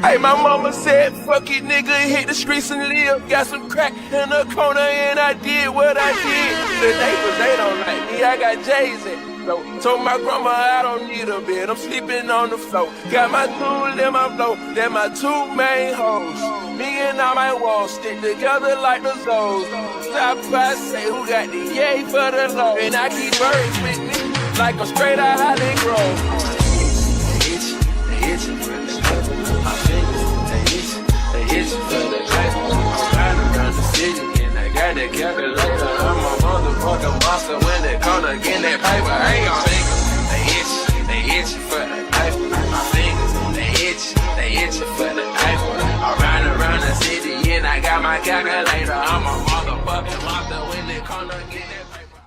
Hey, my mama said, fuck it, nigga, hit the streets and live. Got some crack in the corner and I did what I did. The neighbors, they don't like me, I got J's in. So, told my grandma I don't need a bed, I'm sleeping on the floor. Got my tool in my flow, they're my two main hoes. Me and all my walls stick together like the Zoes. Stop by, say who got the yay for the low. And I keep birds with me, like a straight out Holly Grove. They itch for the paper. My fingers, they itch for the paper. I'm riding around the city and I got that calculator. I'm a motherfucking monster when they come to get that paper. Hey, my fingers, they itch for the paper. My fingers, they itch for the paper. I'm riding around the city and I got my calculator. I'm a motherfucking monster when they come to get that paper.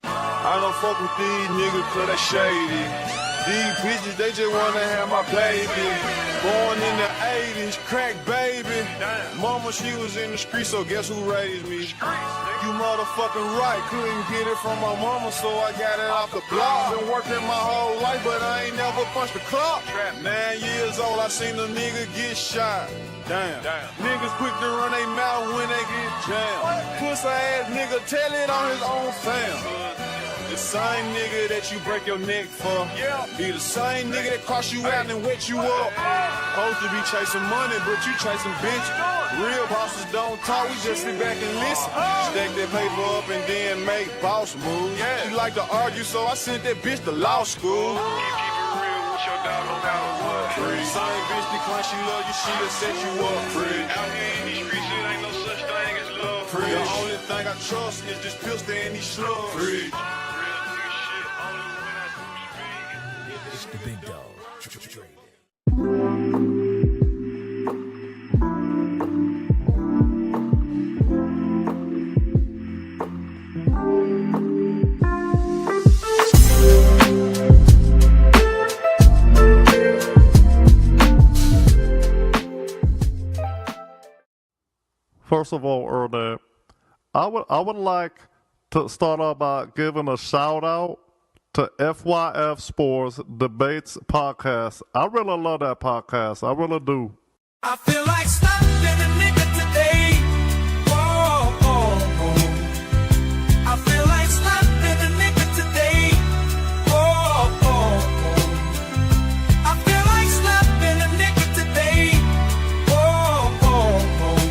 I don't fuck with these niggas cause they shady. These bitches, they just wanna have my baby. Born in the 80s, crack baby. Mama, she was in the street, so guess who raised me? You motherfucking right, couldn't get it from my mama, so I got it off the block. Been working my whole life, but I ain't never punched the clock. 9 years old, I seen a nigga get shot. Damn. Niggas quick to run their mouth when they get jammed. Pussy ass nigga, tell it on his own fam. The same nigga that you break your neck for. Be the same nigga that cross you out and wet you up. Supposed to be chasing money, but you chasing bitches. Real bosses don't talk, we just sit back and listen. Stack that paper up and then make boss moves. She like to argue, so I sent that bitch to law school. Keep it real with your dog, no matter what. Same bitch decline, she love you, she'll set you up. Out here in these streets, it ain't no such thing as love. The only thing I trust is this pistol and these slugs. It's the big dog. First of all, Ernest, I would like to start off by giving a shout out to FYF Sports Debates Podcast. I really love that podcast. I really do. I feel like slapping a nigga today. Whoa, oh, oh. I feel like slapping a nigga today. Whoa, oh, oh. I feel like slapping a nigga today. Whoa, oh, oh.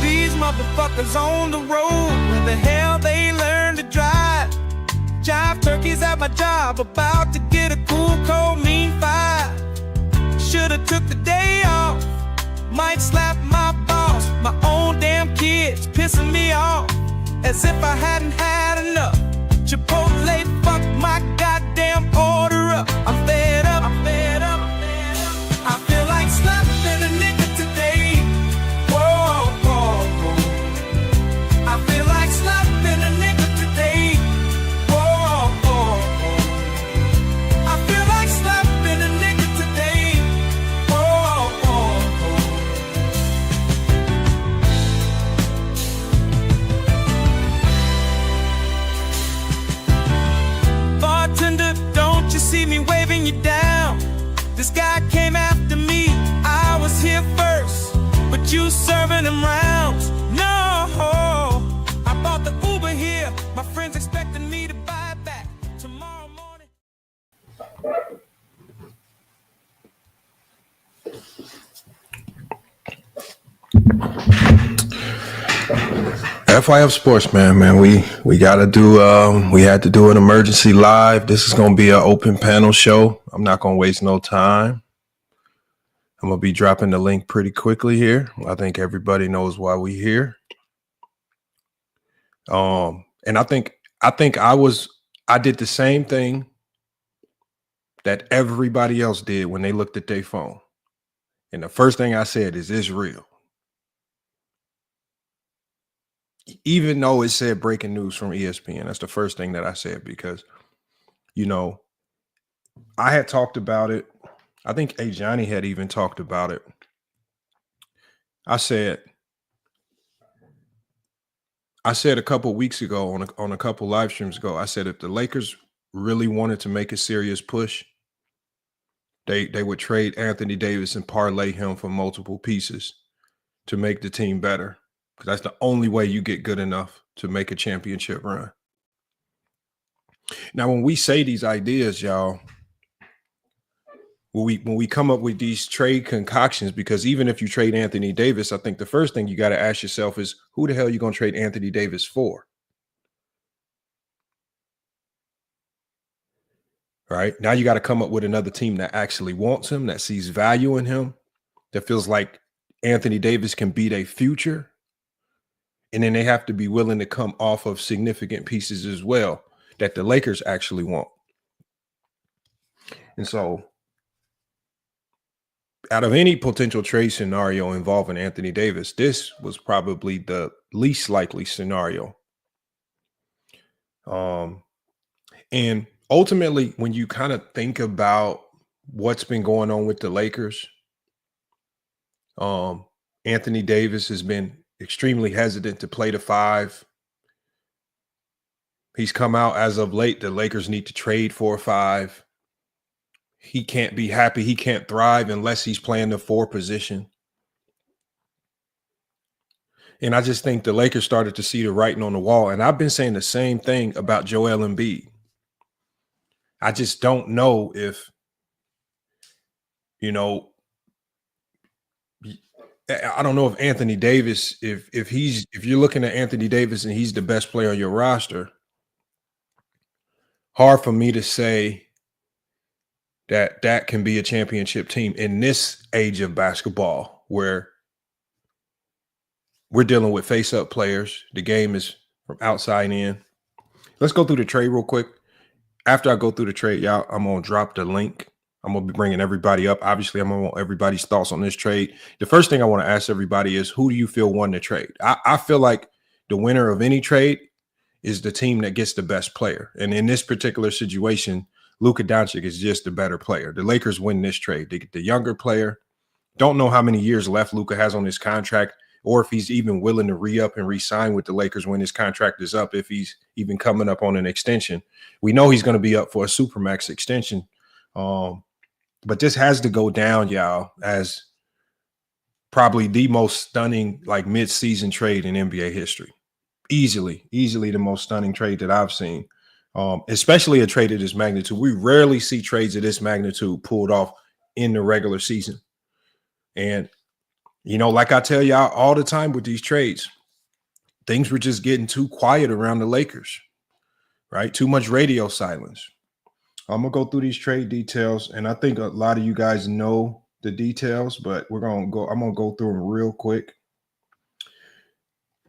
These motherfuckers on the road, where the hell they learn to drive. Jive turkeys at my job, about to get a cool, cold, mean five. Should've took the day off, might slap my boss. My own damn kids pissing me off, as if I hadn't had enough. Chipotle, fuck my goddamn order up. I'm fed up, I'm fed up, I'm fed up. I feel like slapping a nigga today. Whoa, whoa, whoa. I feel like slapping a nigga today. See me waving you down. This guy came after me, I was here first, but you serving him rounds. No, I bought the Uber here. My friends expecting me to buy it back tomorrow morning. FYF Sports, man, we gotta do. We had to do an emergency live. This is gonna be an open panel show. I'm not gonna waste no time. I'm gonna be dropping the link pretty quickly here. I think everybody knows why we here. And I think I did the same thing that everybody else did when they looked at their phone. And the first thing I said is real. Even though it said breaking news from ESPN, that's the first thing that I said because, you know, I had talked about it. I think A. Johnny had even talked about it. I said, I said a couple weeks ago on a couple live streams ago, I said if the Lakers really wanted to make a serious push, they would trade Anthony Davis and parlay him for multiple pieces to make the team better. Because that's the only way you get good enough to make a championship run. Now, when we say these ideas, y'all, when we come up with these trade concoctions, because even if you trade Anthony Davis, I think the first thing you got to ask yourself is, who the hell are you going to trade Anthony Davis for? Right? Now you got to come up with another team that actually wants him, that sees value in him, that feels like Anthony Davis can be their future. And then they have to be willing to come off of significant pieces as well that the Lakers actually want. And so out of any potential trade scenario involving Anthony Davis, this was probably the least likely scenario. And ultimately, when you kind of think about what's been going on with the Lakers, Anthony Davis has been extremely hesitant to play the 5. He's come out as of late. The Lakers need to trade for a 5. He can't be happy. He can't thrive unless he's playing the 4 position. And I just think the Lakers started to see the writing on the wall. And I've been saying the same thing about Joel Embiid. I just don't know if, I don't know if Anthony Davis, if you're looking at Anthony Davis and he's the best player on your roster, hard for me to say that can be a championship team in this age of basketball where we're dealing with face-up players. The game is from outside in. Let's go through the trade real quick. After I go through the trade, y'all, I'm going to drop the link. I'm going to be bringing everybody up. Obviously, I'm going to want everybody's thoughts on this trade. The first thing I want to ask everybody is, who do you feel won the trade? I feel like the winner of any trade is the team that gets the best player. And in this particular situation, Luka Dončić is just the better player. The Lakers win this trade. They get the younger player. Don't know how many years left Luka has on his contract, or if he's even willing to re-up and re-sign with the Lakers when his contract is up, if he's even coming up on an extension. We know he's going to be up for a Supermax extension. But this has to go down, y'all, as probably the most stunning, like, mid-season trade in NBA history. Easily the most stunning trade that I've seen, especially a trade of this magnitude. We rarely see trades of this magnitude pulled off in the regular season. And, like I tell y'all all the time with these trades, things were just getting too quiet around the Lakers, right? Too much radio silence. I'm going to go through these trade details, and I think a lot of you guys know the details, but I'm going to go through them real quick.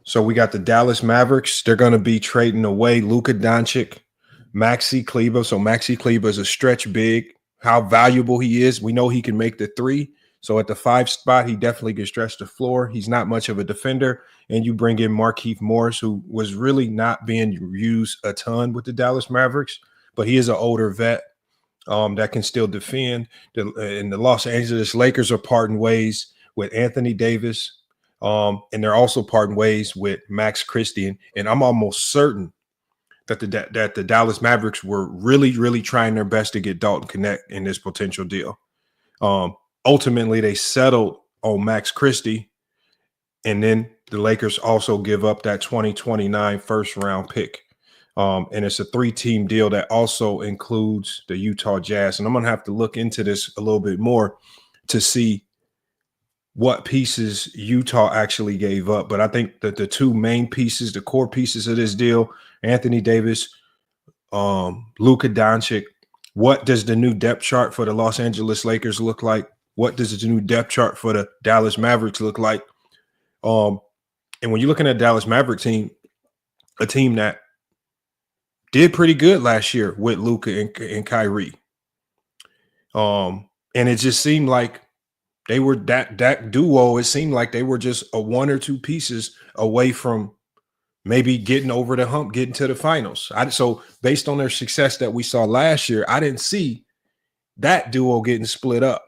So we got the Dallas Mavericks. They're going to be trading away Luka Dončić, Maxi Kleber. So Maxi Kleber is a stretch big. How valuable he is. We know he can make the 3. So at the 5 spot, he definitely can stretch the floor. He's not much of a defender. And you bring in Markieff Morris, who was really not being used a ton with the Dallas Mavericks, but he is an older vet that can still defend. And the Los Angeles Lakers are parting ways with Anthony Davis. And they're also parting ways with Max Christie. And I'm almost certain that the Dallas Mavericks were really trying their best to get Dalton Connect in this potential deal. Ultimately, they settled on Max Christie. And then the Lakers also give up that 2029 first-round pick. And it's a 3-team deal that also includes the Utah Jazz. And I'm going to have to look into this a little bit more to see what pieces Utah actually gave up. But I think that the 2 main pieces, the core pieces of this deal, Anthony Davis, Luka Dončić. What does the new depth chart for the Los Angeles Lakers look like? What does the new depth chart for the Dallas Mavericks look like? And when you're looking at Dallas Maverick team, a team that did pretty good last year with Luka and Kyrie. And it just seemed like they were that duo. It seemed like they were just a 1 or 2 pieces away from maybe getting over the hump, getting to the finals. So based on their success that we saw last year, I didn't see that duo getting split up.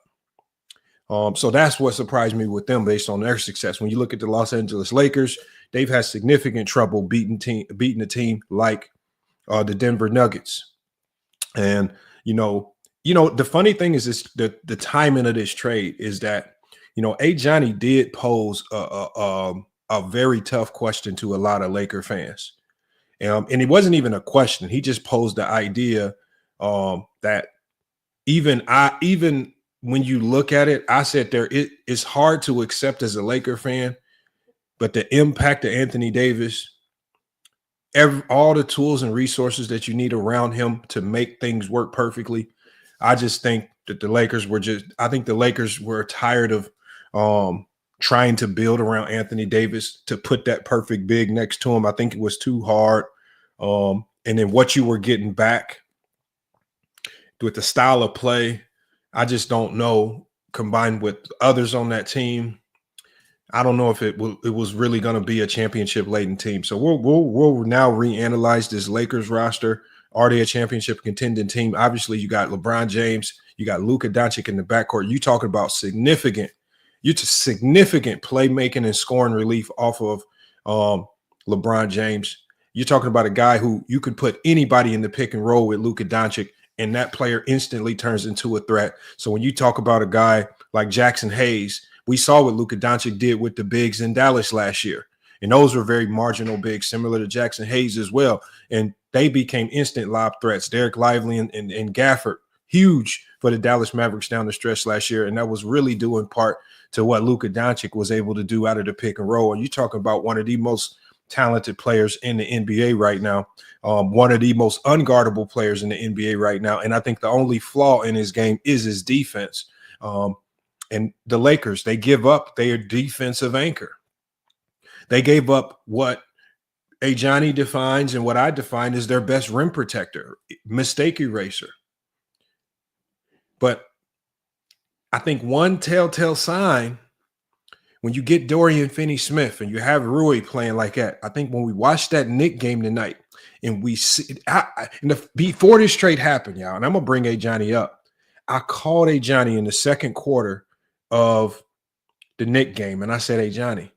So that's what surprised me with them based on their success. When you look at the Los Angeles Lakers, they've had significant trouble beating a team like the Denver Nuggets. And the funny thing is this: the timing of this trade is that Johnny did pose a very tough question to a lot of Laker fans, and it wasn't even a question. He just posed the idea that even when you look at it, I said it's hard to accept as a Laker fan, but the impact of Anthony Davis, all the tools and resources that you need around him to make things work perfectly. I just think that the Lakers were tired of trying to build around Anthony Davis to put that perfect big next to him. I think it was too hard. And then what you were getting back with the style of play, I just don't know, combined with others on that team, I don't know if it was really going to be a championship-laden team. So we'll now reanalyze this Lakers roster. Are they a championship contending team? Obviously, you got LeBron James, you got Luka Dončić in the backcourt. You talking about significant playmaking and scoring relief off of LeBron James. You're talking about a guy who you could put anybody in the pick and roll with Luka Dončić, and that player instantly turns into a threat. So when you talk about a guy like Jackson Hayes, we saw what Luka Dončić did with the bigs in Dallas last year. And those were very marginal bigs, similar to Jackson Hayes as well. And they became instant lob threats. Derek Lively and Gafford, huge for the Dallas Mavericks down the stretch last year. And that was really due in part to what Luka Dončić was able to do out of the pick and roll. And you talk about one of the most talented players in the NBA right now, one of the most unguardable players in the NBA right now. And I think the only flaw in his game is his defense. And the Lakers, they give up their defensive anchor. They gave up what Johnny defines and what I define as their best rim protector, mistake eraser. But I think one telltale sign, when you get Dorian Finney-Smith and you have Rui playing like that, I think when we watched that Knick game tonight and we see before this trade happened, y'all, and I'm going to bring Johnny up, I called Johnny in the second quarter of the Knick game, and I said, Johnny,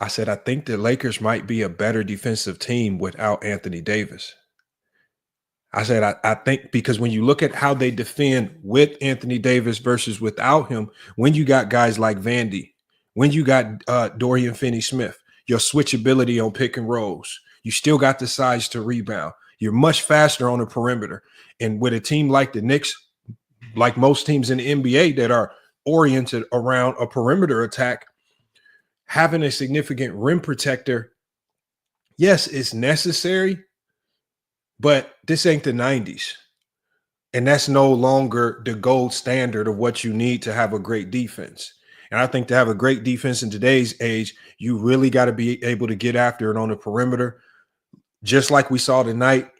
I said, I think the Lakers might be a better defensive team without Anthony Davis. I said, I think because when you look at how they defend with Anthony Davis versus without him, when you got guys like Vandy, when you got Dorian Finney-Smith, your switchability on pick and rolls, you still got the size to rebound. You're much faster on the perimeter. And with a team like the Knicks, like most teams in the NBA that are oriented around a perimeter attack, having a significant rim protector, yes, it's necessary, but this ain't the 90s. And that's no longer the gold standard of what you need to have a great defense. And I think to have a great defense in today's age, you really got to be able to get after it on the perimeter. Just like we saw tonight,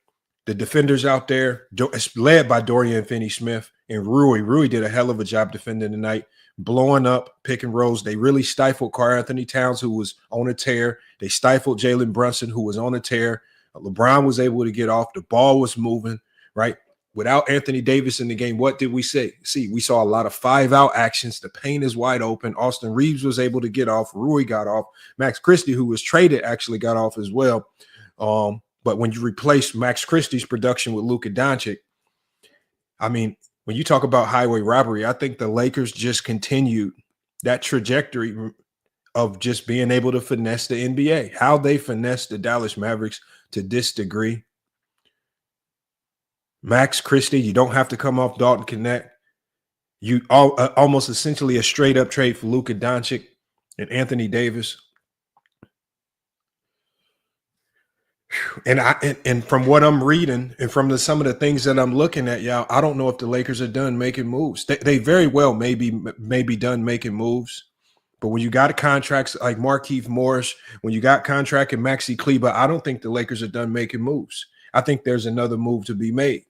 the defenders out there, led by Dorian Finney-Smith and Rui. Rui did a hell of a job defending tonight, blowing up pick and rolls. They really stifled Karl-Anthony Towns, who was on a tear. They stifled Jalen Brunson, who was on a tear. LeBron was able to get off. The ball was moving, right? Without Anthony Davis in the game, what did we see? We saw a lot of 5-out actions. The paint is wide open. Austin Reeves was able to get off. Rui got off. Max Christie, who was traded, actually got off as well. But when you replace Max Christie's production with Luka Dončić, I mean, when you talk about highway robbery, I think the Lakers just continued that trajectory of just being able to finesse the NBA. How they finessed the Dallas Mavericks to this degree. Max Christie, you don't have to come off Dalton Connect. You almost essentially a straight up trade for Luka Dončić and Anthony Davis. And from what I'm reading and from some of the things that I'm looking at, y'all, I don't know if the Lakers are done making moves. They very well may be done making moves. But when you got contracts like Markieff Morris, when you got contract and Maxi Kleber, I don't think the Lakers are done making moves. I think there's another move to be made.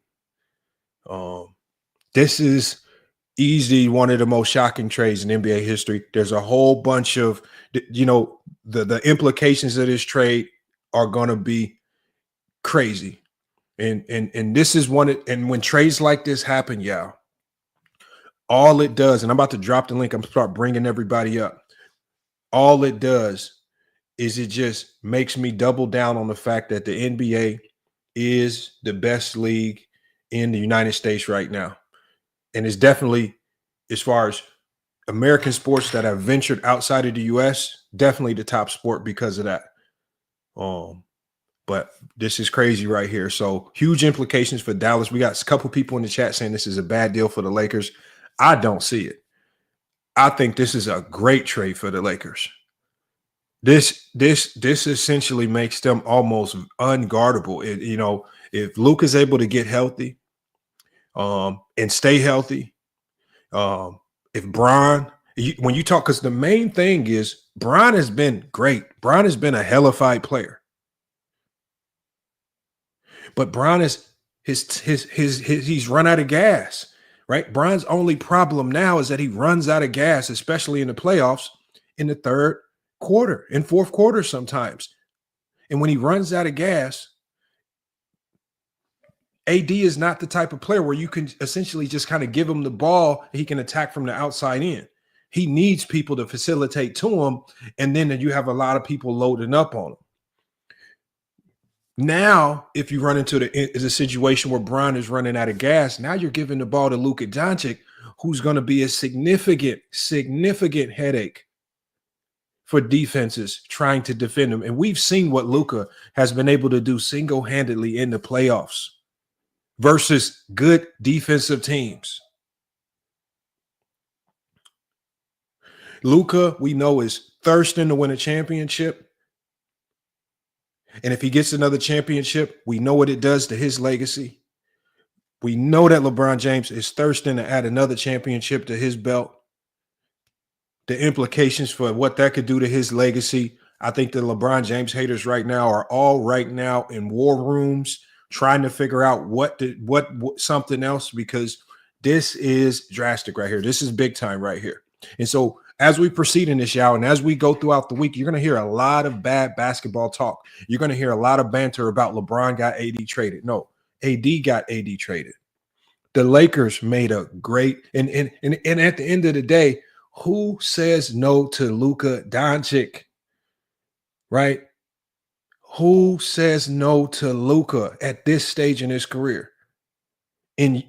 This is easily one of the most shocking trades in NBA history. There's a whole bunch of, the implications of this trade are going to be crazy. And this is and when trades like this happen, y'all, all it does, and I'm about to drop the link, I'm start bringing everybody up. all it does is it just makes me double down on the fact that the NBA is the best league in the United States right now. And it's definitely, as far as American sports that have ventured outside of the US, definitely the top sport because of that. But this is crazy right here. So huge implications for Dallas. We got a couple people in the chat saying this is a bad deal for the Lakers. I don't see it. I think this is a great trade for the Lakers. This essentially makes them almost unguardable. If Luka is able to get healthy, and stay healthy, if Bron, when you talk, because the main thing is Bron has been great. Bron has been a hellified player, but Bron is he's run out of gas, right? Bron's only problem now is that he runs out of gas, especially in the playoffs, in the third quarter, in fourth quarter sometimes. And when he runs out of gas, AD is not the type of player where you can essentially just kind of give him the ball. He can attack from the outside in. He needs people to facilitate to him. And then you have a lot of people loading up on him. Now, if you run into the situation where Bron is running out of gas, now you're giving the ball to Luka Dončić, who's going to be a significant headache for defenses trying to defend him. And we've seen what Luka has been able to do single-handedly in the playoffs versus good defensive teams. Luka, we know, is thirsting to win a championship. And if he gets another championship, we know what it does to his legacy. We know that LeBron James is thirsting to add another championship to his belt. The implications for what that could do to his legacy. I think the LeBron James haters right now are all right now in war rooms trying to figure out what something else, because this is drastic right here. This is big time right here. And so as we proceed in this, y'all, and as we go throughout the week, you're going to hear a lot of bad basketball talk. You're going to hear a lot of banter about LeBron got AD traded. No, AD got AD traded. The Lakers made a great, and at the end of the day, who says no to Luka Dončić, right? Who says no to Luka at this stage in his career? And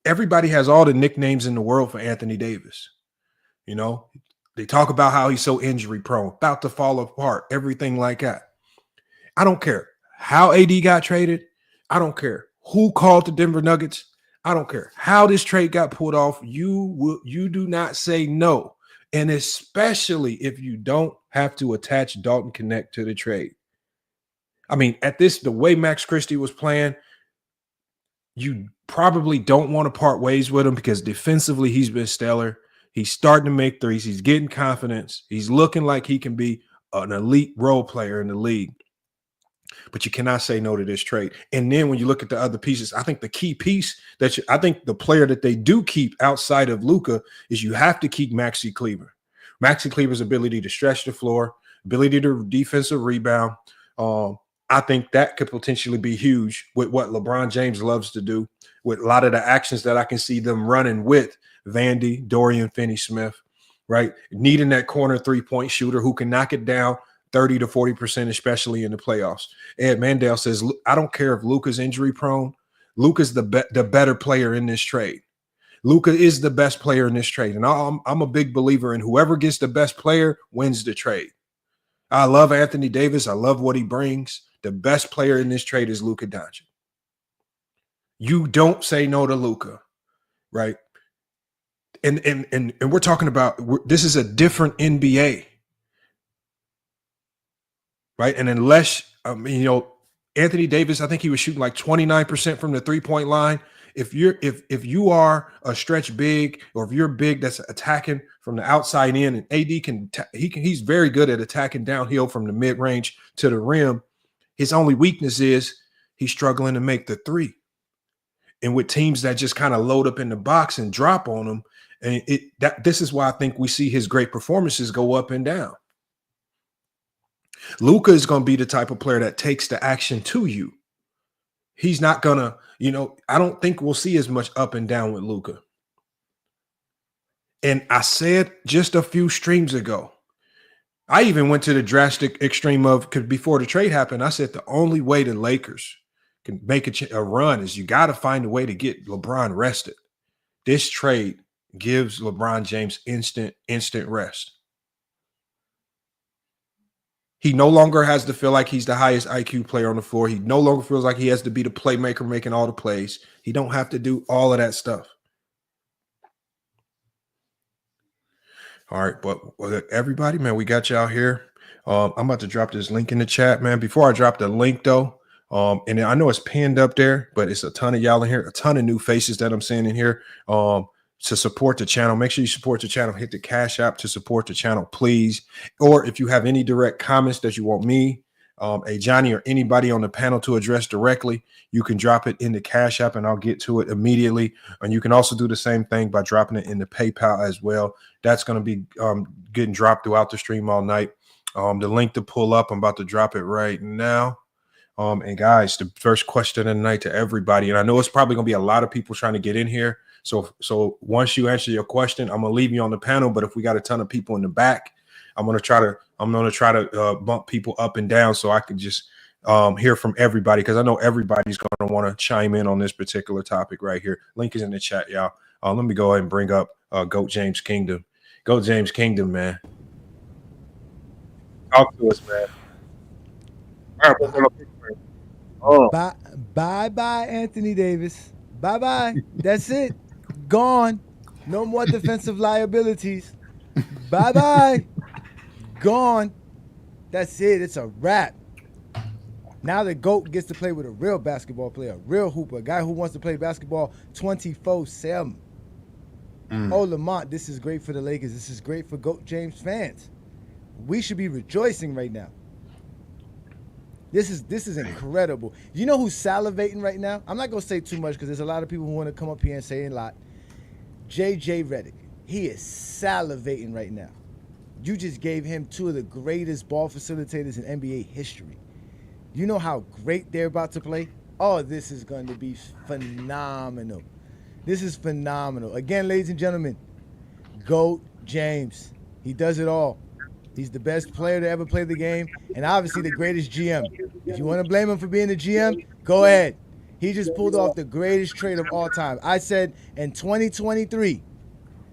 everybody has all the nicknames in the world for Anthony Davis. You know, they talk about how he's so injury prone, about to fall apart, everything like that. I don't care how AD got traded. I don't care who called the Denver Nuggets. I don't care how this trade got pulled off. You do not say no. And especially if you don't have to attach Dalton Connect to the trade. I mean, the way Max Christie was playing, you probably don't want to part ways with him because defensively he's been stellar. He's starting to make threes. He's getting confidence. He's looking like he can be an elite role player in the league. But you cannot say no to this trade. And then when you look at the other pieces, I think the key piece I think the player that they do keep outside of Luka is you have to keep Maxi Kleber. Maxi Kleber's ability to stretch the floor, ability to defensive rebound. I think that could potentially be huge with what LeBron James loves to do, with a lot of the actions that I can see them running with Vandy, Dorian Finney-Smith, right? Needing that corner three-point shooter who can knock it down 30 to 40%, especially in the playoffs. Ed Mandel says, I don't care if Luka's injury prone. Luka's the better player in this trade. Luka is the best player in this trade. And I'm a big believer in whoever gets the best player wins the trade. I love Anthony Davis. I love what he brings. The best player in this trade is Luka Dončić. You don't say no to Luka, right? And we're talking about this is a different NBA. Right. And unless, Anthony Davis, I think he was shooting like 29% from the 3-point line. If you are a stretch big, or if you're big that's attacking from the outside in, and AD he's very good at attacking downhill from the mid range to the rim. His only weakness is he's struggling to make the three. And with teams that just kind of load up in the box and drop on him, and this is why I think we see his great performances go up and down. Luka is going to be the type of player that takes the action to you. He's not going to, I don't think we'll see as much up and down with Luka. And I said just a few streams ago, I even went to the drastic extreme of, because before the trade happened, I said the only way the Lakers can make a run is you got to find a way to get LeBron rested. This trade gives LeBron James instant rest. He no longer has to feel like he's the highest IQ player on the floor. He no longer feels like he has to be the playmaker making all the plays. He don't have to do all of that stuff. All right, but everybody, man, we got y'all here. I'm about to drop this link in the chat, man. Before I drop the link, though, and I know it's pinned up there, but it's a ton of y'all in here, a ton of new faces that I'm seeing in here. To support the channel, make sure you support the channel. Hit the Cash App to support the channel, please. Or if you have any direct comments that you want me, a Johnny, or anybody on the panel to address directly, you can drop it in the Cash App and I'll get to it immediately. And you can also do the same thing by dropping it in the PayPal as well. That's going to be getting dropped throughout the stream all night. The link to pull up, I'm about to drop it right now. And guys, the first question of the night to everybody, and I know it's probably going to be a lot of people trying to get in here. So once you answer your question, I'm gonna leave you on the panel. But if we got a ton of people in the back, I'm gonna try to bump people up and down so I can just hear from everybody, because I know everybody's gonna want to chime in on this particular topic right here. Link is in the chat, y'all. Let me go ahead and bring up Goat James Kingdom. Goat James Kingdom, man. Talk to us, man. All right, what's up? Bye, Anthony Davis. Bye. That's it. Gone. No more defensive liabilities. Bye. Gone. That's it. It's a wrap. Now the GOAT gets to play with a real basketball player, a real hooper, a guy who wants to play basketball 24/7. Oh, Lamont, this is great for the Lakers. This is great for GOAT James fans. We should be rejoicing right now. This is incredible. You know who's salivating right now? I'm not going to say too much because there's a lot of people who want to come up here and say a lot. J.J. Redick. He is salivating right now. You just gave him two of the greatest ball facilitators in NBA history. You know how great they're about to play? Oh, this is going to be phenomenal. This is phenomenal. Again, ladies and gentlemen, GOAT James. He does it all. He's the best player to ever play the game, and obviously the greatest GM. If you want to blame him for being the GM, go ahead. He just pulled off the greatest trade of all time. I said in 2023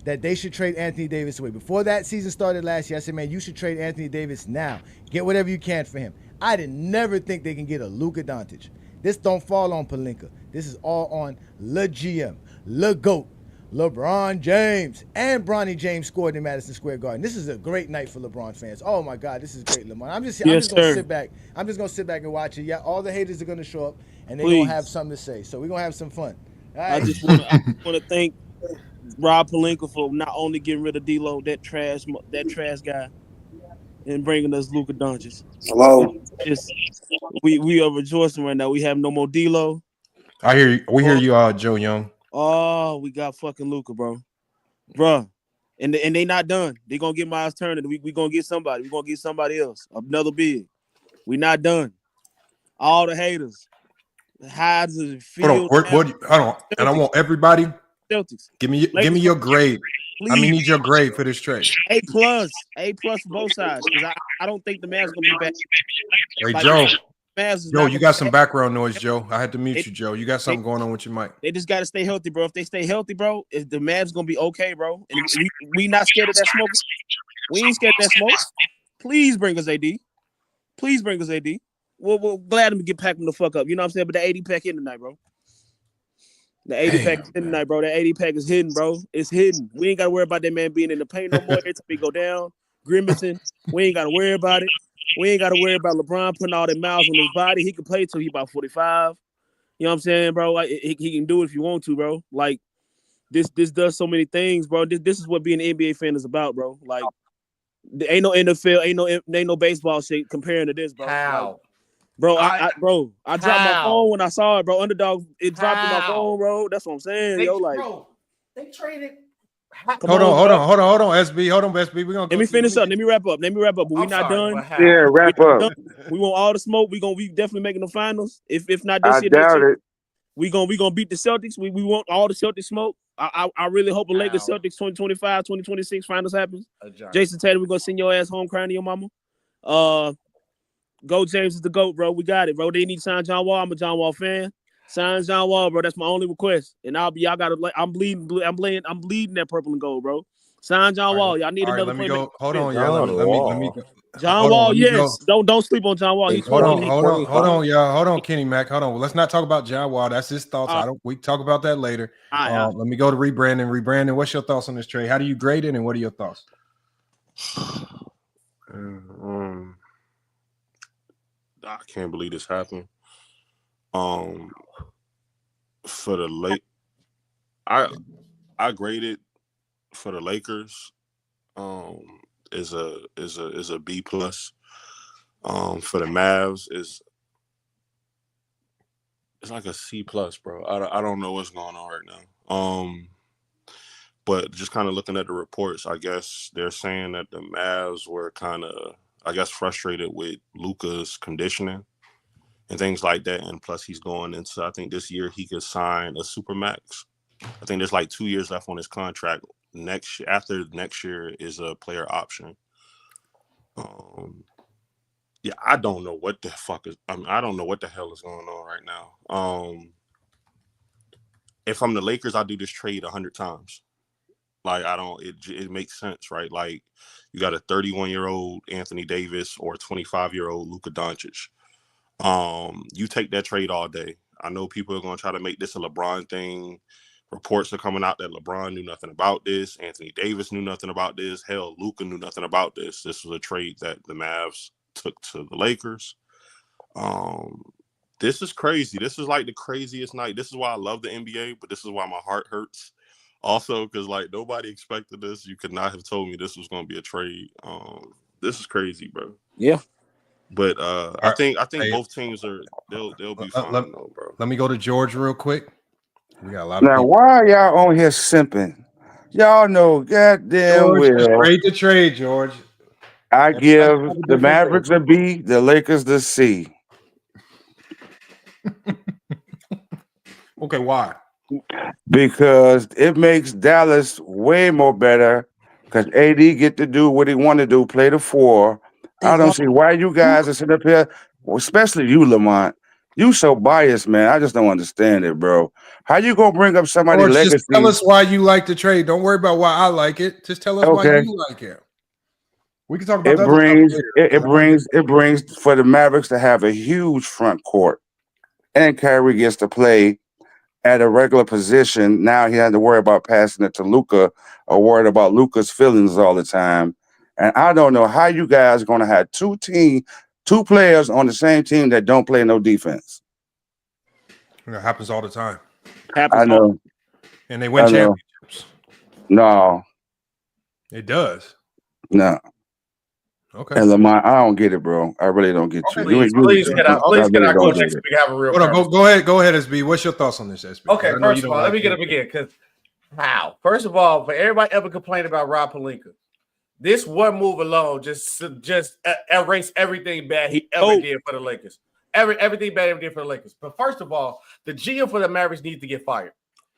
that they should trade Anthony Davis away. Before that season started last year, I said, man, you should trade Anthony Davis now. Get whatever you can for him. I did never think they can get a Luka Dončić. This don't fall on Pelinka. This is all on Le GM, Le GOAT. LeBron James and Bronny James scored in Madison Square Garden. This is a great night for LeBron fans. Oh my God, this is great, Lamar. I'm just gonna sit back. I'm just gonna sit back and watch it. Yeah, all the haters are gonna show up and they're gonna have something to say. So we're gonna have some fun. All right? I just want to thank Rob Pelinka for not only getting rid of D-Lo, that trash guy, and bringing us Luka Dončić. Hello. We are rejoicing right now. We have no more D-Lo. I hear you. We hear you, Joe Young. Oh, we got fucking Luka, bro. And they not done. They gonna get Miles Turner. We gonna get somebody. We gonna get somebody else. Another big. We not done. All the haters. Hides of the field. Hold on. And I want everybody. Celtics. Give me your grade. Please. I need your grade for this trade. A+ for both sides. Because I don't think the Mavs gonna be back. Hey, like, Joe. Joe, you got some background noise, Joe. I had to mute you, Joe. You got something going on with your mic. They just got to stay healthy, bro. If they stay healthy, bro, if the Mavs going to be okay, bro. And we not scared of that smoke. We ain't scared of that smoke. Please bring us AD. Please bring us AD. We're glad to get packed the fuck up. You know what I'm saying? But the 80 pack in tonight, bro. The 80 pack is in tonight, bro. The 80 pack is hidden, bro. It's hidden. We ain't got to worry about that man being in the paint no more. Every time we go down, grimacing. We ain't got to worry about it. We ain't got to worry about LeBron putting all that miles on his body. He can play till he about 45. You know what I'm saying, bro? Like, he can do it if you want to, bro. Like, this does so many things, bro. This is what being an NBA fan is about, bro. Like, there ain't no NFL, ain't no baseball shit comparing to this, bro. How? Like, bro, I dropped my phone when I saw it, bro. Underdog, it dropped in my phone, bro. That's what I'm saying, Bro, they traded. Hold on, SB. Hold on, SB. We're gonna let me finish up. Let me wrap up. But we're not done. Yeah, wrap up. We want all the smoke. We definitely making the finals. If not this I year, doubt it. We gonna beat the Celtics. We want all the Celtics smoke. I really hope a Lakers Celtics 2025, 2026 finals happens. Jason Tatum, we're gonna send your ass home crying to your mama. Go James is the GOAT, bro. We got it, bro. They need to sign John Wall. I'm a John Wall fan. Sign John Wall, bro. That's my only request. And y'all gotta I'm bleeding that purple and gold, bro. Sign John Wall. Y'all need another playmaker. Hold on, y'all. Let me go. John Wall, yes. Don't sleep on John Wall. He's Hold on, y'all. Hold on, Kenny Mac. Hold on. Let's not talk about John Wall. That's his thoughts. We talk about that later. Let me go to rebranding. Rebranding. What's your thoughts on this trade? How do you grade it, and what are your thoughts? I can't believe this happened. For the late, I graded for the Lakers. Is a B plus. For the Mavs it's like a C plus, bro. I don't know what's going on right now. But just kind of looking at the reports, I guess they're saying that the Mavs were kind of, I guess, frustrated with Luka's conditioning and things like that. And plus he's going into, I think this year he could sign a supermax. I think there's like 2 years left on his contract. After next year is a player option. Yeah, I don't know what the fuck is. I don't know what the hell is going on right now. If I'm the Lakers, I do this trade 100 times. Like it makes sense, right? Like you got a 31-year-old Anthony Davis or a 25-year-old Luka Dončić. You take that trade all day. I know people are going to try to make this a LeBron thing. Reports are coming out that LeBron knew nothing about this. Anthony Davis knew nothing about this. Hell, Luka knew nothing about this. This was a trade that the Mavs took to the Lakers. This is crazy. This is like the craziest night. This is why I love the NBA, but this is why my heart hurts. Also, because like nobody expected this. You could not have told me this was going to be a trade. This is crazy, bro. Yeah. But I think both teams they'll be fine, though, bro. Let me go to George real quick. We got a lot now, of why are y'all on here simping? Y'all know goddamn well. Trade to trade, George. I give the Mavericks a B, the Lakers the C. Okay, why? Because it makes Dallas way more better. Because AD get to do what he want to do, play the 4. I don't see why you guys are sitting up here, especially you, Lamont. You so biased, man. I just don't understand it, bro. How you gonna bring up somebody's legacy? Just tell us why you like the trade. Don't worry about why I like it. Just tell us why you like it. We can talk about that. It brings for the Mavericks to have a huge front court, and Kyrie gets to play at a regular position. Now he had to worry about passing it to Luka or worried about Luka's feelings all the time. And I don't know how you guys are gonna have two players on the same team that don't play no defense. It happens all the time. I know. And they win championships. No. It does. No. Okay. And Lamont, I don't get it, bro. I really don't get you. Please get out. Please get out. Go next. We have a real. Go ahead, SB. What's your thoughts on this, SB? Okay, first of all, let me get up again because how? First of all, for everybody ever complained about Rob Pelinka, this one move alone just erased everything bad he ever did for the Lakers. Everything bad he ever did for the Lakers. But first of all, the GM for the Mavericks needs to get fired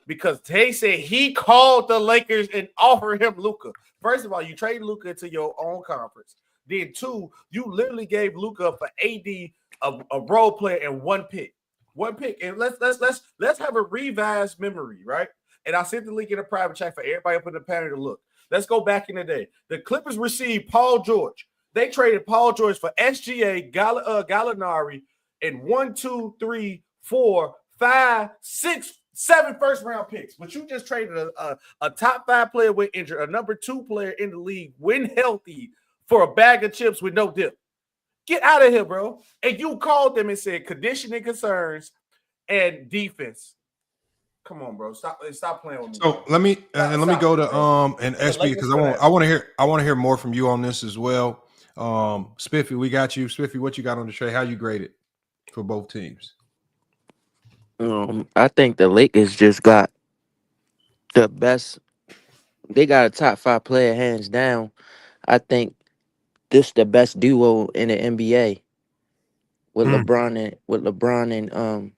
because they said he called the Lakers and offered him Luka. First of all, you trade Luka into your own conference. Then 2, you literally gave Luka for AD a role player and one pick. And let's have a revised memory, right? And I sent the link in a private chat for everybody up in the panel to look. Let's go back in the day. The Clippers received Paul George. They traded Paul George for SGA, Gallinari, and 1, 2, 3, 4, 5, 6, 7 first-round picks. But you just traded a top 5 player with injury, a number 2 player in the league when healthy for a bag of chips with no dip. Get out of here, bro. And you called them and said conditioning concerns and defense. Come on, bro. Stop playing with me. So let me go to and SB because I want to hear more from you on this as well. Spiffy, we got you. Spiffy, what you got on the trade? How you grade it for both teams? I think the Lakers just got the best. They got a top 5 player hands down. I think this the best duo in the NBA with LeBron and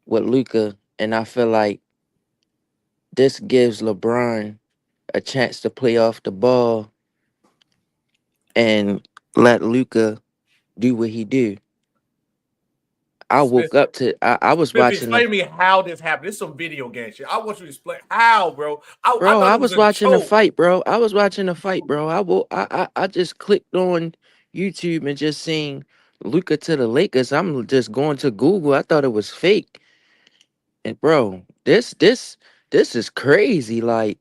with Luka, and I feel like this gives LeBron a chance to play off the ball and let Luka do what he do. I woke up to I was Smith, watching explain to me how this happened. This is some video game shit. I want you to explain how, bro. I thought I it was a watching the joke. fight, bro. I was watching the fight, bro. I just clicked on YouTube and just seen Luka to the Lakers. I'm just going to Google. I thought it was fake. And bro, this is crazy. Like,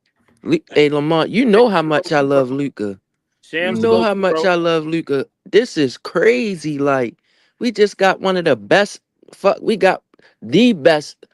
hey Lamont, you know how much I love Luka. You Shams to know go how too, much bro. I love Luka. This is crazy. Like, we just got one of the best. We got the best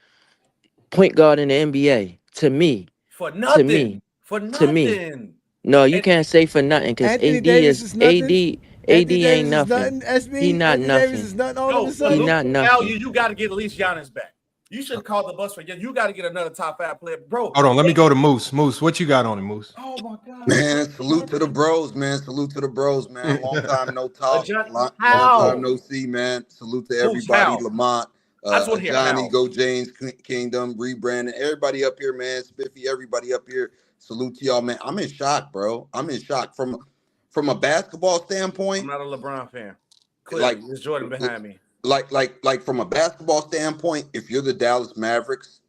point guard in the NBA. To me. For To nothing. me. For To me. nothing. No, you can't say for nothing because Anthony AD Davis is is nothing. AD Anthony ain't Davis is nothing. nothing. SB. He not Anthony Davis nothing. is nothing all No, of a for sudden. He not Luka nothing. value, you got to get at least Giannis back. You shouldn't call the bus for you got to get another top 5 player, bro. Hold on, let me go to Moose. Moose, what you got on it, Moose? Oh my god, Man, salute to the bros, man. Salute to the bros, man. Long time no talk. Long how? time no see, man. Salute to Moose, everybody. how? Lamont, I just want to hear Johnny, how. Go James, Kingdom, Rebranding, everybody up here, man. Spiffy, everybody up here. Salute to y'all, man. I'm in shock, bro. I'm in shock from a basketball standpoint. I'm not a LeBron fan. Clearly, Like there's Jordan behind me. Like from a basketball standpoint, if you're the Dallas Mavericks,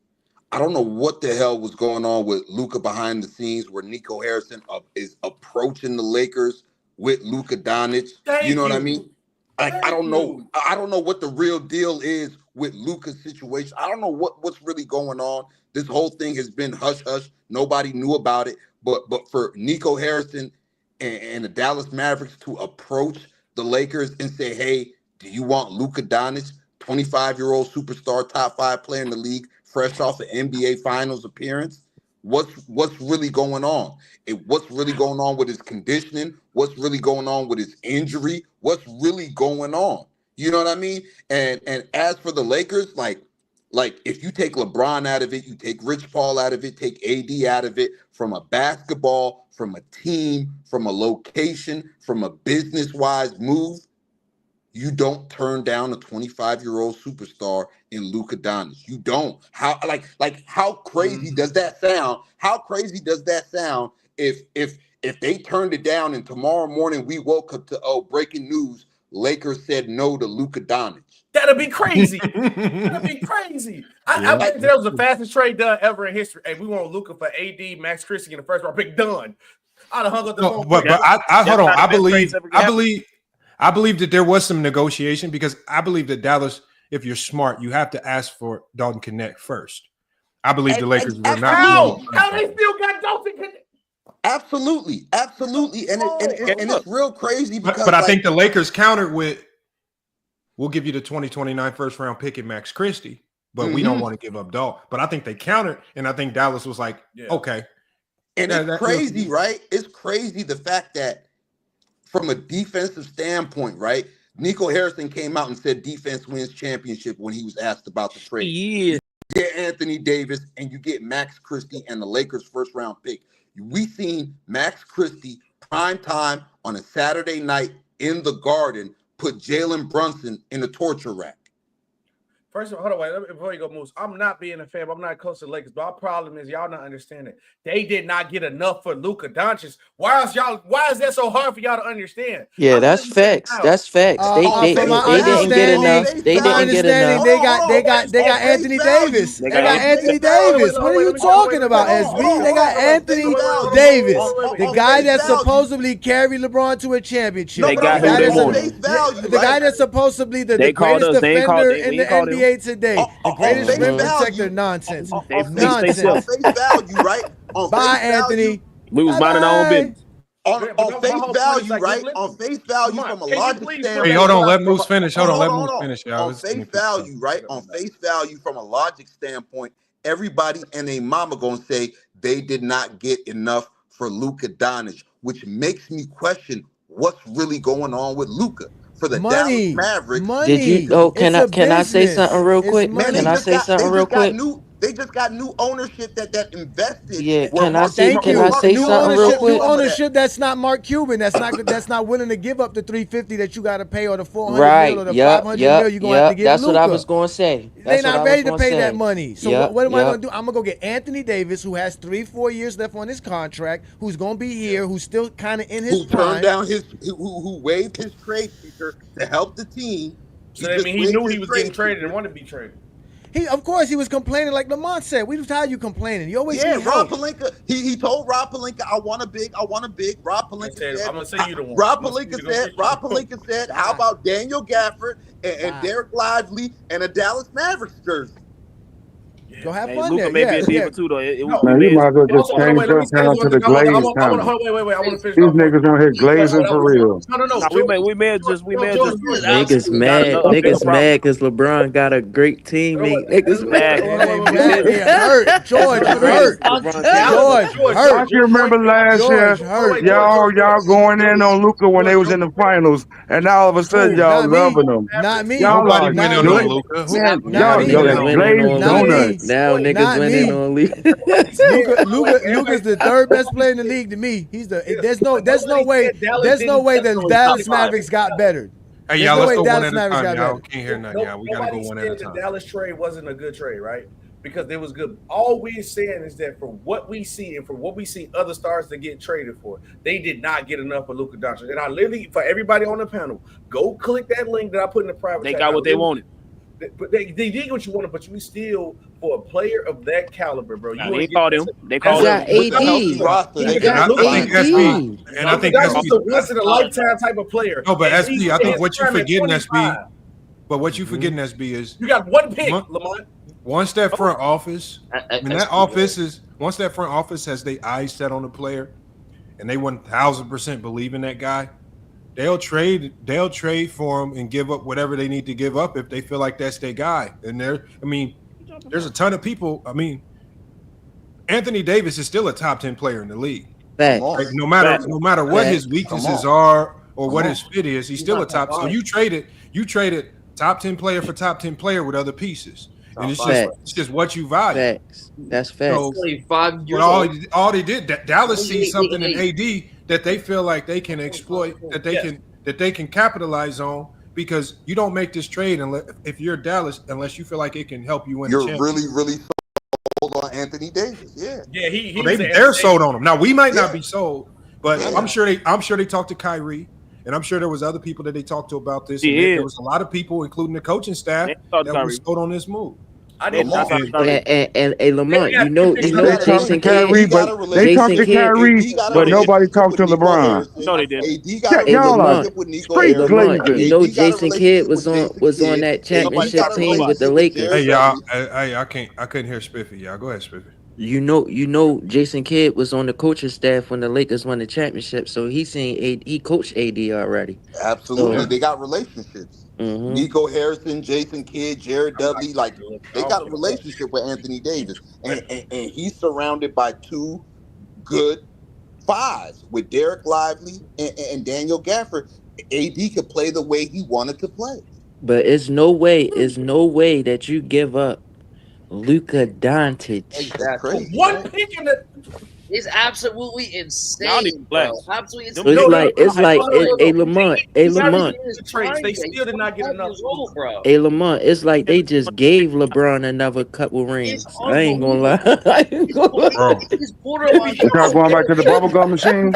I don't know what the hell was going on with Luka behind the scenes where Nico Harrison is approaching the Lakers with Luka Dončić. You know what I mean? Like, I don't know. I don't know what the real deal is with Luka's situation. I don't know what's really going on. This whole thing has been hush hush. Nobody knew about it. But for Nico Harrison and the Dallas Mavericks to approach the Lakers and say, hey, do you want Luka Dončić, 25-year-old superstar, top 5 player in the league, fresh off an NBA Finals appearance? What's really going on? What's really going on with his conditioning? What's really going on with his injury? What's really going on? You know what I mean? And as for the Lakers, like if you take LeBron out of it, you take Rich Paul out of it, take AD out of it, from a basketball, from a team, from a location, from a business-wise move, you don't turn down a 25-year-old superstar in Luka Dončić. You don't. How crazy does that sound? How crazy does that sound if they turned it down and tomorrow morning we woke up to breaking news, Lakers said no to Luka Dončić? That'd be crazy. That'd be crazy. I think that was the fastest trade done ever in history. Hey, we want Luka for AD, Max Christie in the first round pick. Done. I'd have hung up the phone. But hold on. I believe that there was some negotiation because I believe that Dallas, if you're smart, you have to ask for Dalton Connect first. I believe the Lakers were not. How they still got Dalton Connect? Absolutely, and it's real crazy because. But I think the Lakers countered with, "We'll give you the 2029 first round pick at Max Christie, but we don't want to give up Dalton." But I think they countered, and I think Dallas was like, "Okay." And it's crazy, right? It's crazy the fact that from a defensive standpoint, right? Nico Harrison came out and said defense wins championship when he was asked about the trade. Yeah. You get Anthony Davis and you get Max Christie and the Lakers first round pick. We seen Max Christie prime time on a Saturday night in the Garden put Jalen Brunson in a torture rack. First of all, hold on, wait, before you go, Moose, I'm not being a fan, but I'm not close to the Lakers. But our problem is y'all not understanding. They did not get enough for Luka Dončić. Why is that so hard for y'all to understand? Yeah, that's facts. That's facts. They didn't get enough. They didn't get enough. They got Anthony Davis. They got Anthony Davis. What are you talking about, SB? They got Anthony Davis, the guy that supposedly carried LeBron to a championship. They got who they wanted. The guy that's supposed to be the greatest defender in the NBA today, the greatest rim protector. Nonsense. Nonsense. On face value, right? Bye, Anthony. We was minding our own business. On face value, right? On face value, from a logic standpoint. Hey, hold on. Let Moose finish. Hold on. Let Moose finish. On face value, right? On face value, from a logic standpoint, everybody and their mama gonna say they did not get enough for Luka Dončić, which makes me question what's really going on with Luka. For the Dallas Mavericks, Did you? Oh, can I say something real quick? Can I say something real quick? They just got new ownership that invested. Yeah, where can I Mark say Cuban- can I Mark say Cuban something real ownership- quick? New ownership that's not Mark Cuban. That's not willing to give up the 350 that you got to pay, or the 400 Right. mil, or the Yep. 500 Yep. mil you're gonna have to Yep. give That's Luka. what I was going to say. They're That's what not I ready was to gonna pay that say. money. So Yep, what am I yep. gonna do? I'm gonna go get Anthony Davis, who has 3-4 years left on his contract, who's gonna be here, who's still kind of in his who turned prime. down who waived his trade kicker to help the team. So that means he knew he was getting traded and wanted to be traded. Of course, he was complaining like Lamont said. We was tired of you complaining. You always Yeah, need Rob help. Pelinka. He told Rob Pelinka, "I want a big. Rob Pelinka said, I'm gonna say you the one. Rob Pelinka said, "How about Daniel Gafford and Derek Lively and a Dallas Mavericks jersey?" Go have Hey, fun Luka there. may be a Yeah, diva yeah. too, though. Man, you might as well just change your channel to the Glaze channel. I want to finish. These niggas on here glazing for real. No. Nah, we may have just Niggas mad. Niggas mad because LeBron got a great teammate. Niggas mad. They hurt. George hurt. George hurt. I can remember last year, y'all going in on Luka when they was in the finals, and now all of a sudden y'all loving them. Not me. Y'all Nobody like, went in do on it. Luka. Man, Not me. y'all Niggas winning glazed on donuts. Now niggas Not winning me. on Luka. Luka's the third best player in the league to me. There's no way the Dallas Mavericks got better. Hey, y'all, let's go one at a time, y'all. Can't hear nothing, y'all. We gotta go one at a The time. Dallas trade wasn't a good trade, right? Because it was good. All we're saying is that from what we see and from what we see other stars that get traded for, they did not get enough for Luka Dončić. And I literally, for everybody on the panel, go click that link that I put in the private They chat. got what they wanted. But they did what you wanted, but you still, for a player of that caliber, bro. Nah, You they called him. They called got him. AD. And I think that's SB. a once in a lifetime type of player. No, but And SB, he's I in think his what you prime at forgetting, 25. SB. But what you forgetting, SB, is You got one pick, Lamont. once that front office, once that front office has their eyes set on the player, and they 1000% believe in that guy, they'll trade for him and give up whatever they need to give up if they feel like that's their guy. And there's a ton of people. I mean, Anthony Davis is still a top 10 player in the league. Facts. Like, no matter what his weaknesses are or what his fit is, he's still a top. So you traded top 10 player for top 10 player with other pieces. And it's just what you value. Facts. That's facts. So, all they did, Dallas sees something in AD that they feel like they can exploit, that they can capitalize on, because you don't make this trade if you're Dallas unless you feel like it can help you win. You're really sold on Anthony Davis. Yeah. Yeah, they're sold on him. Now we might not be sold, but I'm sure they talked to Kyrie, and I'm sure there was other people that they talked to about this. And there was a lot of people, including the coaching staff, that was sold on this move. I didn't. And Lamont, you know, Jason Kidd. They talked to Kyrie, but nobody talked to LeBron. No, they didn't. Y'all are straight Lamont, glazers. you know, Jason Kidd was on that championship team with the Lakers. Hey y'all, I couldn't hear Spiffy. Y'all go ahead, Spiffy. You know, Jason Kidd was on the coaching staff when the Lakers won the championship, so he coached AD already. Absolutely, So, they got relationships. Nico Harrison, Jason Kidd, Jared Dudley, like they got a relationship with Anthony Davis, and he's surrounded by two good fives with Derek Lively and Daniel Gafford. AD could play the way he wanted to play. but it's no way that you give up Luka Dončić. That's crazy. One pick in the. It's absolutely insane, bro. Absolutely insane. It's like, hey Lamont, They still did not get enough, bro. Hey Lamont, it's like they just gave LeBron another couple rings. I ain't gonna lie. He's borderline. Y'all going back to the bubblegum machine?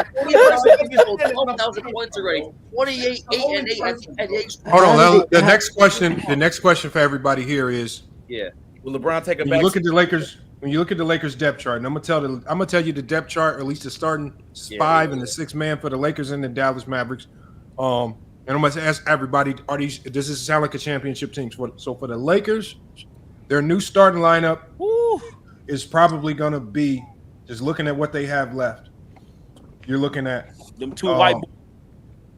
12,000 points already. 28, 8 and 8 at the age. Hold on. The next question for everybody here is: Yeah. Will LeBron take a when back? you look at the Lakers depth chart, and I'm gonna tell you the depth chart, or at least the starting five and the sixth man for the Lakers and the Dallas Mavericks. And I'm gonna ask everybody: does this sound like a championship team? So for the Lakers, their new starting lineup is probably gonna be, just looking at what they have left. You're looking at them two white.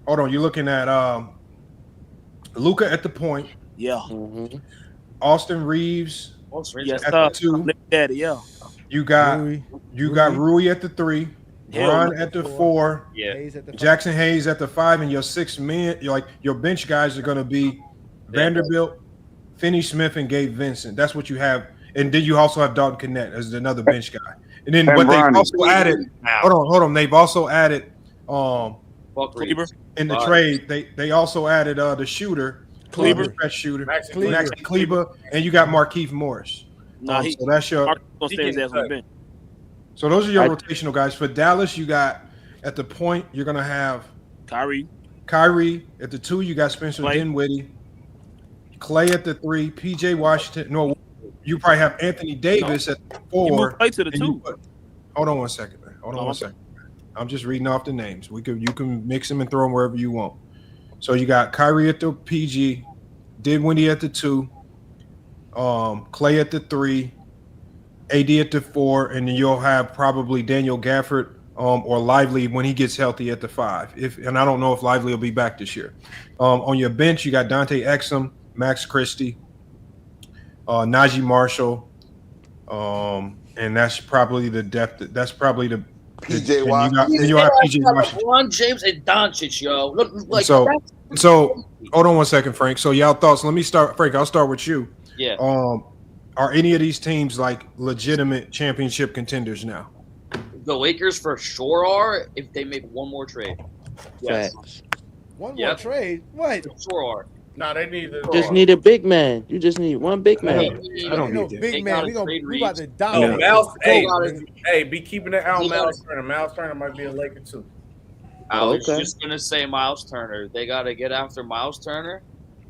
Hold on, you're looking at Luka at the point. Yeah. Austin Reeves. Yes, at the two. Daddy, yeah. You got Rui at the 3, Bron at the 4, Jackson Hayes at the 5, and your 6 men, your bench guys are going to be Vanderbilt, Finney Smith, and Gabe Vincent. That's what you have And then you also have Dalton Connect as another bench guy. And then And what they Bronny. also added, hold on. They've also added Kleber. in the trade, they also added the shooter, Kleber. best shooter, Kleber. Maxi Kleber, and you got Markieff Morris. Nah, So that's your. Mark gonna stay his ass on the bench. So those are your rotational guys. For Dallas, you got at the point you're gonna have Kyrie. At the 2, you got Spencer Clay. Dinwiddie. Clay at the 3. PJ Washington. No, you probably have Anthony Davis at the 4. You move Clay to the and you 2. hold on one second, man. Hold on one second. I'm just reading off the names. You can mix them and throw them wherever you want. So you got Kyrie at the PG, Dinwiddie at the 2, Clay at the 3, AD at the 4, and then you'll have probably Daniel Gafford or Lively when he gets healthy at the 5. And I don't know if Lively will be back this year. On your bench, you got Dante Exum, Max Christie, Najee Marshall, and that's probably the depth. That's probably the PJ Washington. You have PJ Washington. LeBron James and Doncic, yo. Look, like So hold on one second, Frank. So y'all thoughts? Let me start, Frank. I'll start with you. Yeah. Are any of these teams like legitimate championship contenders now? The Lakers for sure are if they make one more trade. Yes. One more trade? What? For sure are. No, they need to Just need a big man. You just need one big man. I don't need that. Big man. We about to dominate. Be keeping it out. Miles Turner. Miles Turner might be a Laker too. I was just gonna say Miles Turner. They got to get after Miles Turner,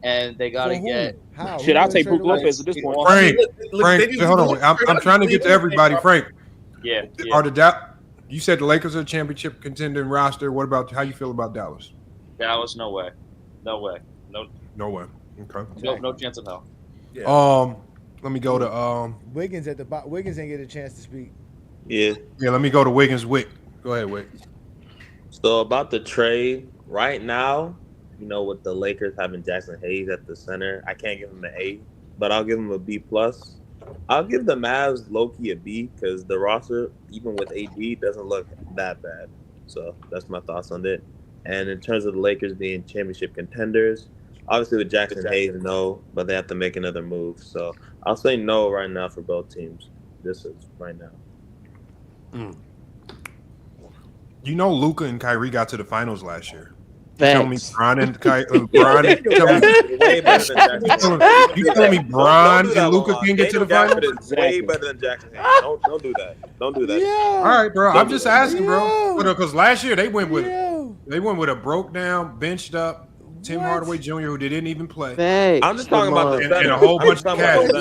and they got to get. How? Shit, I'll take Brook Lopez at this point. Frank, hold on. I'm trying to get to everybody. Frank, Yeah. You said the Lakers are a championship contender in roster. What about how you feel about Dallas? Dallas, no way. No way. No way. Okay. No chance in hell. Let me go to Wiggins at the bottom. Wiggins ain't get a chance to speak. Yeah. Let me go to Wiggins. Wick. Go ahead, Wick. So about the trade, right now, with the Lakers having Jackson Hayes at the center, I can't give him an A, but I'll give him a B+. I'll give the Mavs low-key a B because the roster, even with AD, doesn't look that bad. So that's my thoughts on it. And in terms of the Lakers being championship contenders, obviously with Jackson Hayes, no, but they have to make another move. So I'll say no right now for both teams. This is right now. Luka and Kyrie got to the finals last year. Facts. Tell me Bron and Bron. You telling me Bron and Luka can get to the finals? Way better than Jackson Hayes. Don't do that. Don't do that. Yeah. All right, bro. I'm just asking, bro. Because last year they went with a broke down, benched up Tim Hardaway Jr. who didn't even play. Facts. I'm just talking about the center. And a whole bunch of I'm cats.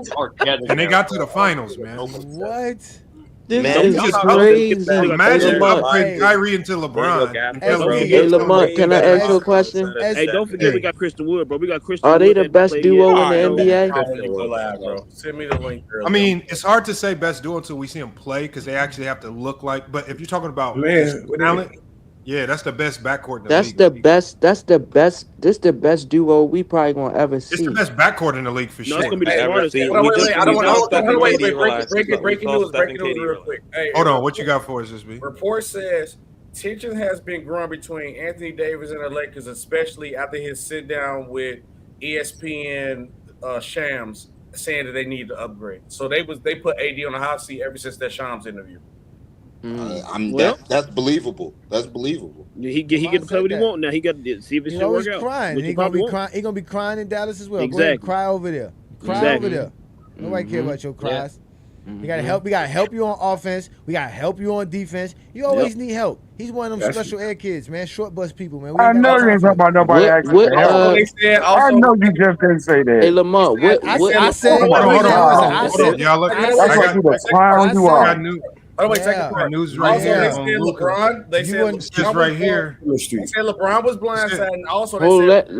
talking about And they got to the finals, man. What? This Man, is y'all crazy. Imagine Lamont. upgrading Kyrie into LeBron. Hey, Lamont, can I ask you a question? Hey, don't forget we got Christian Wood, bro. We got Christian Are they Wood the that best played duo yet. in the NBA? Bro. Send me the link. I mean, it's hard to say best duo until we see them play because they actually have to look like. But if you're talking about talent, yeah, that's the best backcourt in the That's league. the best. That's the best. This the best duo we probably gonna ever see. It's the best backcourt in the league for No, sure. it's gonna be the smartest. Breaking news real quick. Hey, Hold on, what you got for us, SB? Report says tension has been growing between Anthony Davis and the Lakers, especially after his sit down with ESPN Shams saying that they need to upgrade. So they put AD on the hot seat ever since that Shams interview. That's believable. That's believable. He get to play what he want now. He got to see if it should work out. Crying. He gonna be crying. He gonna be crying in Dallas as well. Exactly. Go ahead, cry over there. Cry over there. Nobody care about your cries. We gotta help. We gotta help you on offense. We gotta help you on defense. You always need help. He's one of them special ed kids, man. Short bus people, man. I know you ain't talking about nobody asking for help. I know you just didn't say that. Hey, Lamont, I said. Hold on. Y'all look. That's what you the clown you are. Oh wait, second news right here. They said LeBron. They said just right here. They said LeBron was blindsided, and also they said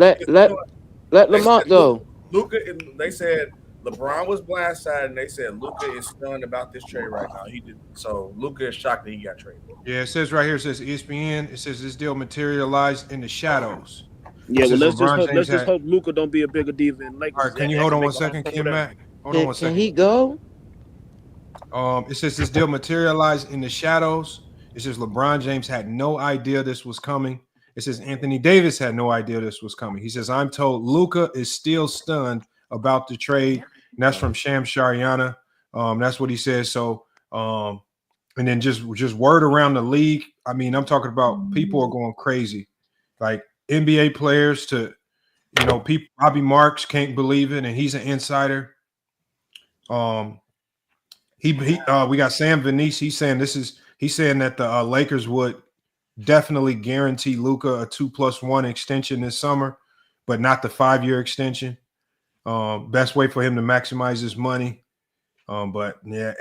let Lamont go. Luka. They said LeBron was blindsided, and they said Luka is stunned about this trade right now. He did so. Luka is shocked that he got traded. Yeah, it says right here. It says ESPN. It says this deal materialized in the shadows. Yeah, well, let's just hope Luka don't be a bigger diva in Lakers. All right, can you hold on one second, Kim Mac? Hold on one second. Can he go? It says this deal materialized in the shadows. It says LeBron James had no idea this was coming. It says Anthony Davis had no idea this was coming. He says, I'm told Luka is still stunned about the trade. and that's from Sham Shariana. That's what he says. So, and then just word around the league. I mean, I'm talking about people are going crazy, like NBA players to, people. Bobby Marks can't believe it, and he's an insider. We got Sam Venice. He's saying that the Lakers would definitely guarantee Luka a 2+1 extension this summer, but not the 5-year extension. Best way for him to maximize his money. But yeah,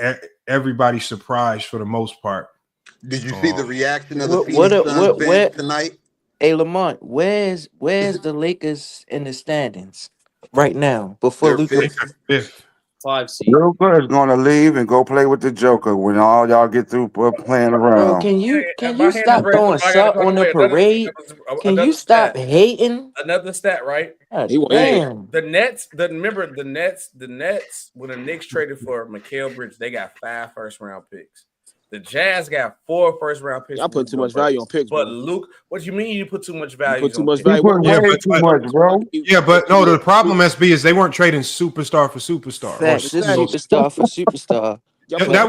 everybody's surprised for the most part. Did you see the reaction of the Phoenix Suns fans tonight? Hey Lamont, where's the Lakers in the standings right now before Luka? Fifth. 5 seed. Luka is going to leave and go play with the Joker when all y'all get through playing around. Bro, can you stop throwing salt on the parade? Can you stop hating? Another stat, right? Damn. The Nets. Remember the Nets. The Nets when the Knicks traded for Mikal Bridges, they got 5 first-round picks. The Jazz got 4 first-round picks. I put too much value on picks, but Luke, what you mean you put too much value? You put too much value. Yeah, but no, the problem, SB, is they weren't trading superstar for superstar. Facts. This superstar for superstar. That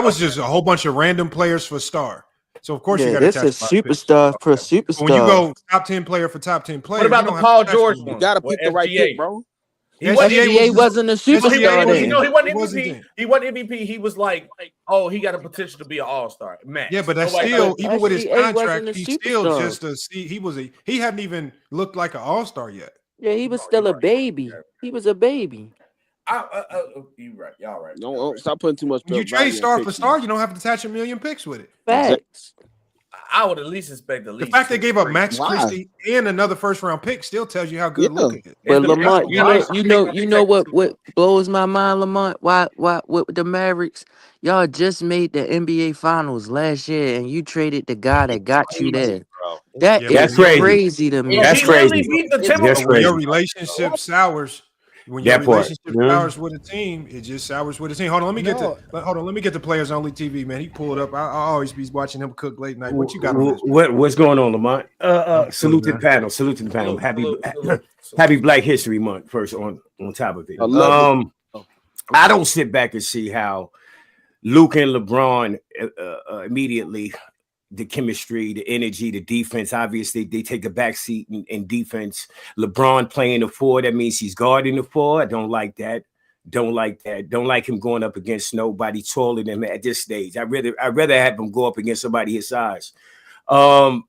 was just a whole bunch of random players for star. So of course you got to this is superstar for superstar. When you go top 10 player for top 10 player, what about the Paul George one? You got to pick the right pick, bro. SGA wasn't a superstar then. No, he wasn't MVP. He wasn't MVP. He was like, oh, he got a potential to be an all-star. Max. Yeah, but that's still, even with his contract, he's still just he hadn't even looked like an all-star yet. Yeah, he was still a baby. He was a baby. You right. Y'all right. Don't stop putting too much. When you trade star for star, you don't have to attach 1 million picks with it. Facts. I would at least expect the fact they gave up Max Christie and another first-round pick still tells you how good Luka is. But Lamont, you know what blows my mind, Lamont? Why with the Mavericks, y'all just made the NBA Finals last year, and you traded the guy that got you there. That's crazy to me. That's crazy. Your relationship sours. When your relationship sours with a team, it just sours with a team. Hold on, let me get the Players Only TV, man. He pulled up. I always be watching him cook late night. What you got on this? What's going on, Lamont? Salute to the panel. Salute to the panel. Happy Black History Month. First on top of it. I don't sit back and see how Luka and LeBron immediately. The chemistry, the energy, the defense. Obviously, they take a back seat in defense. LeBron playing the 4, that means he's guarding the 4. I don't like that. Don't like him going up against nobody taller than him at this stage. I'd rather have him go up against somebody his size. I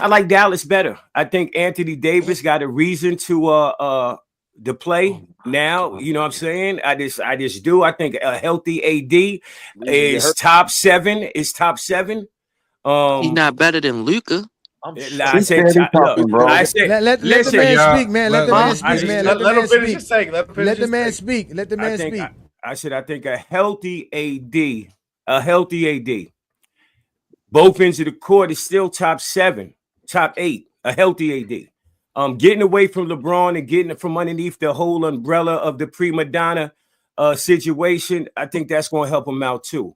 like Dallas better. I think Anthony Davis got a reason to play now. You know what I'm saying? I just do. I think a healthy AD is top 7. He's not better than Luka. I said, let the man speak, man. Let the man speak, man. Let the man speak. Let the man speak. I said, I think a healthy AD, both ends of the court is still top 7, top 8, a healthy AD. Getting away from LeBron and getting from underneath the whole umbrella of the prima donna situation, I think that's going to help him out too.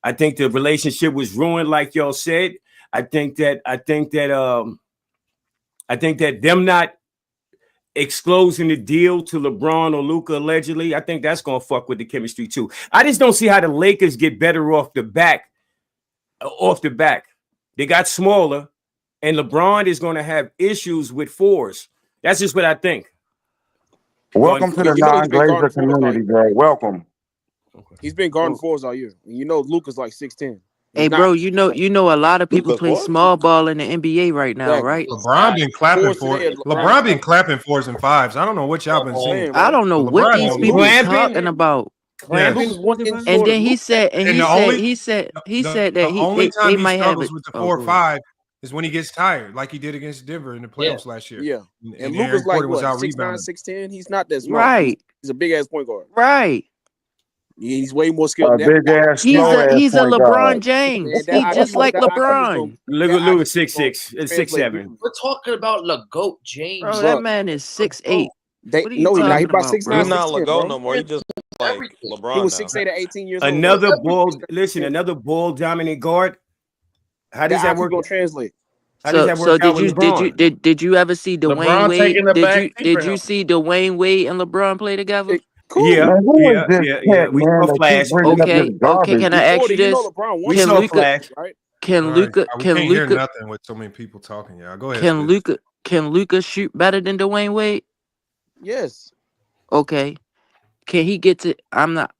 I think the relationship was ruined, like y'all said. I think that them not exposing the deal to LeBron or Luka allegedly, I think that's going to fuck with the chemistry too. I just don't see how the Lakers get better off the back. They got smaller. And LeBron is going to have issues with 4s. That's just what I think. Welcome to the non-Glazer community, bro. Welcome. He's been guarding 4s all year. You know, Luka's like 6'10". Hey, bro, you know a lot of people play small ball in the NBA right now, right? LeBron been clapping for it. LeBron been clapping 4s and 5s. I don't know what y'all been saying. I don't know what these people are talking about. Yes. And then he said that they might have it with the 4 or 5 is when he gets tired, like he did against Denver in the playoffs last year. Yeah, and Luka's like what, 6'9", 6'10". He's not that small. Right. He's a big ass point guard. Right. He's way more skilled. Big ass. He's a LeBron James. He's just like LeBron. Look at 6'6", 6'7". We're talking about LeGoat James. Bro, that man is 6'8". He's about 6'9". He's not LeGoat no more. He just like LeBron. He was 6'8" at 18 years old. Another ball dominant guard. How does that work? Gonna translate? How does that work out with LeBron? did you ever see Dwayne LeBron Wade? taking the back Did you see Dwayne Wade and LeBron play together? Yeah, Man, who is this cat, We man, saw that Flash. keep bringing up this garbage? Can I ask you this? We saw Flash. Can Luka we can't hear nothing with so many people talking, y'all. Go ahead. Can Luka shoot better than Dwayne Wade? Yes. Okay. Can he get to? I'm not.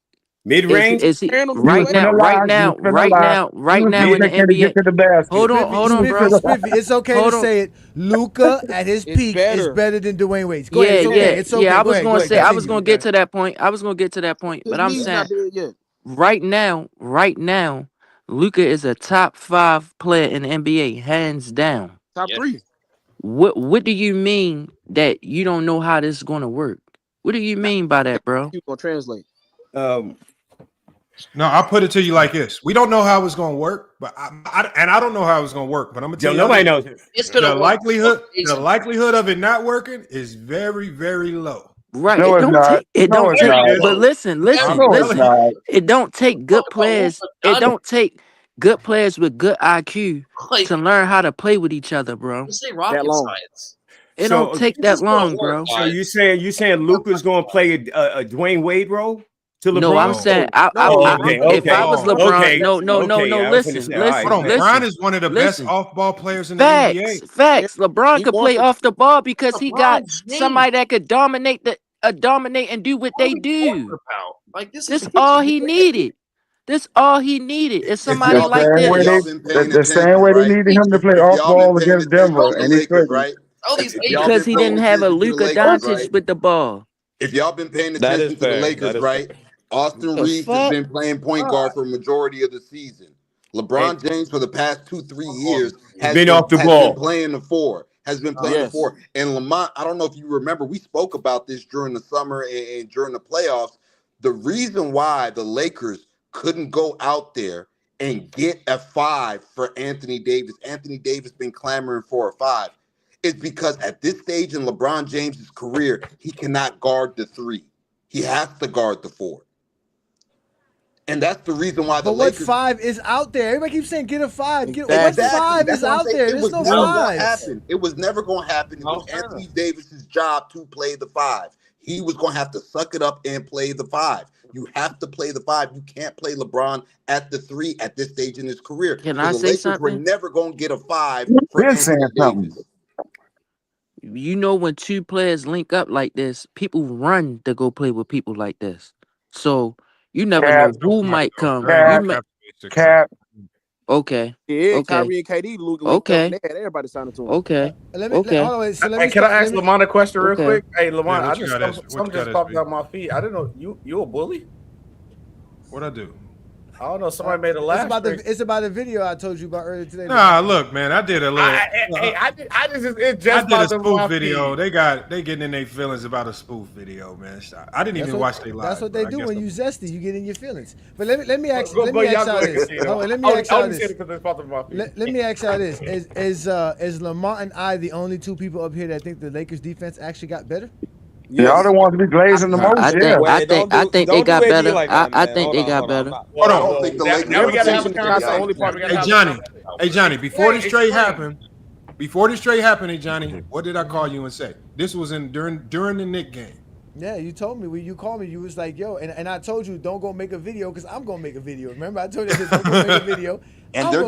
Mid-range? Is he right now in the NBA? Hold on, bro. Spiffy, it's okay to say it. Luka at his peak is better than Dwayne Wade. Go ahead. It's okay. I was going to say, I was going to get to that point. But I'm saying right now, Luka is a top 5 player in the NBA, hands down. Top 3. What do you mean that you don't know how this is going to work? What do you mean by that, bro? You gonna translate? No, I'll put it to you like this: we don't know how it's going to work, but I don't know how it's going to work. But I'm gonna tell you, nobody knows. The likelihood of it not working is very, very low. Right. No, It don't take. not. But listen. It don't take good players. It don't take good players with good IQ to learn how to play with each other, bro. This ain't rocket science. It don't take that long, bro. So you saying Luka's going to play a Dwayne Wade role? No, I'm saying if I was LeBron, no. Listen. LeBron is one of the best off-ball players in the NBA. Facts. LeBron could play off the ball because he got somebody that could dominate and do what they do. Like this is all he needed. That's all he needed. Is somebody like this. The same way they needed him to play off ball against Denver, and he couldn't. Right? Because he didn't have a Luka Dončić with the ball. If y'all been paying attention to the Lakers, right? Austin Reeves has been playing point guard for a majority of the season. LeBron James for the past 2-3 years has been off the ball, playing the 4. Has been playing the 4. And Lamont, I don't know if you remember, we spoke about this during the summer and during the playoffs. The reason why the Lakers couldn't go out there and get a 5 for Anthony Davis. Anthony Davis been clamoring for a 5. Is because at this stage in LeBron James's career, he cannot guard the 3. He has to guard the 4. And that's the reason why the Lakers... what 5 is out there? Everybody keeps saying get a 5. What 5 is out there? There's no 5. It was never going to happen. It was Anthony Davis's job to play the 5. He was going to have to suck it up and play the 5. You have to play the 5. You can't play LeBron at the 3 at this stage in his career. Can I say something? We're never going to get a 5. You're saying something. You know, when 2 players link up like this, people run to go play with people like this. So you never know who might come. Cap. Okay. Yeah, Kyrie and KD, Luka. Okay. They had everybody signing to him. Okay. Can I ask Lamont a question real quick? Hey, Lamont, Yeah, something just popped up my feed. I didn't know you a bully. What'd I do? I don't know. Somebody made a laugh. It's about the video I told you about earlier today. Nah, look, man, I did a little. I did a spoof video. They getting in their feelings about a spoof video, man. I didn't even watch they live. That's what they do when you zesty. You get in your feelings. But let me ask y'all this. Let me ask y'all this. Is Lamont and I the only 2 people up here that think the Lakers defense actually got better? Y'all don't want to be glazing the most. I think they got better. I think they got better. Hold on. Hey Johnny, before this trade happened, hey Johnny, what did I call you and say? This was during the Knicks game. Yeah, you told me when you called me, you was like, yo, and I told you don't go make a video because I'm gonna make a video. Remember, I told you don't go make a video. And their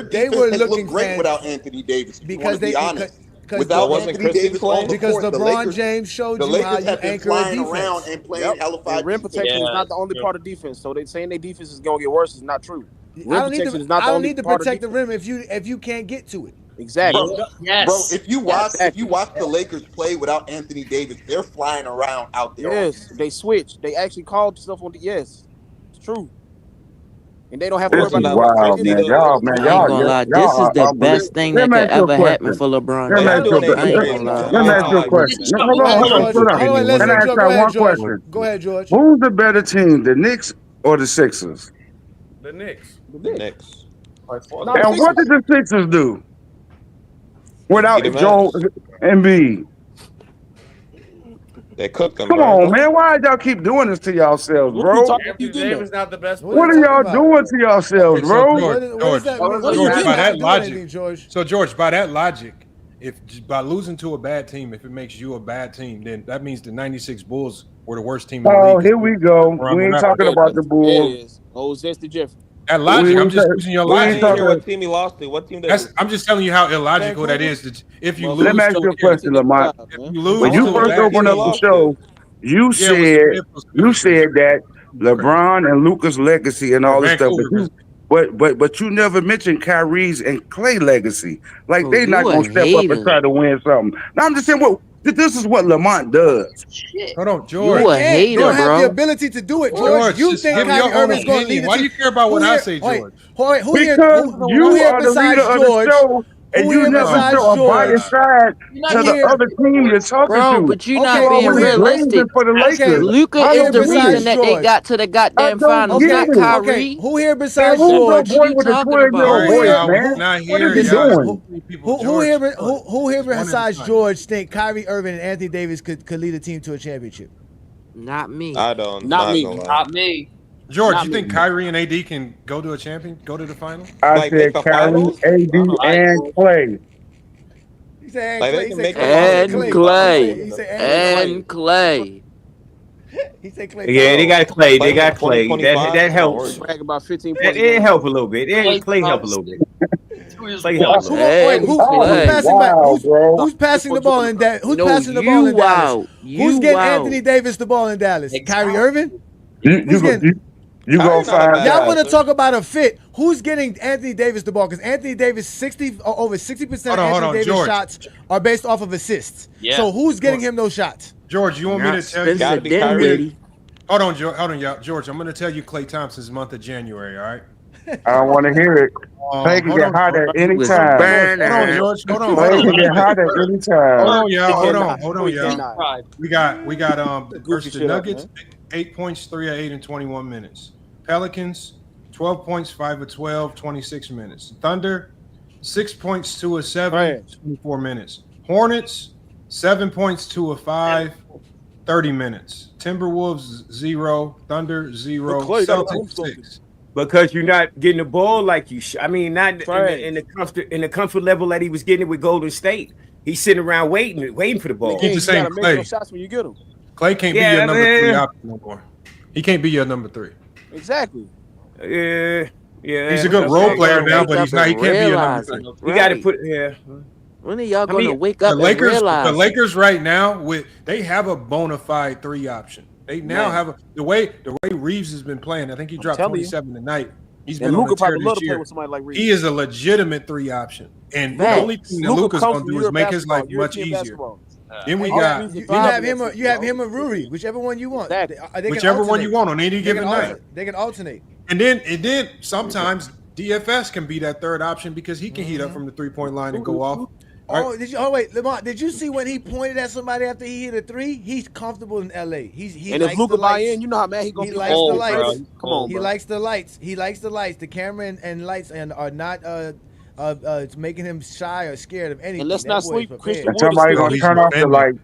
defense has looked great without Anthony Davis. Because they honest. Without Anthony Davis on the court, LeBron James showed you how you anchor a defense. Around and playing hellified rim protection is not the only part of defense. So they saying their defense is gonna get worse is not true. I don't need to protect the rim if you can't get to it. Exactly. Bro, if you watch the Lakers play without Anthony Davis, they're flying around out there. Yes, they switch. They actually called stuff on the it's true. And they don't have to worry about wild, man. Y'all, this is the best thing that could ever happen for LeBron. Let me ask you a question. Hold on. Can I ask that one question? Go ahead, George. Who's the better team, the Knicks or the Sixers? The Knicks. Knicks. And what did the Sixers do without Joel Embiid? They cooked them. Come bro. on, man. Why y'all keep doing this to yourselves, bro? Anthony Davis not the best What player. are y'all doing to yourselves, Okay, bro? So George, by that logic, if by losing to a bad team, if it makes you a bad team, then that means the '96 Bulls were the worst team in the Oh, league. here we go. We ain't talking about the Bulls. Oh, Zesty Jeffrey. That logic, I'm just using your I didn't logic. hear what team he lost to. What team? I'm just telling you how illogical that is. That if you lose, Let me ask you a question, Lamont. If you lose When you to a first bad opened up team, the show, you said that LeBron and Luka's legacy and all this stuff, but you never mentioned Kyrie's and Clay legacy. Like they not gonna step up and try to win something. Now I'm just saying, what this is what Lamont does. Hold on, George. You a hater, they don't have the ability to do it, George. You think Kyrie Irving's going to lead the team? Why do you care about what I say, George? Who here You are the leader of the show, and you never show a biased side to the other team you're talking to. But you're not being realistic. For the Lakers. Luka is the reason that they got to the goddamn finals, not Kyrie. Okay, who here besides Who's George? the boy with the 12-year-old voice, man? What is he doing? Who here besides George think Kyrie Irving and Anthony Davis could lead a team to a championship? Not me. I don't. Not me. Not me. George, Not you me. think Kyrie and AD can go to a champion, go to the final? I said Kyrie, AD, and Clay. He said Clay. He said Clay. Yeah, they got Clay. They got Clay. That helps. Brag about 15 points. It help a little bit. Clay help a little bit. Clay help a little bit. Who's passing the ball in that? Who's passing the ball in Dallas? Who's getting Anthony Davis the ball in Dallas? Kyrie Irving? You gonna find y'all want to talk about a fit? Who's getting Anthony Davis the ball? Because Anthony Davis, over 60% of Anthony Davis George. shots are based off of assists. Yeah. So who's getting him those shots? George, you want me to tell you? Gotta be Kyrie. Hold on, George. I'm going to tell you Klay Thompson's month of January. All right. I don't want to hear it. Clay can get hot at any time. Hold on, George. Hold on. Clay can get hot at any time. Hold on, y'all. We got versus the Nuggets, 8 points, 3 of 8 in 21 minutes. Pelicans, 12 points, 5 of 12, 26 minutes. Thunder, 6 points, 2 of 7, 24 minutes. Hornets, 7 points, 2 of 5, 30 minutes. Timberwolves, 0. Thunder, 0. Celtics, 6. Because you're not getting the ball like you should. I mean, not in the comfort level that he was getting with Golden State. He's sitting around waiting for the ball. Keep the same Clay. Shots when you get them. Clay can't be your number 3 option no more. He can't be your number 3. Exactly. Yeah. He's a good role player now, but he can't be your number 3. You got to put When are y'all going to wake up and realize? The Lakers right now, they have a bona fide 3 option. They now have the way Reeves has been playing. I think he dropped 27 tonight. He's been on a tear this year. Like he is a legitimate 3 option, and the only thing that Luka's going to do is make his life much easier. Then we got you have him or Ruri, whichever one you want. Whichever one you want on any given night. They can alternate. And then sometimes DFS can be that 3rd option because he can heat up from the 3-point line and go off. Oh, wait, Lamont, did you see when he pointed at somebody after he hit a 3? He's comfortable in LA. He and if Luka buy in, you know how mad he gonna be. Likes the lights. Come on, he likes the lights. He likes the lights. The camera and lights are not it's making him shy or scared of anything. And let's not sleep. Somebody gonna turn off the light.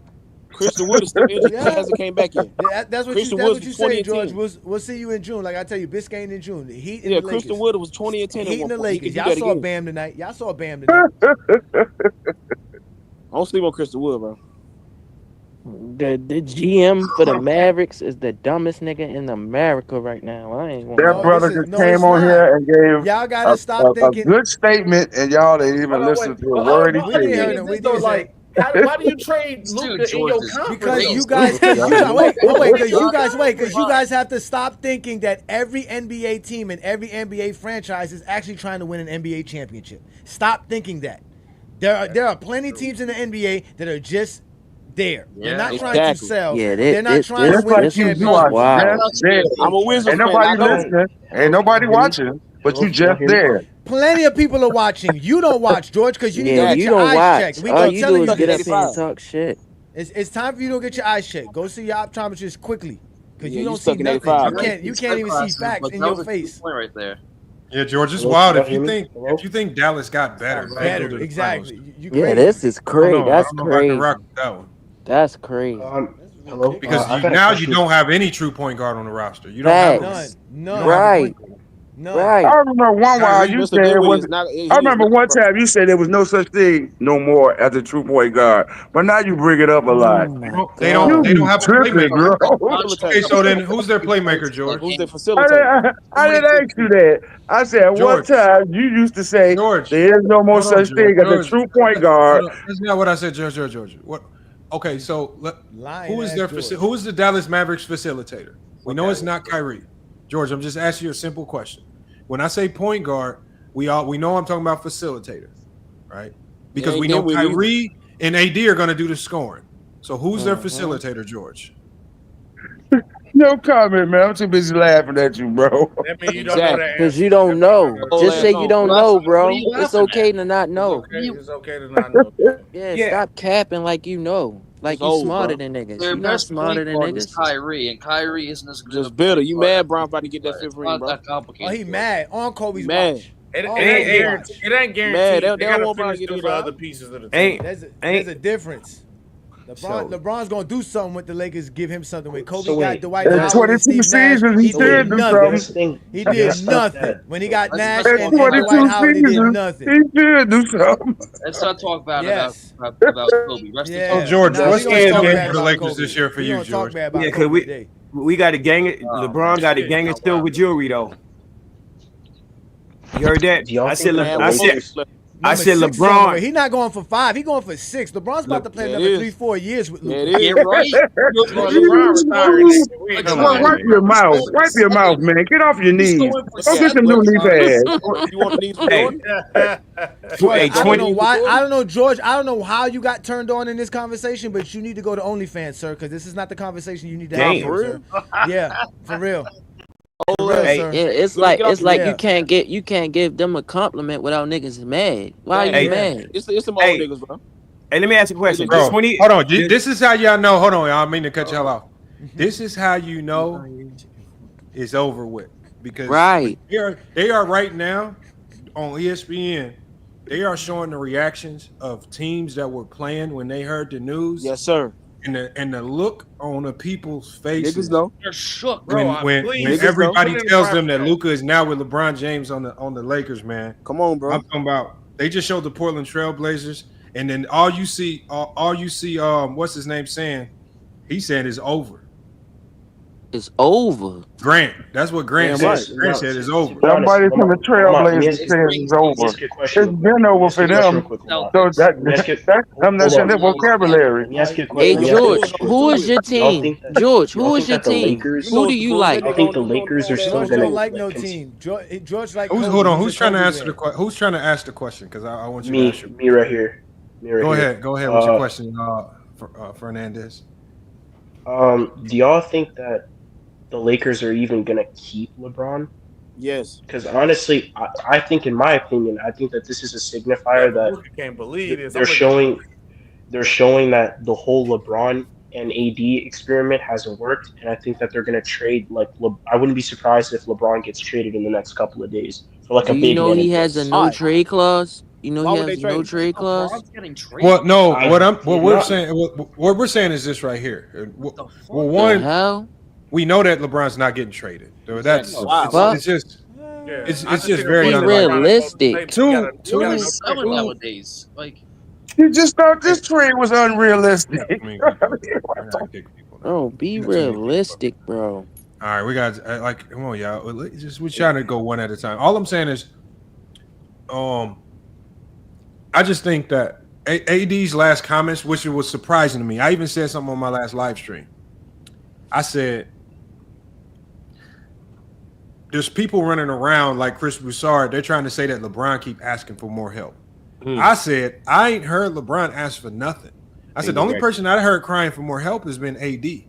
Christian Wood is still injured. He hasn't came back yet. That's what you say, George. We'll see you in June. Like I tell you, Biscayne in June. The Heat and the Lakers. Christian Wood was 20 and 10. Heat and the Lakers. Y'all saw Bam tonight. I don't sleep on Christian Wood, bro. The GM for the Mavericks is the dumbest nigga in America right now. I ain't gonna That brother just came on here and gave y'all gotta stop thinking a good statement, and y'all ain't even listen to a word he said. Why do you trade Luka in your conference? Because you guys, because you guys have to stop thinking that every NBA team and every NBA franchise is actually trying to win an NBA championship. Stop thinking that. There are plenty of teams in the NBA that are just there. They're not trying to sell. They're not trying to win a championship. Wow. I'm a Wizards Ain't nobody listening. Ain't nobody watching. But you just there. Plenty of people are watching. You don't watch, George, because you need to get your eyes checked. All you do is get up here and talk shit. It's time for you to get your eyes checked. Go see your optometrist quickly, because you don't see nothing. You can't even see facts in your face. Right there. Yeah, George, it's wild. If you think Dallas got better, exactly. Yeah, this is crazy. That's crazy. That's crazy. Hello. Because I got a now you question. don't have any true point guard on the roster. You don't have Facts. None. Right. Right. I remember one while Kyrie you Mr. said it Dinwiddie was. is not. I remember one time you said there was no such thing no more as a true point guard, but now you bring it up a lot. They don't have a tripping, playmaker. bro. Okay, so then who's their playmaker, George? Who's the facilitator? I didn't ask you that. I said one George. time you used to say there is no more Hold on, such thing as a George. true point guard. Hold on. That's not what I said, George. What? Okay, so who is who is the Dallas Mavericks facilitator? We know it's not Kyrie. George, I'm just asking you a simple question. When I say point guard, we know I'm talking about facilitator, right? Because we know Kyrie and AD are going to do the scoring. So who's their facilitator, George? No comment, man. I'm too busy laughing at you, bro. Because you don't know. Just say you don't know, bro. It's okay to not know. It's okay to not know. Yeah, stop capping like you know. Like you smarter than niggas. Their You not best smarter point than guard is niggas. Kyrie, and Kyrie isn't as good. Just bitter. You mad Brown about to get that fifth ring, Not bro? that complicated. Oh, he mad on Kobe's Mad. watch. It On ain't Kobe's guaranteed. watch. It ain't guaranteed. Man, they They don't gotta want Brown to finish get through it the right. other pieces of the team. There's a difference. LeBron's gonna do something with the Lakers. Give him something. When Kobe So got wait, Dwight in Howard 22 and Steve Nash, seasons, he he did should do nothing. something. He I did messed up nothing. that. When he got Nash In and Dwight 22 Howard, he did seasons, nothing. he should do something. Let's not talk bad Yes. about Kobe. Rest in Yeah. So George, Nah, what's we the gonna talk end bad for the about Lakers Kobe. this year for We you, gonna talk George? bad about Yeah, Kobe cause today. we got a gang it. LeBron got a gang it still with jewelry though. You heard that? Do y'all I think said, that the I said, Lakers- I said Number 6 is on the way. LeBron. He not going for 5. He going for 6. LeBron's about to play Yeah, another it is. 3-4 years with Yeah, Luka. it is. Get right. LeBron retiring next week. Wipe your mouth. Wipe your mouth, man. Get off your knees. Go get some new knee pads. You want the knees for Hey, Jordan? George, hey, I don't 20. know why. I don't know, George. I don't know how you got turned on in this conversation, but you need to go to OnlyFans, sir, because this is not the conversation you need to have. Damn. For real? Yeah, for real. For real, Hey, sir. Yeah, it's Let me like get off- you can't give them a compliment without niggas mad. Why are Hey. you mad? It's some old Hey. niggas, bro. Hey, let me ask you a question. Bro, This 20 hold on. This is how y'all know. Hold on, y'all. I mean to cut y'all off. This is how you know it's over with. Because Right. they are right now on ESPN. They are showing the reactions of teams that were playing when they heard the news. Yes, sir. And the look on the people's faces Niggas know. They're shook. when Niggas everybody know. tells them that Luka is now with LeBron James on the Lakers, man. Come on, bro. I'm talking about they just showed the Portland Trail Blazers, and then all you see, what's his name saying? He's saying it's over. It's over. Grant, that's what Grant Damn said. right. Grant said it's over. Somebody from the Trailblazers says it's over. It's been over for them. So that's in their vocabulary. Let me ask you a Hey question. George, who is your Y'all team? think that- George, y'all who is think your that the team? Lakers- Who do you like? I think the Lakers are still George gonna don't like no continue. team. George like Who's, Kobe. hold on, He's who's a trying to Kobe answer man. the question? Who's trying to ask the question? Because I want you to Me, ask your me right here. Me right Go here. ahead. Go ahead with your question, Fernandez. Do y'all think that the Lakers are even gonna keep LeBron? Yes. Because honestly, I think, in my opinion, I think that this is a signifier that I can't believe this. they're showing that the whole LeBron and AD experiment hasn't worked, and I think that they're gonna trade. I wouldn't be surprised if LeBron gets traded in the next couple of days for like Do a you big know man he in has a this. no trade clause? You know Why he would they has no trade him? trade clause? LeBron's getting traded. Well, no, I what did we're not- saying, what we're saying is this right here. Well, The one, hell? we know that LeBron's not getting traded. So that's Wow. it's just Yeah. it's I just just think very Be LeBron unlikely. realistic. Two, Two. He's selling nowadays. Like, You just thought this trade was unrealistic. I mean, I gotta kick people now. Bro, be Too many realistic, bro. All right, we got come on, y'all. We're trying to go one at a time. All I'm saying is, I just think that AD's last comments, which was surprising to me. I even said something on my last live stream. I said, "There's people running around like Chris Broussard. They're trying to say that LeBron keep asking for more help." I said, I ain't heard LeBron ask for nothing. I said the only person I heard crying for more help has been AD.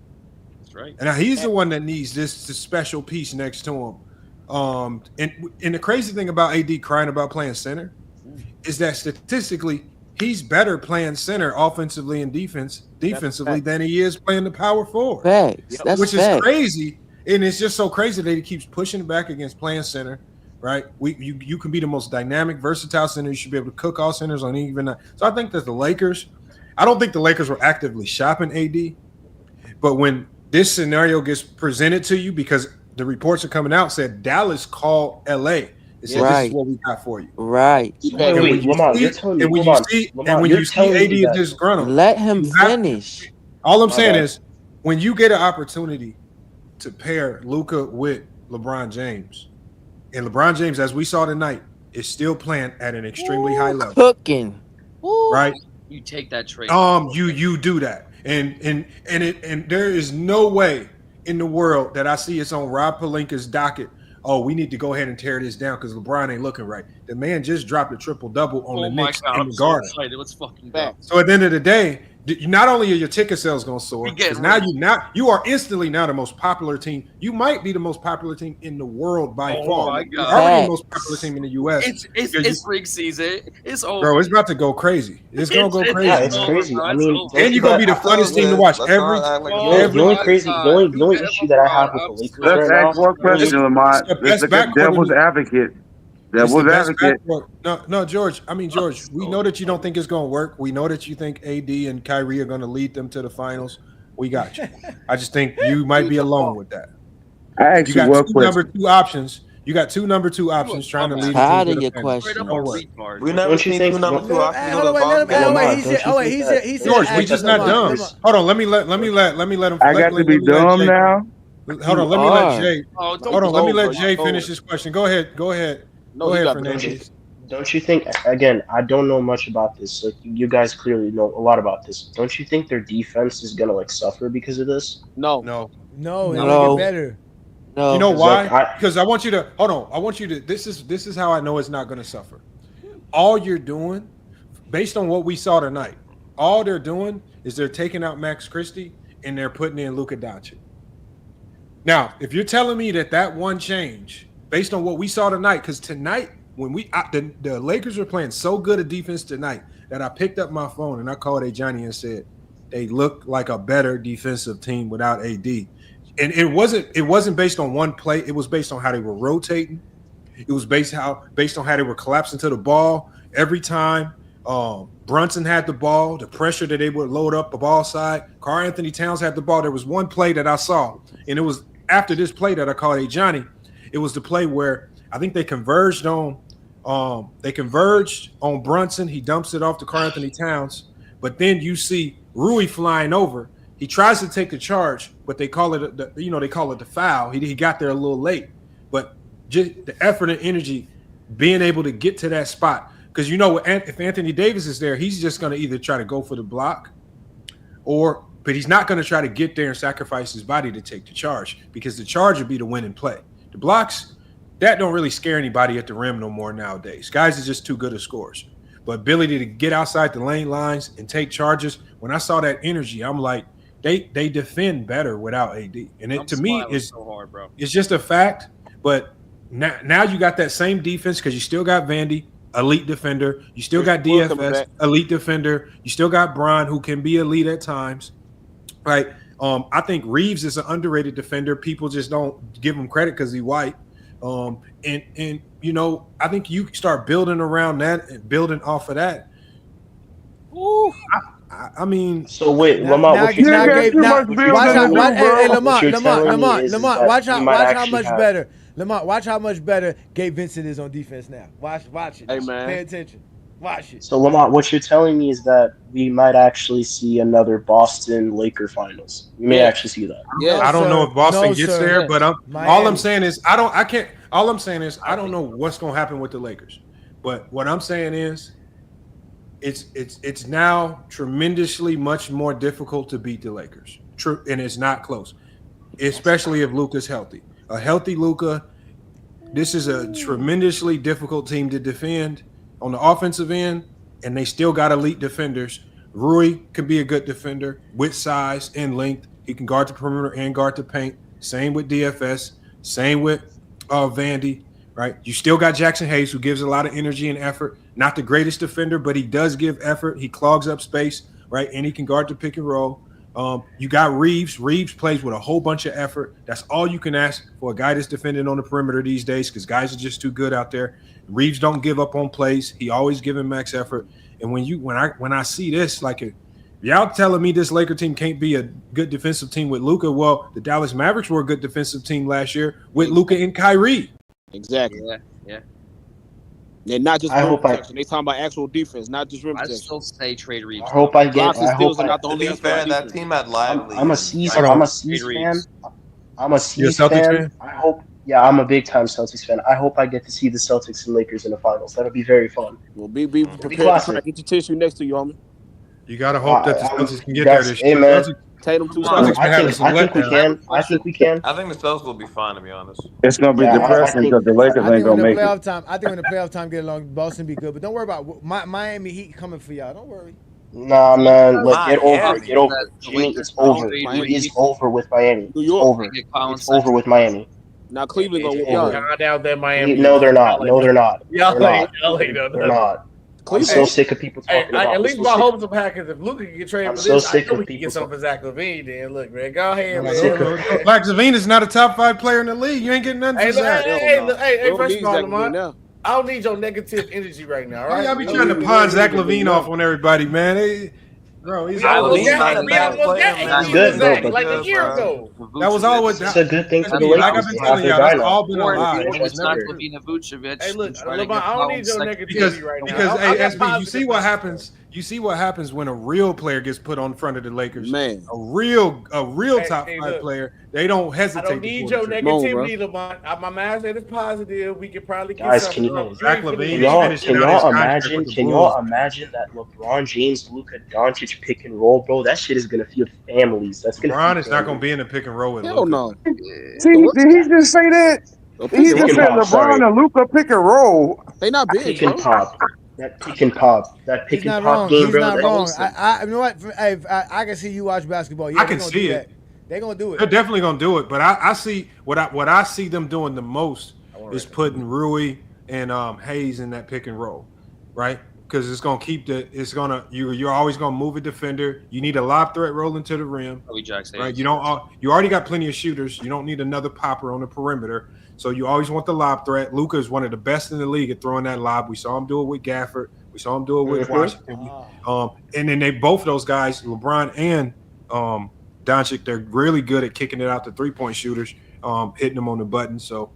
that's right. And now he's the one that needs this special piece next to him. And the crazy thing about AD crying about playing center is that statistically he's better playing center offensively and defensively than he is playing the power forward. Facts. That's Which facts. is crazy. And it's just so crazy that he keeps pushing back against playing center. Right, you can be the most dynamic, versatile center. You should be able to cook all centers on even. So I think that the Lakers, I don't think the Lakers were actively shopping AD, But when this scenario gets presented to you, because the reports are coming out, said Dallas called LA. It said this is what we got for you. Right. Wait, Lamont, you're telling me. when Hold you on. see AD is disgruntled, let him finish. all I'm saying is when you get an opportunity to pair Luka with LeBron James, and LeBron James, as we saw tonight, is still playing at an extremely high level. Cooking. Right? You take that trade. You do that. And there is no way in the world that I see it's on Rob Pelinka's docket. Oh, we need to go ahead and tear this down because LeBron ain't looking right. The man just dropped a triple-double on the Knicks in the Garden. So excited. Let's fucking go. So at the end of the day, not only are your ticket sales going to soar, because now you are instantly now the most popular team. You might be the most popular team in the world by far. My You're God. already the most popular team in the U.S. It's freak season. It's over. Bro, it's about to go crazy. It's going to go crazy. Yeah, it's crazy. I mean, and you're going to be the funnest team to watch. The only issue that I have with the Lakers Let's right ask now. one question, Lamont. Let's look at devil's advocate. Devil's advocate. No, George. I mean, George, we know that you don't think it's going to work. We know that you think AD and Kyrie are going to lead them to the finals. We got you. I just think you might be alone with that. I asked you got one two question. number two options. You got two number two options trying to lead Tired them of to your the finals. question. We never seen two number two options. He said, George, we just not dumb. Hold on, let me let him. I got to be dumb now. Hold on, let me let Jay. Hold on, let me let Jay finish his question. Go ahead. Go ahead, Fernandez. Don't you think? Again, I don't know much about this. Like you guys clearly know a lot about this. Don't you think their defense is gonna suffer because of this? No, it's gonna get better. No. You know why? Like, because I want you to hold on. I want you to. This is how I know it's not going to suffer. All you're doing, based on what we saw tonight, all they're doing is they're taking out Max Christie and they're putting in Luka Dončić. Now, if you're telling me that one change, based on what we saw tonight, because tonight when the Lakers were playing so good a defense tonight that I picked up my phone and I called Johnny and said they look like a better defensive team without AD. And it wasn't based on one play. It was based on how they were rotating. It was based on how they were collapsing to the ball every time Brunson had the ball, the pressure that they would load up the ball side. Karl Anthony Towns had the ball. There was one play that I saw, and it was after this play that I called Johnny. It was the play where I think they converged on Brunson. He dumps it off to Karl Anthony Towns, but then you see Rui flying over. He tries to take the charge, but they call it the foul. He got there a little late, but just the effort and energy, being able to get to that spot, because if Anthony Davis is there, he's just going to either try to go for the block, but he's not going to try to get there and sacrifice his body to take the charge, because the charge would be the winning play. The blocks that don't really scare anybody at the rim no more nowadays. Guys are just too good at scores, but ability to get outside the lane lines and take charges. When I saw that energy, I'm like, They defend better without AD, and it to me is so hard, bro. It's just a fact. But now you got that same defense because you still got Vandy, elite defender. You still got DFS, elite defender. You still got Bron, who can be elite at times, right? I think Reeves is an underrated defender. People just don't give him credit because he's white. And I think you start building around that and building off of that. Ooh. I mean, so wait, Lamont, watch how much better Gabe Vincent is on defense now. Watch it. Hey, man. Pay attention. Watch it. So Lamont, what you're telling me is that we might actually see another Boston Laker finals. We may actually see that. Yeah, I don't know if Boston gets there, but all I'm saying is I don't know what's going to happen with the Lakers. But what I'm saying is, it's now tremendously much more difficult to beat the Lakers. True, and it's not close, especially if Luka's healthy. A healthy Luka, this is a tremendously difficult team to defend on the offensive end, and they still got elite defenders. Rui can be a good defender with size and length. He can guard the perimeter and guard the paint. Same with DFS. Same with Vandy. Right, you still got Jackson Hayes, who gives a lot of energy and effort. Not the greatest defender, but he does give effort. He clogs up space, right, and he can guard the pick and roll. You got Reeves. Reeves plays with a whole bunch of effort. That's all you can ask for a guy that's defending on the perimeter these days, because guys are just too good out there. Reeves don't give up on plays. He always giving max effort. And when I see this, like Y'all telling me this Laker team can't be a good defensive team with Luka? Well, the Dallas Mavericks were a good defensive team last year with Luka and Kyrie. Exactly. Yeah. They're not just I rim hope protection. They talking about actual defense, not just rim I protection. still say trade Reeves. I hope I get. Blocks and I hope steals are not the To only be answer on fair, that defense. team had Lively. I'm a and C's. Dyson. I'm a C's fan. I'm a C's Celtics fan. fan? I hope. Yeah, I'm a big time Celtics fan. I hope I get to see the Celtics and Lakers in the finals. That'll be very fun. Well, be prepared to classic. try. Get your tissue next to you, homie. You got to hope that the Celtics can get guys, there this hey, year. man. Celtics- Tatum two Celtics sides. been having some I think we letdowns. can. I think we can. I think the Celtics will be fine, to be honest. It's gonna be Yeah, I depressing think- because the Lakers I ain't think when gonna the make it. playoff time, get along, Boston be good. But don't worry about Miami Heat coming for y'all. Don't worry. Nah, man. Look, get over Miami. it. Get over it. Jimmy, it's over. It is over with Miami. New It's York. over. It's over with Miami. Now Cleveland gonna whoop It's over. y'all. God out there, Miami. No, they're not. No, they're not. Y'all They're ain't not. done They're nothing. not. I'm Cleveland. so sick of people Hey, talking about. at least I'm my so sick. hopes of Packers. If Luka can get traded I'm for so this, sick I know of he can people get something for Zach LaVine. Then look, man, go ahead, I'm man. sick of- Look. Black Zavine is not a top 5 player in the league. You ain't getting nothing Hey, for look, Zach. hey, first need of all, Zach Lamont, now. I don't need your negative energy right now, all Why right? y'all be trying to pawn Zach Levine off on everybody, man? Bro, he's We almost Levine's got not a we bad almost player, got man. He's AD good, with bro, Zach but like a good, year bro. ago. That was always It's a good thing for the like I've Lakers. been They have telling their y'all, guy that's now. all been a Or lie. if It was it's not never going to be Vucevic. Hey, look, and try to Lamont, get I don't need your second negativity pick. right now. because I got SB, you positive see what messages. happens. You see what happens when a real player gets put on front of the Lakers. Man. A real Hey, top hey, 5 look. player. They don't I hesitate. don't need to your pull the trigger. negativity, Lamont. My mindset is positive. We could probably get Guys, something. can Zach Dream for the LaVine Can is league. finishing out his contract with the Bulls. imagine that LeBron James, Luka Dončić pick and roll, bro? That shit is gonna feed families. That's gonna LeBron feed is not going to families. be in the pick and roll with Hell Luka. no. See, did he just say that? Did he Pick just and say pop, LeBron sorry. and Luka pick and roll? They not big, Pick bro. and pop. That pick and pop. That pick He's and not pop wrong. game, He's bro. not that- wrong. listen. You know what? Hey, I can see you watch basketball. Yeah, I can see it. They're gonna do They're it. definitely going to do it. But I see what I see them doing the most is putting Rui and Hayes in that pick and roll, right? Because it's going to keep you're always going to move a defender. You need a lob threat rolling to the rim. Right, you already got plenty of shooters. You don't need another popper on the perimeter. So you always want the lob threat. Luka is one of the best in the league at throwing that lob. We saw him do it with Gafford. We saw him do it with Washington. And then both of those guys, LeBron and Doncic, they're really good at kicking it out to 3-point shooters, hitting them on the button. So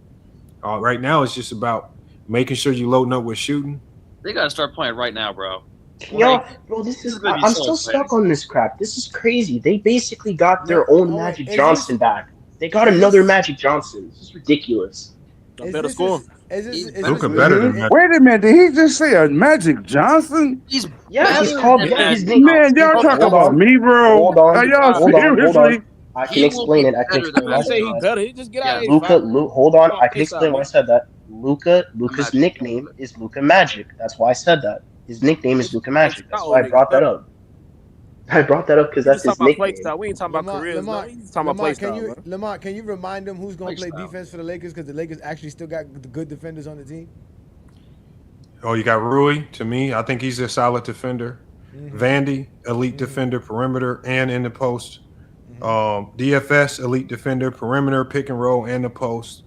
right now it's just about making sure you loading up with shooting. They got to start playing right now, bro. Yo, bro, I'm still stuck on this crap. This is crazy. They basically got their own Magic Johnson back. They got another Magic Johnson. This is ridiculous. Better score. Luka better than that. Wait a minute, did he just say a Magic Johnson? He's called his name. Man, y'all talk about me, bro. Hold on. Are y'all Hold seriously? on. I can explain it. I can explain why I I say said he that. better. He just get out of Luka, hold on. I can explain why I said that. Luka's nickname is Luka Magic. That's why I said that. His nickname is Luka Magic. That's why I brought that up. I brought that up because that's his nickname. We ain't talking about careers. We ain't talking about play style. Lamont, can you remind them who's going to play defense for the Lakers? Because the Lakers actually still got the good defenders on the team. Oh, you got Rui. To me, I think he's a solid defender. Vandy, elite defender, perimeter and in the post. DFS, elite defender, perimeter, pick and roll, and the post.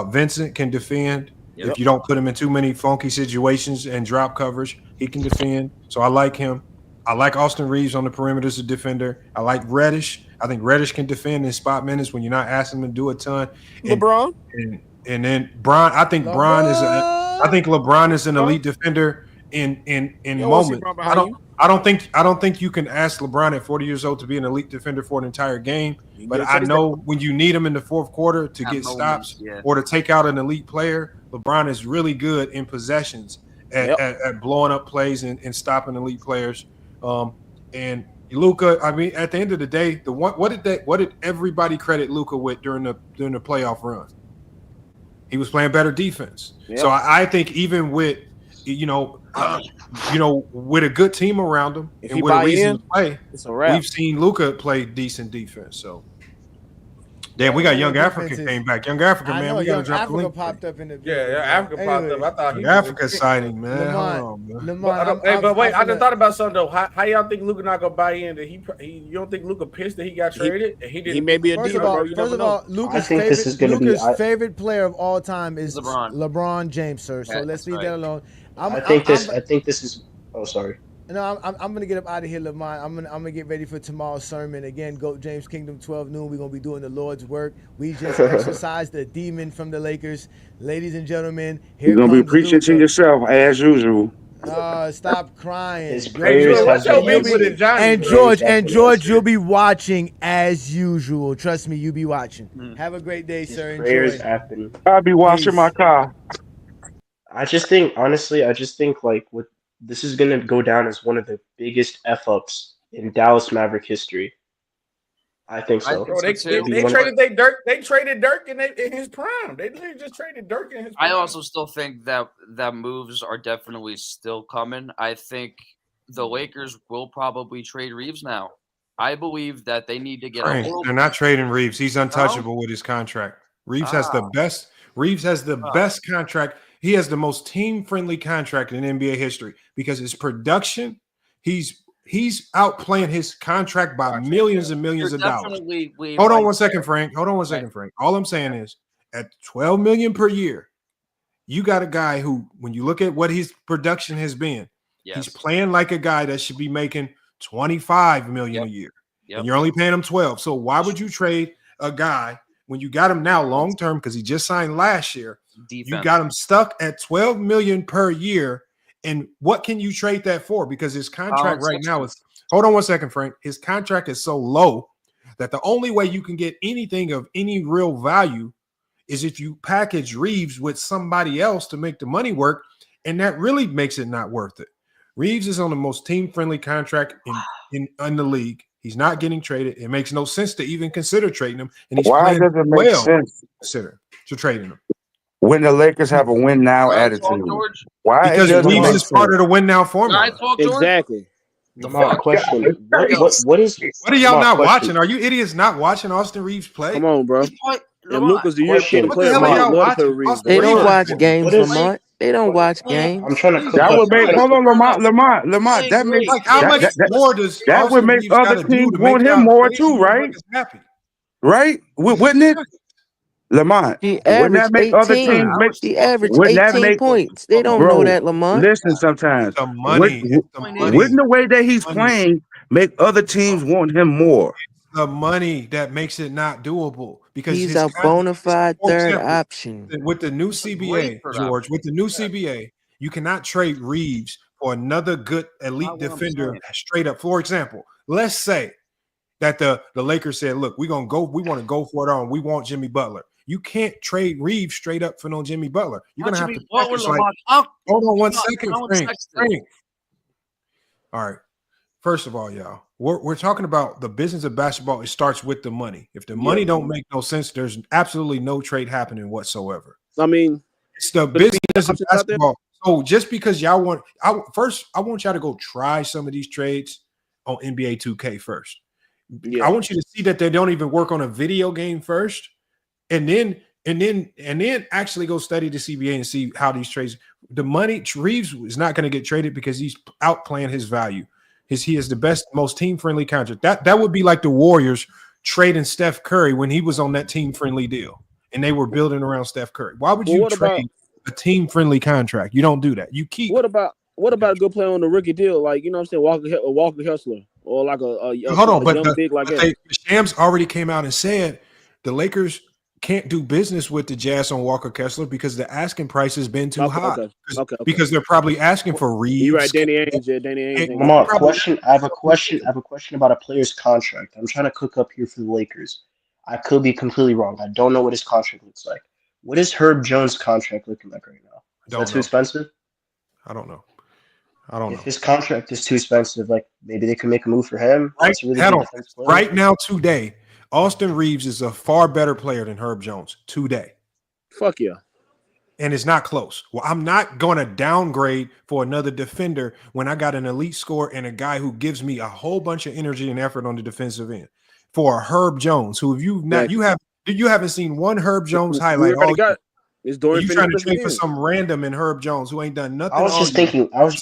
Vincent can defend. Yep. If you don't put him in too many funky situations and drop coverage, he can defend. So I like him. I like Austin Reeves on the perimeter as a defender. I like Reddish. I think Reddish can defend in spot minutes when you're not asking him to do a ton. LeBron. And then Bron. I think Bron is. I think LeBron is an elite defender in moment. I don't think you can ask LeBron at 40 years old to be an elite defender for an entire game. But I know when you need him in the fourth quarter to get stops or to take out an elite player, LeBron is really good in possessions at blowing up plays and stopping elite players. And Luka, I mean, at the end of the day, what did everybody credit Luka with during the playoff run? He was playing better defense. Yep. So I think even with with a good team around him and with a reason to play, we've seen Luka play decent defense. So damn, we got Young African came back. Young African, man, we got to drop the link. Popped up in the Africa popped up. I thought Young Africa signing, man. But wait, I just thought about something though. How y'all think Luka not gonna buy in? That you don't think Luka pissed that he got traded? And he didn't. He may be a First dealer, of all, bro. You never know. Luka's favorite player of all time is LeBron James, sir. So let's leave that alone. I think this is. Oh, sorry. No, I'm gonna get up out of here, Lamont. I'm gonna get ready for tomorrow's sermon. Again, Go James Kingdom 12 noon. We're gonna be doing the Lord's work. We just exorcised the demon from the Lakers. Ladies and gentlemen, here You're gonna be comes preaching to Luka. yourself as usual. Stop crying. His prayers George, have what's your been beef with answered. it, Johnny? And bro? George, you'll be watching as usual. Trust me, you'll be watching. Have a great day, His sir. prayers Enjoy. have been. I'll be washing Peace. my car. I just think, honestly, like what this is gonna go down as one of the biggest f ups in Dallas Maverick history. I think so. Bro, they It'll be traded Dirk. They traded Dirk in his prime. They literally just traded Dirk in his prime. I also still think that moves are definitely still coming. I think the Lakers will probably trade Reeves now. I believe that they need to get Frank, a little. they're not trading Reeves. He's untouchable with his contract. Reeves has the best. Reeves has the best contract. He has the most team-friendly contract in NBA history because his production. He's outplaying his contract by millions and millions of dollars. Hold on one second, Frank. Hold on one second, Frank. All I'm saying is, at $12 million per year, you got a guy who, when you look at what his production has been, he's playing like a guy that should be making $25 million a year, and you're only paying him 12. So why would you trade a guy when you got him now long term because he just signed last year? You got him stuck at $12 million per year. And what can you trade that for? Because his contract right now is, hold on one second, Frank. His contract is so low that the only way you can get anything of any real value is if you package Reeves with somebody else to make the money work. And that really makes it not worth it. Reeves is on the most team-friendly contract in the league. He's not getting traded. It makes no sense to even consider trading him. And he's Why playing does it make well sense consider to trading him. when the Lakers have a win now attitude? Why Because it doesn't Reeves make is part of sense? the win now formula. Exactly. Lamont, question. What is What are y'all Lamont, not question. watching? Are you idiots not watching Austin Reeves play? Come on, bro. And Luka's the Question. European What the player, hell man. are I y'all love to play watching? with Reeves. Austin They bro. don't Reeves watch is- games, What is- Lamont. They don't watch games. I'm trying to cook That up. would make hold on, Lamont. That makes Like, how much more does that would Austin make Reeves other got to do teams to want make him y'all more crazy too, right? motherfuckers happy? Right? Wouldn't it, Lamont? He Wouldn't that averaged make other teams 18. make? He averaged Wouldn't that 18 make, points. They don't know bro? that, Lamont. Listen, sometimes The money. It's the money. wouldn't the way that he's Money. playing make other teams want him more? The money that makes it not doable because He's his a contract. bona fide For third example, option. with the new CBA, George, with the new CBA, you cannot trade Reeves for another good elite defender straight up. For example, let's say that the Lakers said, "Look, we want to go for it on. We want Jimmy Butler." You can't trade Reeves straight up for no Jimmy Butler. You're gonna have to package like. Hold on one second, Frank. All right. First of all, y'all, we're talking about the business of basketball. It starts with the money. If the money don't make no sense, there's absolutely no trade happening whatsoever. I mean, It's the business of basketball. So just because y'all want, I want y'all to go try some of these trades on NBA 2K first. I want you to see that they don't even work on a video game first, and then actually go study the CBA and see how these trades. The money, Reeves is not going to get traded because he's outplaying his value. He is the best, most team-friendly contract. That would be like the Warriors trading Steph Curry when he was on that team-friendly deal, and they were building around Steph Curry. Why would you trade a team-friendly contract? You don't do that. You keep. What about a good player on the rookie deal? Like, you know what I'm saying, Walker Kessler, or like a young big like that. Shams already came out and said the Lakers can't do business with the Jazz on Walker Kessler because the asking price has been too high. Okay. Because they're probably asking for Reeves. You're right, Danny Ainge. Lamont, question. I have a question about a player's contract. I'm trying to cook up here for the Lakers. I could be completely wrong. I don't know what his contract looks like. What is Herb Jones' contract looking like right now? Is that too expensive? I don't know. If his contract is too expensive, like maybe they could make a move for him. Right now, today, Austin Reeves is a far better player than Herb Jones today. Fuck yeah. And it's not close. Well, I'm not going to downgrade for another defender when I got an elite scorer and a guy who gives me a whole bunch of energy and effort on the defensive end. For a Herb Jones, who you haven't seen one Herb Jones highlight all year. Is Dorian you trying to trade for some random in Herb Jones who ain't done nothing? I was just thinking about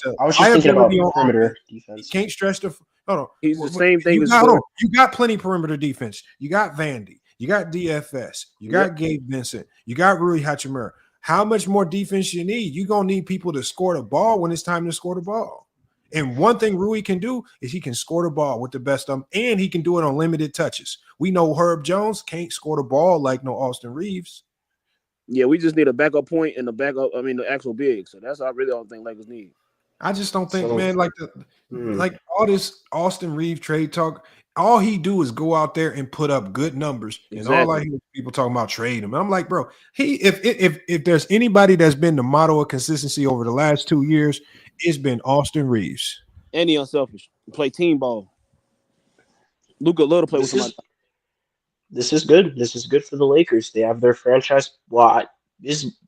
perimeter defense. Can't stretch the. Hold on. He's the same thing. You got plenty perimeter defense. You got Vandy. You got DFS. You got Gabe Vincent. You got Rui Hachimura. How much more defense you need? You're gonna need people to score the ball when it's time to score the ball. And one thing Rui can do is he can score the ball with the best of them, and he can do it on limited touches. We know Herb Jones can't score the ball like no Austin Reeves. Yeah, we just need a backup point and the actual big. So that's really all I think Lakers need. I just don't think, man, like all this Austin Reeves trade talk, all he do is go out there and put up good numbers. Exactly. And all I hear people talking about trading him. I'm like, bro, if there's anybody that's been the model of consistency over the last 2 years, it's been Austin Reeves. And he unselfish. Play team ball. Luka love to play with somebody. This is good. This is good for the Lakers. They have their franchise. Well,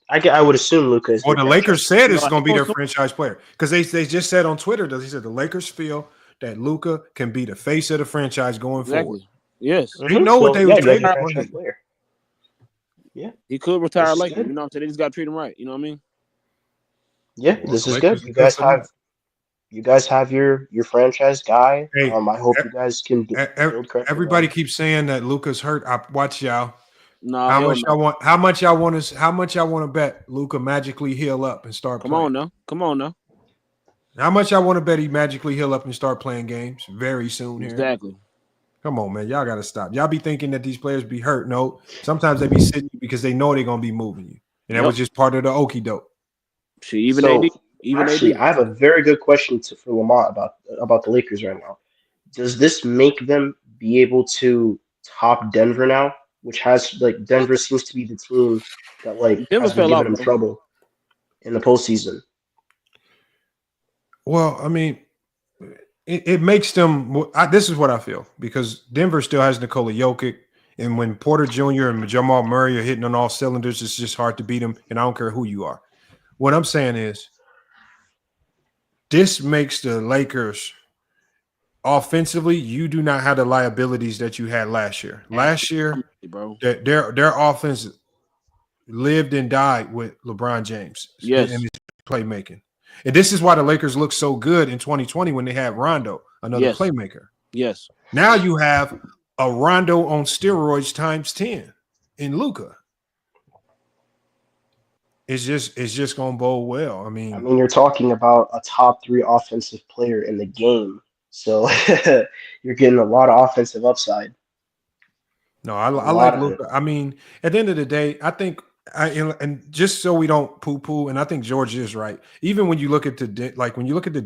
I would assume Luka is. Well, the Lakers said it's going to be their franchise player because they just said on Twitter that he said the Lakers feel that Luka can be the face of the franchise going forward. Yes, they know what they were trading for. Yeah, he could retire later. You know what I'm saying? They just got to treat him right. You know what I mean? Yeah, this is good. You guys have your franchise guy. Hey, I hope you guys can. Everybody keeps saying that Luka's hurt. Watch y'all. No, how much y'all want to bet Luka magically heal up and start playing? Come on now. How much y'all want to bet he magically heal up and start playing games very soon here? Exactly. Come on, man. Y'all got to stop. Y'all be thinking that these players be hurt. No, sometimes they be sitting because they know they're going to be moving you. And that was just part of the okie doke. I have a very good question for Lamont about the Lakers right now. Does this make them be able to top Denver now? Which has Denver seems to be the team that has been giving them trouble in the postseason. Well, I mean, it makes them. This is what I feel because Denver still has Nikola Jokic, and when Porter Jr. and Jamal Murray are hitting on all cylinders, it's just hard to beat them. And I don't care who you are. What I'm saying is, this makes the Lakers offensively. You do not have the liabilities that you had last year. Last year, their offense lived and died with LeBron James. Yes, and his playmaking. And this is why the Lakers looked so good in 2020 when they had Rondo, another playmaker. Yes. Now you have a Rondo on steroids times 10 in Luka. It's just gonna bode well. I mean, you're talking about a top 3 offensive player in the game, so you're getting a lot of offensive upside. No, I like Luka. I mean, at the end of the day, I think. And just so we don't poo-poo, and I think George is right. Even when you look at the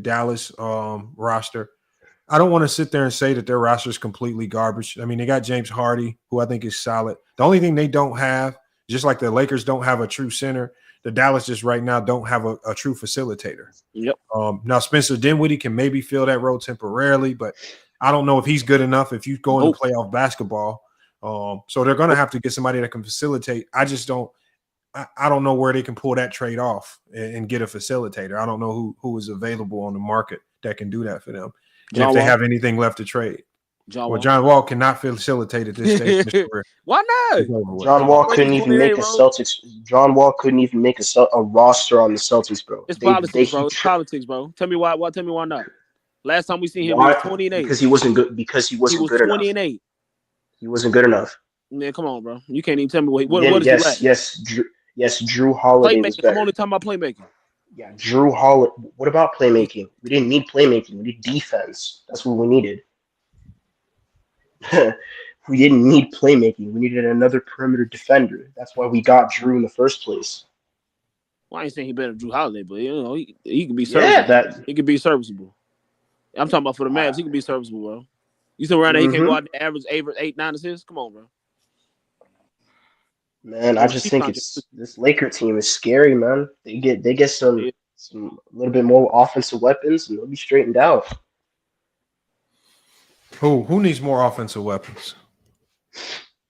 Dallas roster, I don't want to sit there and say that their roster is completely garbage. I mean, they got James Harden, who I think is solid. The only thing they don't have, just like the Lakers don't have a true center, the Dallas just right now don't have a true facilitator. Yep. Now Spencer Dinwiddie can maybe fill that role temporarily, but I don't know if he's good enough if you go into playoff basketball. So they're going to have to get somebody that can facilitate. I don't know where they can pull that trade off and get a facilitator. I don't know who is available on the market that can do that for them. And if they have anything left to trade. John Wall cannot facilitate at this stage in his career. Why not? John Wall couldn't even make a Celtics. John Wall couldn't even make a roster on the Celtics, bro. It's politics, bro. It's politics, bro. Tell me why. Tell me why not? Last time we seen him, he was 20-8. Because he wasn't good. Because he wasn't good enough. 20-8. He wasn't good enough. Man, come on, bro. You can't even tell me what is he like? Yes, Drew Holiday was better. I'm only talking about playmaking. Yeah, Drew Holiday. What about playmaking? We didn't need playmaking. We need defense. That's what we needed. We didn't need playmaking. We needed another perimeter defender. That's why we got Drew in the first place. Well, I ain't saying he better than Drew Holiday, but he can be serviceable. Yeah, he can be serviceable. I'm talking about for the Mavs. He can be serviceable, bro. You still around there? He can go out and average 8, 9 assists. Come on, bro. Man, I just think this Laker team is scary, man. They get some a little bit more offensive weapons, and they'll be straightened out. Who needs more offensive weapons?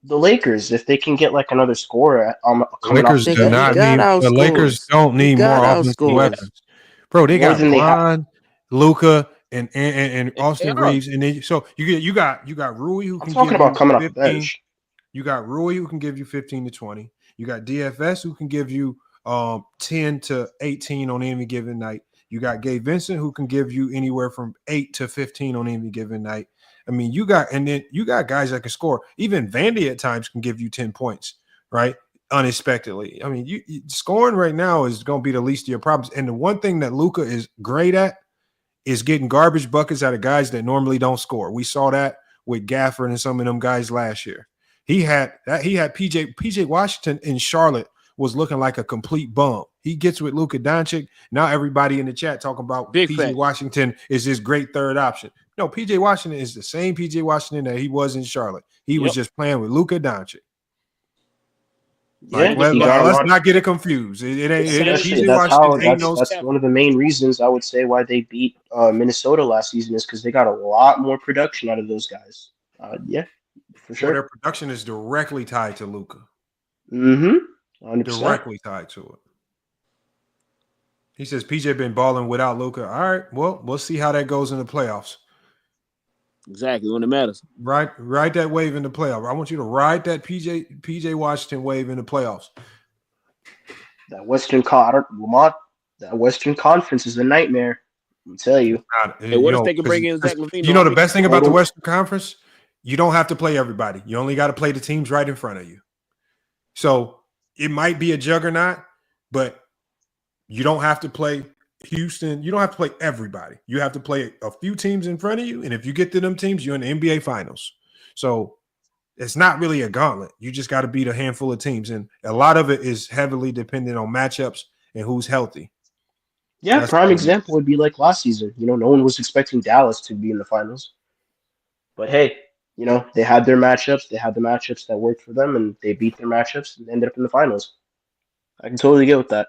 The Lakers, if they can get another scorer. Lakers do not need. The Lakers don't need more offensive weapons, bro. They got LeBron, Luka, and Austin Reeves, and then you got Rui who can. I'm talking about coming off the bench. You got Rui who can give you 15 to 20. You got DFS who can give you 10 to 18 on any given night. You got Gabe Vincent who can give you anywhere from 8 to 15 on any given night. I mean, you got guys that can score. Even Vandy at times can give you 10 points, right? Unexpectedly. I mean, you scoring right now is going to be the least of your problems. And the one thing that Luka is great at is getting garbage buckets out of guys that normally don't score. We saw that with Gafford and some of them guys last year. He had PJ Washington in Charlotte was looking like a complete bum. He gets with Luka Dončić. Now everybody in the chat talking about PJ Washington is this great third option. No, PJ Washington is the same PJ Washington that he was in Charlotte. He was just playing with Luka Dončić. Yeah, Let's not get it confused. That's one of the main reasons I would say why they beat Minnesota last season is because they got a lot more production out of those guys. Yeah, for sure. Their production is directly tied to Luka. 100%. Directly tied to it. He says PJ been balling without Luka. All right, well, we'll see how that goes in the playoffs. Exactly when it matters. Ride that wave in the playoffs. I want you to ride that PJ Washington wave in the playoffs. That Western Conference is a nightmare. I'll tell you. Hey, what if they can bring in Zach LaVine? You know the best thing about the Western Conference? You don't have to play everybody. You only got to play the teams right in front of you. So it might be a juggernaut, but you don't have to play Houston. You don't have to play everybody. You have to play a few teams in front of you. And if you get to them teams, you're in the NBA Finals. So it's not really a gauntlet. You just got to beat a handful of teams. And a lot of it is heavily dependent on matchups and who's healthy. Yeah, prime example would be like last season. No one was expecting Dallas to be in the finals. But hey, they had their matchups. They had the matchups that worked for them, and they beat their matchups and ended up in the finals. I can totally get with that.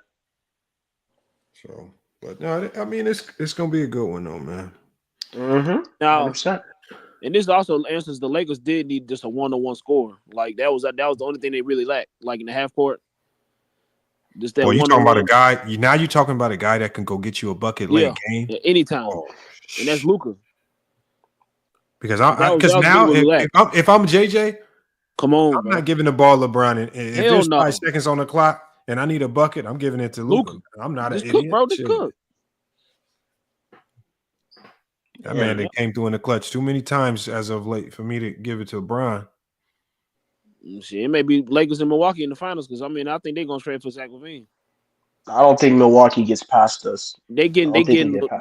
So, but no, I mean, it's gonna be a good one though, man. Now, 100%. and this also answers the Lakers did need just a one-on-one score. Like that was the only thing they really lacked. Like in the half court, just that. Well, you talking about a guy? Now you're talking about a guy that can go get you a bucket late game anytime, and that's Luka. Because if I'm JJ, come on, I'm not giving the ball LeBron. And if there's 5 seconds on the clock and I need a bucket, I'm giving it to Luka. I'm not an idiot. Bro, just cook. That man that came through in the clutch too many times as of late for me to give it to LeBron. Shit, it may be Lakers and Milwaukee in the finals because I think they're gonna trade for Zach LaVine. I don't think Milwaukee gets past us. They getting LaVine or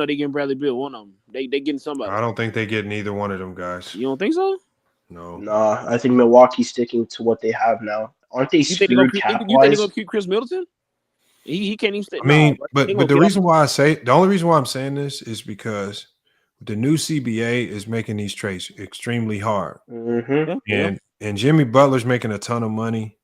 they getting Bradley Beal. One of them. They getting somebody. I don't think they get neither one of them guys. You don't think so? No. Nah, I think Milwaukee's sticking to what they have now. Aren't they screwed cap-wise? You think they're gonna keep Chris Middleton? He can't even stay. I mean, but the reason why the only reason why I'm saying this is because the new CBA is making these trades extremely hard. And Jimmy Butler's making a ton of money.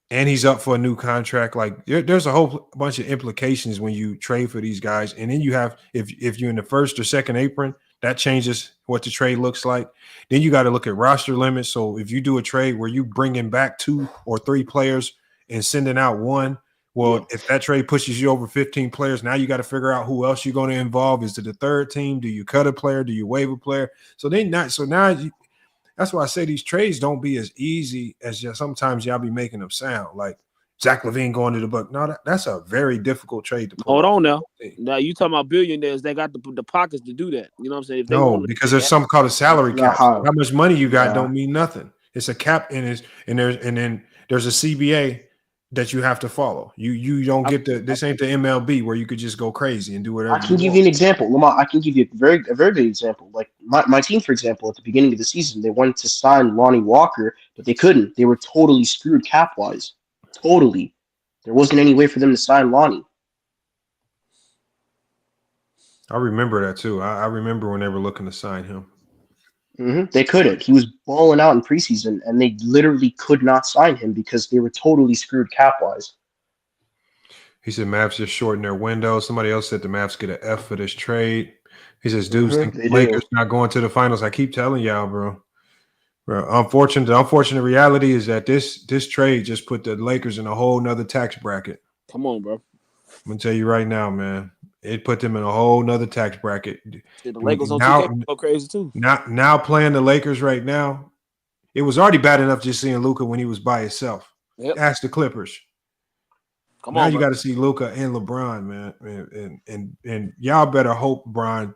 And he's up for a new contract. Like there's a whole bunch of implications when you trade for these guys. And then you have, if you're in the first or second apron, that changes what the trade looks like. Then you got to look at roster limits. So if you do a trade where you bringing back 2 or 3 players and sending out 1, well, if that trade pushes you over 15 players, now you got to figure out who else you're going to involve. Is it the third team? Do you cut a player? Do you waive a player? That's why I say these trades don't be as easy as sometimes y'all be making them sound. Like Zach LaVine going to the Bucks. No, that's a very difficult trade to pull. Hold on now. Now you talking about billionaires? They got the pockets to do that. You know what I'm saying? If no, because there's something called a salary cap. How much money you got don't mean nothing. It's a cap, and then there's a CBA that you have to follow. You don't get this ain't the MLB where you could just go crazy and do whatever. I can give you an example, Lamar. I can give you a very good example. Like my team, for example, at the beginning of the season, they wanted to sign Lonnie Walker, but they couldn't. They were totally screwed cap wise. Totally, there wasn't any way for them to sign Lonnie. I remember that too. I remember when they were looking to sign him. They couldn't. He was balling out in preseason, and they literally could not sign him because they were totally screwed cap-wise. He said Mavs just shortened their window. Somebody else said the Mavs get an F for this trade. He says, dudes think the Lakers not going to the finals. I keep telling y'all, bro. The unfortunate reality is that this trade just put the Lakers in a whole nother tax bracket. Come on, bro. I'm going to tell you right now, man. It put them in a whole nother tax bracket. The Lakers on 2K go crazy too. Now playing the Lakers right now, it was already bad enough just seeing Luka when he was by himself. Ask the Clippers. Now you got to see Luka and LeBron, man, and y'all better hope Bron.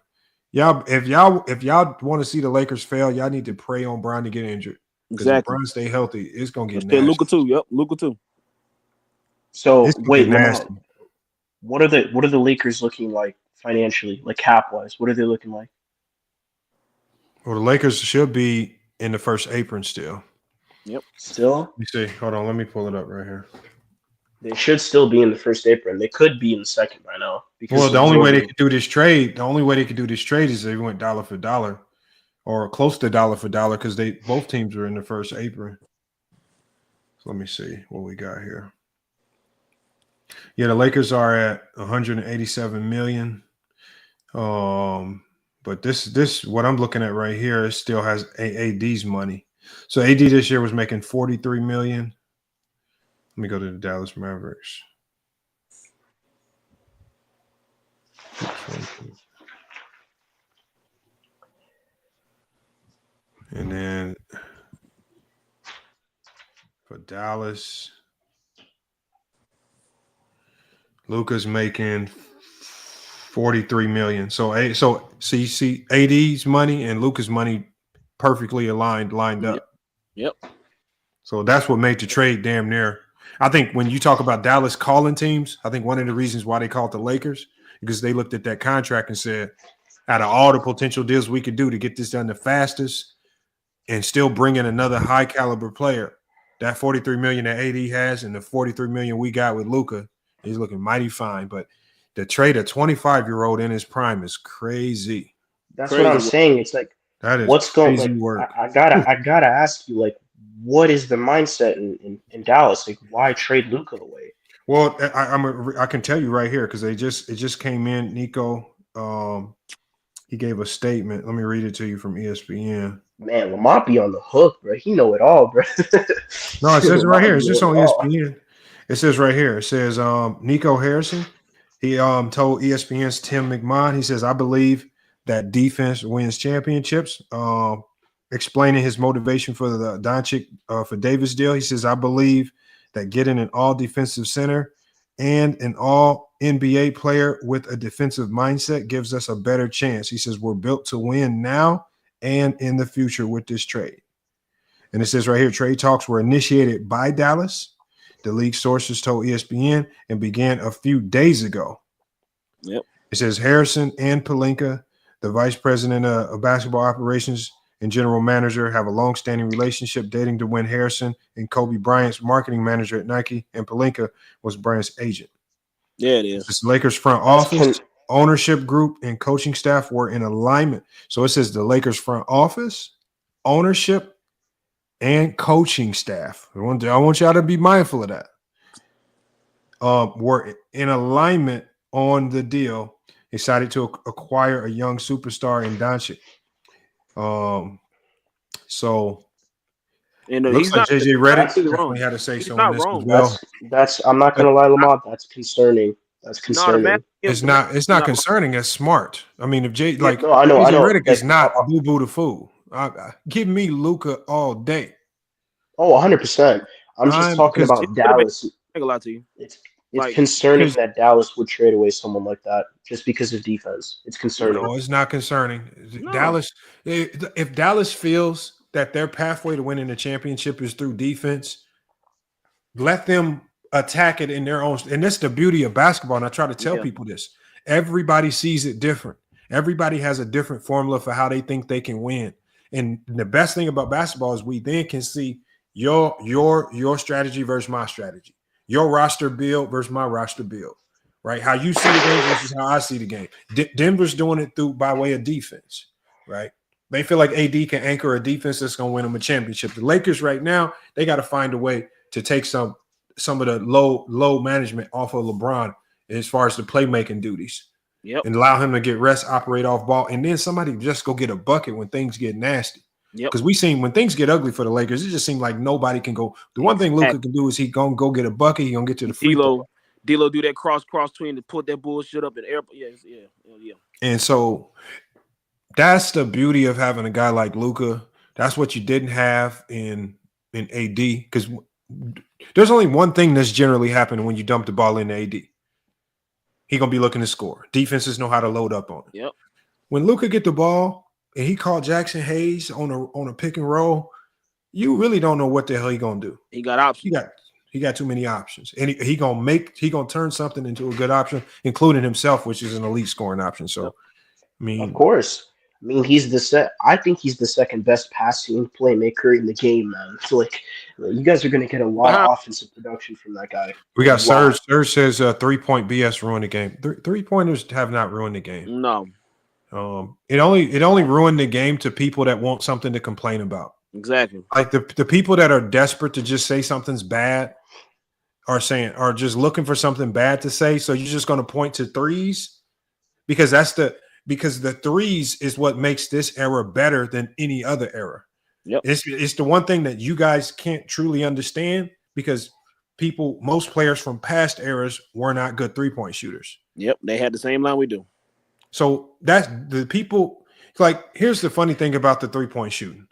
If y'all want to see the Lakers fail, y'all need to pray on Bron to get injured. Exactly. If Bron stay healthy, it's gonna get nasty. Luka too. Yep, Luka too. So wait, nasty. What are the Lakers looking like financially, like cap wise? What are they looking like? Well, the Lakers should be in the first apron still. Yep. Still? Let me see. Hold on. Let me pull it up right here. They should still be in the first apron. They could be in the second by now. Well, the only way they could do this trade, is they went dollar for dollar or close to dollar for dollar because both teams are in the first apron. So let me see what we got here. Yeah, the Lakers are at 187 million. But this what I'm looking at right here, it still has AD's money. So AD this year was making 43 million. Let me go to the Dallas Mavericks. And then for Dallas, Luka's making 43 million. So see AD's money and Luka's money perfectly lined up. Yep. So that's what made the trade damn near. I think when you talk about Dallas calling teams, I think one of the reasons why they called the Lakers because they looked at that contract and said, out of all the potential deals we could do to get this done the fastest and still bring in another high caliber player, that 43 million that AD has and the 43 million we got with Luka is looking mighty fine. But the trade a 25-year-old in his prime is crazy. That's what I'm saying. It's like, that is what's going crazy like, work. I gotta ask you, like, what is the mindset in Dallas? Like, why trade Luka away? Well, I can tell you right here because it just came in. Nico, he gave a statement. Let me read it to you from ESPN. Man, Lamont be on the hook, bro. He know it all, bro. No, it says it right here. It's just on ESPN. It says right here. It says Nico Harrison. He told ESPN's Tim McMahon. He says, "I believe that defense wins championships." Explaining his motivation for the Doncic for Davis deal, he says, "I believe that getting an all defensive center and an all NBA player with a defensive mindset gives us a better chance." He says, "We're built to win now and in the future with this trade." And it says right here, trade talks were initiated by Dallas. The league sources told ESPN and began a few days ago. Yep. It says Harrison and Pelinka, the vice president of basketball operations and general manager, have a long-standing relationship dating to when Harrison and Kobe Bryant's marketing manager at Nike and Pelinka was Bryant's agent. Yeah, it is. This Lakers front office, ownership group, and coaching staff were in alignment. So it says the Lakers front office, ownership, and coaching staff. I want y'all to be mindful of that. Were in alignment on the deal, decided to acquire a young superstar in Doncic. So and looks like JJ Redick definitely had to say something on this as well. That's I'm not gonna lie, Lamont. That's concerning. That's concerning. It's not concerning. It's smart. I mean, if I know. JJ Redick is not boo boo the fool. Give me Luka all day. Oh, 100%. I'm just talking about Dallas. I ain't gonna lie to you. It's concerning that Dallas would trade away someone like that just because of defense. It's concerning. No, it's not concerning. No. Dallas, if Dallas feels that their pathway to winning the championship is through defense, let them attack it in their own. And that's the beauty of basketball. And I try to tell people this. Everybody sees it different. Everybody has a different formula for how they think they can win. And the best thing about basketball is we then can see your strategy versus my strategy. Your roster build versus my roster build, right? How you see the game versus how I see the game. Denver's doing it by way of defense, right? They feel like AD can anchor a defense that's going to win them a championship. The Lakers right now, they got to find a way to take some of the low management off of LeBron as far as the playmaking duties. Yep. And allow him to get rest, operate off ball, and then somebody just go get a bucket when things get nasty. Because we seen when things get ugly for the Lakers, it just seemed like nobody can go. The one thing Luka can do is he gonna go get a bucket. He gonna get to the free throw. D'Lo do that cross between to put that bullshit up in the air. Yeah. And so that's the beauty of having a guy like Luka. That's what you didn't have in AD. Because there's only one thing that's generally happening when you dump the ball into AD. He gonna be looking to score. Defenses know how to load up on it. Yep. When Luka get the ball and he called Jackson Hayes on a pick and roll, you really don't know what the hell he gonna do. He got options. He got too many options, and he gonna turn something into a good option, including himself, which is an elite scoring option. So, I mean, Of course. I mean, I think he's the second best passing playmaker in the game, man. So, like, you guys are going to get a lot of offensive production from that guy. we got Wow. Serge. Serge says 3-point BS ruined the game. Three pointers have not ruined the game. No. It only ruined the game to people that want something to complain about. Exactly. Like the people that are desperate to just say something's bad are just looking for something bad to say. So you're just going to point to threes because the threes is what makes this era better than any other era. Yep. It's the one thing that you guys can't truly understand because most players from past eras were not good 3-point shooters. Yep. They had the same line we do. So that's the people. Like, here's the funny thing about the 3-point shooting.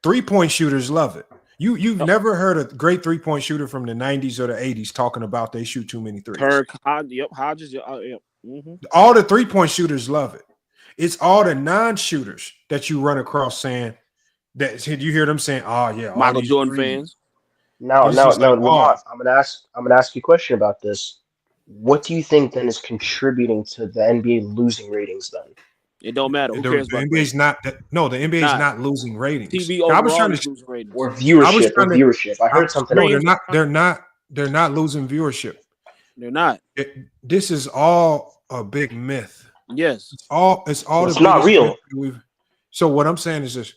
3-point shooters love it. You've never heard a great 3-point shooter from the 90s or the 80s talking about they shoot too many threes. Hodges. Yep. Mm-hmm. All the 3-point shooters love it. It's all the non-shooters that you run across saying that you hear them saying, "Oh yeah, Michael Jordan fans." No, Lamont, I'm gonna ask you a question about this. What do you think then is contributing to the NBA losing ratings then? It don't matter. Who the cares about NBA's not. No, the NBA is Not. not losing ratings. TV I was overall trying is to losing ratings. Or viewership. I heard something. No, else. they're not losing viewership. They're not. This is all a big myth. Yes. It's all It's the not biggest real. myth so what I'm saying is this: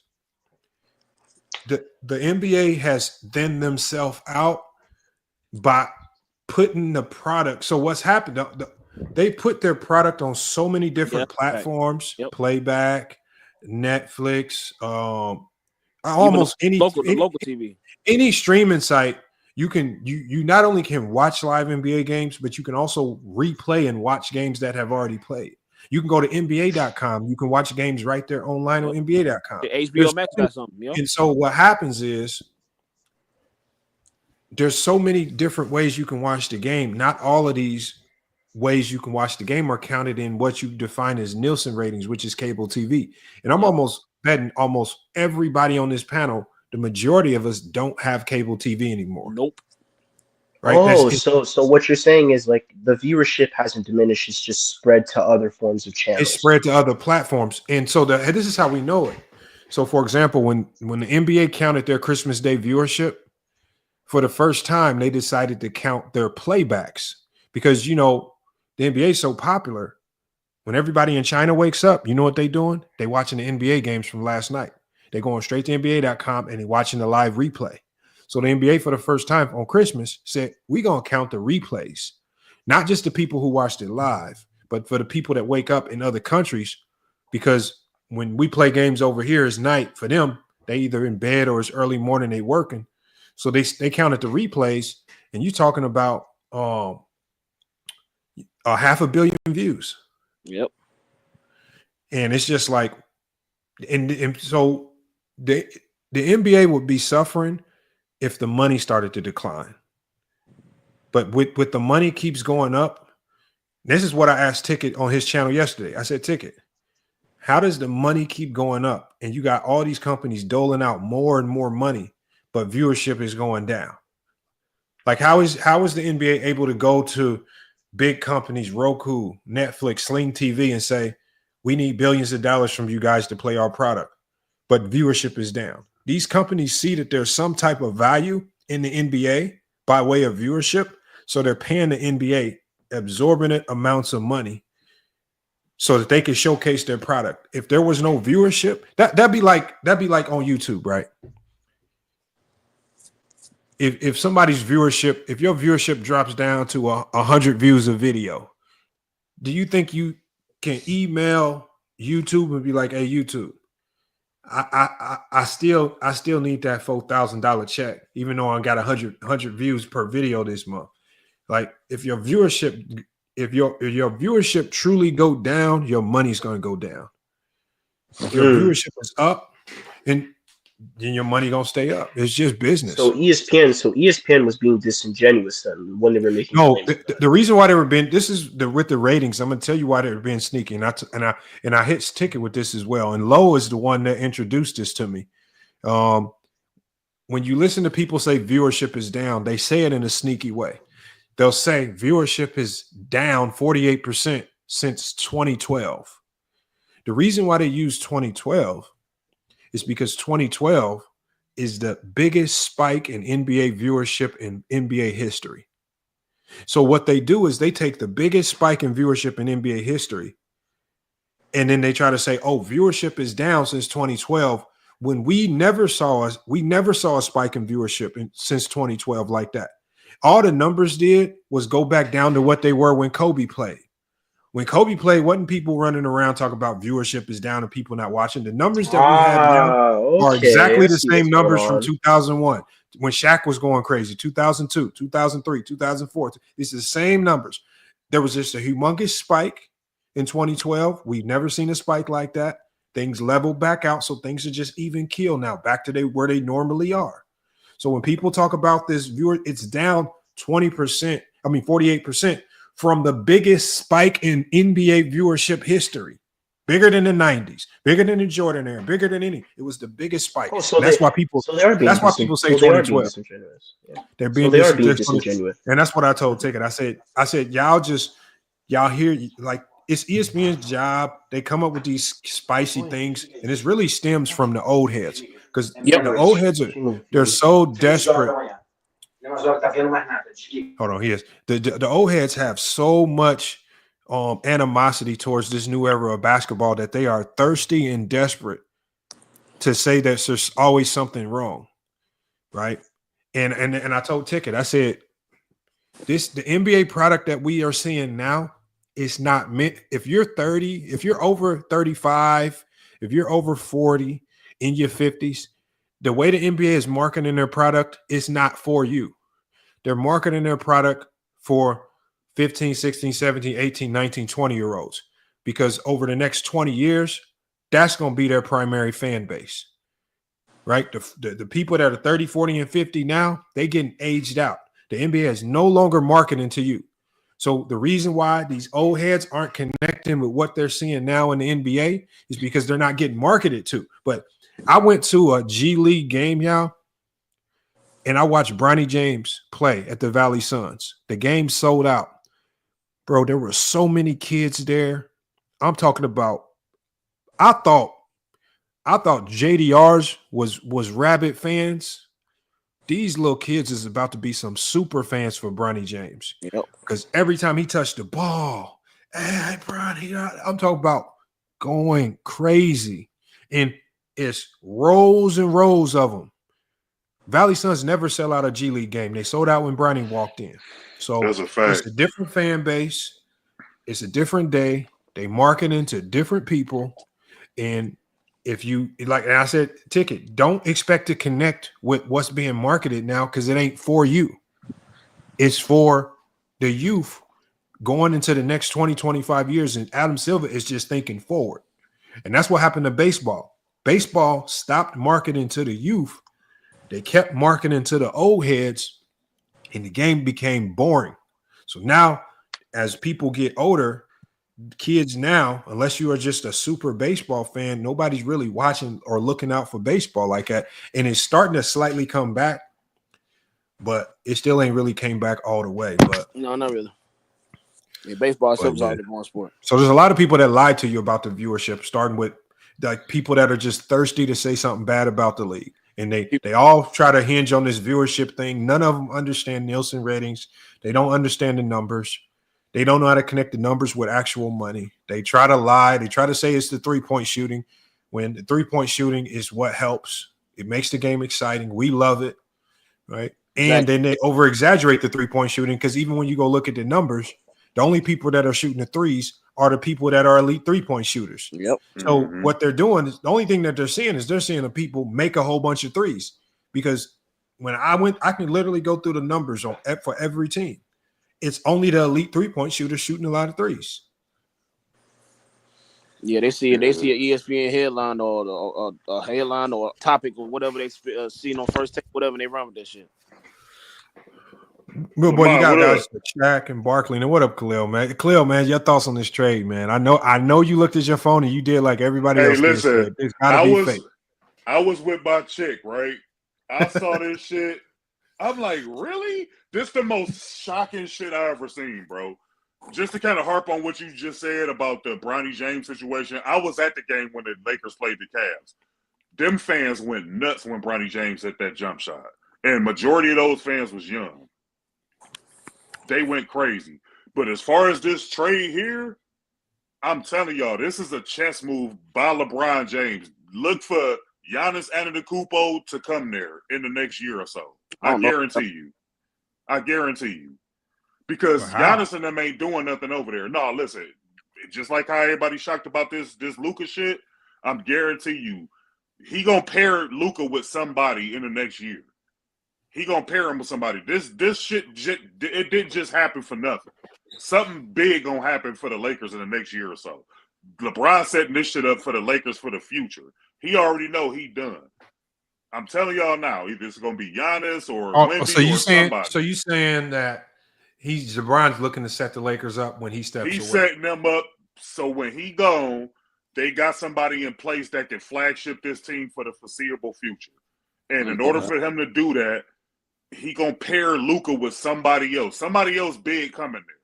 the NBA has thinned themselves out by putting the product. So what's happened? They put their product on so many different platforms: Playback, Netflix, almost any local TV, any streaming site. You not only can watch live NBA games, but you can also replay and watch games that have already played. You can go to NBA.com. You can watch games right there online on NBA.com. The HBO Max got something. Yep. And so what happens is there's so many different ways you can watch the game. Not all of these ways you can watch the game are counted in what you define as Nielsen ratings, which is cable TV. And I'm almost betting almost everybody on this panel, the majority of us don't have cable TV anymore. Nope. Right? Oh, so what you're saying is like the viewership hasn't diminished; it's just spread to other forms of channels. It's spread to other platforms, and so this is how we know it. So, for example, when the NBA counted their Christmas Day viewership, for the first time, they decided to count their playbacks because the NBA is so popular. When everybody in China wakes up, you know what they're doing? They're watching the NBA games from last night. They're going straight to NBA.com and they're watching the live replay. So the NBA, for the first time on Christmas, said, we're going to count the replays, not just the people who watched it live, but for the people that wake up in other countries, because when we play games over here, it's night for them. They either in bed or it's early morning, they working. So they counted the replays, and you're talking about 500 million views. Yep. And it's just like, and so the NBA would be suffering if the money started to decline. But with the money keeps going up, this is what I asked Ticket on his channel yesterday. I said, Ticket, how does the money keep going up? And you got all these companies doling out more and more money, but viewership is going down. Like how is the NBA able to go to big companies, Roku, Netflix, Sling TV, and say, we need billions of dollars from you guys to play our product, but viewership is down? These companies see that there's some type of value in the NBA by way of viewership, so they're paying the NBA exorbitant amounts of money so that they can showcase their product. If there was no viewership, that'd be like on YouTube, right? If somebody's viewership, if your viewership drops down to 100 views of video, do you think you can email YouTube and be like, hey, YouTube, I still need that $4,000 check, even though I got 100 views per video this month. Like if your viewership truly go down, your money's going to go down. If your viewership is up, and then your money gonna stay up. It's just business. So ESPN was being disingenuous then when they were making. No, the reason why they were being with the ratings. I'm gonna tell you why they were being sneaky, and I hit Ticket with this as well. And Lowe is the one that introduced this to me. when you listen to people say viewership is down, they say it in a sneaky way. They'll say viewership is down 48% since 2012. The reason why they use 2012 is because 2012 is the biggest spike in NBA viewership in NBA history. So what they do is they take the biggest spike in viewership in NBA history, and then they try to say, oh, viewership is down since 2012, when we never saw a spike in viewership since 2012 like that. All the numbers did was go back down to what they were when Kobe played. When Kobe played, wasn't people running around talking about viewership is down and people not watching. The numbers that we have now are exactly the same numbers from 2001 when Shaq was going crazy, 2002, 2003, 2004. It's the same numbers. There was just a humongous spike in 2012. We've never seen a spike like that. Things leveled back out, so things are just even keel now, back to where they normally are. So when people talk about this viewer, it's down 48% from the biggest spike in NBA viewership history. Bigger than the 90s, bigger than the Jordan era, bigger than any. It was the biggest spike. Oh, so that's why people say 2012. They're being disingenuous. And that's what I told Ticket. I said, y'all hear, like, it's ESPN's job. They come up with these spicy things, and it really stems from the old heads. Because the old heads they're so desperate. Hold on, he is. The old heads have so much animosity towards this new era of basketball that they are thirsty and desperate to say that there's always something wrong, right? And I told Ticket, I said, the NBA product that we are seeing now is not meant. If you're 30, if you're over 35, if you're over 40, in your 50s, the way the NBA is marketing their product is not for you. They're marketing their product for 15, 16, 17, 18, 19, 20-year-olds, because over the next 20 years, that's going to be their primary fan base, right? The people that are 30, 40, and 50 now, they getting aged out. The NBA is no longer marketing to you. So the reason why these old heads aren't connecting with what they're seeing now in the NBA is because they're not getting marketed to. But I went to a G League game, y'all, and I watched Bronny James play at the Valley Suns. The game sold out. Bro, there were so many kids there. I'm talking about, I thought JDRs was rabid fans. These little kids is about to be some super fans for Bronny James. Because every time he touched the ball, hey, Bronny, I'm talking about going crazy. And it's rows and rows of them. Valley Suns never sell out a G League game. They sold out when Bronny walked in. So that's a fact. It's a different fan base. It's a different day. They marketing to different people. And if you like, and I said, Ticket, don't expect to connect with what's being marketed now because it ain't for you. It's for the youth going into the next 20, 25 years. And Adam Silver is just thinking forward. And that's what happened to baseball. Baseball stopped marketing to the youth. They kept marketing to the old heads, and the game became boring. So now, as people get older, kids now, unless you are just a super baseball fan, nobody's really watching or looking out for baseball like that. And it's starting to slightly come back, but it still ain't really came back all the way. But no, not really. Yeah, baseball is already the one sport. So there's a lot of people that lie to you about the viewership, starting with like people that are just thirsty to say something bad about the league. And they all try to hinge on this viewership thing. None of them understand Nielsen ratings. They don't understand the numbers. They don't know how to connect the numbers with actual money. They try to lie. They try to say it's the three-point shooting when the three-point shooting is what helps. It makes the game exciting. We love it, right? And then they over-exaggerate the three-point shooting because even when you go look at the numbers, the only people that are shooting the threes are the people that are elite three-point shooters. Yep. So what they're doing is the only thing that they're seeing the people make a whole bunch of threes. Because when I can literally go through the numbers for every team. It's only the elite three-point shooters shooting a lot of threes. Yeah, they see an ESPN headline or a headline or a topic or whatever they seen on First Take, whatever, and they run with that shit. Good boy, you got guys Shaq and Barkley. And what up, Khalil, man? Khalil, man, your thoughts on this trade, man? I know you looked at your phone and you did like everybody else. Hey, listen, it's gotta be fake. I was with my chick, right? I saw this shit. I'm like, really? This the most shocking shit I ever seen, bro. Just to kind of harp on what you just said about the Bronny James situation, I was at the game when the Lakers played the Cavs. Them fans went nuts when Bronny James hit that jump shot. And majority of those fans was young. They went crazy. But as far as this trade here, I'm telling y'all, this is a chess move by LeBron James. Look for Giannis Antetokounmpo to come there in the next year or so. I guarantee you. I guarantee you. Because Giannis and them ain't doing nothing over there. No, listen, just like how everybody's shocked about this Luka shit, I'm guarantee you, he gonna pair Luka with somebody in the next year. He gonna pair him with somebody. This shit, it didn't just happen for nothing. Something big gonna happen for the Lakers in the next year or so. LeBron setting this shit up for the Lakers for the future. He already know he done. I'm telling y'all now, either it's gonna be Giannis or Wemby or somebody. So you saying that LeBron's looking to set the Lakers up when he steps away? He's setting them up so when he gone, they got somebody in place that can flagship this team for the foreseeable future. And in order for him to do that, he gonna pair Luka with somebody else big coming there.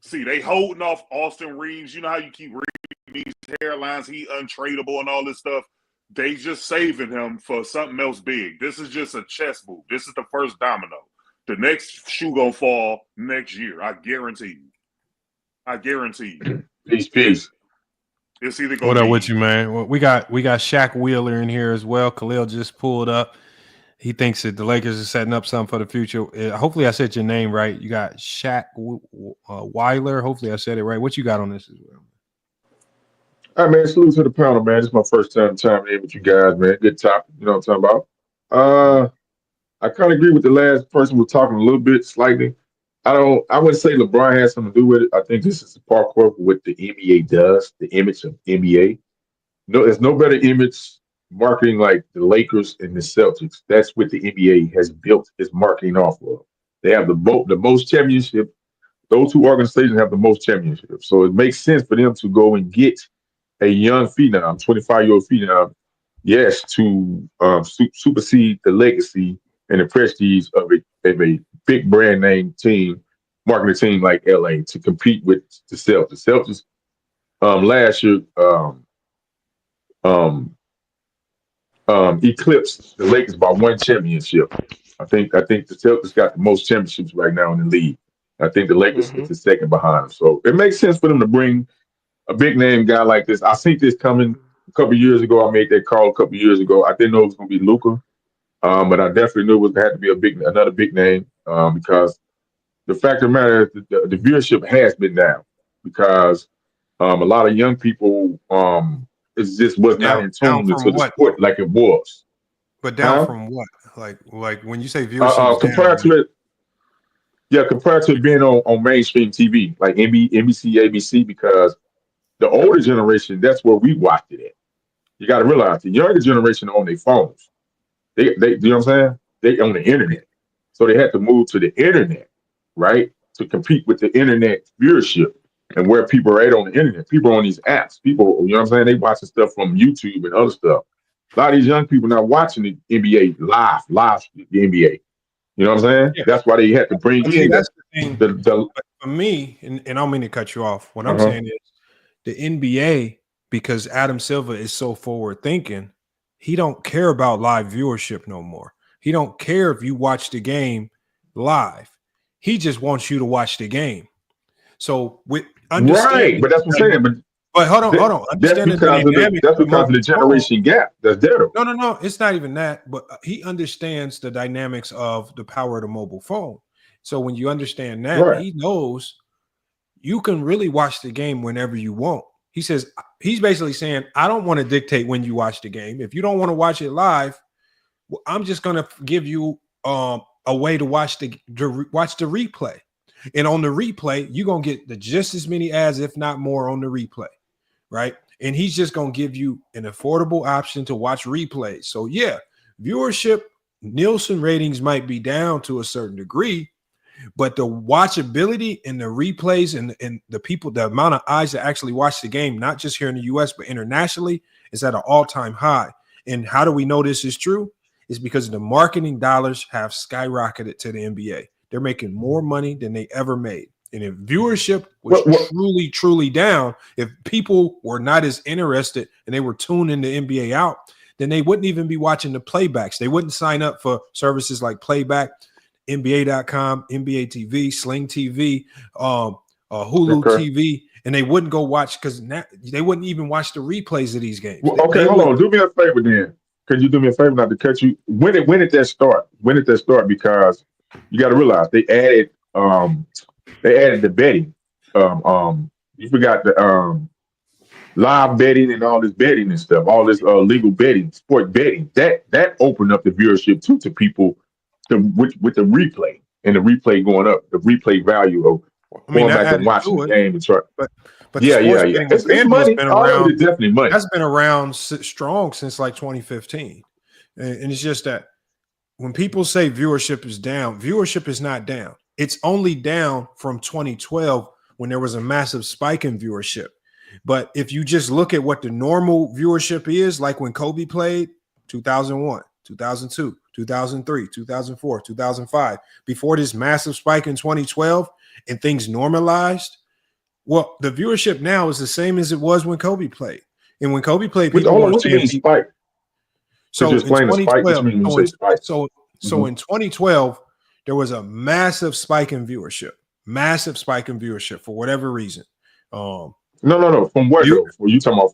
See, they holding off Austin Reeves. You know how you keep reading these hairlines, he untradeable and all this stuff. They just saving him for something else big. This is just a chess move. This is the first domino. The next shoe gonna fall next year. I guarantee you. I guarantee you. Peace. It's either gonna What up be with you, man? Well, we got Shaq Wheeler in here as well. Khalil just pulled up. He thinks that the Lakers are setting up something for the future. Hopefully, I said your name right. You got Shaq Wheeler. Hopefully, I said it right. What you got on this as well? All right, man. Salute to the panel, man. This is my first time chiming in with you guys, man. Good topic. You know what I'm talking about? I kind of agree with the last person who was talking a little bit, slightly. I wouldn't say LeBron has something to do with it. I think this is a part of what the NBA does, the image of NBA. No, there's no better image marketing like the Lakers and the Celtics. That's what the NBA has built its marketing off of. They have the most championship. Those two organizations have the most championships. So it makes sense for them to go and get a young phenom, 25-year-old phenom, yes, to supersede the legacy and the prestige of a big brand name team, marketing team like LA to compete with the Celtics. Celtics last year eclipsed the Lakers by one championship. I think the Celtics got the most championships right now in the league. I think the Lakers is the second behind them. So it makes sense for them to bring a big name guy like this. I see this coming a couple of years ago. I made that call a couple of years ago. I didn't know it was going to be Luka. But I definitely knew it had to be another big name because the fact of the matter is the viewership has been down because a lot of young people was not in tune to the sport like it was. But down from what? Like when you say viewership compared to it being on mainstream TV like NBC, ABC, because the older generation, that's where we watched it at. You got to realize the younger generation are on their phones. They you know what I'm saying? They on the internet. So they had to move to the internet, right? To compete with the internet viewership and where people are at on the internet. People are on these apps. People, you know what I'm saying? They watching stuff from YouTube and other stuff. A lot of these young people not watching the NBA live the NBA. You know what I'm saying? Yeah. That's why they had to bring in that's the thing. For me, and I don't mean to cut you off. What I'm saying is the NBA, because Adam Silver is so forward thinking, he don't care about live viewership no more. He don't care if you watch the game live. He just wants you to watch the game. So with right, but that's what I'm saying. But hold on. That's because of the generation gap that's there. No. It's not even that. But he understands the dynamics of the power of the mobile phone. So when you understand that, he knows you can really watch the game whenever you want. He says, he's basically saying, I don't want to dictate when you watch the game. If you don't want to watch it live, well, I'm just going to give you a way to watch the replay. And on the replay, you're going to get just as many ads, if not more, on the replay, right? And he's just going to give you an affordable option to watch replays. So, yeah, viewership, Nielsen ratings might be down to a certain degree, but the watchability and the replays and the people, the amount of eyes that actually watch the game, not just here in the U.S., but internationally, is at an all-time high. And how do we know this is true? is because the marketing dollars have skyrocketed to the NBA. They're making more money than they ever made. And if viewership was truly down, if people were not as interested and they were tuning the NBA out, then they wouldn't even be watching the playbacks. They wouldn't sign up for services like Playback, NBA.com, NBA TV, Sling TV, Hulu TV, and they wouldn't go watch because they wouldn't even watch the replays of these games. Well, okay, hold on. Do me a favor then. Could you do me a favor not to cut you? When did that start? When did that start? Because you got to realize they added the betting. You forgot the live betting and all this betting and stuff, all this legal betting, sport betting. That opened up the viewership too to people with the replay and the replay going up, the replay value of going back and watching the game and try. But yeah. It's money. Been All around, of it is definitely money. That's been around strong since like 2015. And it's just that when people say viewership is down, viewership is not down. It's only down from 2012 when there was a massive spike in viewership. But if you just look at what the normal viewership is, like when Kobe played, 2001, 2002, 2003, 2004, 2005, before this massive spike in 2012 and things normalized, well, the viewership now is the same as it was when Kobe played. And when Kobe played, people were saying spike. So in 2012, Mm-hmm. in 2012, there was a massive spike in viewership for whatever reason. No. From where? Were you talking about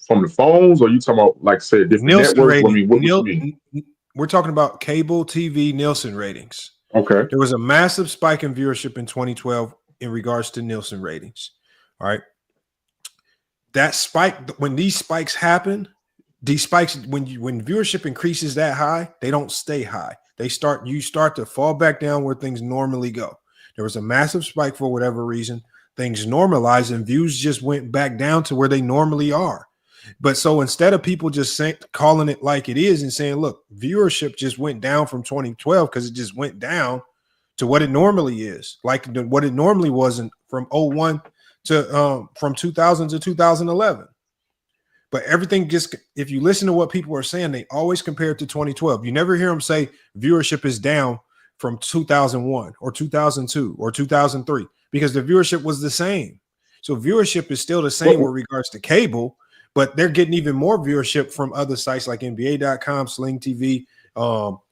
from the phones, or you talking about, like I said, different Nielsen networks? rating. I mean, what you mean? We're talking about cable TV Nielsen ratings. Okay. There was a massive spike in viewership in 2012 in regards to Nielsen ratings. All right. That spike, when these spikes happen, when viewership increases that high, they don't stay high. You start to fall back down where things normally go. There was a massive spike for whatever reason. Things normalized and views just went back down to where they normally are. But so instead of people just calling it like it is and saying, look, viewership just went down from 2012 because it just went down to what it normally is, like what it normally wasn't from 01 to from 2000 to 2011. But everything if you listen to what people are saying, they always compare it to 2012. You never hear them say viewership is down from 2001 or 2002 or 2003 because the viewership was the same. So viewership is still the same with regards to cable, but they're getting even more viewership from other sites like NBA.com, Sling TV,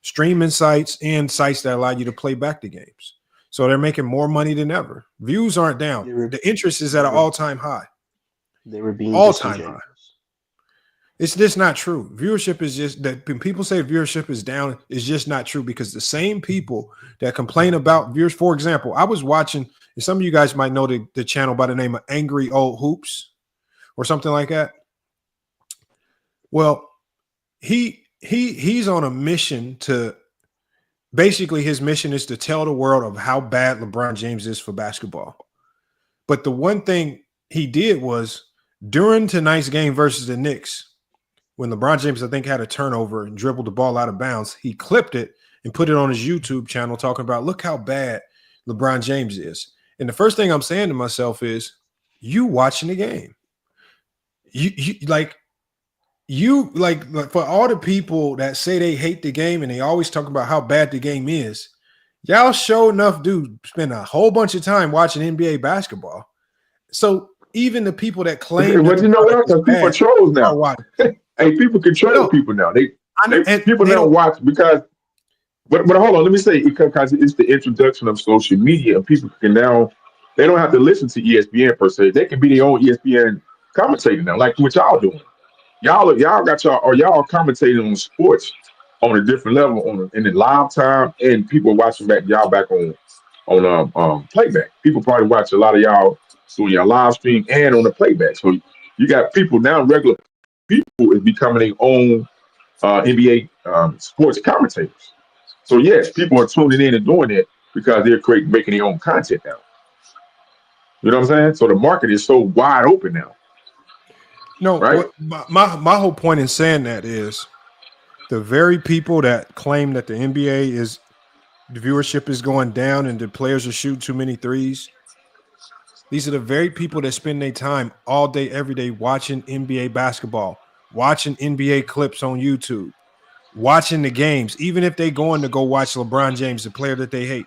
streaming sites, and sites that allow you to play back the games. So they're making more money than ever. Views aren't down. The interest is at an all-time high. They were being all-time high. It's just not true. Viewership is just that when people say viewership is down, it's just not true because the same people that complain about viewers, for example, I was watching, and some of you guys might know the channel by the name of Angry Old Hoops or something like that. Well, he's on a mission to basically his mission is to tell the world of how bad LeBron James is for basketball. But the one thing he did was during tonight's game versus the Knicks, when LeBron James, I think, had a turnover and dribbled the ball out of bounds, he clipped it and put it on his YouTube channel talking about, look how bad LeBron James is. And the first thing I'm saying to myself is, you watching the game. You for all the people that say they hate the game and they always talk about how bad the game is, y'all sure enough do spend a whole bunch of time watching NBA basketball. So even the people that claim, but you know what? People are trolls now. Hey, people control people now. People don't watch because. But hold on, let me say because it's the introduction of social media, and people can now they don't have to listen to ESPN per se. They can be their own ESPN commentator now, like what y'all doing. Y'all are commentating on sports on a different level in the live time, and people watching y'all back on playback. People probably watch a lot of y'all doing your live stream and on the playback. So you got people now, regular people is becoming their own NBA sports commentators. So yes, people are tuning in and doing it because they're making their own content now. You know what I'm saying? So the market is so wide open now. No, right? My whole point in saying that is the very people that claim that the NBA the viewership is going down and the players are shooting too many threes. These are the very people that spend their time all day, every day watching NBA basketball, watching NBA clips on YouTube, watching the games, even if they going to go watch LeBron James, the player that they hate.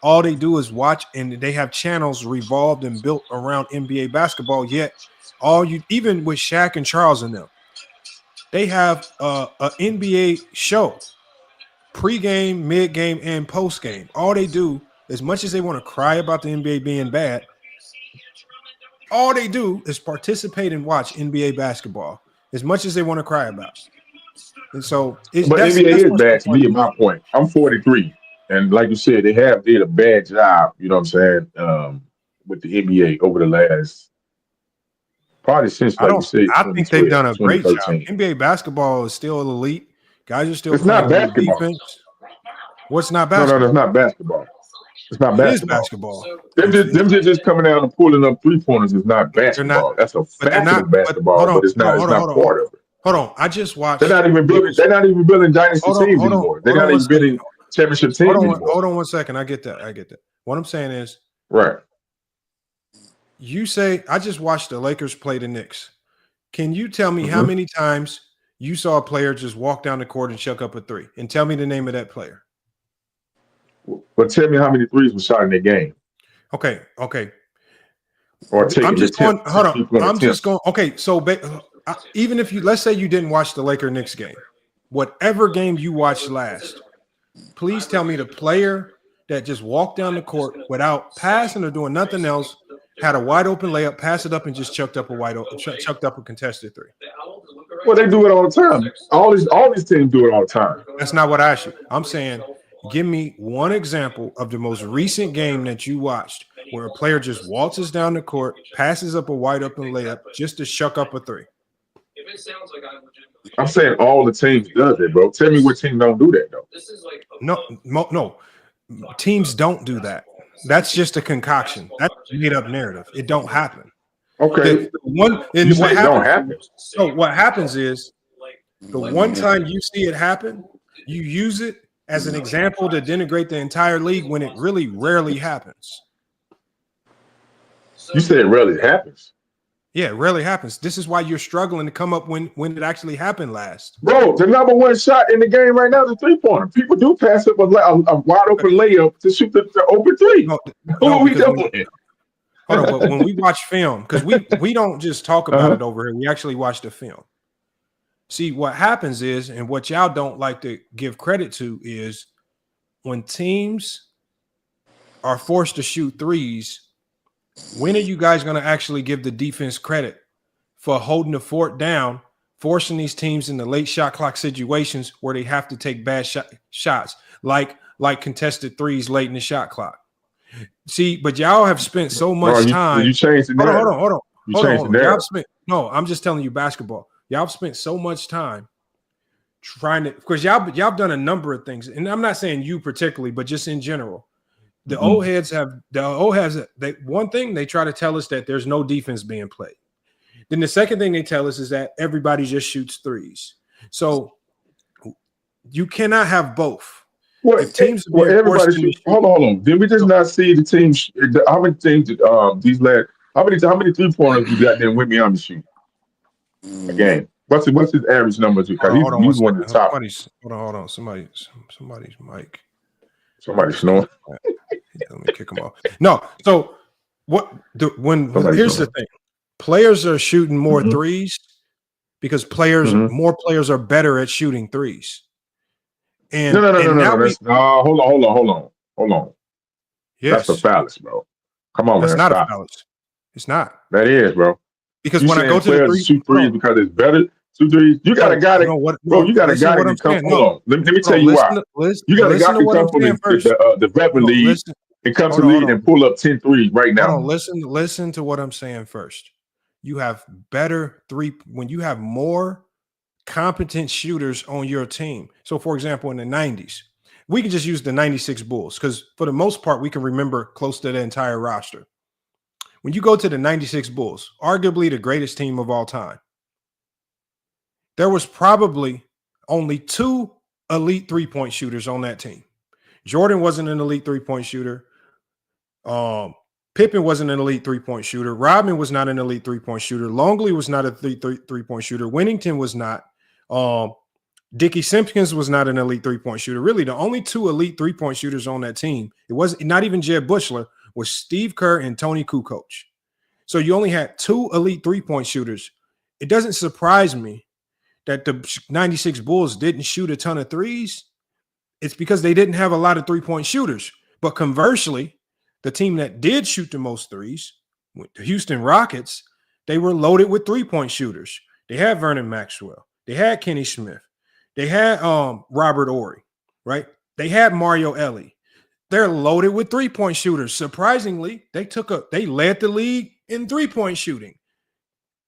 All they do is watch, and they have channels revolved and built around NBA basketball. Yet, even with Shaq and Charles and them, they have a NBA show, pregame, mid-game, and post-game. All they do, as much as they want to cry about the NBA being bad, all they do is participate and watch NBA basketball as much as they want to cry about. And so, but NBA is bad to me. At my point, I'm 43. And like you said, they did a bad job, you know what I'm saying, with the NBA over the last probably since I think they've done a great job. NBA basketball is still elite. Guys are still playing basketball. Defense. What's not basketball? No, it's not basketball. It's not basketball. It is basketball. Them just coming out and pulling up 3-pointers is not basketball. That's a facet of basketball, but it's not part of it. Hold on. I just watched. They're not even building dynasty teams anymore. They're not even building championship teams anymore. Hold on 1 second. I get that. What I'm saying is, right. You say, I just watched the Lakers play the Knicks. Can you tell me how many times you saw a player just walk down the court and chuck up a three? And tell me the name of that player. But tell me how many threes were shot in that game. Okay. Or I'm just going. Hold on. I'm just going. Okay, so even if let's say you didn't watch the Laker-Knicks game, whatever game you watched last, please tell me the player that just walked down the court without passing or doing nothing else, had a wide open layup, passed it up, and just chucked up a contested three. Well, they do it all the time. All these teams do it all the time. That's not what I asked you. I'm saying, give me one example of the most recent game that you watched where a player just waltzes down the court, passes up a wide open layup just to chuck up a three. I'm saying all the teams does it, bro. Tell me what team don't do that though. No. Teams don't do that. That's just a concoction. That's a made-up narrative. It don't happen. Okay. What happens is the one time you see it happen, you use it as an example to denigrate the entire league when it really rarely happens. You said it rarely happens. Yeah, it rarely happens. This is why you're struggling to come up when it actually happened last. Bro, the number one shot in the game right now is a three-pointer. People do pass up a wide open layup to shoot the open three. Who are we doing? Hold on, but when we watch film, because we don't just talk about it over here, we actually watch the film. See, what happens is, and what y'all don't like to give credit to is when teams are forced to shoot threes, when are you guys going to actually give the defense credit for holding the fort down, forcing these teams into late shot clock situations where they have to take bad shots, like contested threes late in the shot clock? See, but y'all have spent so much time. You changed the narrative. Hold on. No, I'm just telling you basketball. Y'all have spent so much time trying to, because y'all done a number of things, and I'm not saying you particularly, but just in general. The old heads one thing they try to tell us that there's no defense being played. Then the second thing they tell us is that everybody just shoots threes. So you cannot have both. Well, everybody shoots. Hold on. Did we just not see the teams? How many teams? How many 3-pointers you got there with me on the shoot? Again, what's his average numbers? Because he's one of the top. Hold on. Somebody's mic. Somebody's snoring. Let me kick him off. No. So here's the thing: players are shooting more threes because more players are better at shooting threes. And no. Hold on. Yes. That's a fallacy, bro. Come on, that's not a fallacy. It's not. That is, bro. Because when I go to the shoot threes because it's better. 2 threes. You got a guy that, you got a guy that comes. Hold on. Let me tell you why. You got a guy that comes from the veteran league and comes to the league and pull up 10 threes right now. Listen to what I'm saying first. You have when you have more competent shooters on your team. So, for example, in the 90s, we can just use the 96 Bulls because for the most part, we can remember close to the entire roster. When you go to the 96 Bulls, arguably the greatest team of all time, there was probably only 2 elite 3-point shooters on that team. Jordan wasn't an elite 3-point shooter. Pippen wasn't an elite 3-point shooter. Rodman was not an elite 3-point shooter. Longley was not a 3-point shooter. Winnington was not. Dickie Simpkins was not an elite three-point shooter. Really, the only two elite three-point shooters on that team, it was not even Jed Bushler, was Steve Kerr and Tony Kukoc. So you only had two elite three-point shooters. It doesn't surprise me that the 96 Bulls didn't shoot a ton of threes. It's because they didn't have a lot of three-point shooters. But conversely, the team that did shoot the most threes, the Houston Rockets, they were loaded with three-point shooters. They had Vernon Maxwell. They had Kenny Smith. They had Robert Horry, right? They had Mario Elie. They're loaded with three-point shooters. Surprisingly, they led the league in three-point shooting.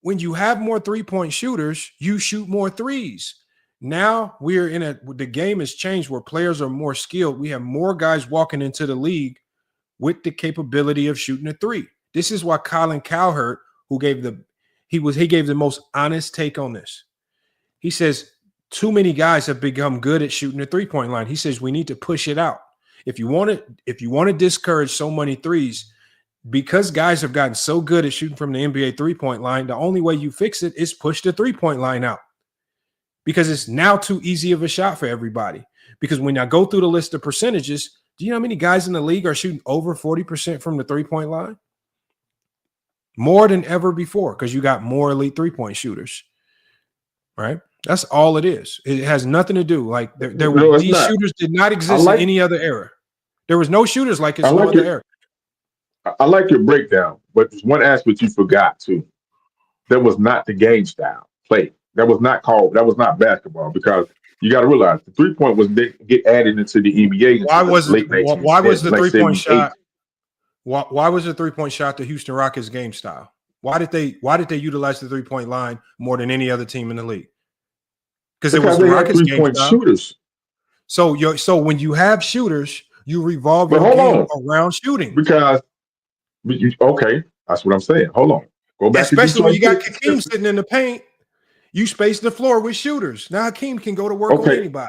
When you have more three-point shooters, you shoot more threes. Now the game has changed where players are more skilled. We have more guys walking into the league with the capability of shooting a three. This is why Colin Cowherd, who gave the most honest take on this. He says too many guys have become good at shooting the three-point line. He says we need to push it out. If you want to discourage so many threes, because guys have gotten so good at shooting from the NBA three-point line, the only way you fix it is push the three-point line out. Because it's now too easy of a shot for everybody. Because when I go through the list of percentages, do you know how many guys in the league are shooting over 40% from the three-point line? More than ever before, because you got more elite three-point shooters, right? That's all it is. It has nothing to do. Like these shooters did not exist in any other era. There was no shooters like it's no other era. I like your breakdown, but there's one aspect you forgot too. That was not the game style play. That was not basketball, because you got to realize the 3-point was get added into the NBA. Why was the 3-point shot? Why was the 3-point shot the Houston Rockets game style? Why did they utilize the 3-point line more than any other team in the league? Because it was the Rockets game style. Shooters. So when you have shooters, you revolve your game around shooting. Because okay, that's what I'm saying. Hold on. Go back. Especially when you got Hakeem sitting in the paint, you space the floor with shooters. Now Hakeem can go to work on anybody.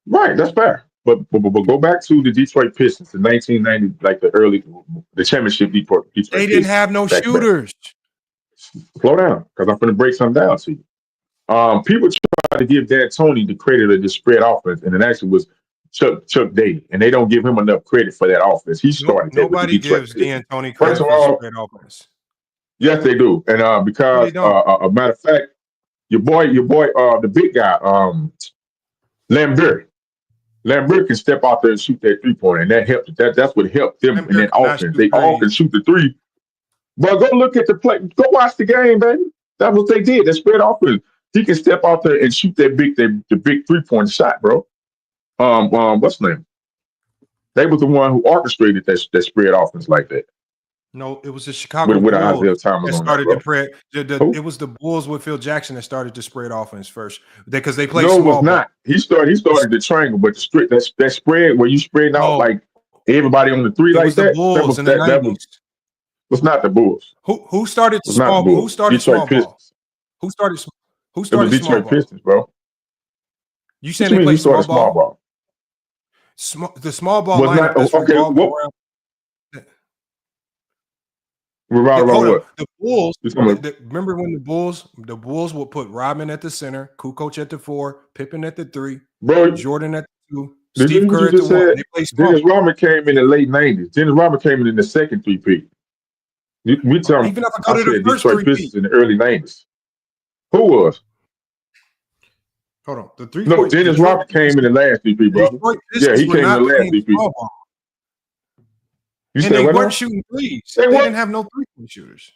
Right, that's fair. But go back to the Detroit Pistons in 1990, like the championship Detroit they didn't have no shooters. Slow down, because I'm going to break something down to you. People try to give D'Antoni the credit of the spread offense, and it actually was Chuck Daly, and they don't give him enough credit for that offense. He started. Nobody gives D'Antoni credit for spread offense. Yes, they do, and because a matter of fact, your boy, the big guy, Lambert can step out there and shoot that 3-pointer, and that helped. That's what helped them in that offense. They all can shoot the three. But go look at the play. Go watch the game, baby. That's what they did. That spread offense. He can step out there and shoot that big 3-point shot, bro. What's the name? They was the one who orchestrated that spread offense like that. No, it was the Chicago Bulls that started the spread. It was the Bulls with Phil Jackson that started the spread offense first, because they played. No, small it was not. He started the triangle, but that spread where you spread out like everybody on the three like that. That was not the Bulls. Who started the small ball? Who started small ball? Who started the Detroit Pistons, bro? You saying they played small ball? The small ball lineup that's revolved around. The Bulls. Remember when the Bulls would put Rodman at the center, Kukoc at the 4, Pippen at the 3, bro, Jordan at the 2, Steve Kerr at the 1. They play small. Dennis Rodman came in the late 90s. Dennis Rodman came in the second 3-peat. We tell even if I go to the first Detroit Pistons in the early 90s. Who was? Hold on. No, Dennis Rodman came in the last 3-peat, bro. Yeah, he came in the last 3-peat. And they weren't shooting threes. They didn't have no 3-point shooters.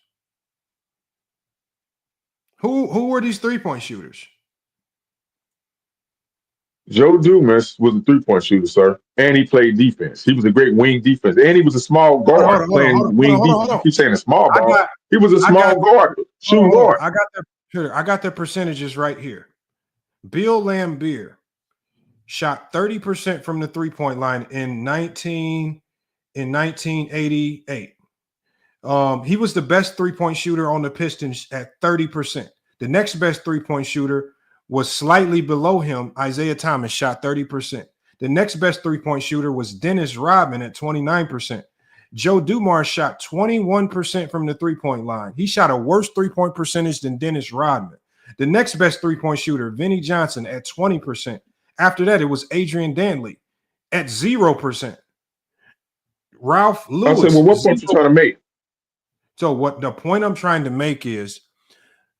Who were these 3-point shooters? Joe Dumas was a 3-point shooter, sir, and he played defense. He was a great wing defense, and he was a small guard playing wing defense. He's saying a small ball. He was a small guard, shooting guard. I got the percentages right here. Bill Laimbeer shot 30% from the 3-point line in 1988. He was the best 3-point shooter on the Pistons at 30%. The next best 3-point shooter was slightly below him. Isaiah Thomas shot 30%. The next best 3-point shooter was Dennis Rodman at 29%. Joe Dumars shot 21% from the 3-point line. He shot a worse 3-point percentage than Dennis Rodman. The next best three-point shooter, Vinnie Johnson, at 20%. After that, it was Adrian Dantley at 0%. Ralph I Lewis. said, well, what point you trying to make? So what the point I'm trying to make is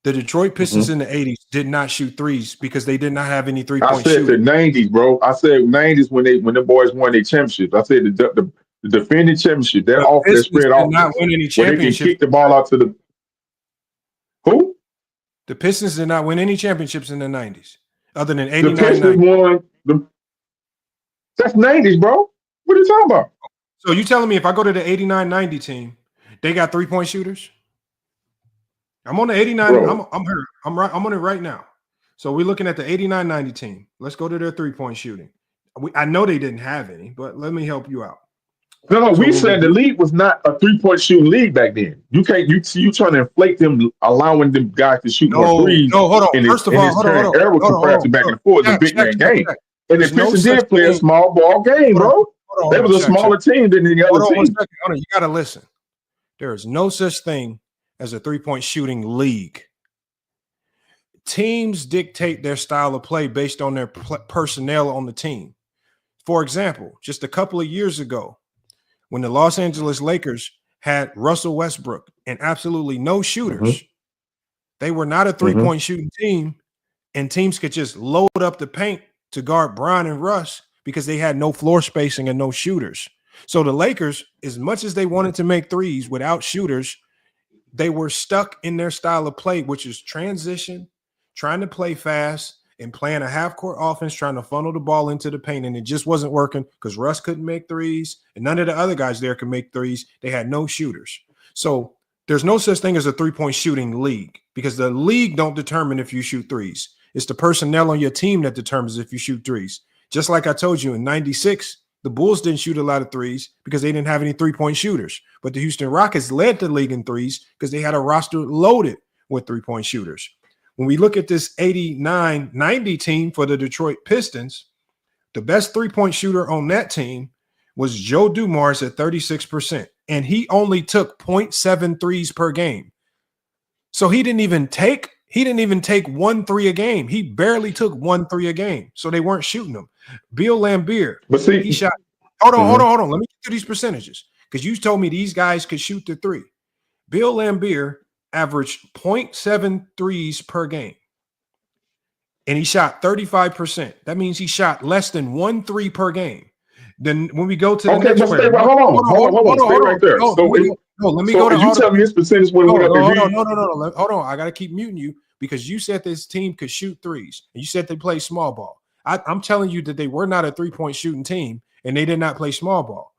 the Detroit Pistons in the 80s did not shoot threes because they did not have any I three-point said shooting. the 90s, bro. I said 90s when the boys won their championships. I said the defending championship, that The off that Pistons spread did not offense, win any where they can championships. kick the ball out to the who? The Pistons did not win any championships in the 90s, other than The 89. Pistons 90. won the. That's 90s, bro. What are you talking about? So you telling me if I go to the 89-90 team, they got three-point shooters? I'm on the 89. Bro. I'm here. I'm on it right now. So we're looking at the 89-90 team. Let's go to their three-point shooting. I know they didn't have any, but let me help you out. No, So we said the league was not a 3-point shooting league back then. You can't. You trying to inflate them, allowing them guys to shoot more threes. No, hold on. In First of in all, this hold on, current hold on, era hold on, compared hold to on, back hold and forth, it's a Check, big man check, game. check. And the There's no Pistons such did play a thing. small ball game, bro. Hold That on, was a check, smaller team than any Hold other on 1 team. second. Hold on. You got to listen. There is no such thing as a three-point shooting league. Teams dictate their style of play based on their personnel on the team. For example, just a couple of years ago, when the Los Angeles Lakers had Russell Westbrook and absolutely no shooters, they were not a three-point shooting team, and teams could just load up the paint to guard Bron and Russ because they had no floor spacing and no shooters. So the Lakers, as much as they wanted to make threes without shooters, they were stuck in their style of play, which is transition, trying to play fast, and playing a half-court offense, trying to funnel the ball into the paint, and it just wasn't working because Russ couldn't make threes, and none of the other guys there could make threes. They had no shooters. So there's no such thing as a three-point shooting league because the league don't determine if you shoot threes. It's the personnel on your team that determines if you shoot threes. Just like I told you, in 96, the Bulls didn't shoot a lot of threes because they didn't have any three-point shooters. But the Houston Rockets led the league in threes because they had a roster loaded with three-point shooters. When we look at this 89-90 team for the Detroit Pistons, the best three-point shooter on that team was Joe Dumars at 36%, and he only took 0.7 threes per game. So he didn't even take 1 3 a game. He barely took 1 3 a game. So they weren't shooting him. Bill Laimbeer, But see, he shot. Hold on. Let me get to these percentages because you told me these guys could shoot the three. Bill Laimbeer averaged 0.7 threes per game, and he shot 35%. That means he shot less than 1 3 per game. Then when we go to the next player, hold on, stay right there. Let me go to. You tell me his percentage when went up. No. Hold on. I got to keep muting you because you said this team could shoot threes, and you said they play small ball. I'm telling you that they were not a three-point shooting team, and they did not play small ball.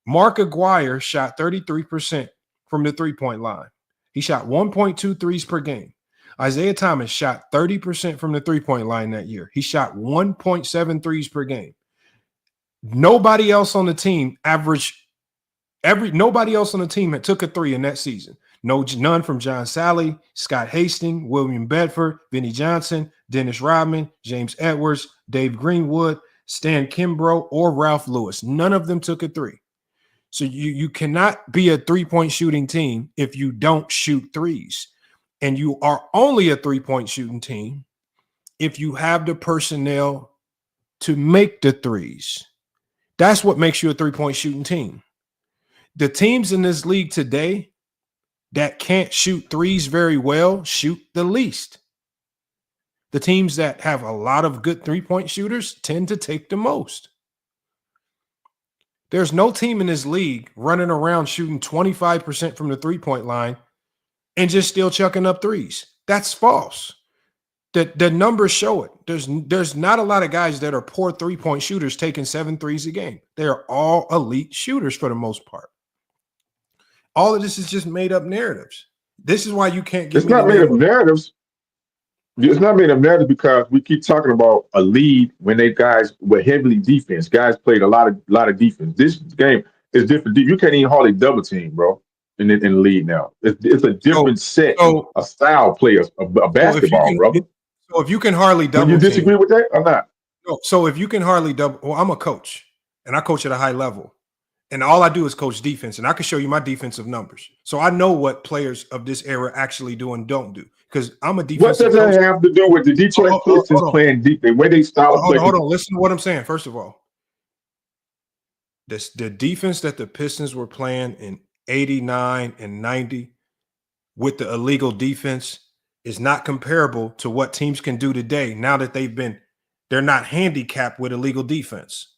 Mark Aguirre shot 33% from the three-point line. He shot 1.2 threes per game. Isaiah Thomas shot 30% from the three-point line that year. He shot 1.7 threes per game. Nobody else on the team nobody else on the team had took a three in that season. None from John Sally, Scott Hastings, William Bedford, Vinnie Johnson, Dennis Rodman, James Edwards, Dave Greenwood, Stan Kimbrough, or Ralph Lewis. None of them took a three. So you cannot be a three-point shooting team if you don't shoot threes. And you are only a three-point shooting team if you have the personnel to make the threes. That's what makes you a three-point shooting team. The teams in this league today that can't shoot threes very well shoot the least. The teams that have a lot of good three-point shooters tend to take the most. There's no team in this league running around shooting 25% from the three-point line and just still chucking up threes. That's false. The numbers show it. There's not a lot of guys that are poor three-point shooters taking 7 threes a game. They are all elite shooters for the most part. All of this is just made up narratives. This is why you can't get. It's not made up narratives. It's not made up narratives because we keep talking about a lead when they guys were heavily defense. Guys played a lot of defense. This game is different. You can't even hardly double team, bro. In the league now, it's a different set of style players of basketball, brother. So if you can hardly double, do you disagree with that or not? No. So if you can hardly double, well, I'm a coach and I coach at a high level. And all I do is coach defense, and I can show you my defensive numbers. So I know what players of this era actually do and don't do because I'm a defensive What does that coach. have to do with the Detroit Pistons playing deep? The way they style Hold play. on. Listen to what I'm saying. First of all, the defense that the Pistons were playing in 89 and 90 with the illegal defense is not comparable to what teams can do today now that they're not handicapped with illegal defense.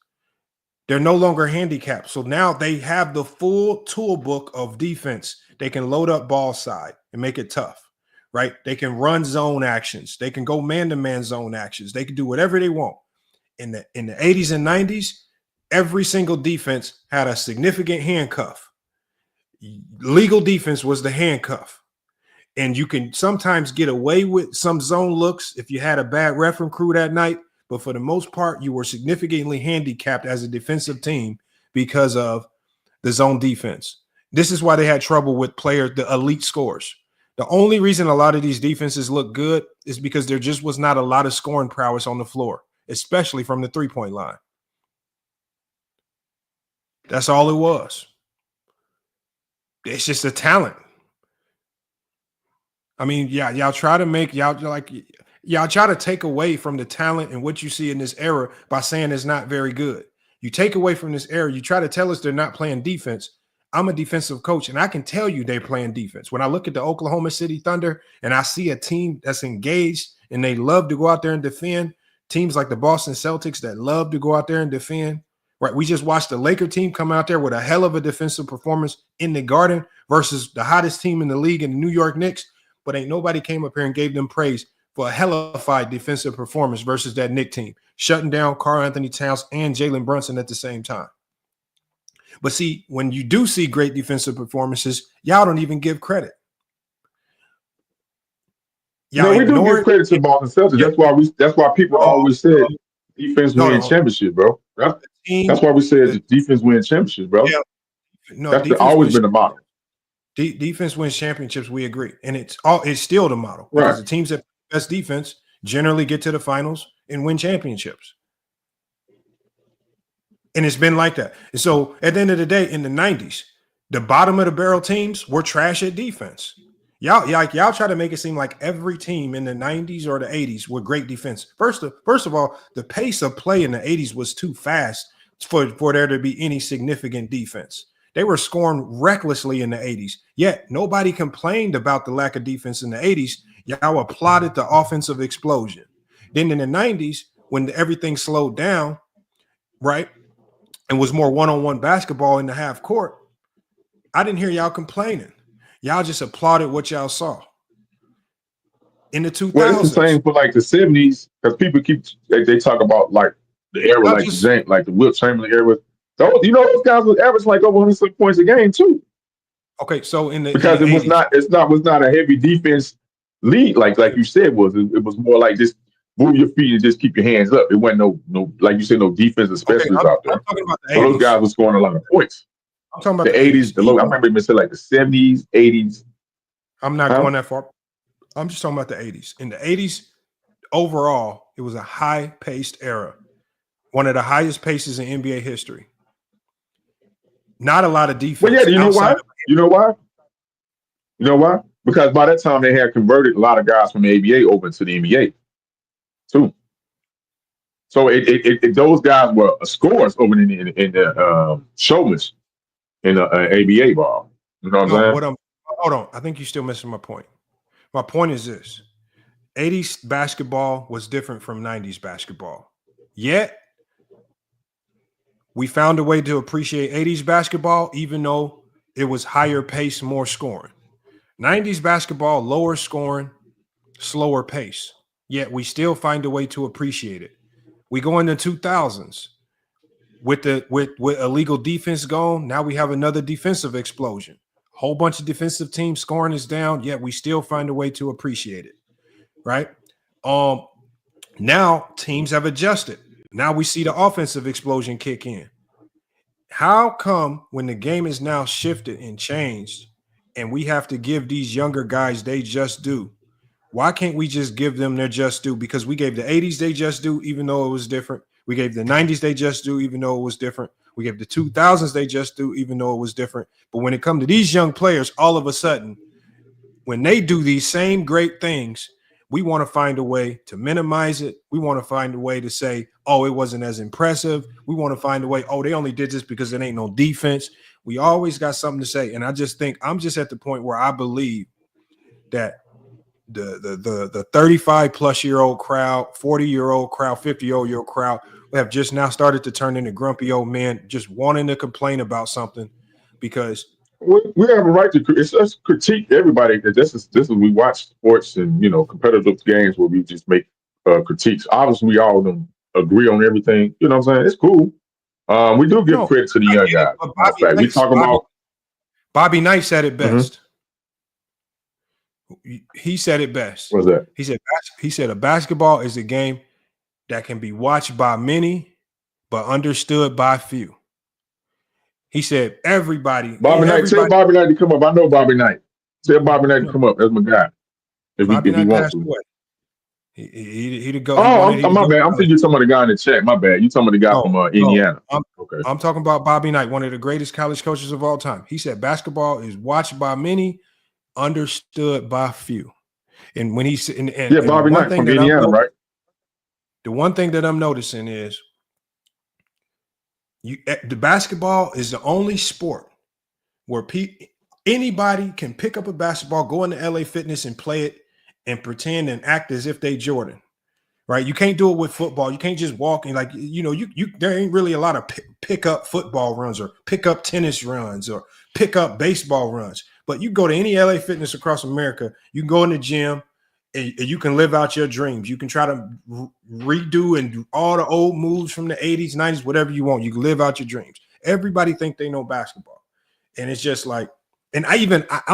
They're no longer handicapped. So now they have the full tool book of defense. They can load up ball side and make it tough, right? They can run zone actions. They can go man-to-man zone actions. They can do whatever they want. In the 80s and 90s, every single defense had a significant handcuff. Legal defense was the handcuff. And you can sometimes get away with some zone looks if you had a bad referee crew that night. But for the most part, you were significantly handicapped as a defensive team because of the zone defense. This is why they had trouble with the elite scorers. The only reason a lot of these defenses look good is because there just was not a lot of scoring prowess on the floor, especially from the three-point line. That's all it was. It's just a talent. I mean, yeah, y'all try to take away from the talent and what you see in this era by saying it's not very good. You take away from this era, you try to tell us they're not playing defense. I'm a defensive coach, and I can tell you they're playing defense. When I look at the Oklahoma City Thunder and I see a team that's engaged and they love to go out there and defend, teams like the Boston Celtics that love to go out there and defend, right? We just watched the Laker team come out there with a hell of a defensive performance in the Garden versus the hottest team in the league in the New York Knicks, but ain't nobody came up here and gave them praise for a hellified defensive performance versus that Knicks team, shutting down Karl Anthony Towns and Jalen Brunson at the same time. But see, when you do see great defensive performances, y'all don't even give credit. No, we do give credit to Boston Celtics. That's why people always said defense wins championship, bro. That's why we said defense wins championships, bro. Yeah. No, that's always been the model. Defense wins championships. We agree, and it's still the model because the teams that play best defense generally get to the finals and win championships. And it's been like that. And so at the end of the day, in the 90s, the bottom of the barrel teams were trash at defense. Y'all try to make it seem like every team in the 90s or the 80s were great defense. First of all, the pace of play in the 80s was too fast for there to be any significant defense. They were scoring recklessly in the 80s, yet nobody complained about the lack of defense in the 80s. Y'all applauded the offensive explosion. Then in the 90s, when everything slowed down, right, and was more one-on-one basketball in the half court, I didn't hear y'all complaining. Y'all just applauded what y'all saw. In the 2000s. Well, it's the same for like the 70s, because people they talk about like the era, like the Wilt Chamberlain era. Those guys would average like over 100 points a game too. Okay, so because it was not a heavy defense league like you said it was more like just move your feet and just keep your hands up. It wasn't no like you said, no defensive specialists out there. I'm talking about the 80s. So those guys were scoring a lot of points. I'm talking about the 80s. I remember even said like the 70s, 80s. I'm not going that far. I'm just talking about the 80s. In the 80s, overall, it was a high-paced era, one of the highest paces in NBA history. Not a lot of defense. Well, yeah, you know why? Because by that time they had converted a lot of guys from the ABA over to the NBA, too. So those guys were scorers over in the showman's in the ABA ball. You know what I'm saying? Hold on. I think you're still missing my point. My point is this: 80s basketball was different from 90s basketball. Yet we found a way to appreciate 80s basketball, even though it was higher pace, more scoring. 90s basketball, lower scoring, slower pace. Yet we still find a way to appreciate it. We go into 2000s with illegal defense gone. Now we have another defensive explosion. Whole bunch of defensive teams scoring is down, yet we still find a way to appreciate it. Right? Now teams have adjusted. Now we see the offensive explosion kick in. How come when the game is now shifted and changed and we have to give these younger guys they just due, why can't we just give them their just due? Because we gave the 80s they just due, even though it was different. We gave the 90s they just due, even though it was different. We gave the 2000s they just do, even though it was different. But when it comes to these young players, all of a sudden, when they do these same great things, we want to find a way to minimize it. We want to find a way to say, oh, it wasn't as impressive. We want to find a way, oh, they only did this because it ain't no defense. We always got something to say. And I just think I'm just at the point where I believe that the 35-plus-year-old crowd, 40-year-old crowd, 50-year-old crowd have just now started to turn into grumpy old men just wanting to complain about something because we have a right to critique everybody. This is we watch sports and competitive games where we just make critiques. Obviously, we all don't agree on everything. You know what I'm saying? It's cool. We do give credit to the young guys. We talk about Bobby Knight said it best. He said it best. What's that? He said a basketball is a game that can be watched by many, but understood by few. He said everybody. Bobby Knight, tell Bobby Knight to come up. I know Bobby Knight. Tell Bobby Knight to come up. That's my guy. If he wants to. He'd go. My bad. I'm thinking you're talking about the guy in the chat. My bad. You're talking about the guy from Indiana. I'm talking about Bobby Knight, one of the greatest college coaches of all time. He said basketball is watched by many, understood by few. And when he said, Bobby Knight from Indiana, right? The one thing that I'm noticing is the basketball is the only sport where anybody can pick up a basketball, go into LA Fitness and play it and pretend and act as if they Jordan, right? You can't do it with football. You can't just walk and there ain't really a lot of pick up football runs or pick up tennis runs or pick up baseball runs. But you go to any LA Fitness across America, you can go in the gym and you can live out your dreams. You can try to redo and do all the old moves from the 80s, 90s, whatever you want. You can live out your dreams. Everybody think they know basketball. And it's just like, and I'm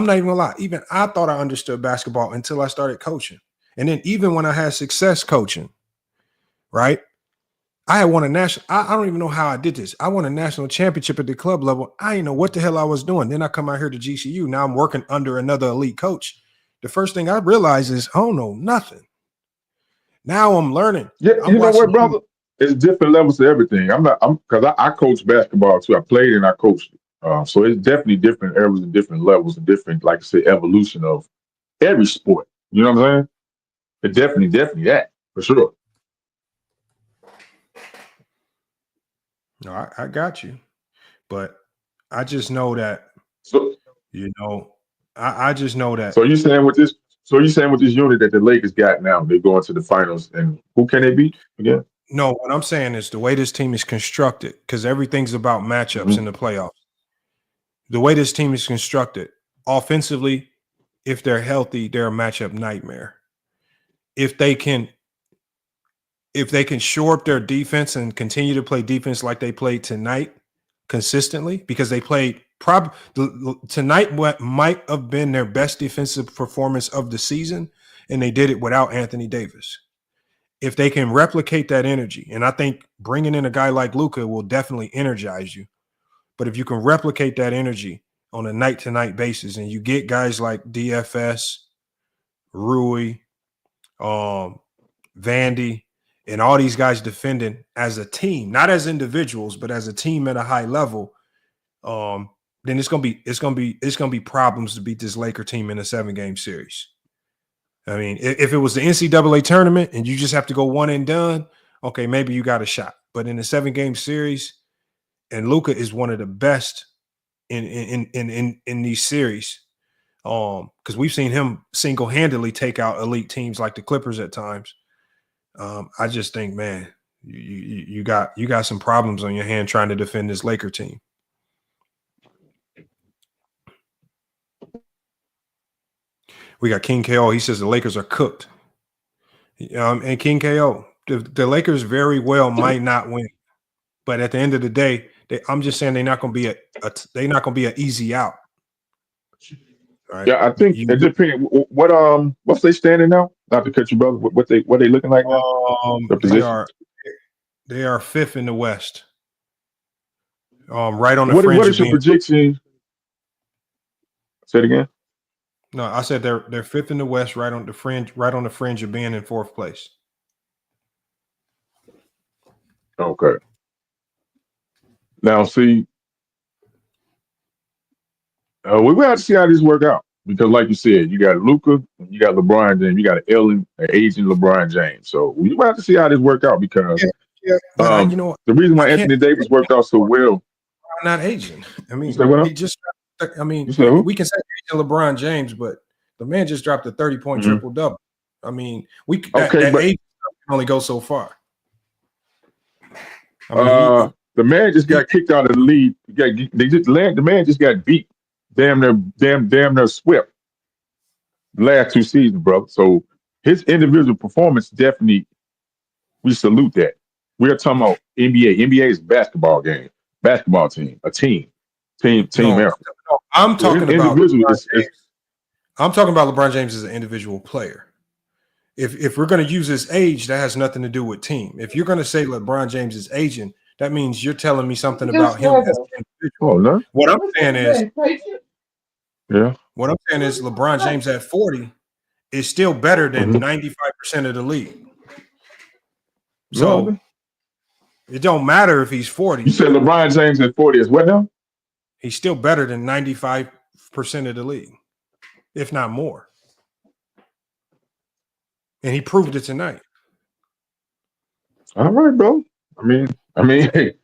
not even gonna lie, even I thought I understood basketball until I started coaching. And then even when I had success coaching, right? I had won a national, I don't even know how I did this. I won a national championship at the club level. I didn't know what the hell I was doing. Then I come out here to GCU. Now I'm working under another elite coach. The first thing I realized is I don't know nothing. Now I'm learning. Yeah, you know what, brother? It's different levels to everything. Because I coach basketball too. I played and I coached it. So it's definitely different areas and different levels and different, like I say, evolution of every sport. You know what I'm saying? It's definitely that for sure. No, I got you. But I just know that, I just know that. So you're saying with this unit that the Lakers got now, they go into the finals, and who can they beat again? No, what I'm saying is the way this team is constructed, because everything's about matchups in the playoffs. The way this team is constructed, offensively, if they're healthy, they're a matchup nightmare. If they can shore up their defense and continue to play defense like they played tonight consistently, because they played tonight what might have been their best defensive performance of the season, and they did it without Anthony Davis. If they can replicate that energy, and I think bringing in a guy like Luka will definitely energize you, but if you can replicate that energy on a night-to-night basis and you get guys like DFS, Rui, Vandy, and all these guys defending as a team, not as individuals, but as a team at a high level, then it's gonna be problems to beat this Laker team in a 7-game series. I mean, if it was the NCAA tournament and you just have to go one and done, okay, maybe you got a shot. But in a 7-game series, and Luka is one of the best in these series, because we've seen him single-handedly take out elite teams like the Clippers at times. I just think, man, you got some problems on your hand trying to defend this Laker team. We got King KO. He says the Lakers are cooked. And King KO, the Lakers very well might not win, but at the end of the day, I'm just saying they're not going to be an easy out. Right? Yeah, I think it depends. What's they standing now? Not to cut you, brother. What they looking like now? They are 5th in the West. Right on the fringe. What is your prediction? Say it again. No, I said they're 5th in the West, right on the fringe of being in 4th place. Okay. Now, see, we will have to see how this work out because, like you said, you got Luka, you got LeBron James, you got an aging LeBron James. So we will have to see how this work out because But you know, the reason I why can't. Anthony Davis worked out so well. Not Asian. I You mean, say what? he just. I mean, You say who? we can say Asian LeBron James, but the man just dropped a 30-point Mhm. triple double. I mean, that Okay, but Asian stuff can only go so far. I mean, the man just got kicked out of the league. The man just got beat, damn near swept the last 2 seasons, bro. So his individual performance definitely, we salute that. We're talking about NBA. NBA is a basketball game, basketball team, a team no, effort. no, I'm So his talking about individual LeBron is James. I'm talking about LeBron James as an individual player. If we're going to use his age, that has nothing to do with team. If you're going to say LeBron James is aging, that means you're telling me something about him as an individual. Oh no. What I'm saying is, Yeah. what I'm saying is, LeBron James at 40 is still better than Mhm. 95% of the league. So No, it don't matter if he's 40. you said LeBron James at 40 is what now? He's still better than 95% of the league, if not more. And he proved it tonight. All right, bro. I mean, hey,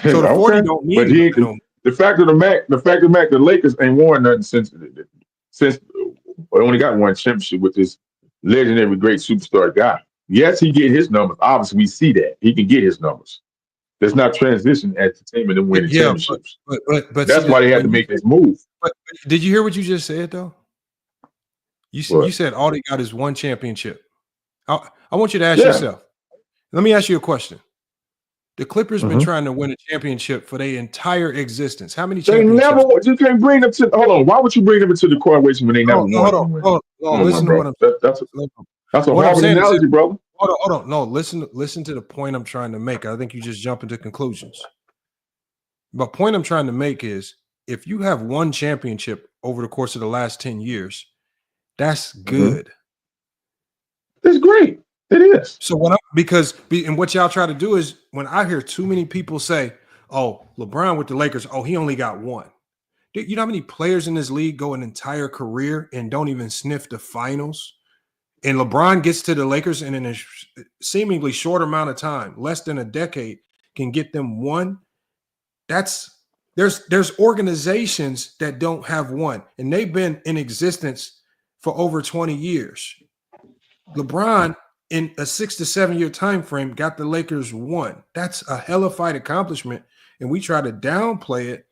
So the 40 okay. don't But mean he ain't nothing. the fact of the matter, the Lakers ain't won nothing since they only got one championship with this legendary great superstar guy. Yes, he get his numbers. Obviously, we see that he can get his numbers. There's not transition at the team and them winning Yeah, championships. but That's see, why they had to when make this move. but did you hear what you just said though? You What? said all they got is one championship. I want you to ask Yeah. yourself. Let me ask you a question. The Clippers been Mhm. trying to win a championship for their entire existence. How many They championships? never. You can't bring them to. Hold on. Why would you bring them into the equation when they never No, won? hold on. Come on, Listen to bro. what I'm That's a What I'm Harvard saying is analogy, brother. hold on. No, listen to the point I'm trying to make. I think you just jump into conclusions. The point I'm trying to make is if you have one championship over the course of the last 10 years, that's good. It's great. It is. So and what y'all try to do is when I hear too many people say, "Oh, LeBron with the Lakers, oh, he only got one." You know how many players in this league go an entire career and don't even sniff the finals? And LeBron gets to the Lakers and in a seemingly short amount of time, less than a decade, can get them one. There's organizations that don't have one, and they've been in existence for over 20 years. LeBron, in a 6 to 7 year time frame, got the Lakers one. That's a hellified accomplishment, and we try to downplay it.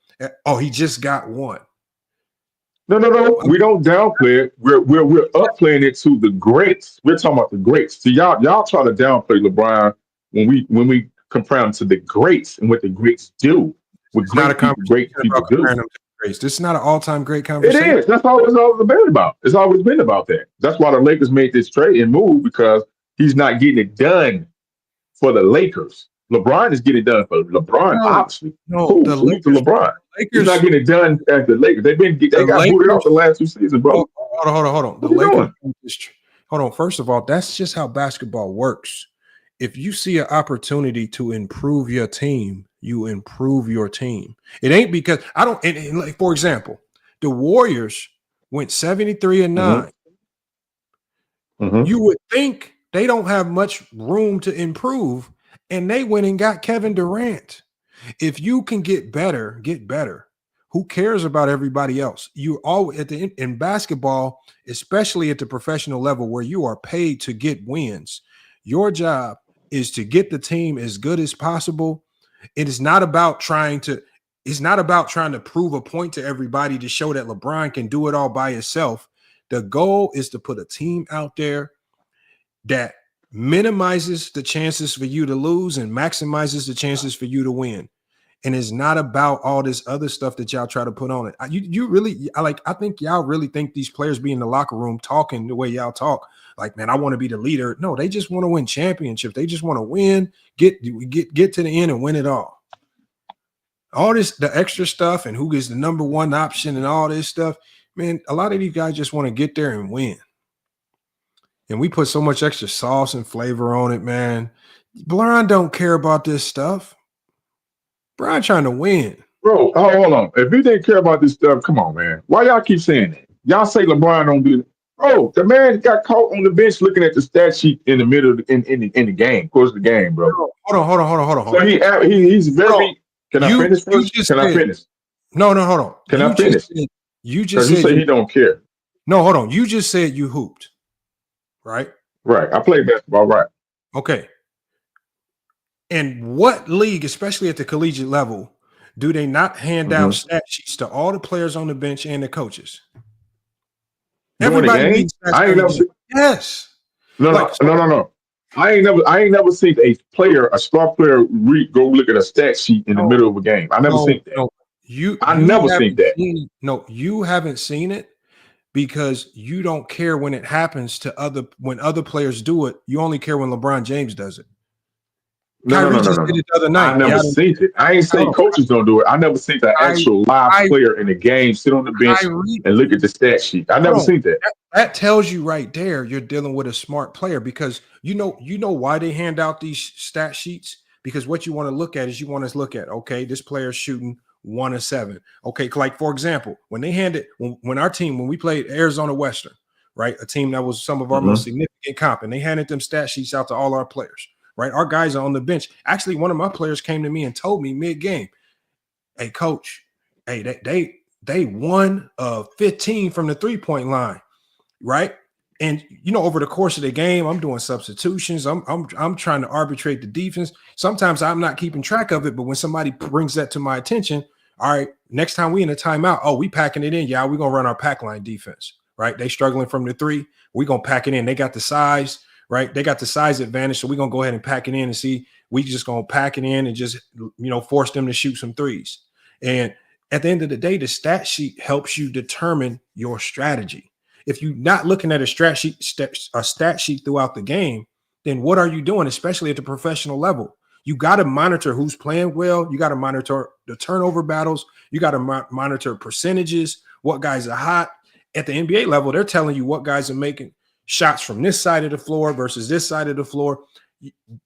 Oh, he just got one. No. We don't downplay it. We're upplaying it to the greats. We're talking about the greats. So y'all try to downplay LeBron when we compare him to the greats and what the greats do. What It's not a great conversation people about do. comparing them to the greats. This is not an all-time great It conversation. is. That's all it's always been about. It's always been about that. That's why the Lakers made this trade and move because he's not getting it done for the Lakers. LeBron is getting it done for LeBron, obviously. Cool. The Salute to LeBron. He's not getting it done at the Lakers. They got booted out the last 2 seasons, bro. Hold on. The Lakers. Hold on. First of all, that's just how basketball works. If you see an opportunity to improve your team, you improve your team. It ain't because I don't. And like, for example, the Warriors went 73-9. You would think they don't have much room to improve, and they went and got Kevin Durant. If you can get better, get better. Who cares about everybody else? You always in basketball, especially at the professional level where you are paid to get wins. Your job is to get the team as good as possible. It is not about trying to prove a point to everybody to show that LeBron can do it all by himself. The goal is to put a team out there that minimizes the chances for you to lose and maximizes the chances for you to win. And it's not about all this other stuff that y'all try to put on it. I think y'all really think these players be in the locker room talking the way y'all talk. Like, man, I want to be the leader. No, they just want to win championships. They just want to win, get to the end and win it all. All this, the extra stuff and who is the number one option and all this stuff, man, a lot of these guys just want to get there and win. And we put so much extra sauce and flavor on it, man. LeBron don't care about this stuff. Brian trying to win. Bro, hold on. If you didn't care about this stuff, come on, man. Why y'all keep saying that? Y'all say LeBron don't do it. Bro, the man got caught on the bench looking at the stat sheet in the middle of in the game, course of the game, bro. Hold on. So he's very. Can I finish first? Can I finish? No, hold on. Can I finish? You just said you say he don't care. No, hold on. You just said you hooped, right? Right. I play basketball, right? Okay. And what league, especially at the collegiate level, do they not hand out stat sheets to all the players on the bench and the coaches? Everybody needs stats. I ain't never seen. Yes. No. I ain't never seen a star player go look at a stat sheet in the middle of a game. I never seen that. I never seen that. No, you haven't seen it because you don't care when it happens to when other players do it. You only care when LeBron James does it. No. Did it the other night. I never seen it. I ain't saying coaches don't do it. I never seen the actual live player in the game sit on the bench and look at the stat sheet. I never seen that. That tells you right there you're dealing with a smart player because you know why they hand out these stat sheets, because what you want to look at is okay, this player's shooting 1 of 7. Okay, like for example, when we played Arizona Western, right, a team that was some of our most significant comp, and they handed them stat sheets out to all our players. Right, our guys are on the bench. Actually, one of my players came to me and told me mid-game, "Hey, coach, they 1 of 15 from the 3-point line, right?" And over the course of the game, I'm doing substitutions. I'm trying to arbitrate the defense. Sometimes I'm not keeping track of it, but when somebody brings that to my attention, all right, next time we in a timeout, we packing it in. Yeah, we're gonna run our pack line defense. Right, they struggling from the 3. We're gonna pack it in. They got the size. Right, they got the size advantage, so we're gonna go ahead and pack it in and see. We just gonna pack it in and just force them to shoot some threes. And at the end of the day, the stat sheet helps you determine your strategy. If you're not looking at a stat sheet throughout the game, then what are you doing? Especially at the professional level, you got to monitor who's playing well. You got to monitor the turnover battles. You got to monitor percentages. What guys are hot at the NBA level? They're telling you what guys are making shots from this side of the floor versus this side of the floor.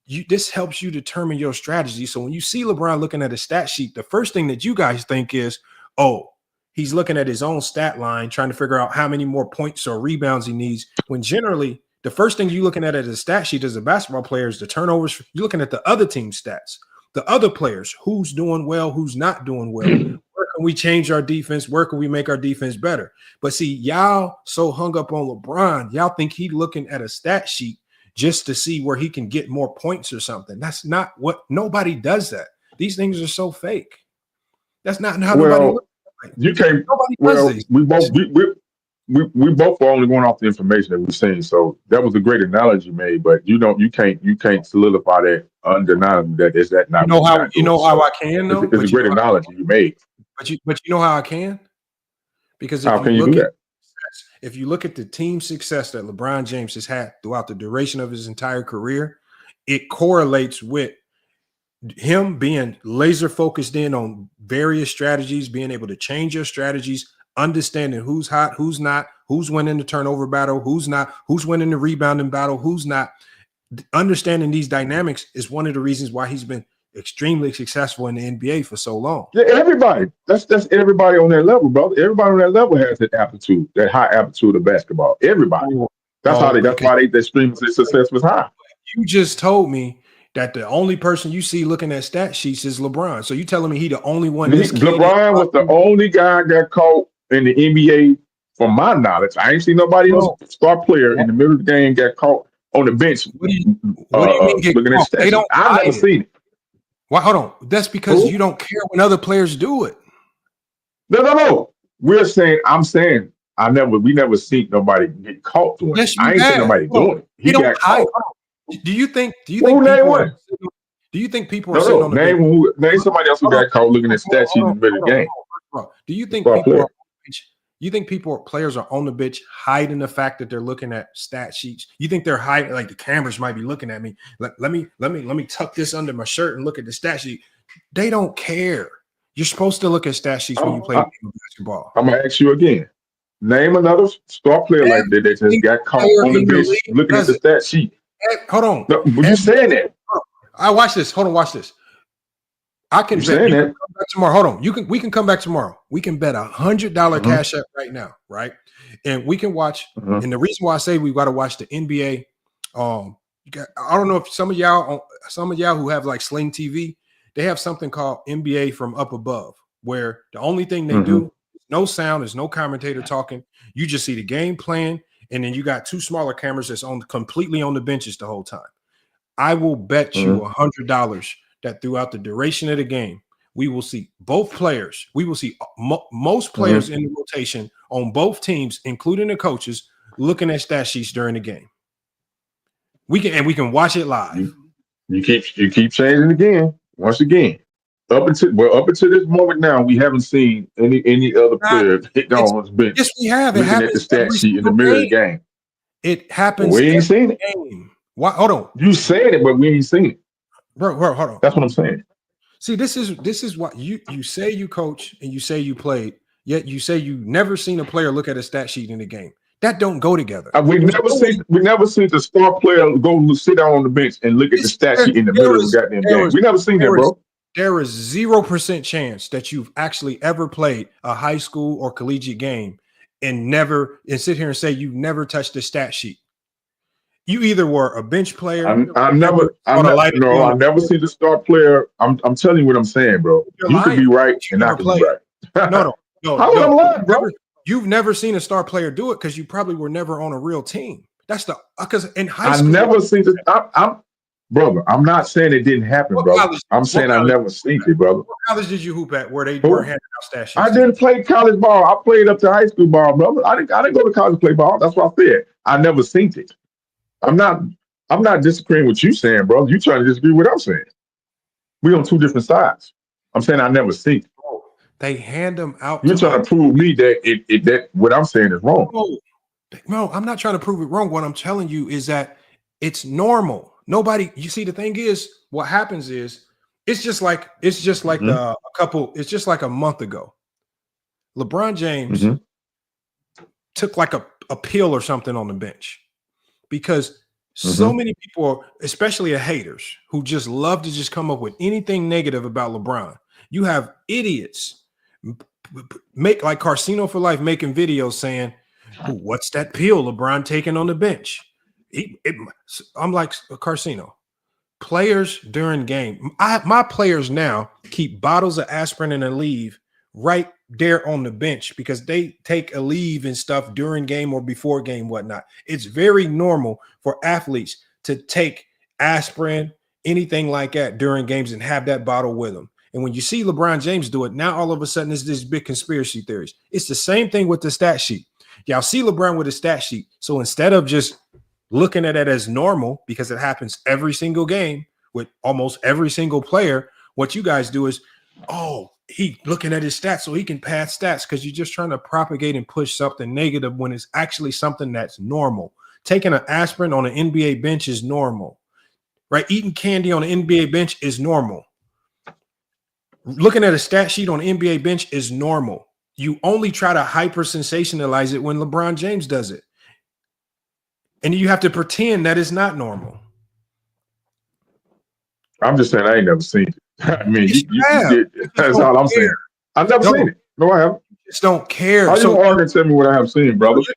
This helps you determine your strategy. So when you see LeBron looking at a stat sheet, the first thing that you guys think is, he's looking at his own stat line, trying to figure out how many more points or rebounds he needs. When generally the first thing you're looking at a stat sheet as a basketball player is the turnovers. You're looking at the other team's stats, the other players, who's doing well, who's not doing well. Where can we change our defense? Where can we make our defense better? But see, y'all so hung up on LeBron, y'all think he looking at a stat sheet just to see where he can get more points or something. That's not what, nobody does that. These things are so fake. That's not how nobody looks at it. You can't. We both are only going off the information that we've seen. So that was a great analogy you made, but you can't solidify that undeniably that is that not. You know how I can though. It's a great analogy you made. But you know how I can? Because how can you do that? If you look at the team success that LeBron James has had throughout the duration of his entire career, it correlates with him being laser focused in on various strategies, being able to change your strategies, understanding who's hot, who's not, who's winning the turnover battle, who's not, who's winning the rebounding battle, who's not. Understanding these dynamics is one of the reasons why he's been extremely successful in the NBA for so long. Yeah, everybody. That's everybody on that level, brother. Everybody on that level has that aptitude, that high aptitude of basketball. Everybody. That's why their stream success was high. You just told me that the only person you see looking at stat sheets is LeBron. So you telling me he the only one? LeBron was the only guy got caught in the NBA, from my knowledge. I ain't seen nobody else star player in the middle of the game get caught on the bench. What do you mean get looking caught? at stats? I've never seen it. Well, hold on. That's because you don't care when other players do it. No. I'm saying we never seen nobody get caught doing it. I ain't seen nobody doing it. He got caught. Do you think people are sitting on the bench? Name somebody else who got caught looking at stat sheets in the middle of the game. Do you think players are on the bench hiding the fact that they're looking at stat sheets? You think they're hiding, like the cameras might be looking at me? Let me tuck this under my shirt and look at the stat sheet. They don't care. You're supposed to look at stat sheets when you play basketball. I'm gonna ask you again. Name another star player like that just got caught on the bench looking at the stat sheet. Hold on. No, but you saying that? I watch this. Hold on. Watch this. I can You bet. saying You can that? come back tomorrow. Hold on. We can come back tomorrow. We can bet $100 cash app right now, right? And we can watch. And the reason why I say we got to watch the NBA. I don't know if some of y'all who have like Sling TV, they have something called NBA from up above, where the only thing they do, no sound, there's no commentator talking. You just see the game playing, and then you got two smaller cameras that's on completely on the benches the whole time. I will bet you $100 that throughout the duration of the game, we will see both players. We will see most players in the rotation on both teams, including the coaches, looking at stat sheets during the game. We can watch it live. You keep saying it again. Once again, up until this moment now, we haven't seen any other player hit on his bench. Yes, we have. It looking at the stat sheet in the middle of the game. It happens. We ain't seen it. Game. Why? Hold on. You saying it, but we ain't seen it. Bro, hold on. That's what I'm saying. See, this is what you say you coach and you say you played, yet you say you never seen a player look at a stat sheet in the game. That don't go together. We never seen the star player go sit down on the bench and look at the stat sheet in the middle of the goddamn game. We never seen that, bro. There is 0% chance that you've actually ever played a high school or collegiate game and sit here and say you've never touched the stat sheet. You either were a bench player. I've never seen the star player. I'm telling you what I'm saying, bro. You could be right and I could be right. No. How am I lying, bro? You've never seen a star player do it because you probably were never on a real team. That's because in high school, I never seen this. Brother, I'm not saying it didn't happen, bro. I'm saying I never seen it, brother. What college did you hoop at where they were handing out stat sheets? I didn't play college ball. I played up to high school ball, brother. I didn't go to college to play ball. That's what I said. I never seen it. I'm not disagreeing with you saying, bro. You trying to disagree with what I'm saying. We on two different sides. I'm saying I never seen it. They hand them out. You're trying to prove me that that what I'm saying is wrong. No, I'm not trying to prove it wrong. What I'm telling you is that it's normal. Nobody, you see, the thing is, what happens is it's just like a month ago. LeBron James took like a pill or something on the bench because so many people, especially the haters, who just love to just come up with anything negative about LeBron. You have idiots make like Carcino for Life making videos saying, "What's that pill LeBron taking on the bench?" I'm like, Carcino. Players during game, my players now keep bottles of aspirin and Aleve right there on the bench because they take Aleve and stuff during game or before game, whatnot. It's very normal for athletes to take aspirin, anything like that during games and have that bottle with them. And when you see LeBron James do it, now all of a sudden it's this big conspiracy theories. It's the same thing with the stat sheet. Y'all see LeBron with a stat sheet. So instead of just looking at it as normal, because it happens every single game with almost every single player, what you guys do is, oh, he looking at his stats so he can pass stats because you're just trying to propagate and push something negative when it's actually something that's normal. Taking an aspirin on an NBA bench is normal, right? Eating candy on an NBA bench is normal. Looking at a stat sheet on an NBA bench is normal. You only try to hyper sensationalize it when LeBron James does it. And you have to pretend that it's not normal. I'm just saying I ain't never seen it. I mean, that's all I'm saying. I've never seen it. No, I haven't. Just don't care. How you gonna tell me what I have seen, brother? You're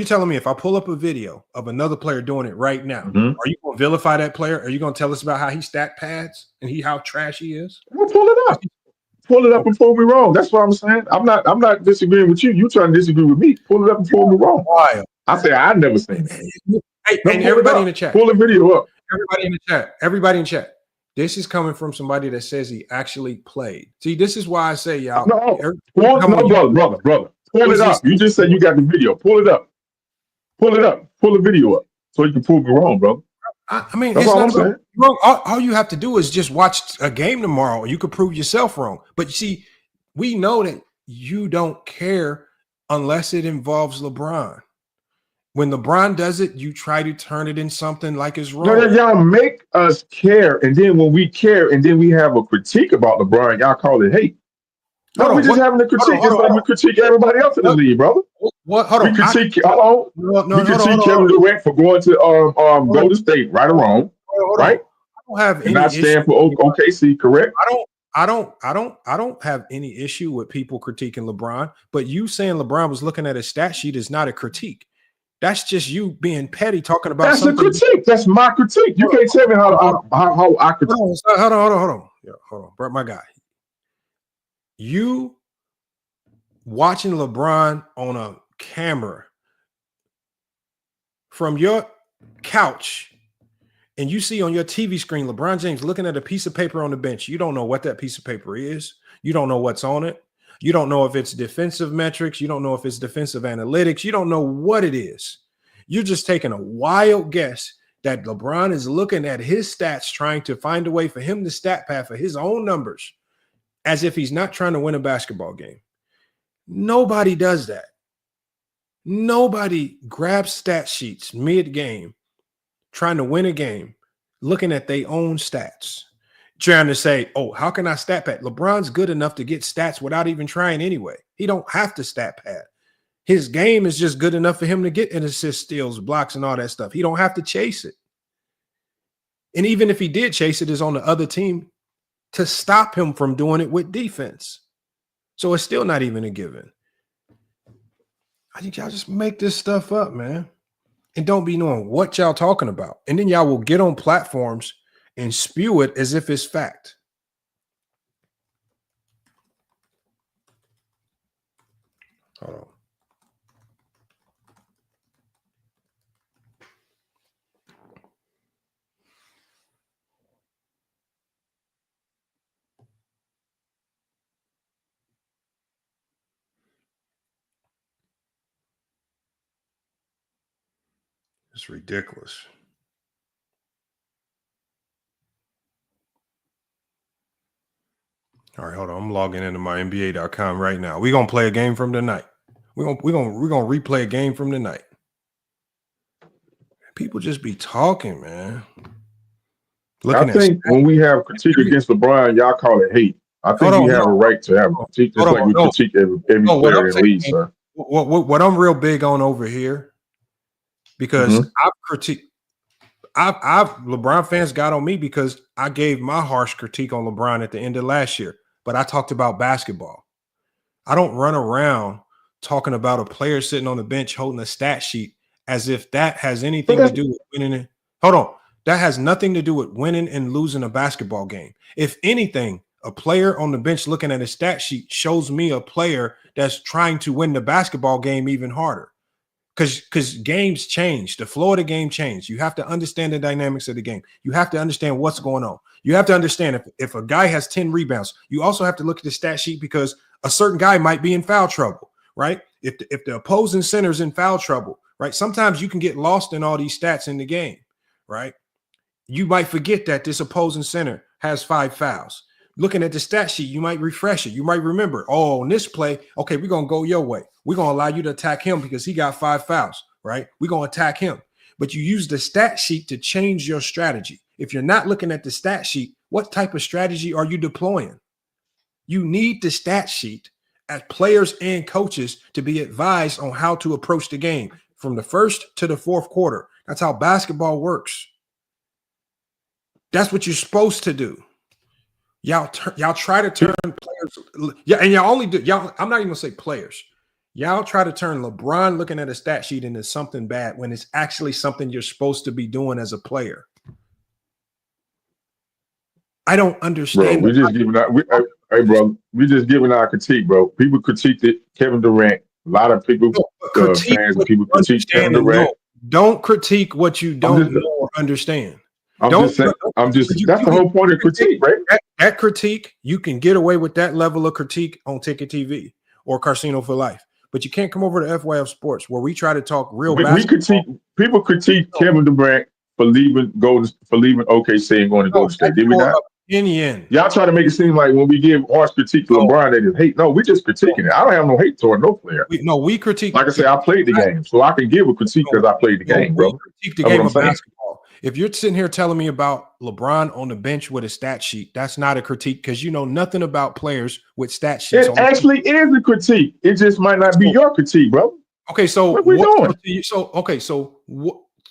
telling me if I pull up a video of another player doing it right now, are you gonna vilify that player? Are you gonna tell us about how he stacked pads and how trash he is? Well, pull it up. Pull it up and prove me wrong. That's what I'm saying. I'm not disagreeing with you. You trying to disagree with me. Pull it up and prove me wrong. I say I never seen it. Hey, and everybody in the chat. Pull the video up. Everybody in the chat. This is coming from somebody that says he actually played. See, this is why I say y'all. Brother. Pull it up. You just said you got the video. Pull it up. Pull it up. Pull the video up so you can prove me wrong, brother. I mean, that's it's all not I'm saying. wrong. All you have to do is just watch a game tomorrow. You could prove yourself wrong. But you see, we know that you don't care unless it involves LeBron. When LeBron does it, you try to turn it in something like it's wrong. No, y'all make us care, and then when we care, and then we have a critique about LeBron, y'all call it hate. No, we're just having a critique. It's like we critique everybody else in the league, brother. What? Hold on. We critique. We critique Kevin Durant for going to Golden State, right or wrong, right? I don't have and not stand for OKC, correct? I don't have any issue with people critiquing LeBron, but you saying LeBron was looking at his stat sheet is not a critique. That's just you being petty talking about That's something. a critique. That's my critique. You can't tell me how I critique. Hold on. Yeah, hold on, bro, my guy. You watching LeBron on a camera from your couch, and you see on your TV screen LeBron James looking at a piece of paper on the bench. You don't know what that piece of paper is. You don't know what's on it. You don't know if it's defensive metrics. You don't know if it's defensive analytics. You don't know what it is. You're just taking a wild guess that LeBron is looking at his stats, trying to find a way for him to stat pad for his own numbers, as if he's not trying to win a basketball game. Nobody does that. Nobody grabs stat sheets mid-game, trying to win a game, looking at their own stats, trying to say, oh, how can I stat pad? LeBron's good enough to get stats without even trying anyway. He don't have to stat pad. His game is just good enough for him to get an assist, steals, blocks, and all that stuff. He don't have to chase it. And even if he did chase it, it's on the other team to stop him from doing it with defense. So it's still not even a given. I think y'all just make this stuff up, man. And don't be knowing what y'all talking about. And then y'all will get on platforms and spew it as if it's fact. Hold on. It's ridiculous. All right, hold on. I'm logging into my NBA.com right now. We're gonna play a game from tonight. We're gonna replay a game from tonight. People just be talking, man. I think when we have critique against LeBron, y'all call it hate. I think we have a right to have critique, just like we critique every player in the league, sir. What I'm real big on over here, because I've critiqued. LeBron fans got on me because I gave my harsh critique on LeBron at the end of last year, but I talked about basketball. I don't run around talking about a player sitting on the bench holding a stat sheet as if that has anything to do with winning. Hold on. That has nothing to do with winning and losing a basketball game. If anything, a player on the bench looking at a stat sheet shows me a player that's trying to win the basketball game even harder. Because games change. The flow of the game changed. You have to understand the dynamics of the game. You have to understand what's going on. You have to understand if a guy has 10 rebounds, you also have to look at the stat sheet because a certain guy might be in foul trouble, right? If the opposing center's in foul trouble, right? Sometimes you can get lost in all these stats in the game, right? You might forget that this opposing center has 5 fouls. Looking at the stat sheet, you might refresh it. You might remember, oh, on this play, okay, we're going to go your way. We're going to allow you to attack him because he got 5 fouls, right? We're going to attack him. But you use the stat sheet to change your strategy. If you're not looking at the stat sheet, what type of strategy are you deploying? You need the stat sheet as players and coaches to be advised on how to approach the game from the first to the fourth quarter. That's how basketball works. That's what you're supposed to do. Y'all try to turn players, yeah, and y'all only do y'all. I'm not even gonna say players. Y'all try to turn LeBron looking at a stat sheet into something bad when it's actually something you're supposed to be doing as a player. I don't understand. Bro, we just giving out. We just giving our critique, bro. People critiqued it. Kevin Durant. A lot of people, fans and people critique Kevin Durant. Don't critique what you don't know or understand. That's the whole point of critique, right? That critique, you can get away with that level of critique on Ticket TV or Casino for Life, but you can't come over to FYF Sports where we try to talk real basketball. People critique Kevin Durant for leaving OKC and going to Golden State. Did we not? Opinion. Y'all try to make it seem like when we give harsh critique to LeBron, that is hate. No, we just critiquing it. I don't have no hate toward no player. We critique. Like I said, I played the game, so I can give a critique because I played the game, bro. Critique the game of basketball. If you're sitting here telling me about LeBron on the bench with a stat sheet, that's not a critique because you know nothing about players with stat sheets. It actually is a critique. It just might not be your critique, bro. Okay, so what we doing?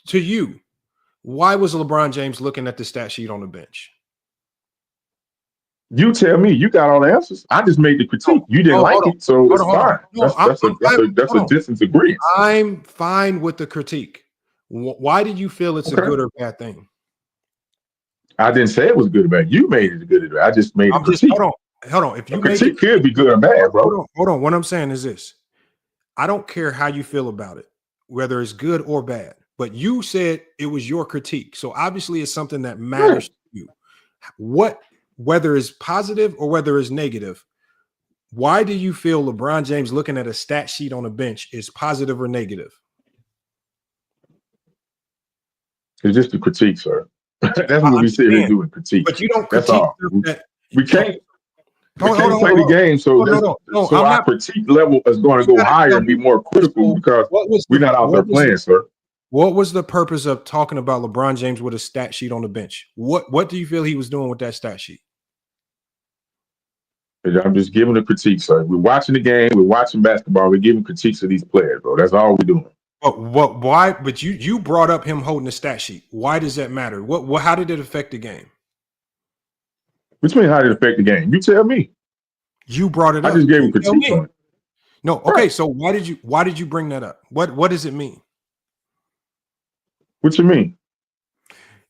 To you, why was LeBron James looking at the stat sheet on the bench? You tell me. You got all the answers. I just made the critique. You didn't like it, so it's fine. That's a disagreement. I'm fine with the critique. Why do you feel it's a good or bad thing? I didn't say it was good or bad. You made it good or bad. I just made a critique. Hold on. If you make critique could be good or bad, bro. Hold on. What I'm saying is this. I don't care how you feel about it, whether it's good or bad. But you said it was your critique. So obviously it's something that matters to you. Whether it's positive or whether it's negative, why do you feel LeBron James looking at a stat sheet on a bench is positive or negative? It's just a critique, sir. That's what we sit here doing, critique. But you don't critique. That's all. We can't. Hold play the game, so our critique level is going to go higher and be more critical because we're not out there playing, sir. What was the purpose of talking about LeBron James with a stat sheet on the bench? What do you feel he was doing with that stat sheet? I'm just giving a critique, sir. We're watching the game. We're watching basketball. We're giving critiques of these players, bro. That's all we're doing. Why? But you brought up him holding the stat sheet. Why does that matter? How did it affect the game? Which means how did it affect the game? You tell me. You brought it up. I just gave a critique on it. No, okay. So why did you bring that up? What does it mean? What you mean?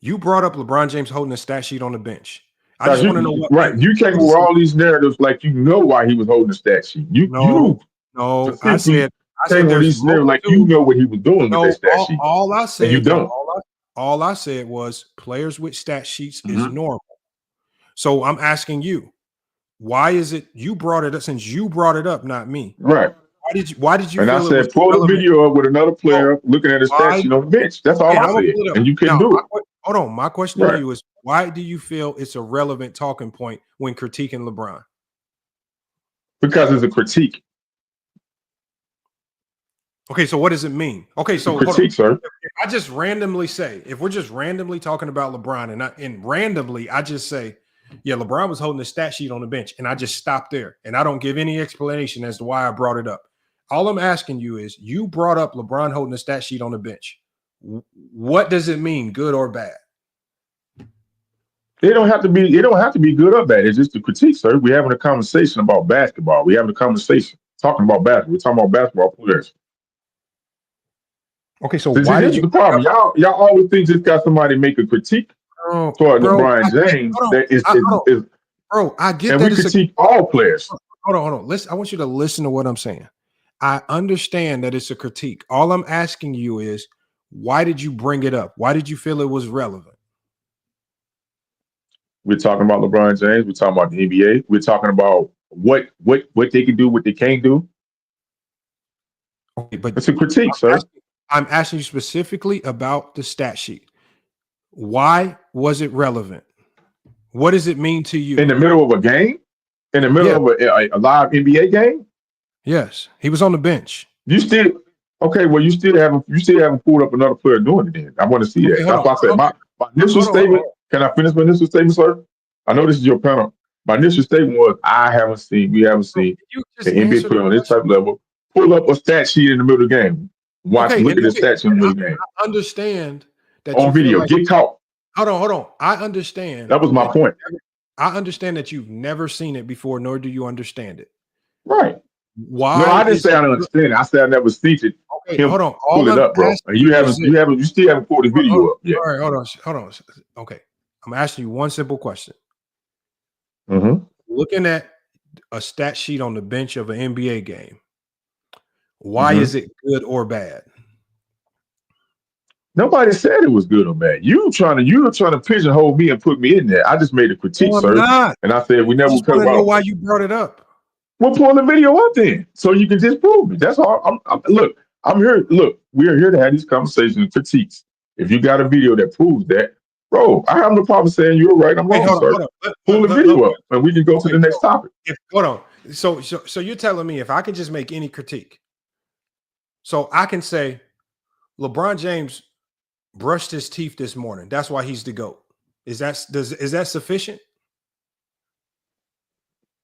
You brought up LeBron James holding a stat sheet on the bench. I just want to know what. Right, you came with all these narratives like you know why he was holding the stat sheet. I said these narratives like you know what he was doing with that stat sheet. All I said, you don't. All I said was players with stat sheets is normal. So I'm asking you, why is it you brought it up? Since you brought it up, not me. Right. Why did you? And I said, pull a video up with another player looking at his stat sheet on the bench. That's all I said. And you couldn't do it. Hold on. My question to you is, why do you feel it's a relevant talking point when critiquing LeBron? Because it's a critique. Okay, so what does it mean? Okay, so critique, sir. If I just randomly say, if we're just randomly talking about LeBron, and randomly I just say, yeah, LeBron was holding the stat sheet on the bench, and I just stop there, and I don't give any explanation as to why I brought it up. All I'm asking you is, you brought up LeBron holding the stat sheet on the bench. What does it mean, good or bad? It don't have to be good or bad. It's just a critique, sir. We're having a conversation about basketball. We're having a conversation talking about basketball. We're talking about basketball players. Okay, so why did you? The problem? Y'all always think just got somebody make a critique toward LeBron James. Bro, I get and that. We critique all players. Hold on. Listen, I want you to listen to what I'm saying. I understand that it's a critique. All I'm asking you is, why did you bring it up? Why did you feel it was relevant? We're talking about LeBron James. We're talking about the NBA. We're talking about what they can do, what they can't do. Okay, but it's a critique, sir. I'm asking you specifically about the stat sheet. Why was it relevant? What does it mean to you? In the middle of a game? In the middle of a live NBA game? Yes, he was on the bench. You still haven't pulled up another player doing it. Then I want to see that. That's why I said my initial statement. Can I finish my initial statement, sir? I know this is your panel. My initial statement was we haven't seen the NBA player on this type of level pull up a stat sheet in the middle of the game. Look at the stat sheet in the middle of the game. I understand that on video. Get caught. Hold on. I understand. That was my point. I understand that you've never seen it before, nor do you understand it. Right. Why? No, I didn't say I don't understand it. I said I never seen it. Okay, hold on. Pull it up, bro. And you still haven't pulled the video up yet. All right, hold on. Okay. I'm asking you one simple question. Looking at a stat sheet on the bench of an NBA game, why is it good or bad? Nobody said it was good or bad. You're trying to pigeonhole me and put me in there. I just made a critique, sir. And I said we never could know why you brought it up. We'll pull the video up then, so you can just prove it. That's all. I'm here. Look, we're here to have these conversations and critiques. If you got a video that proves that, bro, I have no problem saying you're right. I'm wrong, sir. Pull the video up, and we can go to the next topic. Hold on. So you're telling me if I can just make any critique, so I can say LeBron James brushed his teeth this morning. That's why he's the GOAT. Is that sufficient?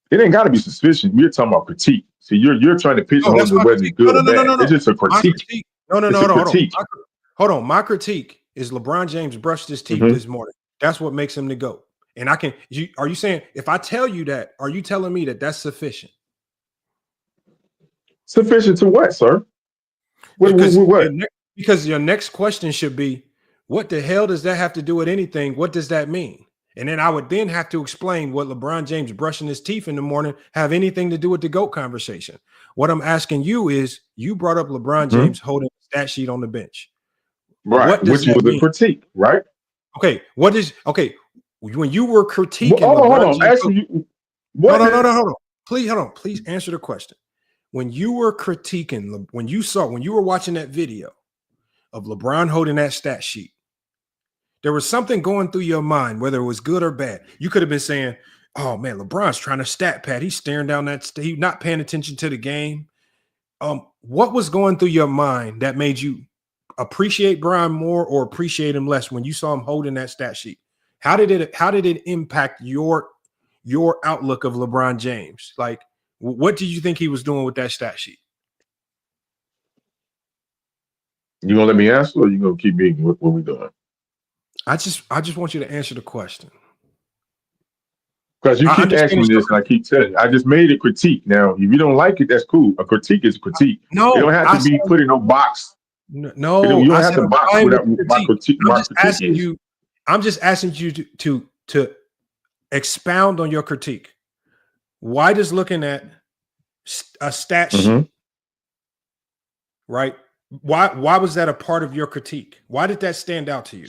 It ain't got to be sufficient. We're talking about critique. See, you're trying to pigeonhole whether it's good or bad. It's just a critique. Hold on. My critique is LeBron James brushed his teeth this morning. That's what makes him the GOAT. And I can. Are you saying if I tell you that? Are you telling me that that's sufficient? Sufficient to what, sir? Because your next question should be, what the hell does that have to do with anything? What does that mean? And then I would then have to explain what LeBron James brushing his teeth in the morning have anything to do with the GOAT conversation. What I'm asking you is, you brought up LeBron James holding a stat sheet on the bench. Right, which was a critique, right? Okay, when you were critiquing hold on. Actually, hold on. Please answer the question. When you were critiquing, when you were watching that video of LeBron holding that stat sheet, there was something going through your mind, whether it was good or bad. You could have been saying, oh man, LeBron's trying to stat pad. He's staring down he's not paying attention to the game. What was going through your mind that made you appreciate Brian more or appreciate him less when you saw him holding that stat sheet? How did it impact your outlook of LeBron James? Like, what did you think he was doing with that stat sheet? You gonna let me answer, or you gonna keep being what we doing? I just want you to answer the question. Because you keep asking me this, and I keep telling you. I just made a critique. Now, if you don't like it, that's cool. A critique is a critique. No, it don't have to be put in no box. No, you don't have to box what my critique is. I'm just asking you to expound on your critique. Why does looking at a stat sheet, right? Why was that a part of your critique? Why did that stand out to you?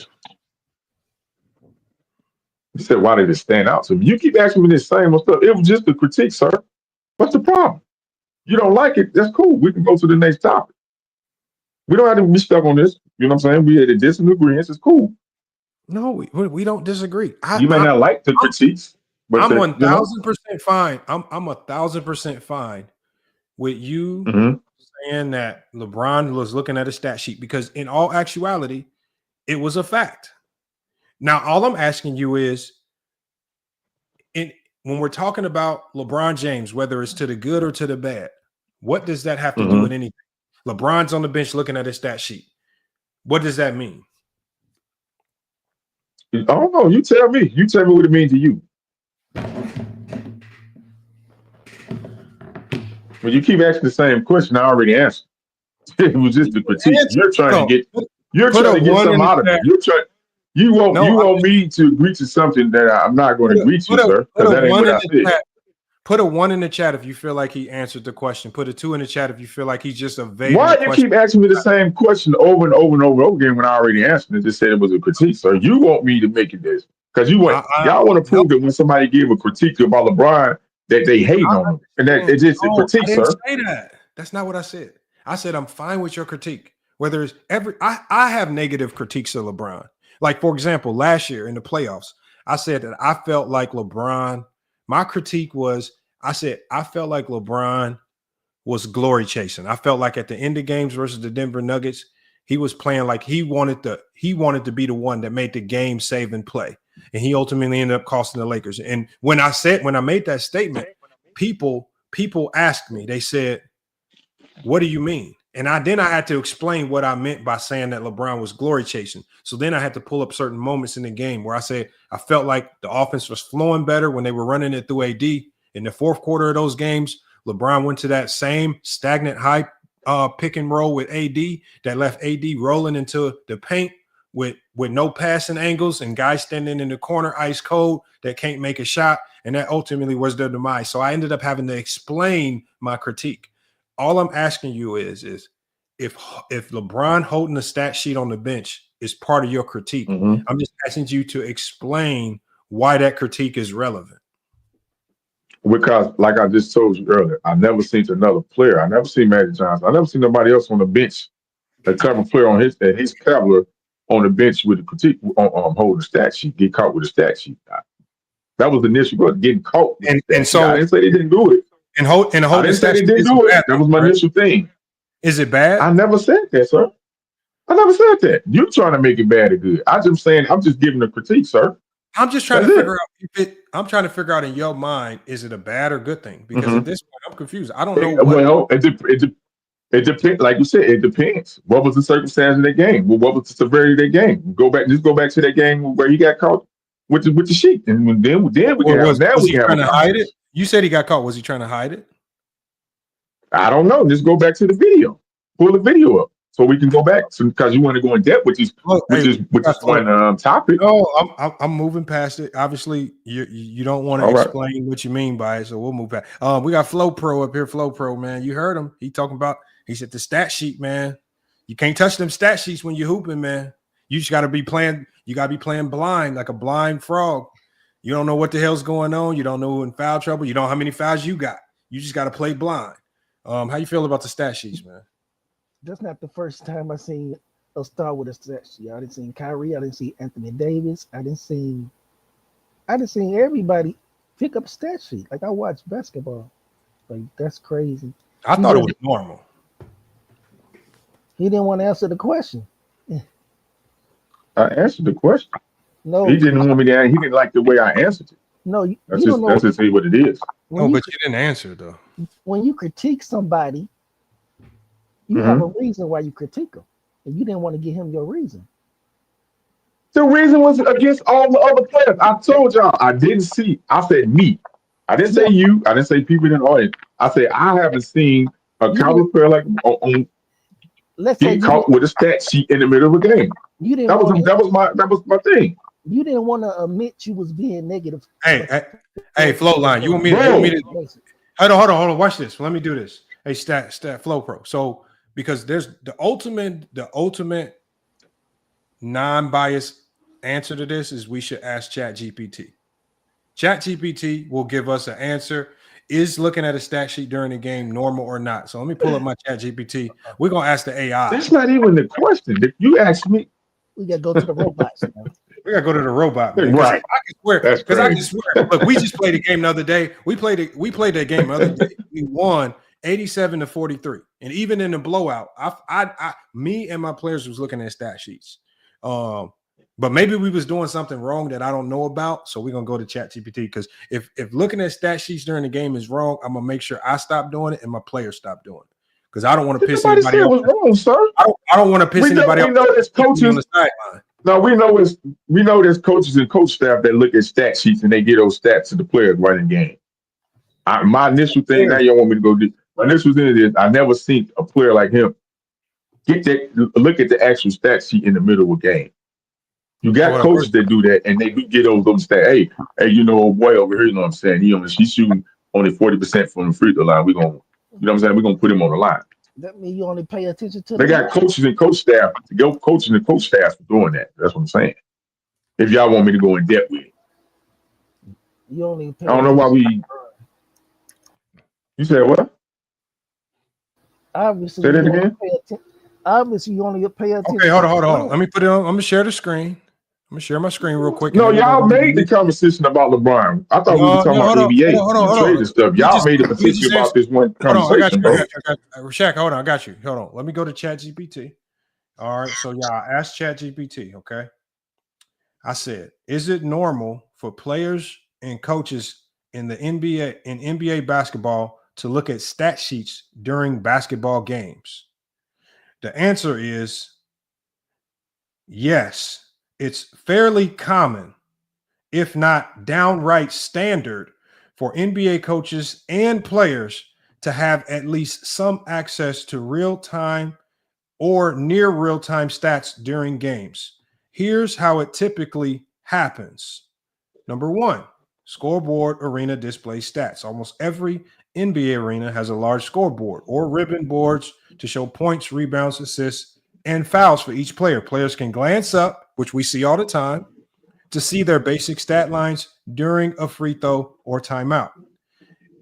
You said, why did it stand out to me? You keep asking me this same old stuff. It was just a critique, sir. What's the problem? You don't like it, that's cool. We can go to the next topic. We don't have to be stuck on this. You know what I'm saying? We had a disagreement. It's cool. No, we don't disagree. You may not like the critiques, but I'm 1,000% fine. I'm 1,000% fine with you saying that LeBron was looking at a stat sheet, because in all actuality, it was a fact. Now, all I'm asking you is, when we're talking about LeBron James, whether it's to the good or to the bad, what does that have to do with anything? LeBron's on the bench looking at his stat sheet. What does that mean? I don't know. You tell me. You tell me what it means to you. When you keep asking the same question, I already answered. It was just a critique. You're trying to get something out of it. You want me to agree to something that I'm not going to agree to, sir. Because that ain't what I said. Put a 1 in the chat if you feel like he answered the question. Put a 2 in the chat if you feel like he's just evading. Why do you keep asking me the same question over and over and over again when I already answered it? Just said it was a critique, sir. You want me to make it this because y'all want to prove that when somebody give a critique about LeBron that they hate on him, and that it's just a critique, I didn't sir. say that. That's not what I said. I said I'm fine with your critique. Whether it's I have negative critiques of LeBron. Like, for example, last year in the playoffs, I said that I felt like LeBron. My critique was, I said I felt like LeBron was glory chasing. I felt like at the end of games versus the Denver Nuggets, he was playing like he wanted to be the one that made the game save and play. And he ultimately ended up costing the Lakers. And when I made that statement, people asked me, they said, what do you mean? And then I had to explain what I meant by saying that LeBron was glory chasing. So then I had to pull up certain moments in the game where I said I felt like the offense was flowing better when they were running it through AD. In the fourth quarter of those games, LeBron went to that same stagnant high pick and roll with AD that left AD rolling into the paint with no passing angles and guys standing in the corner ice cold that can't make a shot. And that ultimately was their demise. So I ended up having to explain my critique. All I'm asking you is if LeBron holding a stat sheet on the bench is part of your critique, I'm just asking you to explain why that critique is relevant. Because, like I just told you earlier, I've never seen another player. I never seen Magic Johnson. I never seen nobody else on the bench, a type of player on his caliber on the bench with a critique on holding a stat sheet, get caught with a stat sheet. That was the initial goal, getting caught. And so I didn't say they didn't do it. And hold I didn't say they didn't do it. That was my initial thing. Is it bad? I never said that, sir. I never said that. You're trying to make it bad or good. I'm just giving a critique, sir. I'm just trying to figure out I'm trying to figure out in your mind, is it a bad or good thing? Because at this point, I'm confused. I don't know. Well, it depends. Like you said, it depends. What was the circumstance of that game? Well, what was the severity of that game? Go back to that game where he got caught. with the sheet, and then we can Was we he can have trying a to hide it? You said he got caught. Was he trying to hide it? I don't know. Just go back to the video. Pull the video up so we can go back. Because you want to go in depth with this one topic. No, I'm moving past it. Obviously, you don't want to explain what you mean by it, so we'll move past. We got Flow Pro up here. Flow Pro, man, you heard him. He talking about. He said the stat sheet, man. You can't touch them stat sheets when you're hooping, man. You just got to be playing. You got to be playing blind, like a blind frog. You don't know what the hell's going on. You don't know who in foul trouble. You don't know how many fouls you got. You just got to play blind. How you feel about the stat sheets, man? That's not the first time I seen a star with a stat sheet. I didn't see Kyrie. I didn't see Anthony Davis. I didn't see everybody pick up a stat sheet. Like I watch basketball. Like that's crazy. I thought it was normal. He didn't want to answer the question. I answered the question. No, he didn't want me to. He didn't like the way I answered it. No, that's just what it is. No, but you didn't answer though. When you critique somebody, you have a reason why you critique them, and you didn't want to give him your reason. The reason was against all the other players. I told y'all I didn't see. I said me. I didn't say you. I didn't say people in the audience. I said I haven't seen a college player like on. Let's get caught with a stat sheet in the middle of a game. You didn't. That was my thing. You didn't want to admit you was being negative. Hey, Flow Line. You want me to? Hold on. Watch this. Let me do this. Hey, stat Flow Pro. So because there's the ultimate non-biased answer to this is we should ask ChatGPT. ChatGPT will give us an answer. Is looking at a stat sheet during the game normal or not? So let me pull up my ChatGPT. We're gonna ask the AI. That's not even the question. If you ask me, we gotta go to the robots. We gotta go to the robot, man. Right? I can swear. Because I can swear. Look, we just played a game the other day. We played that game the other day. We won 87-43, and even in the blowout, me and my players was looking at stat sheets. But maybe we was doing something wrong that I don't know about. So we're gonna go to ChatGPT because if looking at stat sheets during the game is wrong, I'm gonna make sure I stop doing it and my players stop doing it because I don't want to piss anybody off. Wrong, sir. I don't want to piss anybody off. We know there's coaches on the sideline. No, we know there's coaches and coach staff that look at stat sheets and they get those stats to the players right in the game. My initial thing, now you don't want me to go do. My initial thing is I never seen a player like him look at the actual stat sheet in the middle of a game. You got coaches that do that, and they do get those stats. Hey, you know, boy over here, you know what I'm saying? He's shooting only 40% from the free throw line. We're gonna, you know what I'm saying? We're gonna put him on the line. That means you only pay attention to. They got coaches and coach staff. Coaches and coach staff for doing that. That's what I'm saying. If y'all want me to go in depth with it, you only. I don't know why we. You said what? Obviously, say that again. Obviously, you only pay attention. Okay, hold on. Let me put it on. I'm gonna share the screen. I'm gonna share my screen real quick. No, y'all made the conversation about LeBron. I thought we were talking about NBA trade and stuff. Y'all made the position about this one conversation. I got you. Shaq, hold on. I got you. Hold on. Let me go to ChatGPT. All right. So yeah, I asked ChatGPT. Okay. I said, is it normal for players and coaches in the NBA basketball to look at stat sheets during basketball games? The answer is yes. It's fairly common, if not downright standard, for NBA coaches and players to have at least some access to real-time or near real-time stats during games. Here's how it typically happens. Number one, scoreboard arena displays stats. Almost every NBA arena has a large scoreboard or ribbon boards to show points, rebounds, assists, and fouls for each player. Players can glance up, which we see all the time, to see their basic stat lines during a free throw or timeout.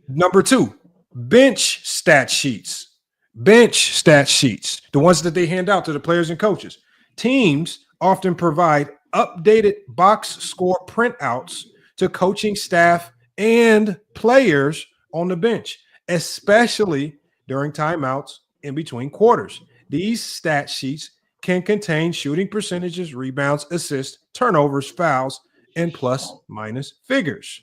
Number two, bench stat sheets. Bench stat sheets, the ones that they hand out to the players and coaches. Teams often provide updated box score printouts to coaching staff and players on the bench, especially during timeouts in between quarters. These stat sheets can contain shooting percentages, rebounds, assists, turnovers, fouls, and plus minus figures.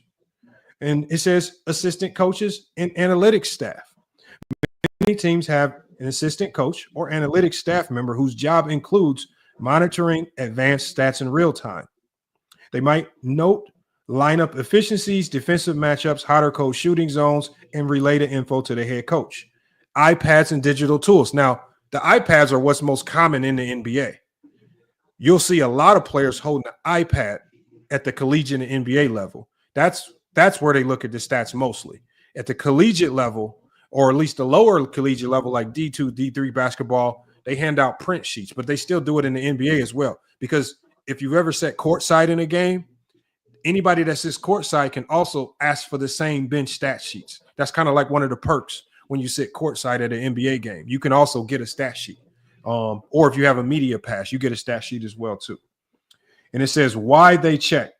And it says assistant coaches and analytics staff. Many teams have an assistant coach or analytics staff member whose job includes monitoring advanced stats in real time. They might note lineup efficiencies, defensive matchups, hot or cold shooting zones, and relay the info to the head coach. iPads and digital tools. Now, the iPads are what's most common in the NBA. You'll see a lot of players holding an iPad at the collegiate and NBA level. That's where they look at the stats mostly. At the collegiate level, or at least the lower collegiate level, like D2, D3 basketball, they hand out print sheets, but they still do it in the NBA as well. Because if you've ever sat courtside in a game, anybody that sits courtside can also ask for the same bench stat sheets. That's kind of like one of the perks when you sit courtside at an NBA game. You can also get a stat sheet. Or if you have a media pass, you get a stat sheet as well too. And it says why they check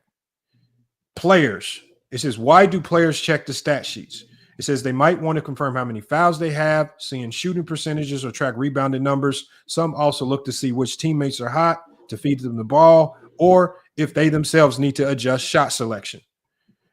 players. It says, why do players check the stat sheets? It says they might want to confirm how many fouls they have, seeing shooting percentages or track rebounded numbers. Some also look to see which teammates are hot to feed them the ball, or if they themselves need to adjust shot selection.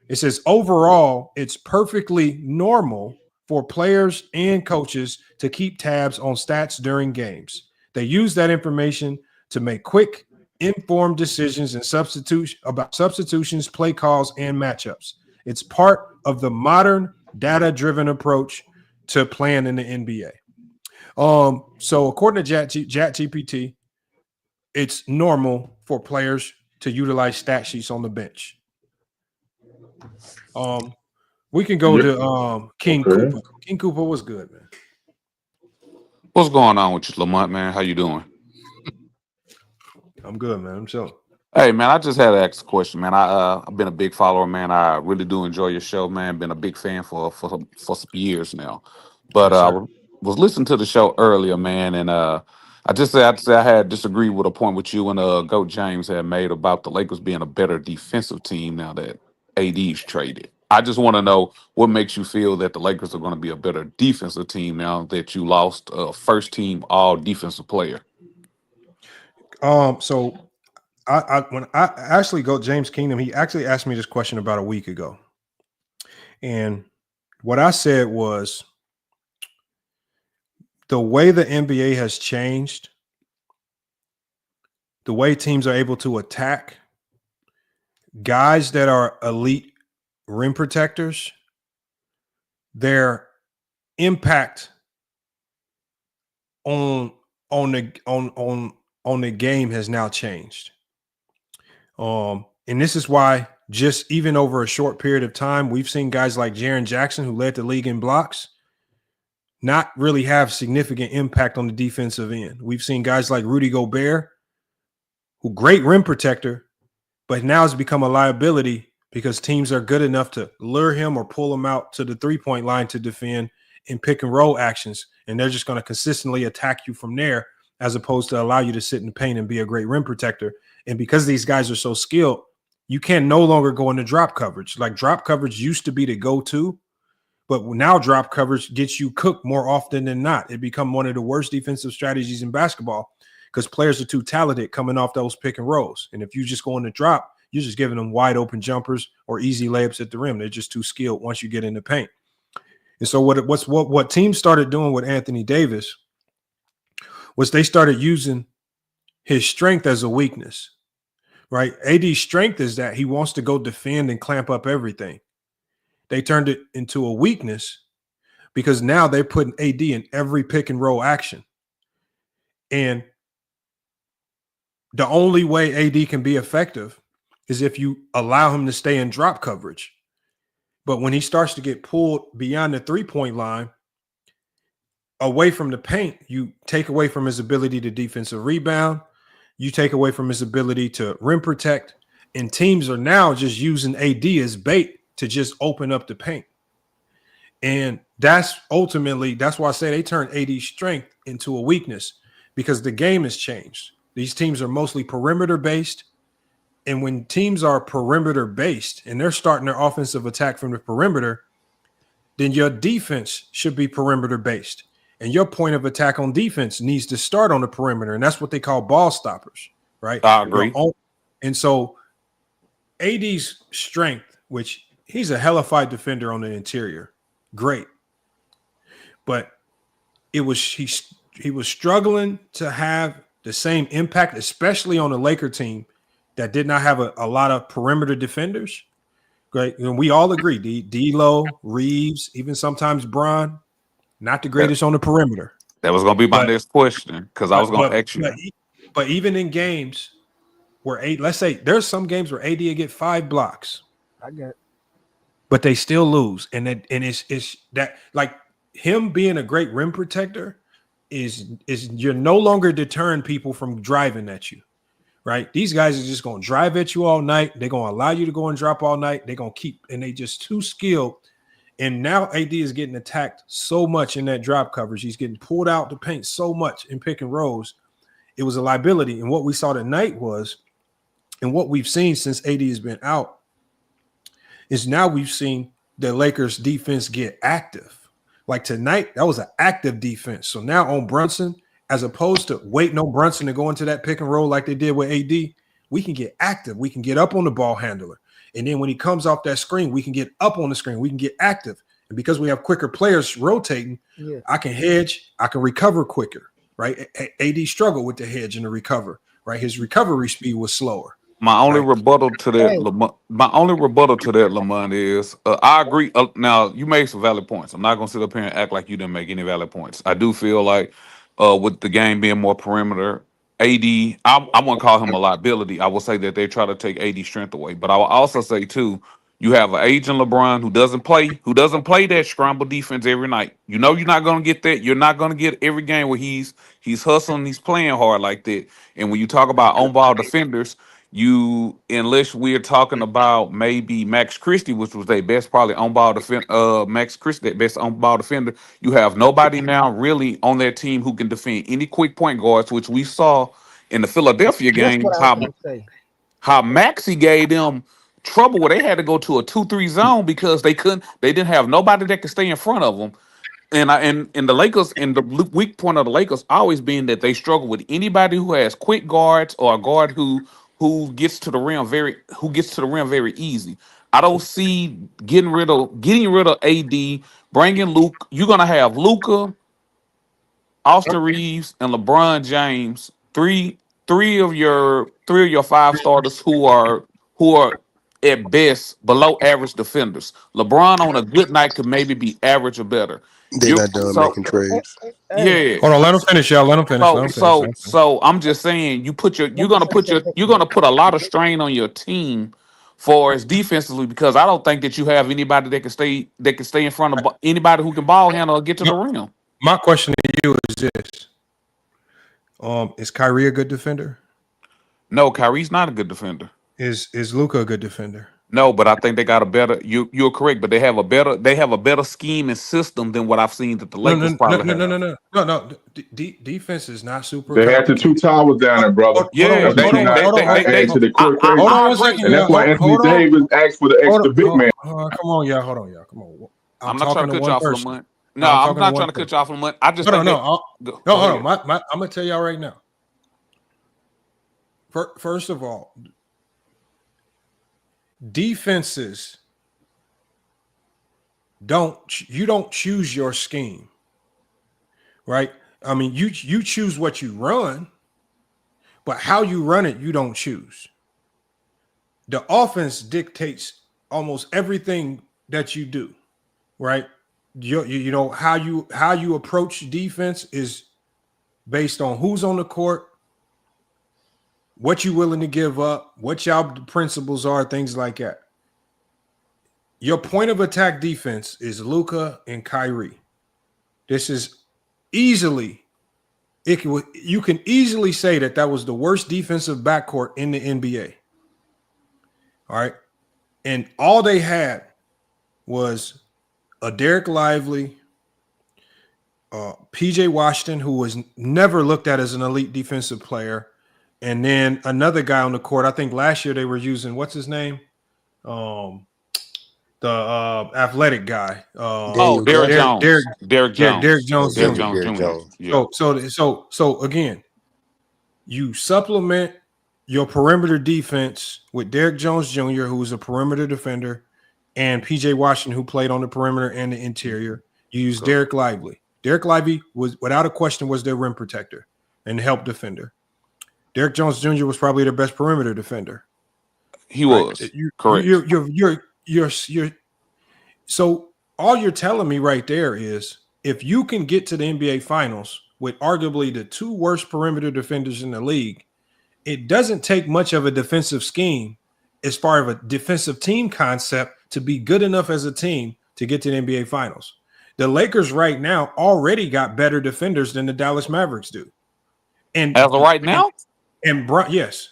It says overall, it's perfectly normal for players and coaches to keep tabs on stats during games. They use that information to make quick, informed decisions and substitutions, play calls, and matchups. It's part of the modern data-driven approach to playing in the NBA. So according to ChatGPT, it's normal for players to utilize stat sheets on the bench. We can go to King Cooper. King Cooper was good, man. What's going on with you, Lamont, man? How you doing? I'm good, man. I'm chilling. Hey, man, I just had to ask a question, man. I've been a big follower, man. I really do enjoy your show, man. Been a big fan for some years now. But I was listening to the show earlier, man, and I had disagreed with a point with you and Goat James had made about the Lakers being a better defensive team now that AD's traded. I just want to know what makes you feel that the Lakers are going to be a better defensive team now that you lost a first team all defensive player. So when I actually go James Kingdom, he actually asked me this question about a week ago. And what I said was the way the NBA has changed, the way teams are able to attack guys that are elite rim protectors, their impact on the game has now changed. And this is why just even over a short period of time, we've seen guys like Jaren Jackson, who led the league in blocks, not really have significant impact on the defensive end. We've seen guys like Rudy Gobert, who great rim protector, but now has become a liability because teams are good enough to lure him or pull him out to the three-point line to defend in pick and roll actions. And they're just going to consistently attack you from there as opposed to allow you to sit in the paint and be a great rim protector. And because these guys are so skilled, you can no longer go into drop coverage. Like drop coverage used to be the go-to, but now drop coverage gets you cooked more often than not. It become one of the worst defensive strategies in basketball because players are too talented coming off those pick and rolls. And if you just go in the drop, you're just giving them wide open jumpers or easy layups at the rim. They're just too skilled once you get in the paint. And so what teams started doing with Anthony Davis was they started using his strength as a weakness, right? AD's strength is that he wants to go defend and clamp up everything. They turned it into a weakness because now they're putting AD in every pick and roll action. And the only way AD can be effective is if you allow him to stay in drop coverage. But when he starts to get pulled beyond the three-point line, away from the paint, you take away from his ability to defensive rebound. You take away from his ability to rim protect. And teams are now just using AD as bait to just open up the paint. And that's why I say they turned AD's strength into a weakness because the game has changed. These teams are mostly perimeter-based. And when teams are perimeter-based and they're starting their offensive attack from the perimeter, then your defense should be perimeter-based. And your point of attack on defense needs to start on the perimeter. And that's what they call ball stoppers, right? I agree. And so AD's strength, which he's a hellified defender on the interior, great. But he was struggling to have the same impact, especially on the Laker team, that did not have a lot of perimeter defenders. Great. And we all agree. D'Lo, Reeves, even sometimes Bron, not the greatest on the perimeter. That was going to be my next question because I was going to ask you. But even in games where let's say there's some games where AD will get 5 blocks. I get. But they still lose. And it's that, like, him being a great rim protector is you're no longer deterring people from driving at you. Right? These guys are just going to drive at you all night. They're going to allow you to go and drop all night. They're going to keep, and they just too skilled. And now AD is getting attacked so much in that drop coverage. He's getting pulled out the paint so much in pick and rolls. It was a liability. And what we saw tonight was, and what we've seen since AD has been out, is now we've seen the Lakers defense get active. Like tonight, that was an active defense. So now on Brunson, as opposed to waiting on Brunson to go into that pick and roll like they did with AD, we can get active. We can get up on the ball handler. And then when he comes off that screen, we can get up on the screen. We can get active. And because we have quicker players rotating, I can hedge. I can recover quicker, right? AD struggled with the hedge and the recover, right? His recovery speed was slower. My only rebuttal to that, Lamont, is I agree. Now, you made some valid points. I'm not going to sit up here and act like you didn't make any valid points. I do feel like with the game being more perimeter, AD, I wouldn't call him a liability. I will say that they try to take AD strength away. But I will also say, too, you have an aging LeBron who doesn't play that scramble defense every night. You know you're not going to get that. You're not going to get every game where he's hustling, he's playing hard like that. And when you talk about on-ball defenders, unless we're talking about maybe Max Christie, which was their best probably on-ball defender, Max Christie, that best on-ball defender, you have nobody now really on their team who can defend any quick point guards, which we saw in the Philadelphia game, how Maxi gave them trouble where they had to go to a 2-3 zone because they didn't have nobody that could stay in front of them. And the Lakers, and the weak point of the Lakers always being that they struggle with anybody who has quick guards or a guard who gets to the rim very easy. I don't see getting rid of AD, bringing Luke. You're gonna have Luka, Austin Reeves, and LeBron James, three of your 5 starters who are at best below average defenders. LeBron on a good night could maybe be average or better. They're not done making trades. Yeah. Hold on, let him finish, y'all. Let him finish. So I'm just saying, you're gonna put a lot of strain on your team for as defensively, because I don't think that you have anybody that can stay in front of anybody who can ball handle or get to the rim. My question to you is this: is Kyrie a good defender? No, Kyrie's not a good defender. Is Luka a good defender? No, but I think they got a better. You're correct, but they have a better scheme and system than what I've seen that the Lakers probably have. No. Defense is not super. They had the 2 towers down there, brother. Yeah, they to the court crazy. Hold on a second, and that's why Anthony Davis asked for the extra big man. Come on, y'all. Hold on, y'all. Come on. I'm not trying to cut you off for a month. No, I'm not trying to cut you off for a month. I just hold on. I'm gonna tell y'all right now. First of all, defenses don't choose your scheme, right? I mean, you choose what you run, but how you run it, you don't choose. The offense dictates almost everything that you do, right? You know how you approach defense is based on who's on the court, what you're willing to give up, what y'all principles are, things like that. Your point of attack defense is Luka and Kyrie. This is easily, you can easily say that was the worst defensive backcourt in the NBA. All right. And all they had was a Derek Lively, PJ Washington, who was never looked at as an elite defensive player, and then another guy on the court. I think last year they were using, what's his name? The athletic guy. Derek Jones. Derek Jones. Derek Jones. Yeah. So again, you supplement your perimeter defense with Derek Jones Jr., who's a perimeter defender, and PJ Washington, who played on the perimeter and the interior. You use Derek Lively. Derek Lively was, without a question, was their rim protector and help defender. Derek Jones Jr. was probably their best perimeter defender. He was correct. You're so all you're telling me right there is if you can get to the NBA Finals with arguably the two worst perimeter defenders in the league, it doesn't take much of a defensive scheme as far as a defensive team concept to be good enough as a team to get to the NBA Finals. The Lakers right now already got better defenders than the Dallas Mavericks do. And as of right now? Yes.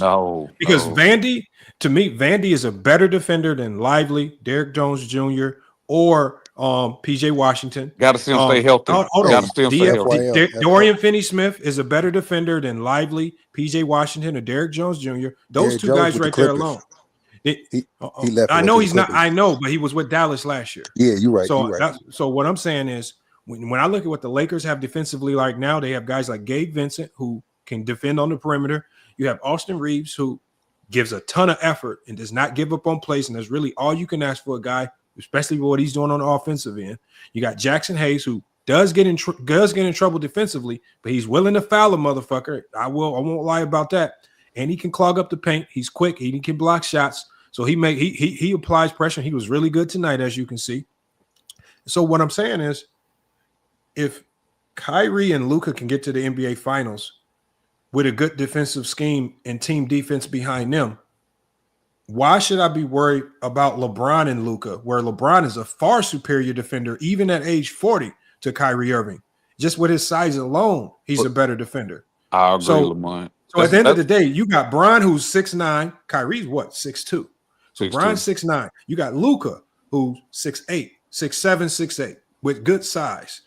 No. Because Vandy, to me, Vandy is a better defender than Lively, Derrick Jones Jr., or PJ Washington. Got to see him stay healthy. Got to see him stay healthy. Dorian Finney-Smith is a better defender than Lively, PJ Washington, or Derrick Jones Jr. Those two guys right there alone. He left. I know he's not. I know, but he was with Dallas last year. Yeah, you're right. So what I'm saying is, when I look at what the Lakers have defensively like now, they have guys like Gabe Vincent who can defend on the perimeter. You have Austin Reeves who gives a ton of effort and does not give up on plays, and that's really all you can ask for a guy, especially with what he's doing on the offensive end. You got Jackson Hayes who does get in trouble defensively, but he's willing to foul a motherfucker. I won't lie about that. And he can clog up the paint. He's quick. He can block shots. So he applies pressure. He was really good tonight, as you can see. So what I'm saying is, if Kyrie and Luka can get to the NBA Finals with a good defensive scheme and team defense behind them, why should I be worried about LeBron and Luka, where LeBron is a far superior defender, even at age 40, to Kyrie Irving? Just with his size alone, he's a better defender. I agree, Lamont. So at the end of the day, you got Bron, who's 6'9". Kyrie's what, 6'2". So Bron's 6'9". You got Luka, who's 6'8", 6'7", 6'8", with good size.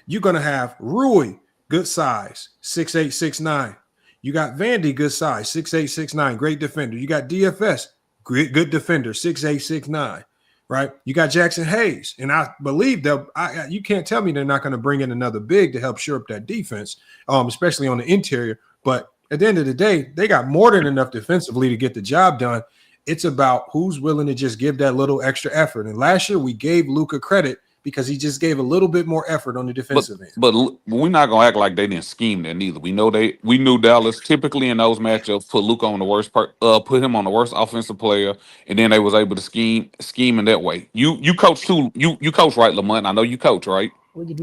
You're going to have Rui, good size, 6'8", 6'9". You got Vandy, good size, 6'8", 6'9", great defender. You got DFS, good defender, 6'8", 6'9", right? You got Jackson Hayes, and I believe that you can't tell me they're not going to bring in another big to help shore up that defense, especially on the interior. But at the end of the day, they got more than enough defensively to get the job done. It's about who's willing to just give that little extra effort. And last year we gave Luka credit because he just gave a little bit more effort on the defensive end. But we're not gonna act like they didn't scheme there neither. We knew Dallas typically in those matchups put Luka on the worst put him on the worst offensive player, and then they was able to scheme in that way. You coach too. You coach, right, Lamont? I know you coach, right?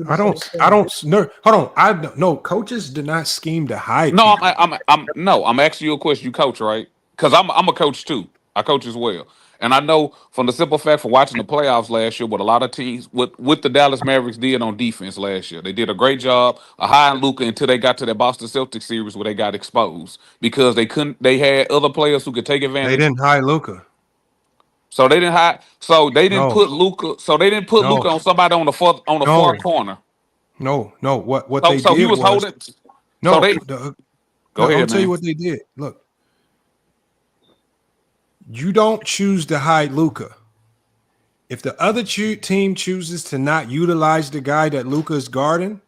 I don't no, hold on. No, coaches do not scheme to hide. No, I'm asking you a question. You coach, right? Because I'm a coach too. I coach as well. And I know from the simple fact for watching the playoffs last year, what a lot of teams, what the Dallas Mavericks did on defense last year. They did a great job of hiding Luka until they got to that Boston Celtics series where they got exposed because they had other players who could take advantage. They didn't hide Luka. So they didn't hide. So they didn't put Luka. So they didn't put Luka on somebody on the far corner. No. What so, they so did he was holding. No, so they, go ahead. I'll tell you what they did. Look, you don't choose to hide Luka. If the other team chooses to not utilize the guy that Luka is guarding,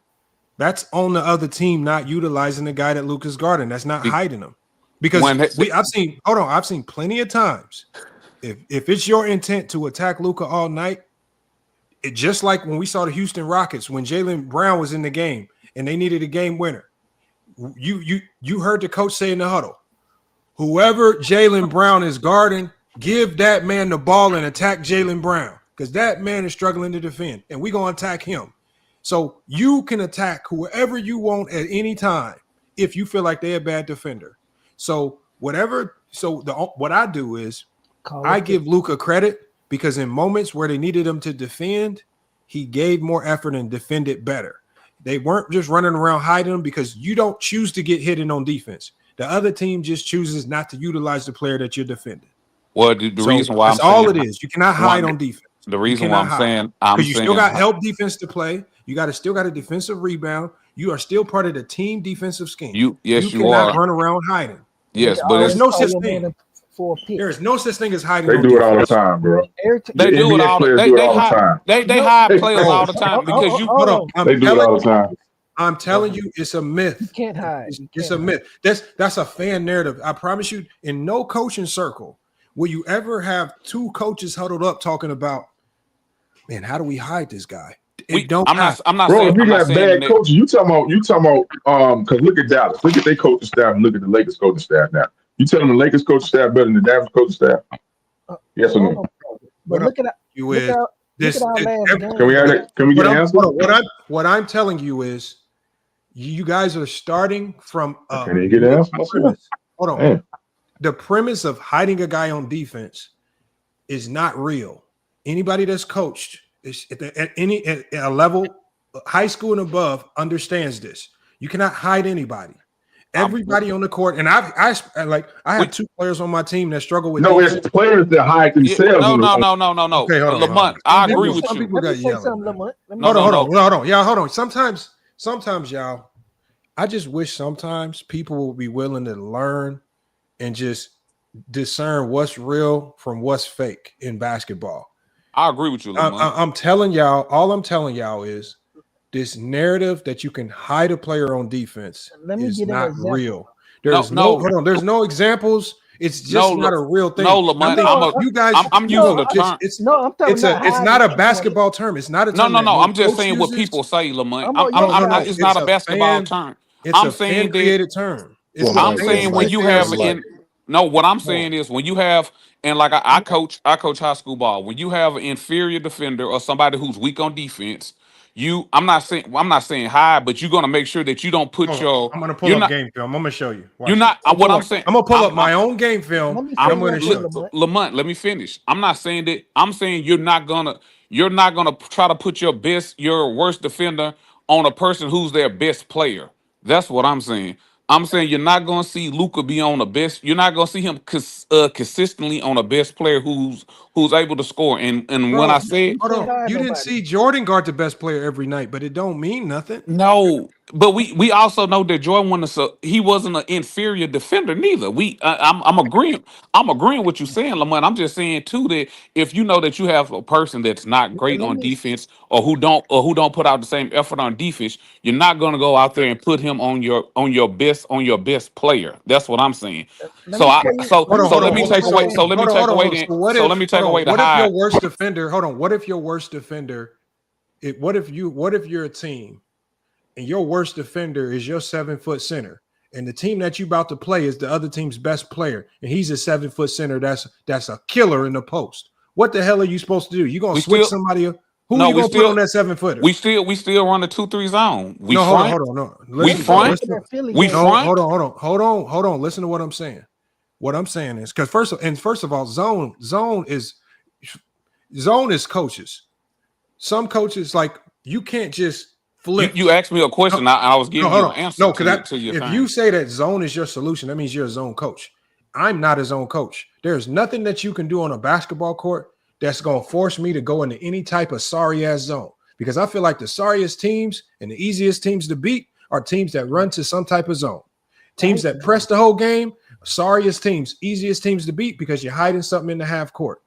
that's on the other team not utilizing the guy that Luka's guarding. That's not hiding him. Because I've seen plenty of times. If it's your intent to attack Luka all night, it just like when we saw the Houston Rockets when Jaylen Brown was in the game and they needed a game winner. You heard the coach say in the huddle, whoever Jaylen Brown is guarding, give that man the ball and attack Jaylen Brown because that man is struggling to defend, and we're going to attack him. So you can attack whoever you want at any time if you feel like they're a bad defender. So what I do is I give Luka credit because in moments where they needed him to defend, he gave more effort and defended better. They weren't just running around hiding him because you don't choose to get hidden on defense. The other team just chooses not to utilize the player that you're defending. Well, the reason why that's all it is. You cannot hide on defense. The reason why I'm saying because you still got help defense to play. You still got a defensive rebound. You are still part of the team defensive scheme. You cannot run around hiding. Yes, but there's no such thing. There is no such thing as hiding. They do it all the time, bro. They do it all the time. They hide players all the time because you put up. They do it all the time. I'm telling you, it's a myth. You can't hide. It's a myth. That's a fan narrative. I promise you, in no coaching circle will you ever have two coaches huddled up talking about, man, how do we hide this guy? I'm not bro, saying, if you got bad coaches, you talking about because look at Dallas. Look at their coaching staff and look at the Lakers coaching staff now. You telling the Lakers coach staff better than the Dallas coach staff? Yes or no? But look at that. You is this. Can we get an answer? What I'm telling you is, you guys are starting from. Can you get an answer? Hold on. Man. The premise of hiding a guy on defense is not real. Anybody that's coached is at a level, high school and above, understands this. You cannot hide anybody. Everybody on the court, and I have 2 players on my team that struggle with. No, it's players that hide themselves. No. Okay, hold on. Lamont, I agree with Some you. people got yelling. No, Hold on. Yeah, hold on. Sometimes, y'all, I just wish sometimes people will be willing to learn and just discern what's real from what's fake in basketball. I agree with you, Lamont. I'm telling y'all, all I'm telling y'all is this narrative that you can hide a player on defense is not real. There's there's no examples. It's just not a real thing. No, Lamont, you guys, I'm using the term. It's not a basketball term. It's not a term. No. I'm just saying what people say, Lamont. It's not a basketball term. It's a fan-created term. I'm saying when you have what I'm saying is when you have, and like I coach high school ball. When you have an inferior defender or somebody who's weak on defense, I'm not saying high, but you're gonna make sure that you don't put your. I'm gonna pull up game film. I'm gonna show you. You're not what I'm saying. I'm gonna pull up my own game film. I'm gonna show you. Lamont, let me finish. I'm not saying that. I'm saying you're not gonna try to put your worst defender on a person who's their best player. That's what I'm saying. I'm saying you're not going to see Luka be on the best. You're not going to see him consistently on a best player who's able to score. And Bro, when I say, hold on, you didn't see Jordan guard the best player every night, but it don't mean nothing. No, but we also know that Jordan he wasn't an inferior defender neither. I'm agreeing with you saying, Lamont. I'm just saying too that if you know that you have a person that's not great on defense or who don't put out the same effort on defense, you're not going to go out there and put him on your best player. That's what I'm saying. Let me take away the high. What if your worst defender? Hold on. What if your worst defender? What if you're a team and your worst defender is your 7-foot center, and the team that you about to play is the other team's best player, and he's a 7-foot center that's a killer in the post? What the hell are you supposed to do? You gonna switch somebody up? Who are you gonna put on that 7-footer? We still run the 2-3 zone. Hold on. We front. Hold on. Listen to what I'm saying. What I'm saying is because first of all, zone is coaches. Some coaches, like, you can't just flip. You asked me a question. I was giving you an answer. No, because if you say that zone is your solution, that means you're a zone coach. I'm not a zone coach. There's nothing that you can do on a basketball court that's going to force me to go into any type of sorry-ass zone, because I feel like the sorriest teams and the easiest teams to beat are teams that run to some type of zone. Teams that press the whole game, sorriest teams, easiest teams to beat because you're hiding something in the half court.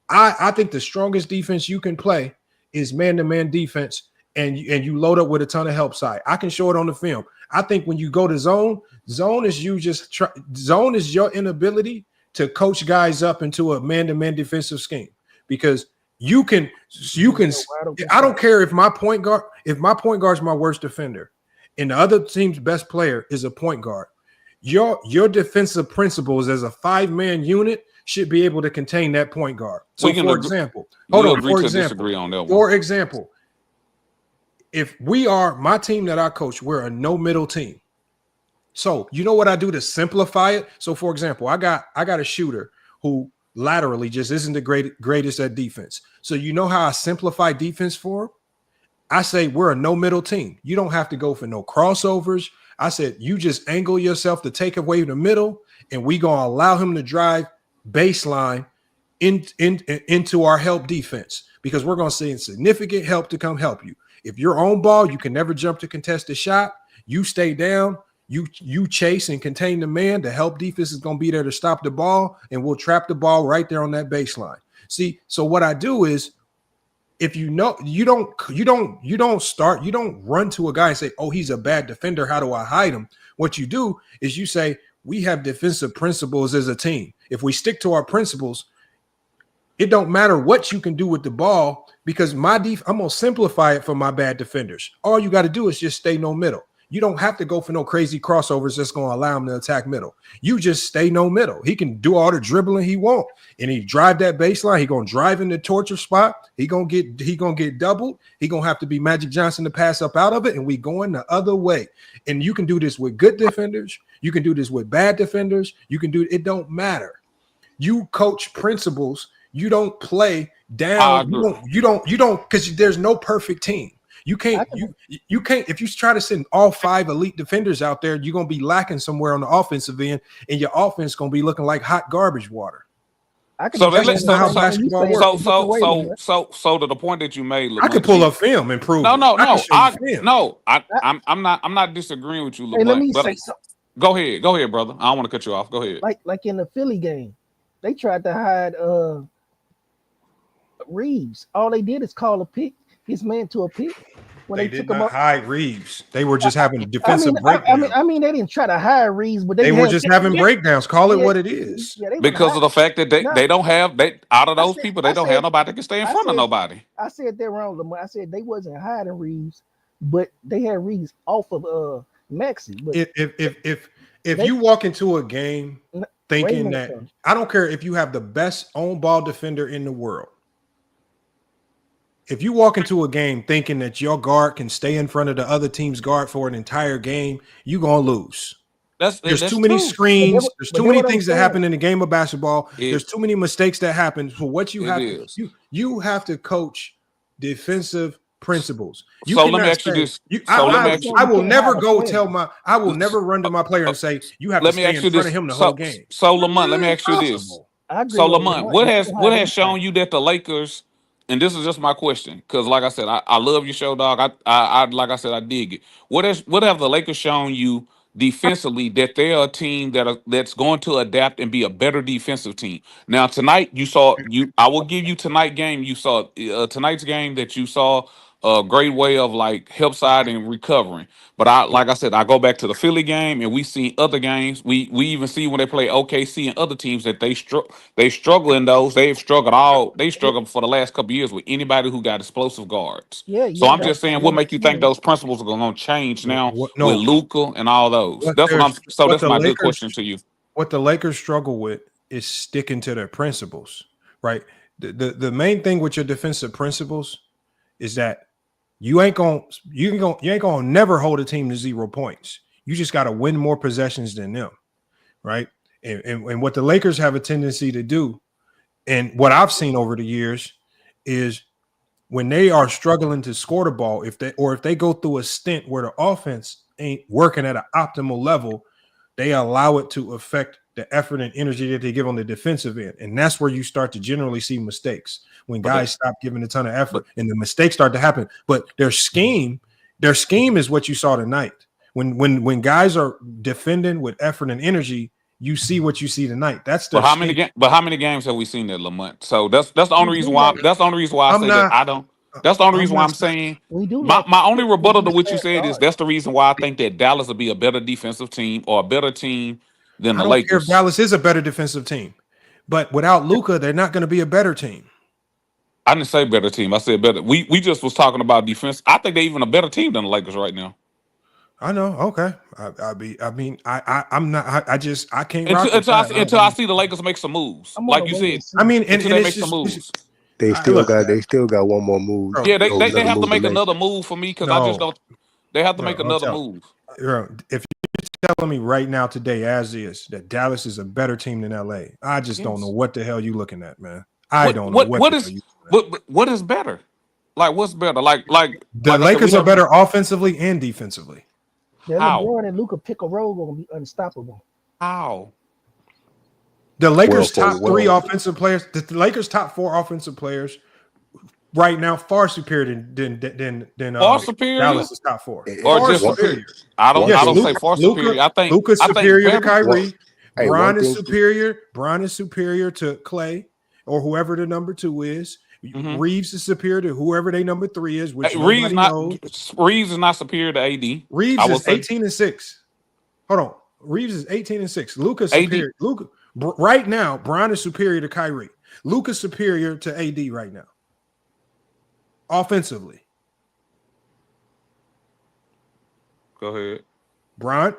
I think the strongest defense you can play is man-to-man defense, and you load up with a ton of help side. I can show it on the film. I think when you go to zone is zone is your inability to coach guys up into a man-to-man defensive scheme, because you can. I don't care if my point guard is my worst defender, and the other team's best player is a point guard. Your defensive principles as a 5-man unit should be able to contain that point guard. So, for example, if we are my team that I coach, we're a no middle team. So you know what I do to simplify it? So, for example, I got a shooter who laterally just isn't the greatest at defense. So you know how I simplify defense for him? I say we're a no middle team. You don't have to go for no crossovers. I said you just angle yourself to take away the middle, and we gonna allow him to drive baseline into our help defense, because we're gonna see significant help to come help you. If you're on ball, you can never jump to contest a shot. You stay down. You chase and contain the man. The help defense is gonna be there to stop the ball, and we'll trap the ball right there on that baseline. See, so what I do is, if you know you don't run to a guy and say, oh, he's a bad defender, how do I hide him? What you do is you say, we have defensive principles as a team. If we stick to our principles, it don't matter what you can do with the ball, because I'm gonna simplify it for my bad defenders. All you got to do is just stay no middle. You don't have to go for no crazy crossovers that's going to allow him to attack middle. You just stay no middle. He can do all the dribbling he want, and he drive that baseline. He going to drive in the torture spot. He going to get doubled. He going to have to be Magic Johnson to pass up out of it, and we going the other way. And you can do this with good defenders. You can do this with bad defenders. You can do it. Don't matter. You coach principles. You don't play down. You don't because there's no perfect team. You can't if you try to send all 5 elite defenders out there, you're gonna be lacking somewhere on the offensive end, and your offense is gonna be looking like hot garbage water. So that's not how basketball works. So to the point that you made, I could pull up film and prove. I'm not disagreeing with you, Hey, let me but say something. Go ahead, brother. I don't want to cut you off. Go ahead. Like in the Philly game, they tried to hide Reeves. All they did is call a pick, his man to a pick. When They they did took him not up, hide Reeves. They were just having defensive breakdowns. I mean, they didn't try to hide Reeves, but They were just having breakdowns. Call it what it is. Because of the fact that they don't have out of those people, they don't have nobody that can stay in front of nobody. I said that wrong, Lamar. I said they wasn't hiding Reeves, but they had Reeves off of Maxi. But If you walk into a game thinking that, I don't care if you have the best on ball defender in the world. If you walk into a game thinking that your guard can stay in front of the other team's guard for an entire game, you're gonna lose. There's too many screens. There's too many things that happen in the game of basketball. There's too many mistakes that happen. So what you have to you have to coach defensive principles. So let me ask you this. I will never go tell my. I will never run to my player and say you have to stay in front of him the whole game. So Lamont, let me ask you this. So Lamont, what has shown you that the Lakers? And this is just my question, because like I said, I love your show, dog. I like I said, I dig it. What have the Lakers shown you defensively that they are a team that's going to adapt and be a better defensive team? Now tonight I will give you tonight's game. You saw tonight's game that you saw a great way of like help side and recovering. But like I said, I go back to the Philly game and we see other games. We even see when they play OKC and other teams that they struggle in those. They struggled for the last couple of years with anybody who got explosive guards. So I'm just saying, what make you think those principles are going to change now with Luka and all those? That's my good question to you. What the Lakers struggle with is sticking to their principles, right? The main thing with your defensive principles is that you ain't gonna never hold a team to 0 points. You just got to win more possessions than them, right? And what the Lakers have a tendency to do, and what I've seen over the years, is when they are struggling to score the ball, if they go through a stint where the offense ain't working at an optimal level, they allow it to affect the effort and energy that they give on the defensive end. And that's where you start to generally see mistakes, when guys stop giving a ton of effort and the mistakes start to happen. But their scheme is what you saw tonight. When guys are defending with effort and energy, you see what you see tonight. That's the how many games have we seen that, Lamont? So that's the only reason why I say that I don't. That's the only reason why I'm saying my only rebuttal to what you said is that's the reason why I think that Dallas will be a better defensive team or a better team than the Lakers. Care if Dallas is a better defensive team, but without Luka, they're not going to be a better team. I didn't say better team. I said better. We just was talking about defense. I think they're even a better team than the Lakers right now. I know. Okay. I'm not. I can't. Until I see the Lakers make some moves, like you said. I mean, and they make some moves. They still got one more move. Yeah, they have to make another move for me because I just don't. They have to make another move. If you're telling me right now today, as is, that Dallas is a better team than LA, I just don't know what the hell you looking at, man. I don't know what is better. Like what's better? Like the Lakers are better offensively and defensively. That LeBron and Luka pick a roll gonna be unstoppable. How? The Lakers' top 3 offensive players, the Lakers' top 4 offensive players right now far superior than superior? Dallas' top 4. Or just superior. I don't say far superior. I think Luka's superior to Kyrie. Hey, Bron is superior. Bron is superior to Clay or whoever the number 2 is. Mm-hmm. Reeves is superior to whoever they number 3 is. Which Reeves is not superior to AD. Reeves is 18-6. Hold on. Reeves is 18-6. Luka's superior. Luka right now, Bron is superior to Kyrie. Luka's superior to AD right now. Offensively. Go ahead.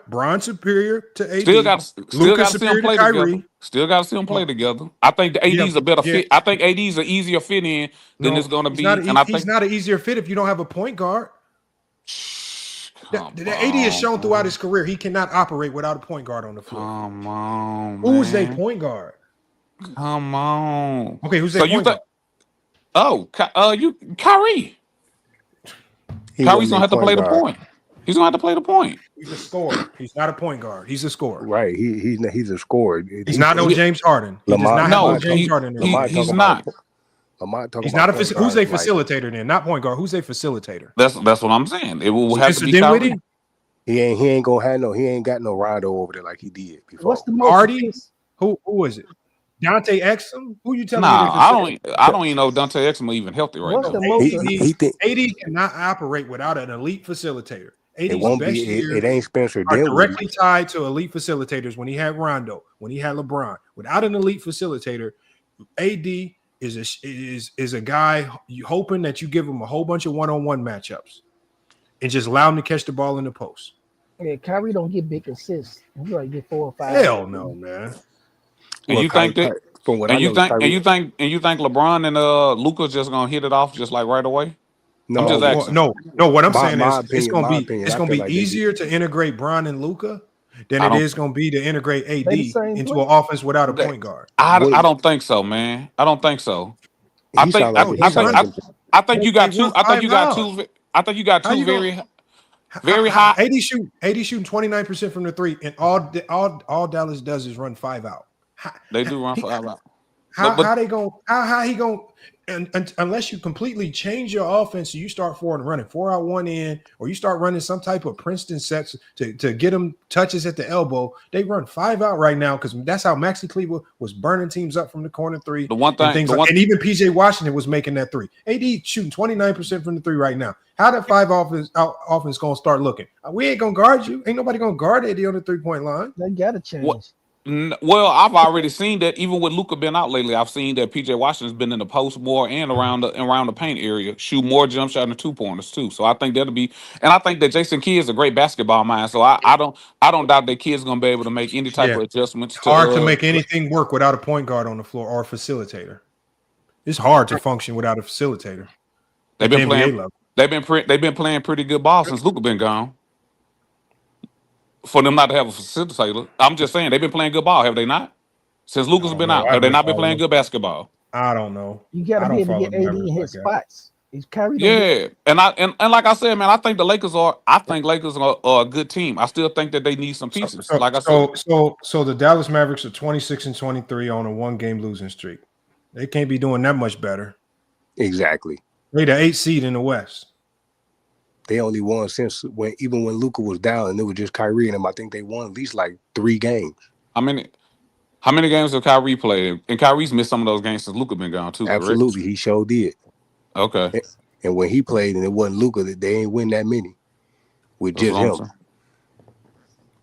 Bron superior to AD. Still got to see them superior play to together. Kyrie. Still got to see them play together. I think the AD's a better fit. I think AD's an easier fit in than it's going to be. He's not an easier fit if you don't have a point guard. The AD has shown throughout his career he cannot operate without a point guard on the floor. Come on, who's their man. point guard? Come on. Okay, who's their point guard? Kyrie. Kyrie's gonna have to play the point. He's gonna have to play the point. He's a scorer. He's not a point guard. He's a scorer. Right. He's a scorer. He's not no James Harden. He does not have James Harden. He's not. He's not a who's a facilitator then, not point guard. Who's a facilitator? That's what I'm saying. It will have to be Dinwiddie? Kyrie. He ain't gonna have he ain't got no Rondo over there like he did before. What's the most? Hardy? Who is it? Dante Exum? Who you telling me? I don't even know if Dante Exum even healthy right What's now. the most? AD cannot operate without an elite facilitator. It won't be. It ain't Spencer are Dinwiddie. directly tied to elite facilitators. When he had Rondo, when he had LeBron, without an elite facilitator, AD is a guy hoping that you give him a whole bunch of one-on-one matchups and just allow him to catch the ball in the post. Yeah, Kyrie don't get big assists. He like get 4 or 5. Hell no, man. And you think that? And you think LeBron and Luka just gonna hit it off just like right away? No, I'm just asking. No. What I'm saying is it's opinion, gonna be easier to integrate Bron and Luka than it is gonna be to integrate AD into an offense without a point guard. I don't think so, man. I don't think so. I think you got two. I think you got two very high. AD shooting 29% from the three, and all Dallas does is run 5 out. They do run 5 out. How he going? And unless you completely change your offense, so you start running 4 out 1 in, or you start running some type of Princeton sets to get them touches at the elbow, they run 5 out right now because that's how Maxi Kleber was burning teams up from the corner 3. The one thing, and even PJ Washington was making that 3. AD shooting 29% from the 3 right now. How that 5 offense gonna start looking? We ain't gonna guard you. Ain't nobody gonna guard AD on the 3-point line. They gotta change. Well, I've already seen that. Even with Luka been out lately, I've seen that PJ Washington's been in the post more and around the paint area, shoot more jump shot and 2-pointers too. So I think that'll be, and I think that Jason Kidd is a great basketball mind. So I don't doubt that Kidd's gonna be able to make any type of adjustments. It's hard to make anything work without a point guard on the floor or a facilitator. It's hard to function without a facilitator. They've been playing pretty good ball since Luka been gone. For them not to have a facilitator, I'm just saying they've been playing good ball, have they not? Since Luka's been out, have they not been playing good basketball? I don't know. You gotta be able to get AD in his spots. He's Kyrie. And like I said, man, I think Lakers are a good team. I still think that they need some pieces. So the Dallas Mavericks are 26-23 on a 1-game losing streak. They can't be doing that much better. Exactly. They're the 8th seed in the West. They only won since even when Luka was down and it was just Kyrie and them. I think they won at least like 3 games. How many games have Kyrie played? And Kyrie's missed some of those games since Luka been gone too. Absolutely, correct? He sure did. Okay. And when he played and it wasn't Luka, they ain't win that many with just him.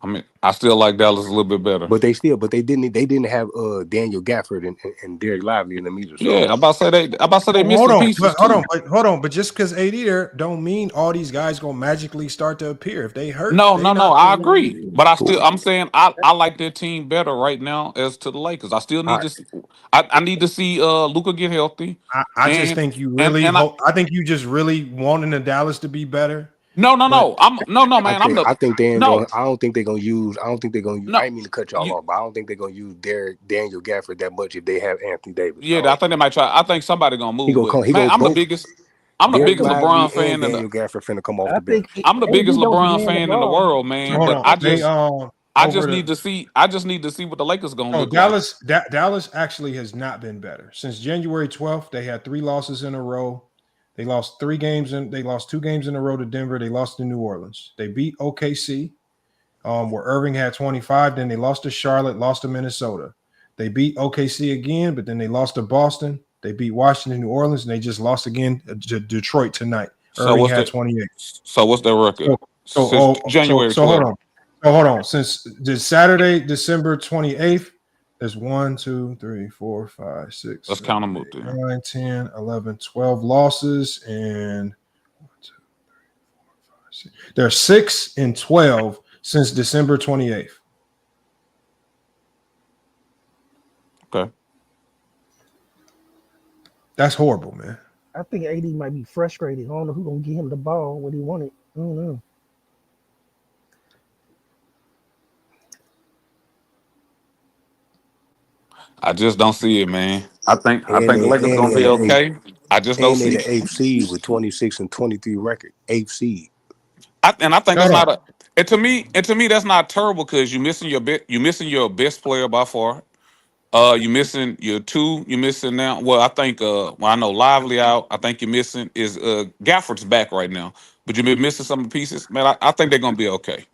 I mean, I still like Dallas a little bit better. But they didn't have Daniel Gafford and Derek Lively in them either. So. Yeah, I'm about to say they missed some pieces. Hold on, but just because AD there don't mean all these guys gonna magically start to appear. If they hurt, no, I agree. But I'm saying I like their team better right now as to the Lakers. I still need to see, I need to see Luka get healthy. I just think you really I think you just really wanting the Dallas to be better. No, man. I think they ain't gonna, I don't think they're gonna use. I didn't mean to cut y'all off, but I don't think they're gonna use Daniel Gafford that much if they have Anthony Davis. Yeah, I think they might try. I think somebody gonna move. I'm the biggest LeBron fan. Daniel Gafford finna come off the bench. I'm the biggest LeBron fan in the world, man. But I just need to see what the Lakers gonna look like. Dallas actually has not been better since January 12th. They had 3 losses in a row. They lost 3 games and they lost 2 games in a row to Denver. They lost to New Orleans. They beat OKC, where Irving had 25. Then they lost to Charlotte, lost to Minnesota. They beat OKC again, but then they lost to Boston. They beat Washington, New Orleans, and they just lost again to Detroit tonight. Irving had 28. So what's their record? January 12th. Hold on. Since Saturday, December 28th, there's 1, 2, 3, 4, 5, 6. Let's count them up there. 9, 10, 11, 12 losses and 1, 2, 3, 4, 5, They're 6-12 since December 28th. Okay. That's horrible, man. I think AD might be frustrated. I don't know who's gonna get him the ball when he wanted. I don't know. I just don't see it, man. I think the Lakers gonna be okay. I just don't see the 8th seed with 26-23 record. 8th seed. I think that's not a. And to me, that's not terrible because you're missing your best player by far. You're missing your two. You're missing now. Well, I think. I know Lively out. I think you're missing is Gafford's back right now, but you've been missing some of the pieces. Man, I think they're gonna be okay.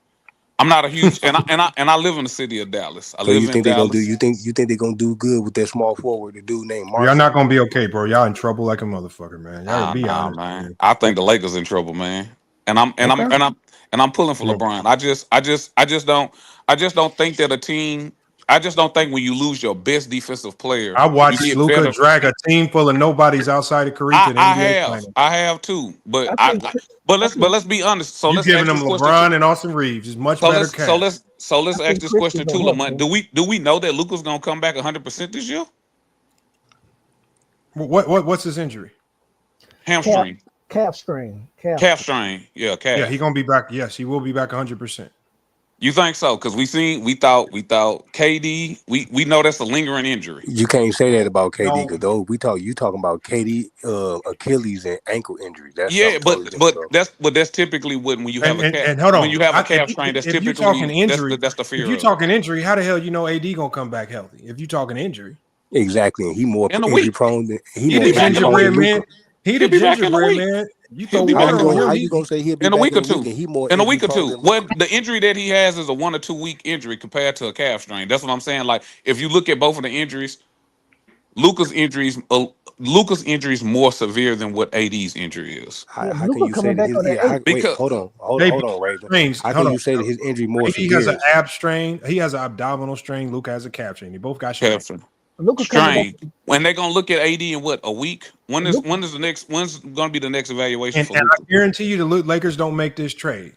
I'm not a huge and I live in the city of Dallas. So you think they're gonna do? You think they're gonna do good with that small forward, the dude named Markieff? Y'all not gonna be okay, bro. Y'all in trouble like a motherfucker, man. Y'all be honest, man. I think the Lakers in trouble, man. And I'm pulling for LeBron. I just don't think that a team. I just don't think when you lose your best defensive player, I watched Luka drag a team full of nobodies outside of Korea. I have too, but let's be honest. So let's giving them LeBron and Austin Reeves is much better. So let's ask this question too, Lamont. Do we know that Luka's gonna come back 100% this year? What's his injury? Hamstring. Calf strain. Calf strain. Yeah, calf. Yeah, he's gonna be back. Yes, he will be back 100%. You think so? Because we thought KD. We know that's a lingering injury. You can't say that about KD because you talking about KD Achilles and ankle injuries. That's but that's typically when you have a calf. And hold on, when you have a calf strain, that's typically talking injury. That's the fear. If you're talking injury, how the hell you know AD gonna come back healthy? If you're talking injury, exactly, and he more injury prone than he the gingerbread man. He the gingerbread man. You throw water on him. How you gonna say he'll be in a week or two? In a week or two. Well, the injury that he has is a 1 or 2 week injury compared to a calf strain. That's what I'm saying. Like if you look at both of the injuries, Luka's injuries more severe than what AD's injury is. How can you say that? Hold on, Raven. How can you say that his injury more severe? He has an ab strain. He has an abdominal strain. Luka has a calf strain. They both got strain. Strain. When they're gonna look at AD in what, a week? When's gonna be the next evaluation for Luka? And I guarantee you the Lakers don't make this trade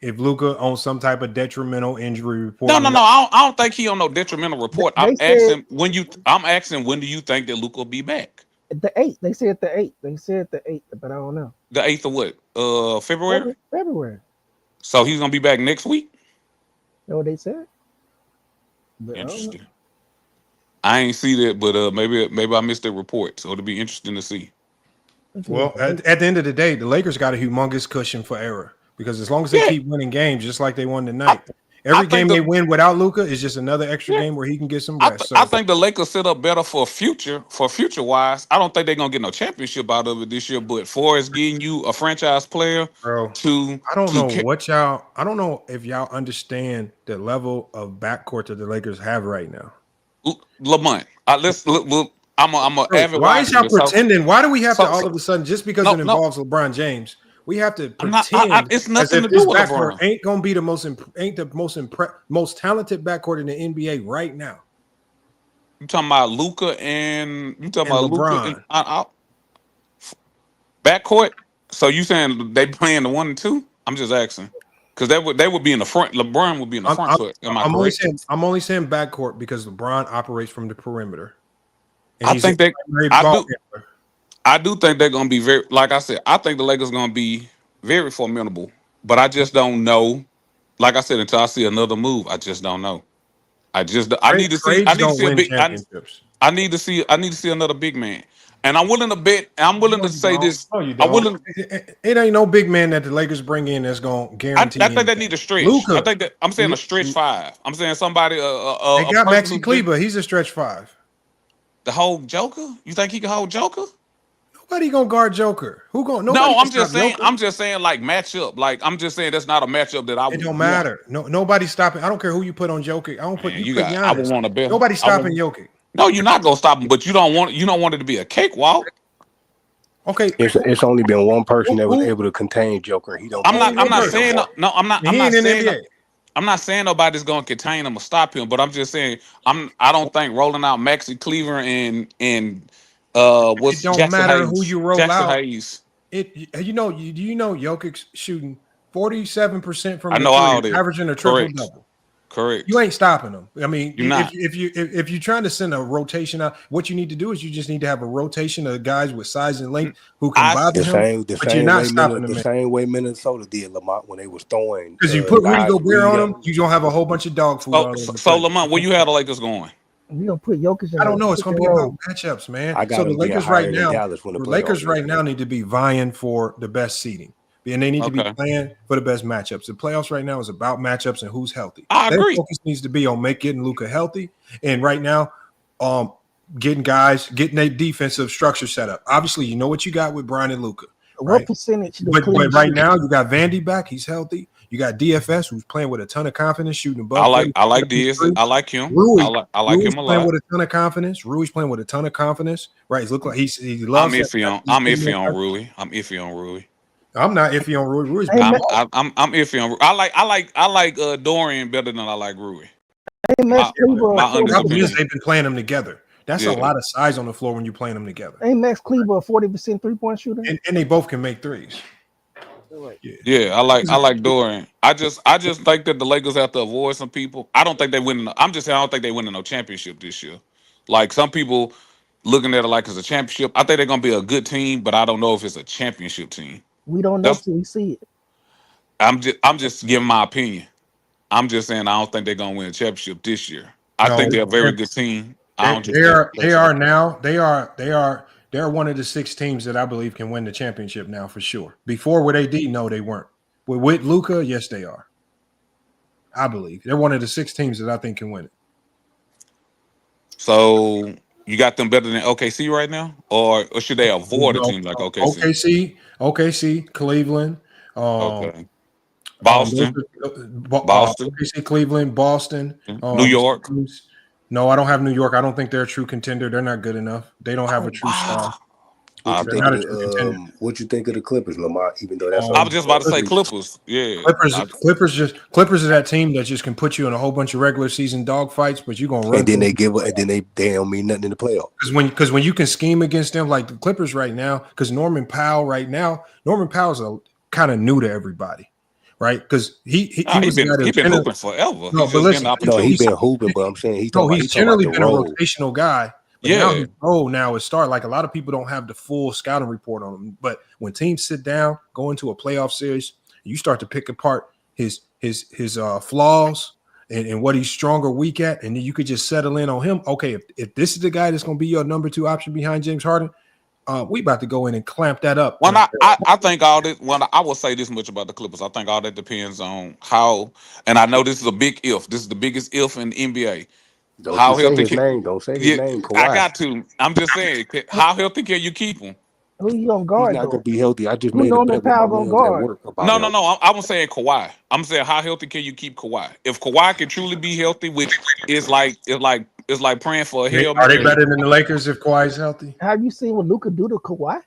if Luka on some type of detrimental injury report. No. I don't think he on no detrimental report. I'm asking when do you think that Luka will be back? The 8th. They said the 8th. They said the 8th, but I don't know. The 8th of what? February? February. So he's gonna be back next week? Know what they said? But interesting. I ain't see that, but maybe I missed that report, so it'll be interesting to see. Well, at the end of the day, the Lakers got a humongous cushion for error because as long as they keep winning games, just like they won tonight, every game they win without Luka is just another extra game where he can get some rest. I think the Lakers set up better for future wise. I don't think they're gonna get no championship out of it this year, but for as getting you a franchise player, I don't know if y'all understand the level of backcourt that the Lakers have right now. Lamont, I'm a avid. Why is y'all pretending? Why do we have to all of a sudden just because it involves LeBron James? We have to pretend it's nothing to do with LeBron. Ain't gonna be the most talented backcourt in the NBA right now. You talking about Luka and LeBron backcourt? So you saying they playing the 1 and 2? I'm just asking. Because they would be in the front. LeBron would be in the front court. I'm only saying backcourt because LeBron operates from the perimeter. I do think they're going to be very. Like I said, I think the Lakers going to be very formidable. But I just don't know. Like I said, until I see another move, I just don't know. I need to see another big man. And I'm willing to bet. I'm willing to say this. It ain't no big man that the Lakers bring in that's gonna guarantee. I think they need a stretch. Luka. I think that I'm saying a stretch 5. I'm saying somebody. They got Maxi Kleber. He's a stretch 5. The whole Joker. You think he can hold Joker? Nobody gonna guard Joker. Who gonna? No, I'm just saying. Joker. I'm just saying like matchup. Like I'm just saying that's not a matchup that I. It don't matter. No, nobody's stopping. I don't care who you put on Joker. I don't put you. Put Giannis. I would want to bet. Nobody's stopping Jokic. No, you're not gonna stop him, but you don't want it to be a cakewalk. Okay, it's only been one person that was able to contain Joker. I'm not saying nobody's gonna contain him or stop him, but I'm just saying I don't think rolling out Maxi Kleber and what's it don't Jackson matter Hayes, who you roll Jackson out. Hayes. Do you know Jokic's shooting 47% from I the know all three, that. averaging a triple double. Correct. You ain't stopping them. I mean, You're not. if you're trying to send a rotation out, what you need to do is you just need to have a rotation of guys with size and length who can bother him. But you're not stopping them. The same way Minnesota did, Lamont, when they was throwing. Because you put Rudy guys Gobert on Reed them, you gonna have a whole bunch of dog food. So Lamont, where you have the Lakers going? We gonna put Jokic in. I don't know. It's gonna be about matchups, man. So the Lakers right now, need to be vying for the best seeding, and they need to be playing for the best matchups. The playoffs right now is about matchups and who's healthy. I agree. Their focus needs to be on getting Luka healthy, and right now, getting their defensive structure set up. Obviously, you know what you got with Brian and Luka. What percentage? But right now, you got Vandy back. He's healthy. You got DFS, who's playing with a ton of confidence, shooting above. I like this. I like him. Rui, I like Rui's him a playing lot. with a ton of confidence. Rui's playing with a ton of confidence. Right? He look like he loves. I'm iffy on Rui. I'm iffy on Rui. I'm not iffy on Rui. Rui's I'm iffy on Rui. I like Dorian better than I like Rui. Problem is they've been playing them together. That's a lot of size on the floor when you're playing them together. Ain't Max Kleber a 40% 3-point shooter? And they both can make threes. Yeah, I like Dorian. I just think that the Lakers have to avoid some people. I don't think they win. I'm just saying I don't think they win no championship this year. Like some people looking at it like it's a championship. I think they're gonna be a good team, but I don't know if it's a championship team. We don't know till we see it. I'm just giving my opinion. I'm just saying I don't think they're gonna win a championship this year. I think they're a very good team. They're one of the 6 teams that I believe can win the championship now for sure. Before with AD, no, they weren't. With Luka, yes, they are. I believe they're one of the 6 teams that I think can win it. So you got them better than OKC right now, or should they avoid a team like OKC? OKC, Cleveland, Boston, OKC, Cleveland, Boston, New York. No, I don't have New York. I don't think they're a true contender. They're not good enough. They don't have a true star. What you think of the Clippers, Lamont? Even though that's I was just about to say Clippers. Yeah, Clippers is that team that just can put you in a whole bunch of regular season dogfights, but you're gonna run. And then they give up, and then they don't mean nothing in the playoffs. Because when you can scheme against them, like the Clippers right now, because Norman Powell's a kind of new to everybody. Right, because he's been hooping forever. He's been hooping, but I'm saying he's generally been a rotational guy. But now his role now is start. Like a lot of people don't have the full scouting report on him. But when teams sit down, go into a playoff series, you start to pick apart his flaws and what he's strong or weak at, and then you could just settle in on him. Okay, if this is the guy that's going to be your number 2 option behind James Harden, we about to go in and clamp that up. Well, I think all this. Well, I will say this much about the Clippers. I think all that depends on how. And I know this is a big if. This is the biggest if in the NBA. Don't say his name. Don't say his name. Kawhi. I got to. I'm just saying. How healthy can you keep him? Who you gonna guard? He's not gonna be healthy. I just made a bet gonna guard. No. I was saying Kawhi. I'm saying how healthy can you keep Kawhi? If Kawhi can truly be healthy, which is like praying for a Hail Mary. Are they better than the Lakers if Kawhi's healthy? Have you seen what Luka do to Kawhi?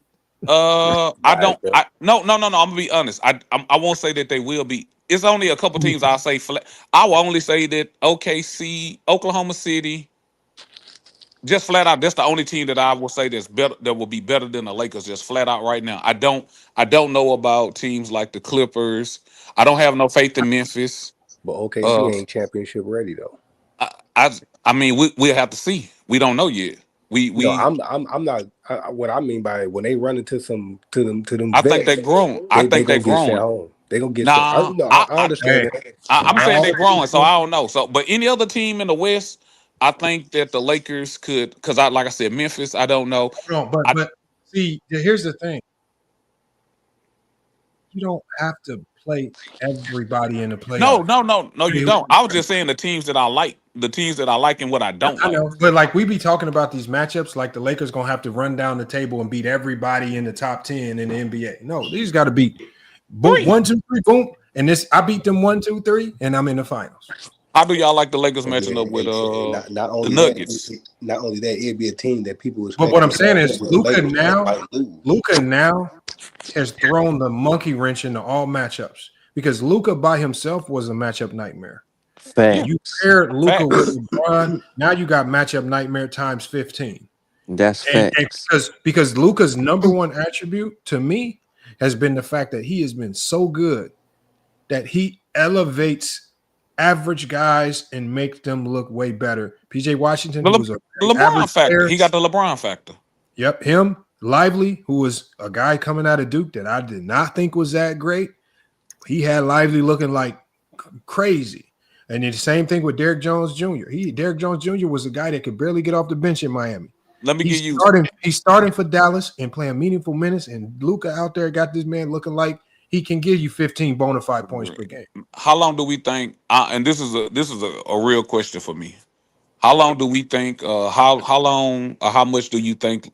I don't. No. I'm gonna be honest. I won't say that they will be. It's only a couple teams I'll say flat. I will only say that OKC, Oklahoma City, just flat out. That's the only team that I will say that's better. That will be better than the Lakers. Just flat out right now. I don't know about teams like the Clippers. I don't have no faith in Memphis. But OKC ain't championship ready though. I mean, we'll have to see. We don't know yet. I'm not. What I mean by when they run into them. I think they're grown. I think they're grown. They gonna get. Nah, I understand. I'm saying they're growing, so I don't know. So, but any other team in the West, I think that the Lakers could, because like I said, Memphis. I don't know. No, but see, here's the thing. You don't have to play everybody in the playoffs. No, you don't. I was just saying the teams that I like. The teams that I like and what I don't. I know, but like we be talking about these matchups, like the Lakers gonna have to run down the table and beat everybody in the top 10 in the NBA. No, these got to beat boom, 1, 2, 3, boom, and I beat them 1, 2, 3, and I'm in the finals. How do y'all like the Lakers matching up with not only the Nuggets? Not only that, it'd be a team that people. But what I'm saying is, Luka now has thrown the monkey wrench into all matchups because Luka by himself was a matchup nightmare. Fact. You paired Luka with LeBron. Now you got matchup nightmare times 15. That's facts. Because Luka's number 1 attribute to me has been the fact that he has been so good that he elevates average guys and makes them look way better. PJ Washington, who was a LeBron factor. He got the LeBron factor. Yep, him. Lively, who was a guy coming out of Duke that I did not think was that great. He had Lively looking like crazy. And then the same thing with Derrick Jones Jr. Derrick Jones Jr. was a guy that could barely get off the bench in Miami. He's starting for Dallas and playing meaningful minutes. And Luka out there got this man looking like he can give you 15 bona fide points per game. How long do we think? And this is a real question for me. How long do we think? How long? How much do you think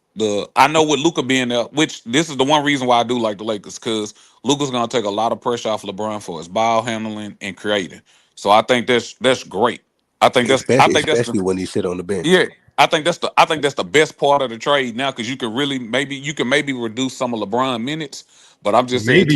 I know with Luka being there, which this is the one reason why I do like the Lakers, because Luka's gonna take a lot of pressure off LeBron for his ball handling and creating. So I think that's great. I think especially when he sit on the bench. Yeah, I think that's the best part of the trade now, because you can maybe reduce some of LeBron minutes. But I'm just saying.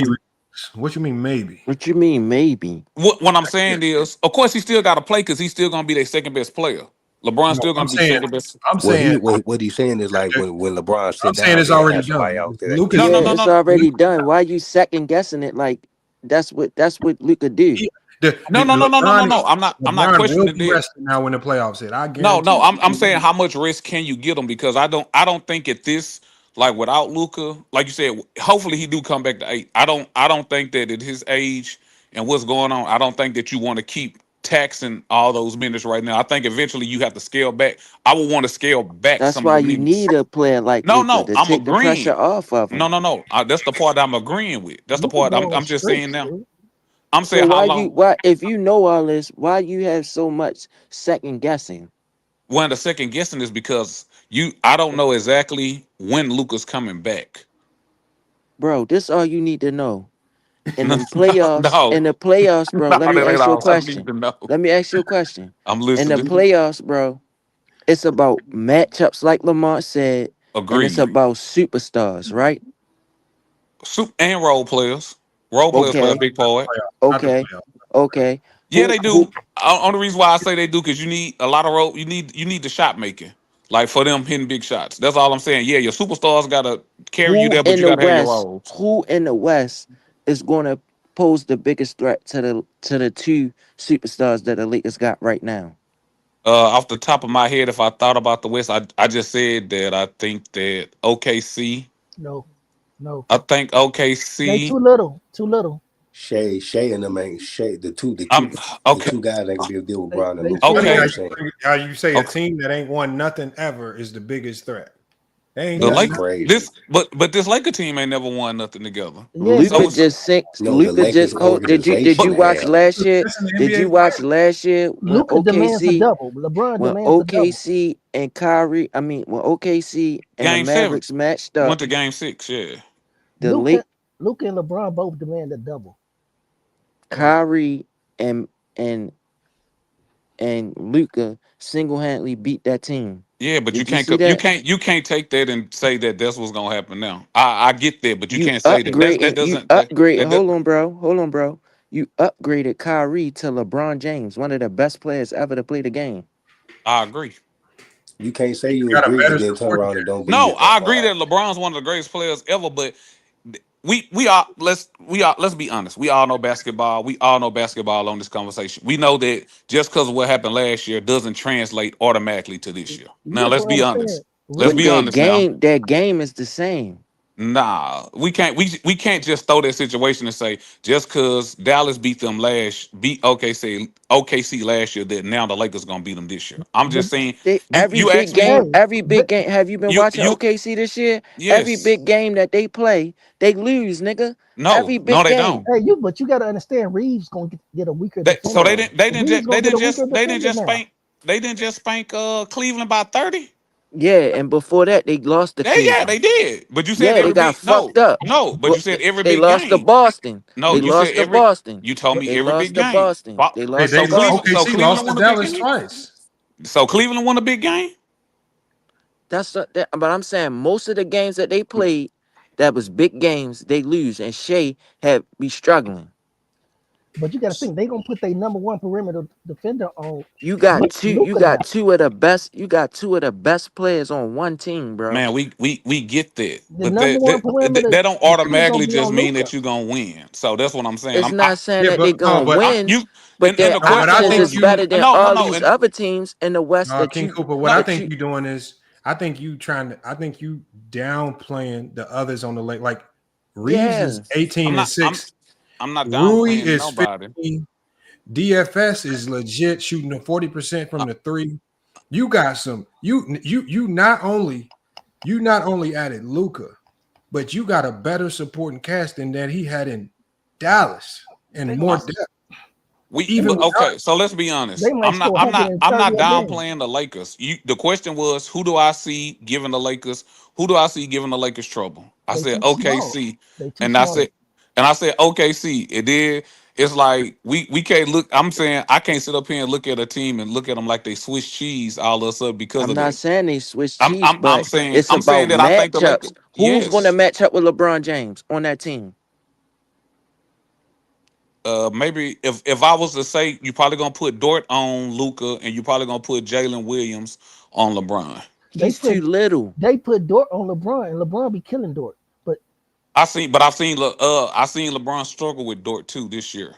What you mean maybe? What you mean maybe? What I'm saying is, of course, he still got to play because he's still gonna be their second best player. LeBron's still gonna be second best. I'm saying what he's saying is like when LeBron sits down, it's already done. It's already done. Why are you second guessing it? Like that's what Luka do. No. I'm not questioning this. Now when the playoffs hit, I'm saying how much risk can you get him, because I don't think at this, like without Luka, like you said, hopefully he do come back to 8. I don't think that at his age and what's going on, I don't think that you want to keep taxing all those minutes right now. I think eventually you have to scale back. I would want to scale back. That's why you need a player like Luka to take the pressure off of him. No. That's the part I'm agreeing with. That's the part I'm just saying now. I'm saying so why if you know all this, why you have so much second guessing? One, the second guessing is because I don't know exactly when Luka's coming back. Bro, this all you need to know. In the playoffs, bro, let me ask you a question. Let me ask you a question. I'm listening. In the playoffs, bro, it's about matchups, like Lamont said. Agreed. And it's about superstars, right? And role players. Role players play a big part. Okay. Yeah, they do. Only reason why I say they do, because you need a lot of role. You need the shot making, like for them hitting big shots. That's all I'm saying. Yeah, your superstars gotta carry you there, but you gotta have your roles. Who in the West is going to pose the biggest threat to the two superstars that the Lakers got right now? Off the top of my head, if I thought about the West, I just said that I think that OKC. No. I think OKC. They too little. Shay and them ain't the two guys that can be a deal with Brown and Luka. How you say a team that ain't won nothing ever is the biggest threat? But this Laker team ain't never won nothing together. Luka just sinks. Luka just. Did you watch last year? Did you watch last year when Luka demands a double? LeBron when demands OKC and Kyrie. I mean, when OKC and the Mavericks matched up, went to Game 6. Yeah. Luka and LeBron both demand a double. Kyrie and Luka single-handedly beat that team. Yeah, but you can't take that and say that that's what's gonna happen now. I get that, but you can't say that doesn't upgrade. Hold on, bro. You upgraded Kyrie to LeBron James, one of the best players ever to play the game. I agree. You can't say you agree and then turn around and don't. No, I agree that LeBron's one of the greatest players ever, but let's be honest. We all know basketball. We all know basketball on this conversation. We know that just because of what happened last year doesn't translate automatically to this year. Now let's be honest. That game is the same. Nah, we can't just throw that situation and say just because Dallas beat OKC last year that now the Lakers gonna beat them this year. I'm just saying every big game. Have you been watching OKC this year? Yes. Every big game that they play, they lose, nigga. No, they don't. Hey, but you gotta understand, Reeves gonna get a weaker. So they didn't just spank Cleveland by 30. Yeah, and before that, they lost to Cleveland. Yeah, they did. But you said they got fucked up. No, but you said every they big lost game. to Boston. No, they lost to Boston. You told me they every lost big to game. Boston. They lost to Boston. Cleveland lost to won a Dallas big game twice. So Cleveland won a big game. But I'm saying most of the games that they played, that was big games, they lose, and Shea had be struggling. But you got to think they gonna put their number one perimeter defender on. You got two. You Luka got now. two of the best. You got two of the best players on one team, bro. Man, we get that, The but number one perimeter that don't defender gonna automatically be just on mean Luka. that you're gonna win. So that's what I'm saying. It's not saying Yeah, that they gonna but win, You but their the question I offense think is was better than no, all no, these and other teams in the West no, that King you. Cooper. What I that think you- you're doing is, I think you downplaying the others on the lake. Like Reeves is 18 and 6. I'm not Rui downplaying is nobody. 15. DFS is legit shooting a 40% from the three. You got some. You not only added Luka, but you got a better supporting cast than that he had in Dallas and more depth. Okay, so let's be honest. I'm not downplaying the Lakers. The question was, who do I see giving the Lakers trouble? I said OKC, and I said OKC. It's like we can't look. I'm saying I can't sit up here and look at a team and look at them like they Swiss cheese all of a sudden because I'm of not that. saying they switch cheese, I'm but saying it's about that I think the Lakers. matchups. Who's going to Yes. match up with LeBron James on that team? Maybe if I was to say, you probably gonna put Dort on Luka, and you probably gonna put Jalen Williams on LeBron. He's too little. They put Dort on LeBron, and LeBron be killing Dort. But I've seen LeBron struggle with Dort too this year.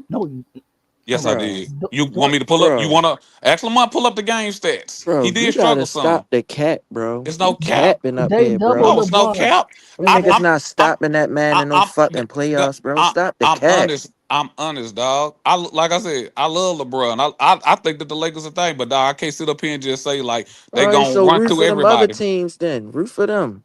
no, Yes, I did. You want me to pull up? You want to ask Lamont pull up the game stats? Bro, He did you struggle gotta some. stop the cap, bro. It's no You cap. capping up They here, double bro. No, it's no LeBron. cap. Them niggas not stopping that man in no fucking playoffs, bro. Stop the cap. I'm honest, dog. Like I said, I love LeBron. I think that the Lakers are thing, but dog, I can't sit up here and just say like they All right, gonna so run root through for them other everybody. teams then. Root for them.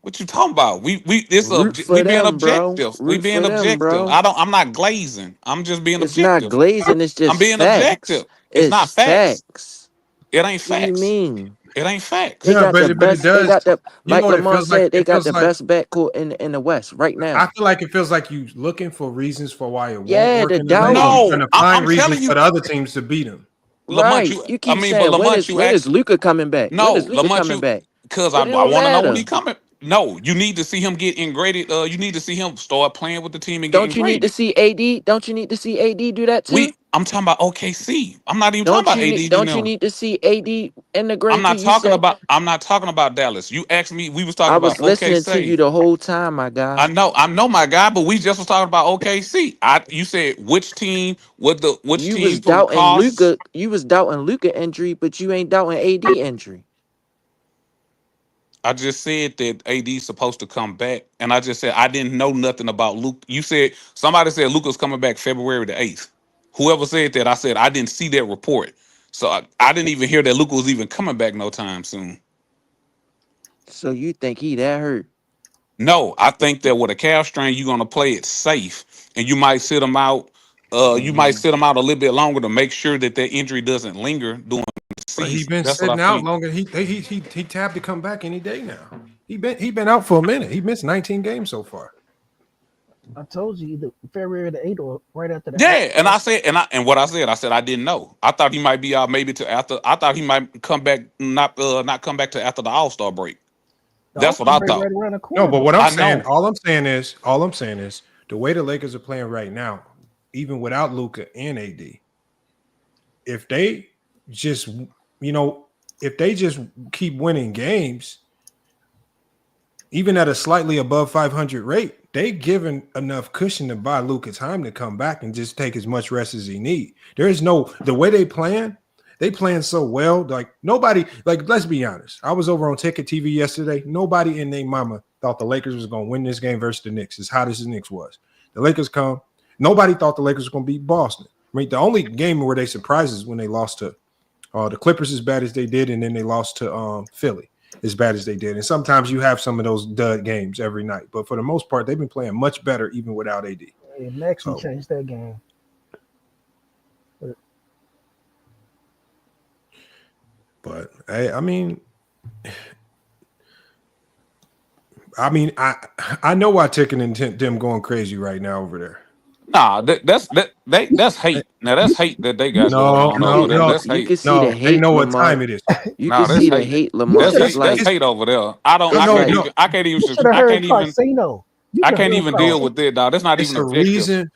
What you talking about? We Root for we being them, bro. objective. We Root being for them, objective. bro. I'm not glazing. I'm just being It's not objective. glazing, it's I'm just being facts. objective. It's not It's facts. facts. It ain't What do you facts. mean? It ain't facts. They Yeah, got the but it best. They does. got the You like know what it Lamar feels like? said. They It got feels the like best backcourt in the West right now. I feel like it feels like you looking for reasons for why it won't Yeah, work the in the doubt. league. No, You're trying to find I'm telling reasons you, for the other teams to beat them. Lamont. Right. You keep But saying Lamont, you when is asked. Luka coming back? When No, is Luka Lamont, coming back? because But I it don't want to know when he matter. coming. No, you need to see him get ingraded. You need to see him start playing with the team and get Don't you need to ingraded. see AD? Don't you need to see AD do that too? I'm talking about OKC. I'm not even talking about AD. Don't you need to see AD integrate too? You said I'm not talking about Dallas. You asked me. We was I talking about was listening to you OKC. the whole time, my guy. I know, my guy. But we just was talking about OKC. You said which team? Which You team was from doubting cost? Luka. You was doubting Luka injury, but you ain't doubting AD injury. I just said that AD's supposed to come back, and I just said I didn't know nothing about Luke. You said somebody said Luka's coming back February the 8th. Whoever said that, I said I didn't see that report, so I didn't even hear that Luka was even coming back no time soon. So you think he that hurt? No, I think that with a calf strain, you're gonna play it safe, and you might sit him out. You might sit him out a little bit longer to make sure that injury doesn't linger during the But he season. been That's what sitting I out think. longer. He tapped to come back any day now. He been out for a minute. He missed 19 games so far. I told you either February the 8th or right after that. Yeah, and I said, and what I said I didn't know. I thought he might be out maybe to after. I thought he might come back, not come back to after the All-Star break. That's what I thought. Right around the corner. No, but what I'm saying, know. all I'm saying is the way the Lakers are playing right now, even without Luka and AD, if they just keep winning games, even at a slightly above 500 rate, they given enough cushion to buy Luka time to come back and just take as much rest as he need. There is the way they playing so well. Like nobody, let's be honest. I was over on Ticket TV yesterday. Nobody in their mama thought the Lakers was going to win this game versus the Knicks, as hot as the Knicks was. The Lakers come. Nobody thought the Lakers were going to beat Boston. I mean, the only game where they surprised is when they lost to the Clippers as bad as they did, and then they lost to Philly as bad as they did. And sometimes you have some of those dud games every night. But for the most part, they've been playing much better even without AD. Yeah, Maxi changed that game. But I mean, I know why Ticket and them going crazy right now over there. Nah, that's hate. Now that's hate that they got going on over there. That's hate. You can see the hate. They know what Lamar. time it is. You can see the hate, Lamar. That's hate over there. I can't even. You should have heard Farsino. I can't even deal with it, dog. That's not it's even a objective. reason.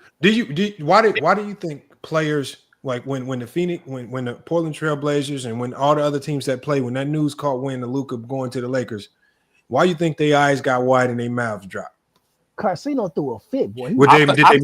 Why do you think players like when the Portland Trailblazers and when all the other teams that play, when that news caught wind of Luka going to the Lakers, why you think their eyes got wide and their mouths dropped? Casino threw a fit, boy. Did they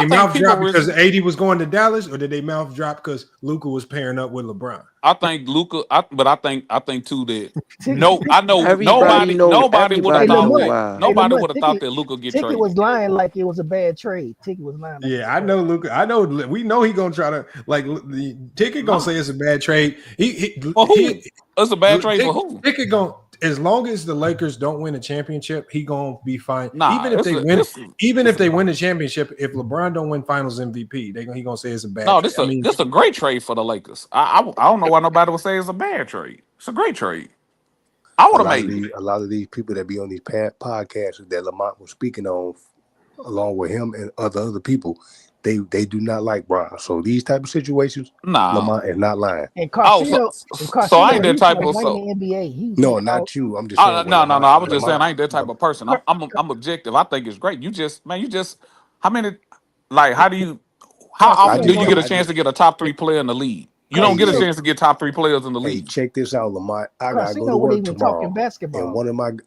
mouth drop because AD was going to Dallas, or did they mouth drop because Luka was pairing up with LeBron? I think Luka, but I think too that I know Everybody nobody would have thought know that nobody would have thought that Luka get Ticket traded. was lying like it was a bad trade. Ticket was lying. Yeah, I know Luka. I know we know he gonna try to like the Ticket gonna say it's a bad trade. It's a bad trade for who? Ticket gonna. As long as the Lakers don't win a championship, he gonna be fine. Nah, even if they win the championship, if LeBron don't win Finals MVP, he gonna say it's a bad. No, trade. this a great trade for the Lakers. I don't know why nobody would say it's a bad trade. It's a great trade. I would have made a lot of these people that be on these podcasts that Lamont was speaking on, along with him and other people. They do not like Bron. So these type of situations, Lamont is not lying. And Casino, so I ain't that type of NBA. No, not you. I'm just saying. No. I was just saying I ain't that type of person. I'm objective. I think it's great. How often do you get a chance to get a top 3 player in the league? You don't get a chance to get top 3 players in the league. Hey, check this out, Lamont. I gotta go to work tomorrow. And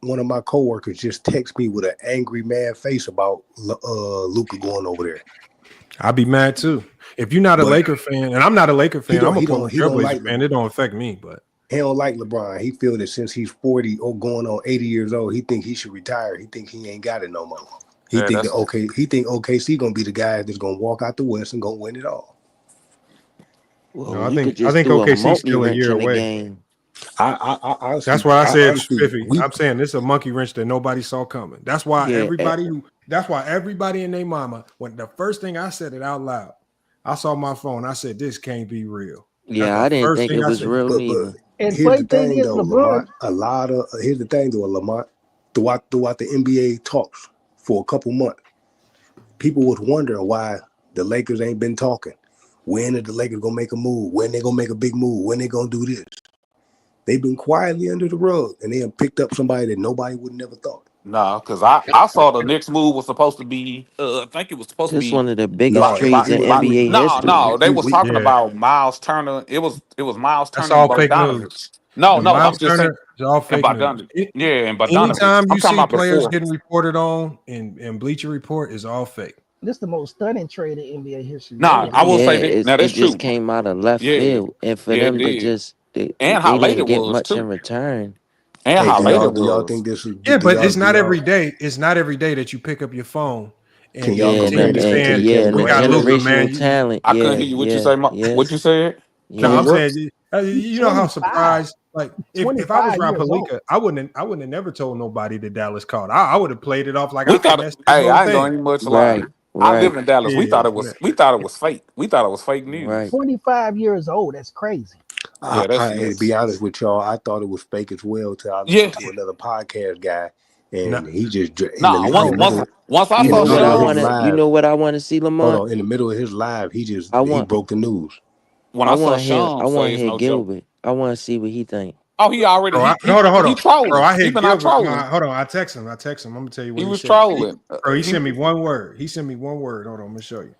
one of my coworkers just texted me with an angry, mad face about Luka going over there. I'd be mad too. If you're not a Laker fan, and I'm not a Laker fan, I'm a Portland Trailblazer fan. It don't affect me, but he don't like LeBron. He feel that since he's 40 or going on 80 years old, he think he should retire. He think he ain't got it no more. He think OKC gonna be the guy that's gonna walk out the West and gonna win it all. Well, no, I think OKC still a year away. That's why I said spiffy. I'm saying this is a monkey wrench that nobody saw coming. That's why everybody and their mama, when the first thing I said it out loud, I saw my phone. I said, this can't be real. Yeah, I didn't think it was real either. And here's the thing, though, Lamont. Here's the thing, though, Lamont. Throughout the NBA talks for a couple months, people was wondering why the Lakers ain't been talking. When are the Lakers gonna make a move? When they gonna make a big move? When they gonna do this? They've been quietly under the rug, and they have picked up somebody that nobody would never thought. No, because I saw the next move was supposed to be. I think it was supposed to be one of the biggest trades in NBA history. No, they was talking about Miles Turner. It was Miles Turner. That's all fake news. No, I'm just saying. It's all fake news. And Bogdanovich. Anytime you see players getting reported on in Bleacher Report, is all fake. This is the most stunning trade in NBA history. I will say that. Now that's true. It just came out of left field, and for them to just how late it get was much too. in return. And how late it was. Y'all think this is? Yeah, but it's not every day. It's not every day that you pick up your phone and we got Luka, man. Talent. I couldn't hear you. What you say? What you said? No, I'm saying you know how surprised. Like if I was Rob Pelinka, I wouldn't have never told nobody that Dallas called. I would have played it off like I ain't going much lie. I live in Dallas. We thought it was fake. We thought it was fake news. Right. 25 years old. That's crazy. To be honest with y'all, I thought it was fake as well. Till I listened to another podcast guy, and he just once I saw Sean, you know what I want to see, Lamont? Hold on, in the middle of his live, he broke the news. When I saw Sean, I want to hear Gilbert. I want to see what he think. Oh, he already. Hold on. He trolling. Bro, I hit Gilbert. Hold on. I text him. I'm gonna tell you what he was said. trolling. Bro, he sent me one word. Hold on, I'm gonna show you.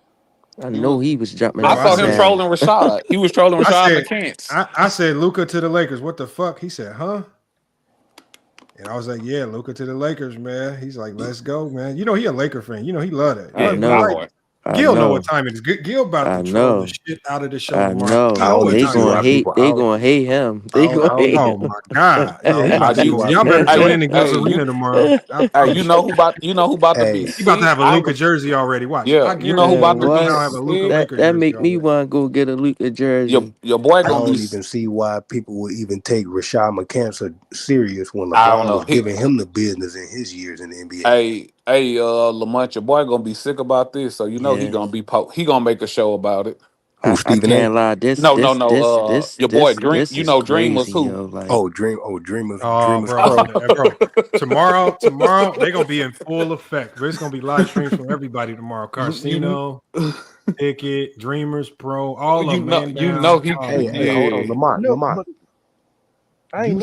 I know he was dropping. I saw him trolling Rashad. He was trolling Rashad McCants. I said Luka to the Lakers. What the fuck? He said, huh? And I was like, yeah, Luka to the Lakers, man. He's like, let's go, man. You know he a Laker fan. You know he love that. I know. Gil know what time it is. Gil about to troll the shit out of the show. I know. They gonna hate. They gonna hate him. Oh my god! Y'all better tune in and go arena tomorrow. You know who about to be? He about to have a Luka jersey already. Watch. Yeah, you know who about to have a Luka Laker that make me want to go get a Luka jersey. Your boy I gonna don't be. even see why people would even take Rashad McCants serious when LeBron was giving him the business in his years in the NBA. Hey, Lamont, your boy gonna be sick about this, so you know he gonna make a show about it. Who, Stephen A? Can't lie. Your boy Dream. You know Dream was who? Dreamers. Bro. Tomorrow they're gonna be in full effect. There's gonna be live streams from everybody tomorrow. Carcino, Ticket, Dreamers Pro, all of them. Hey, hold on, Lamont. I ain't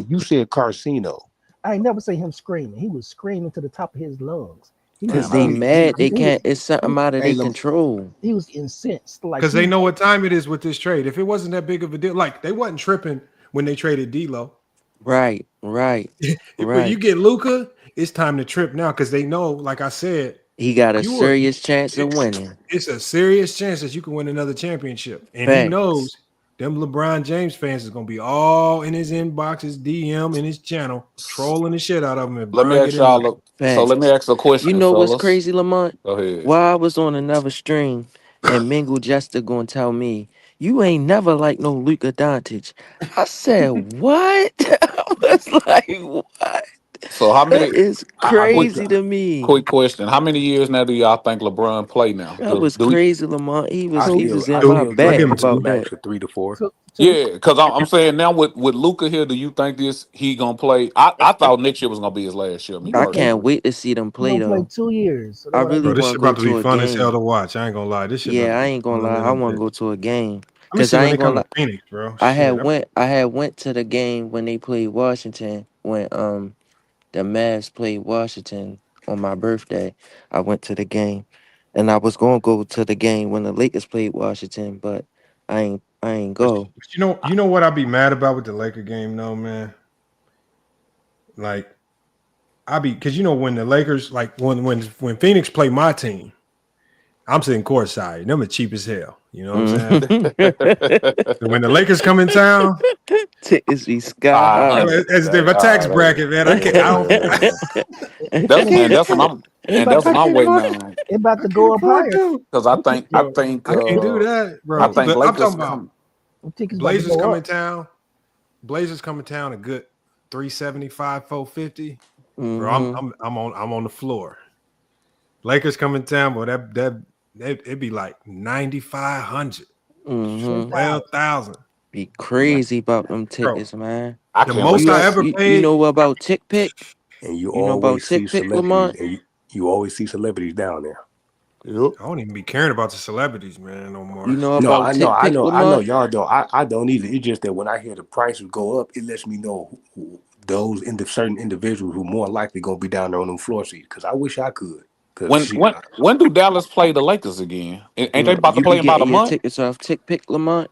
You said Carcino. I ain't never say him screaming. He was screaming to the top of his lungs. He Cause was they like, mad. They he can't. was, It's something out of Hey, their control. he was incensed. Like Because he, they know what time it is with this trade. If it wasn't that big of a deal, like they wasn't tripping when they traded D'Lo. Right. But you get Luka, it's time to trip now because they know, like I said, He got a you were. serious chance of winning. It's a serious chance that you can win another championship, and he Facts. knows them LeBron James fans is gonna be all in his inbox, his DM, and his channel, trolling the shit out of him. If Let me Bron ask get in there. y'all. So Facts. let me ask a You question, know what's fellas. crazy, Lamont? Go ahead. While I was on another stream and Mingle Jester gonna tell me, you ain't never like no Luka Dončić. I said, what? I was like, what? So how That many? is crazy to me. Quick question: how many years now do y'all think LeBron play now? That was crazy, Lamont. He was I in still my give back him about max that. of 3 to 4. Yeah, because I'm saying now with Luka here, do you think he gonna play? I thought next year was gonna be his last year. Me I personally. can't wait to see them he play gonna play though. 2 years. So I that's what I really Bro, do. this want shit to go about to be to a fun as hell game. to watch. I ain't gonna lie. This shit about Yeah, to I be ain't gonna fun lie. in I a want to bit. go to a game Let me because see I when ain't they come gonna to lie. Phoenix, bro. I Shit, had went to the game when they played Washington when the Mavs played Washington on my birthday. I went to the game, and I was gonna go to the game when the Lakers played Washington, but I ain't go. but you know what I'd be mad about with the Laker game, though, man. Like because when the Lakers when Phoenix play my team, I'm sitting courtside. Them are cheap as hell. You know what I'm saying? And when the Lakers come in town, tickets be sky high. as if a tax bracket, man. I can't. That's what I'm waiting on. It about to go up higher. Because I think I can't do that, bro. I think But I'm Lakers talking about come. Tickets about to Blazers go come up. in town. Blazers come in town a good 375, 450. Bro, I'm on the floor. Lakers come in town, boy. It'd be like 9,500, 12,000. Be crazy about them tickets, man. The most I ever You paid. know about Tick Pick? And you You know about always see Tick Pick, celebrities, Lamont? and you always see celebrities down there. I don't even be caring about the celebrities, man, no more. You know No, about Tick Pick, I know, Lamont? y'all don't. I don't either. It's just that when I hear the prices go up, it lets me know those certain individuals who more likely gonna be down there on them floor seats. Because I wish I could. When do Dallas play the Lakers again? Ain't they about to You play be in about a getting your month? tickets off Tick Pick, Lamont?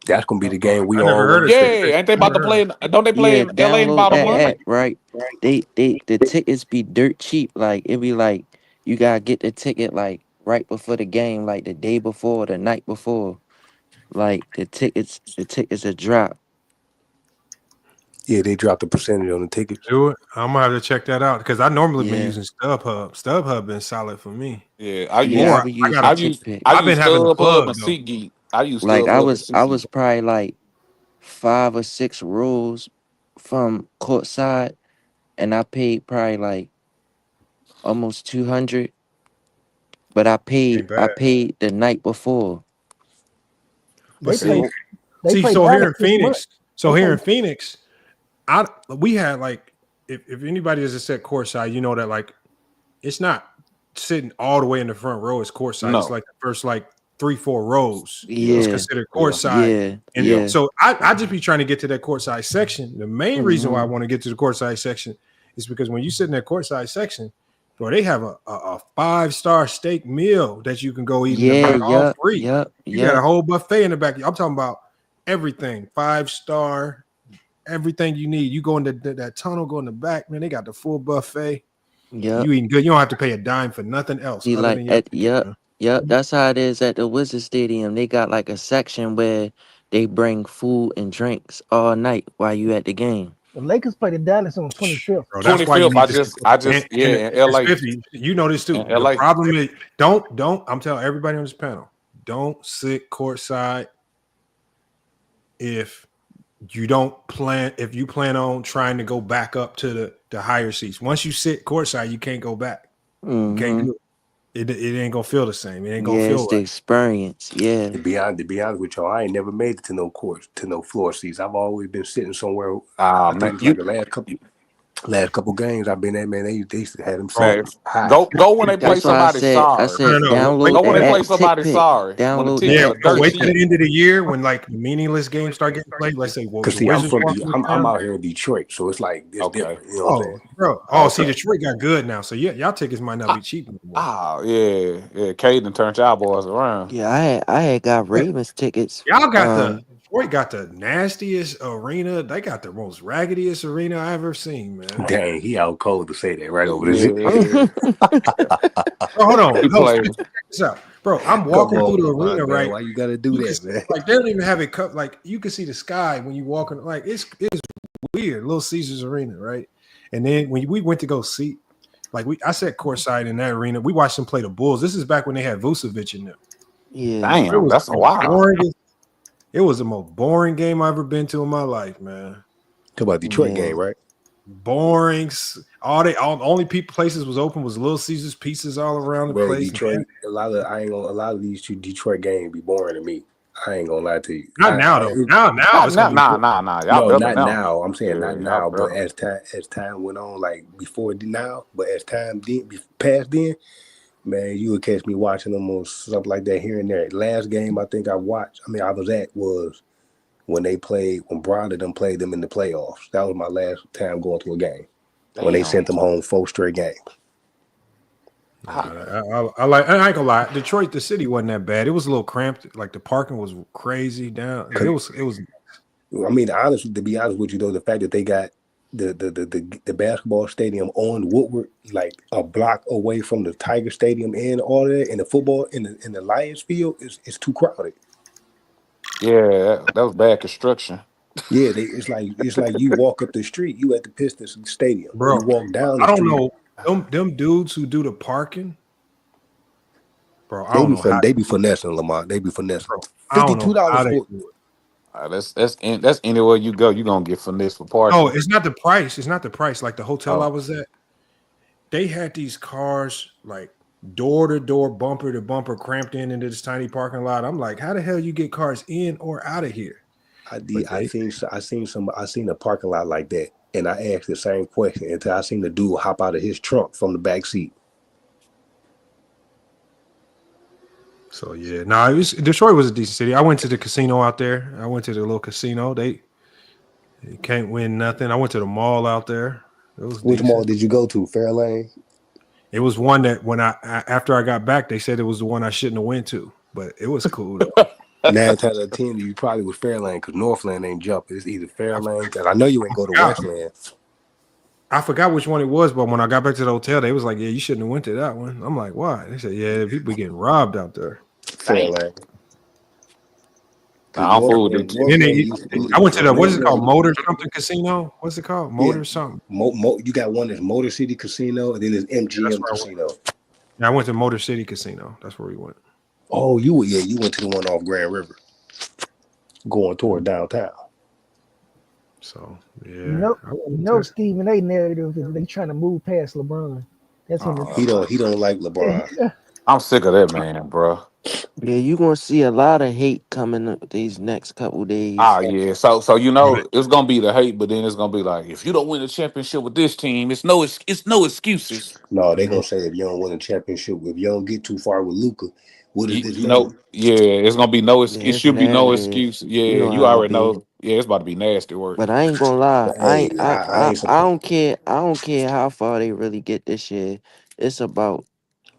That's gonna be the game we I never all heard want of to Yeah, see. ain't they about to play? Don't they play Yeah, in LA in download about a that month? app, right? The tickets be dirt cheap. Like it be like you gotta get the ticket like right before the game, like the day before, the night before. Like the tickets are drop. Yeah, they dropped the percentage on the tickets. Do it. I'm gonna have to check that out because I normally been Yeah. using StubHub. StubHub been solid for me. Yeah, I use Yeah, I be using I Tick use Pick. I I've been use having the StubHub plug and though. SeatGeek. I use Like StubHub and I SeatGeek. was probably like 5 or 6 rows from courtside, and I paid probably like almost 200. But I Ain't bad. paid the night before. But They play so here Dallas in this month. Phoenix, we had like if anybody has a set courtside, you know that like it's not sitting all the way in the front row. It's courtside. It's No. like the first like 3-4 rows. It's Yeah. considered courtside. Yeah. And so I just be trying to get to that courtside section. The main reason why I want to get to the courtside section is because when you sit in that courtside section, bro, they have a 5-star steak meal that you can go eat in the back all free. You got a whole buffet in the back. I'm talking about everything 5-star, everything you need. You go in that tunnel, go in the back, man. They got the full buffet. Yeah. You eating good. You don't have to pay a dime for nothing else. See, Other like than your ticket, man. Yep. That's how it is at the Wizard Stadium. They got like a section where they bring food and drinks all night while you at the game. The Lakers play the Dallas on 25th. Bro, that's why you 25th. need this. In LA. You know this too. In The LA. problem is don't. I'm telling everybody on this panel, don't sit courtside if you plan on trying to go back up to the higher seats. Once you sit courtside, you can't go back. You can't do it. It ain't gonna feel the same. It ain't gonna feel it's the right. experience. Yeah. To be honest with y'all, I ain't never made it to no floor seats. I've always been sitting somewhere. Man, like the last couple. Last couple games I've been at, man, they used to have them Man, sitting high. go when they play That's why somebody I sorry. said Wait, Go download when the they wait, play app Tick somebody Pick. sorry. When the Download team the yeah, got a app bro, dirt wait Tick till sheet. the end of the year when like meaningless games start getting played. Let's say Cause the see, Wizards walk through I'm town. out here in Detroit, so it's like it's Okay. different. You know what I'm Oh, saying? bro. Oh, see, Okay. Detroit got good now. So yeah, y'all tickets might not be cheap anymore. Yeah. Caden turned y'all boys around. Yeah, I had got Ravens tickets. Y'all got Detroit got the nastiest arena. They got the most raggediest arena I ever seen, man. Dang, he out cold to say that right over this. Yeah. Bro, hold on. He No, played. check this out. Bro, I'm Come walking on, through the Lamont, arena, man. right? Why you gotta do You can that, see, man? like they don't even have it cut. Like you can see the sky when you walking. Like it's weird. Little Caesars Arena, right? And then when we went to go see, like I sat courtside in that arena. We watched them play the Bulls. This is back when they had Vucevic in them. Yeah. Damn, that's a while. It was the most boring game I've ever been to in my life, man. Talk about Detroit Yeah. game, right? Boring. Only places was open was Little Caesars pieces all around the Bro, place. Detroit, a lot of these two Detroit games be boring to me. I ain't gonna lie to you. Not now though. Now it's gonna be Nah. Y'all No, better not now. now. I'm saying not Yeah, y'all now, but better. as time went on, like before now, but as time past then, man, you would catch me watching them or something like that here and there. Last game I think I was at was when Bronner them played them in the playoffs. That was my last time going to a game. When they Damn. sent them home 4 straight games. I ain't gonna lie. Detroit, the city wasn't that bad. It was a little cramped. Like the parking was crazy down. It was. I mean, to be honest with you though, the fact that they got the basketball stadium on Woodward, like a block away from the Tiger Stadium and all that, and the football in the Lions field is too crowded. Yeah, that was bad construction. Yeah, it's like you walk up the street, you at the Pistons Stadium. Bro, You walk down the I don't street. know. Them dudes who do the parking, bro. I don't know how They be finessing, Lamont. They be finessing. I don't know how $52 they for do it. That's anywhere you go, you're gonna get finesse for parking. No, it's not the price. It's not the price. Like the hotel I Oh. was at, they had these cars like door to door, bumper to bumper, cramped into this tiny parking lot. I'm like, how the hell you get cars in or out of here? I seen a parking lot like that, and I asked the same question until I seen the dude hop out of his trunk from the back seat. So yeah, Detroit was a decent city. I went to the casino out there. I went to the little casino. They can't win nothing. I went to the mall out there. It was Which decent. mall did you go to? Fairlane? It was one that when after I got back, they said it was the one I shouldn't have went to, but it was cool though. 9 times out of 10, you probably was Fairlane because Northland ain't jumping. It's either Fairlane, because I know you ain't go to Westland. I forgot which one it was, but when I got back to the hotel, they was like, "Yeah, you shouldn't have went to that one." I'm like, "Why?" They said, "Yeah, people getting robbed out there." Fairlane. Nah, I'm fool with it. I went to the what is it called? Motor something casino. What's it called? Motor something. You got one that's Motor City Casino, and then there's MGM Casino. Yeah, I went to Motor City Casino. That's where we went. Oh, you went to the one off Grand River, going toward downtown. So You know Stephen A narrative is they trying to move past LeBron. That's him. He don't like LeBron. I'm sick of that man, bro. Yeah, you gonna see a lot of hate coming up these next couple days. Yeah. So it's gonna be the hate, but then it's gonna be like, if you don't win a championship with this team, it's no excuses. No, they gonna say if you don't win a championship, if you don't get too far with Luka, what is this? It's gonna be no. Yeah, It should be no excuse. Yeah, You know you how it already be. know. Yeah, it's about to be nasty work. But I ain't gonna lie. Hey, I don't care. I don't care how far they really get this year. It's about.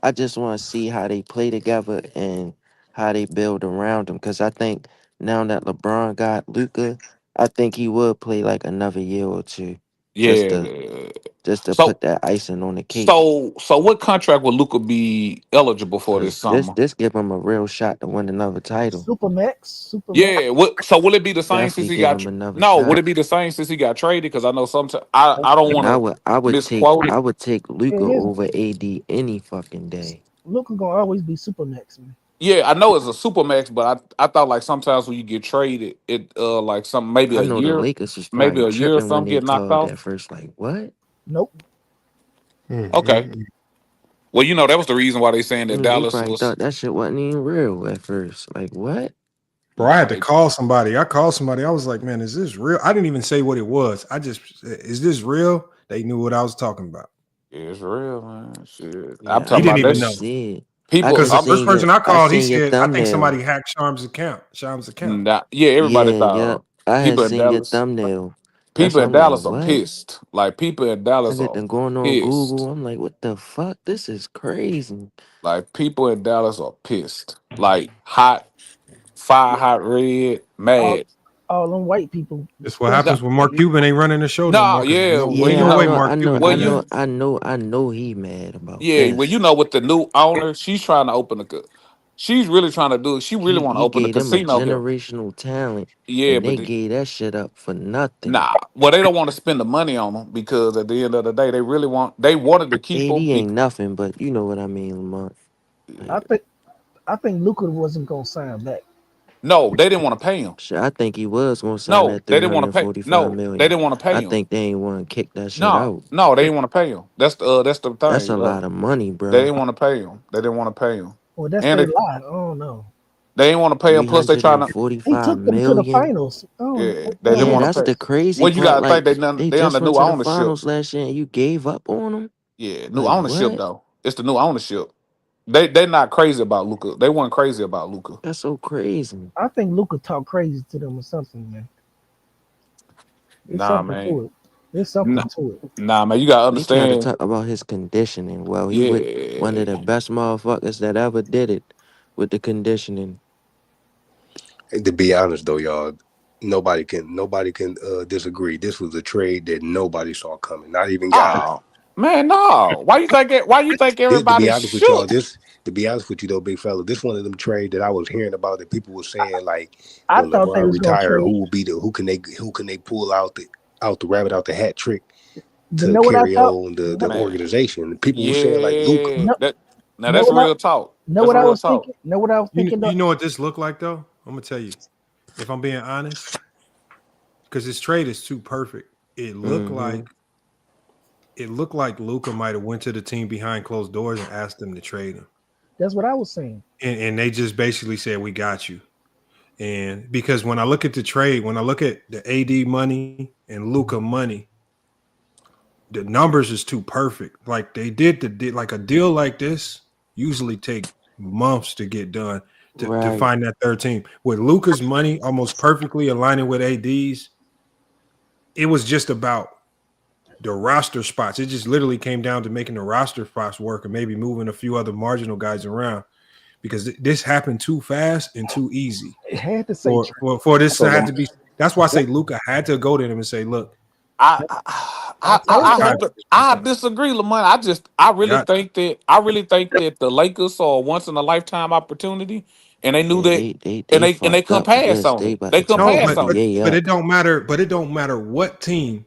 I just want to see how they play together and how they build around them. Because I think now that LeBron got Luka, I think he would play like another year or two. Yeah. Just to So put that icing on the cake. so what contract would Luka be eligible for this summer? This give him a real shot to win another title. Supermax. Yeah. So will it be the same since Definitely he give got? him another No. shot. Would it be the same since he got traded? Because I know sometimes I don't And want I to would misquote take Luka Yeah, his- over AD any fucking day. Luka gonna always be Supermax, man. Yeah, I know it's a supermax, but I thought like sometimes when you get traded, it like some maybe I a know the year, Lakers was maybe probably a year or tripping when something they get knocked called off. that first. Like what? Nope. Okay. Well, that was the reason why they saying that They Dallas probably was. thought that shit wasn't even real at first. Like what? Bro, I had to call somebody. I called somebody. I was like, "Man, is this real?" I didn't even say what it was. I just, is this real They knew what I was talking about. It's real, man. Shit. Yeah, I'm He talking didn't about even that know. see. people. Because the I'm, first person I I called, he seen your said, I think thumbnail. somebody hacked Sharm's account. yeah, everybody Yeah, thought yeah. I had people in seen your Dallas. thumbnail. That's People why in I'm like, Dallas are what? pissed. Like people in I Dallas get are them going on pissed. Google. I'm like, what the fuck? This is crazy. Like people in Dallas are pissed. Like hot, fire hot red, mad. All them white people. That's what happens when Mark No, Cuban ain't running the show no no, more. Because yeah. Well, ain't you Yeah, no I way know, know, Mark I know, Cuban well, I do you, know, that. I know he mad about yeah. Well, you this. know, with the new owner, she's trying to open she's really trying to do it. She really want to He open a gave them a casino here. generational talent, Yeah, and but they gave that shit up for nothing. nah. Well, they don't want to spend the money on them because at the end of the day, they wanted to keep AD them. ain't nothing, but you know what I mean, Lamont. I think Luka wasn't gonna sign back. No, they didn't want to pay him. Shit, I think he was gonna sign No, that they didn't want to pay. 345 No, they million. didn't want to pay I him. think they ain't want to kick that shit No, out. no, they didn't want to pay him. That's the That's thing. a lot of money, They bro. didn't want to pay him. They didn't want to pay him, Well, that's and they they, lie. Oh no. they didn't want to pay him. Plus, they trying to. He 345 took them to the million. finals. Oh, Yeah, they didn't Yeah, want that's to pay. the crazy Well, you part. gotta think Like they they just under went new to the ownership. finals last year, and you gave up on them. Yeah, new Like ownership what? though. It's the new ownership. They're not crazy about Luka. They weren't crazy about Luka. That's so crazy. I think Luka talked crazy to them or something, man. There's Nah, something man. to it. There's something to it. Nah, man. You gotta They try to understand. talk about his conditioning. Well, he with one of Yeah, the best motherfuckers that ever did it with the conditioning. To be honest though, y'all, nobody can disagree. This was a trade that nobody saw coming. Not even guys. oh man, no. Why you think it? Why you think To be everybody honest with y'all, shook? to be honest with you though, big fella, this one of them trades that I was hearing about that people were saying like I when thought they LeBron was gonna retire, trade. who can they pull out the rabbit out the hat trick You to know what I carry thought? on the Man, organization. People were saying like Luka. yeah. No, Now know that's what I real talk. know That's what I real was talk. thinking. Know what I was thinking. You know what this looked like though? I'm gonna tell you, if I'm being honest, because this trade is too perfect. It looked like Luka might have went to the team behind closed doors and asked them to trade him. That's what I was saying. And they just basically said, we got you. And because when I look at the trade, when I look at the AD money and Luka money, the numbers is too perfect. Like they did like a deal like this usually take months to get done to find that third team. With Luka's money almost perfectly aligning with AD's, it was just about the roster spots. It just literally came down to making the roster spots work and maybe moving a few other marginal guys around because this happened too fast and too easy. It had to say for this to have to be. That's why I say Luka had to go to them and say, "Look, I disagree, Lamont. I really think that the Lakers saw a once in a lifetime opportunity, and they knew that, and they fucked couldn't up with pass this. on They it. about They to couldn't tie pass on it. NBA but up. it don't matter. But it don't matter what team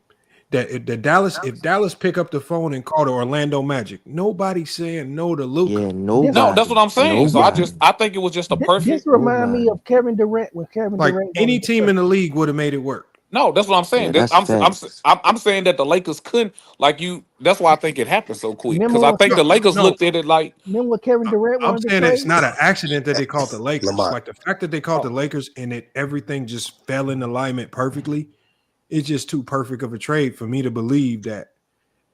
that the Dallas. If Dallas pick up the phone and call the Orlando Magic, nobody's saying no to Luka. Yeah, No, that's what I'm saying. So I think it was just a perfect. This remind me of Kevin Durant when Kevin Like Durant. any team in the league would have made it work. No, that's what I'm saying. Yeah, that's facts. I'm saying that the Lakers couldn't That's why I think it happened so quick because Remember I think the Lakers looked at it like. Remember when Kevin Durant I'm wanted to saying trade? it's not an accident that they called the Lakers. Lamont. Like the fact that they called the Lakers and that everything just fell in alignment perfectly. It's just too perfect of a trade for me to believe that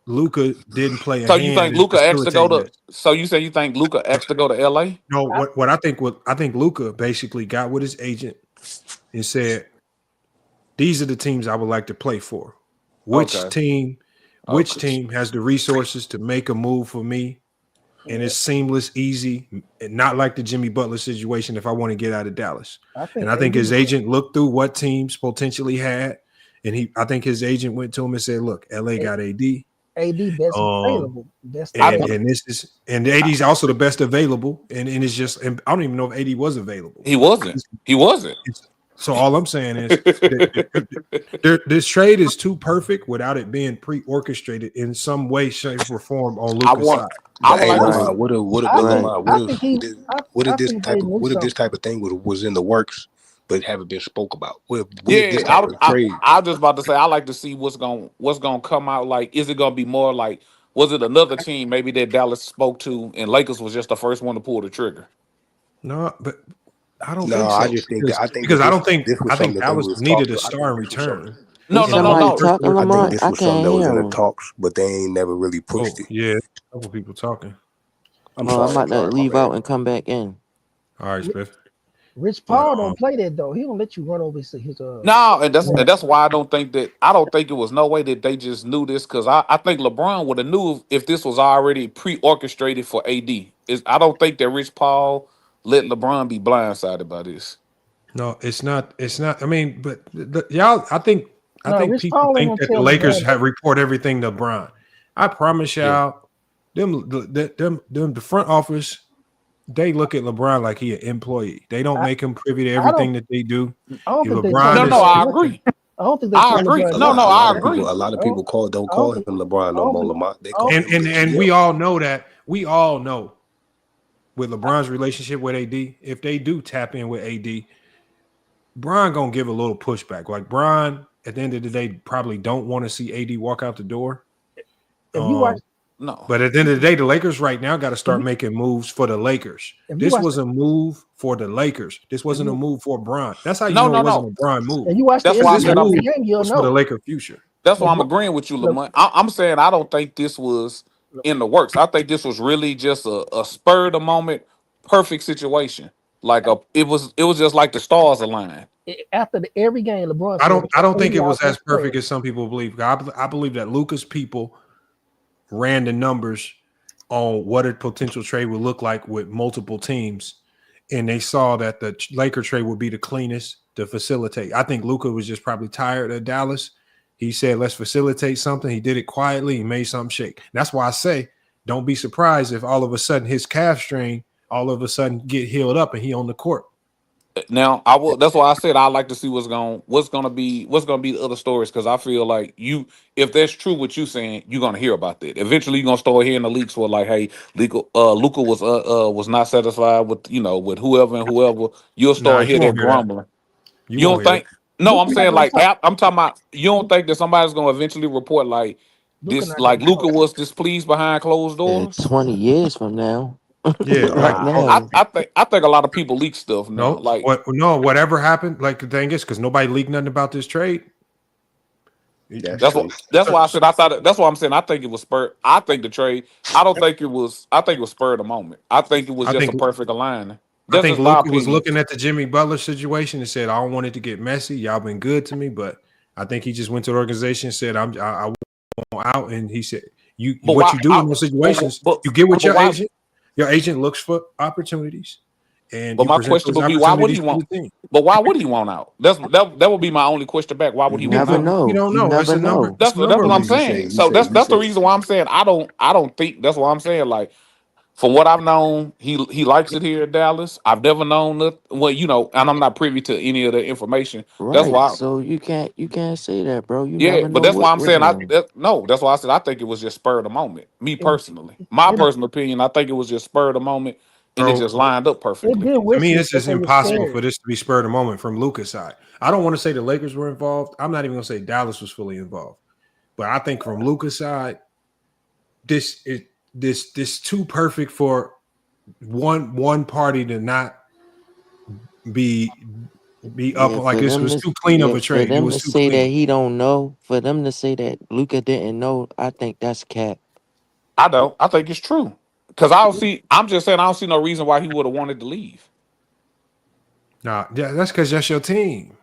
Luka didn't play a So hand. you think in Luka asked to go facilitating to? So you say you think Luka asked to go to LA? No, what I think Luka basically got with his agent and said, "These are the teams I would like to play for. Which team has the resources to make a move for me, and it's seamless, easy, and not like the Jimmy Butler situation. If I want to get out of Dallas, I think his agent looked through what teams potentially had, and I think his agent went to him and said, "Look, LA got AD." AD best available. And AD's also the best available, and it's just, and I don't even know if AD was available. He wasn't. So all I'm saying is this trade is too perfect without it being pre-orchestrated in some way, shape, or form on Luka's side. What if this type of thing was in the works but haven't been spoke about? What if this type of trade? I was just about to say I like to see what's gonna come out. Like, is it gonna be more like, was it another team maybe that Dallas spoke to and Lakers was just the first one to pull the trigger? No, but I don't No, think so. I just think because I don't think this was I think something that they Dallas was needed talking a about. star in return. No, no, no, Somebody no. talking, I think Lamont? this I was something can't that was hear in the him. talks, but they ain't never really pushed it. Yeah, a couple people talking. I'm I'm sorry, about to my leave bad. out and come back in. All right, Spiff. Rich But Paul don't play that though. He don't let you run over his No, and man. that's why I don't think it was no way that they just knew this, because I think LeBron would have knew if this was already pre-orchestrated for AD. I don't think that Rich Paul let LeBron be blindsided by this. no, it's not. It's not. I mean, but y'all, I think No, Rich people Paul ain't think gonna that the tell Lakers LeBron. have report everything to LeBron. I promise Yeah. y'all, the front office, they look at LeBron like he an employee. They don't make him privy to I everything don't. that they do. I don't If think they LeBron tell is, No, I LeBron nothing. agree. I don't think they I tell agree. LeBron No, nothing. I agree. A lot of people don't I call don't him think. LeBron I no don't more. think. Lamont, they I call don't him think. and BG. we all know that. We all know with LeBron's relationship with AD, if they do tap in with AD, Bron gonna give a little pushback. Like Bron, at the end of the day, probably don't want to see AD walk out the door. If you watch, No. But at the end of the day, the Lakers right now got to if start you, making moves for the Lakers. if you This watch, was a move for the Lakers. This if wasn't a you, move for Bron. That's how you No, know no, it wasn't no. a Bron move. if you watch the That's why I This said NBA move game, you'll was for the know. Laker future. that's why I'm LeBron, agreeing with you, Le, Lamont. I'm saying I don't think this was in the works. I think this was really just a spur of the moment, perfect situation. Like it was just like the stars aligned. after every game, LeBron I said, don't think "AD it our was as best player." perfect as some people believe. I believe that Luka's people ran the numbers on what a potential trade would look like with multiple teams, and they saw that the Laker trade would be the cleanest to facilitate. I think Luka was just probably tired of Dallas. He said, let's facilitate something. He did it quietly. He made something shake. That's why I say, don't be surprised if all of a sudden his calf strain all of a sudden get healed up and he on the court. Now I will. That's why I said I like to see what's gonna be the other stories, because I feel like if that's true what you saying, you're gonna hear about that. Eventually, you're gonna start hearing the leaks for like, hey, Luka was not satisfied with with whoever and whoever. You'll Nah, start you hearing that won't hear that. grumbling. You You won't don't hear it. think? No, Luka I'm not saying gonna like talk. I'm talking about. You don't think that somebody's gonna eventually report like Luka this? not gonna Like Luka talk. was displeased behind closed doors. 20 years from now. Yeah. Right I now. think a lot of people leak stuff now. No, Like whatever happened, like the thing is, because nobody leaked nothing about this trade. That's That's true. why I said that's why I'm saying I think it was spurred. I think the trade. I don't think it was. I think it was spur of the moment. I think it was I just a think perfect alignment. I That's think just my Luka was opinion. looking at the Jimmy Butler situation and said, I don't want it to get messy. Y'all been good to me, but I think he just went to the organization and said, I want out. And he said, But what why? you do in those situations, you get with your Why? agent. Your agent looks for opportunities and But you my present question those would be, why would opportunities he to want? the team. But why would he want out? That would be my only question back. Why You would he want never out? You know. don't You know. It's never a number. know. It's That's a number what of I'm You reasons. say saying. you So say you that's the say reason why I'm saying I don't think that's why I'm saying like. From what I've known, he likes it here in Dallas. I've never known that. Well, and I'm not privy to any of the information. That's Right. why. So you can't say that, bro. You Yeah, never but know that's why what I'm with saying him. no. That's why I said I think it was just spur of the moment. Me It, personally, my it, personal opinion, I think it was just spur of the moment, and it Bro, just lined up it perfectly. been to me, whispers it's that just they were impossible for scared. this to be spur of the moment from Luka's side. I don't want to say the Lakers were involved. I'm not even going to say Dallas was fully involved. But I think from Luka's side, this too perfect for one party to not be up. Yeah, Like for this them was to too clean of a for trade. It them was to too say that clean. he don't know, for them to say that Luka didn't know, I think that's cap. I don't. I think it's true because I don't see. I'm just saying I don't see no reason why he would have wanted to leave. Nah, yeah, that's because that's your team.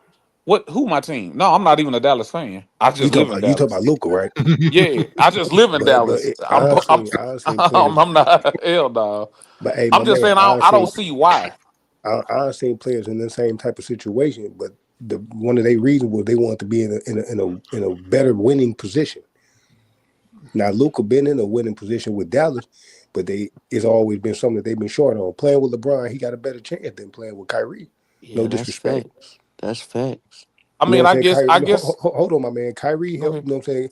What? Who my team? No, I'm not even a Dallas fan. I you just talk live in about Dallas. Luka, right? Yeah, I just live in But Dallas. I seen players. I'm not hell dog. But hey, I'm my just man, saying I don't see why. I seen players in the same type of situation. But one of their reasons was they wanted to be in a better winning position. Now Luka been in a winning position with Dallas, but it's always been something that they've been short on. Playing with LeBron, he got a better chance than playing with Kyrie. No Yeah, that's disrespect. facts. That's facts. I You know mean, what I I'm saying? guess Kyrie, I guess. hold on, my man. Kyrie Go helped. ahead. You know what I'm saying?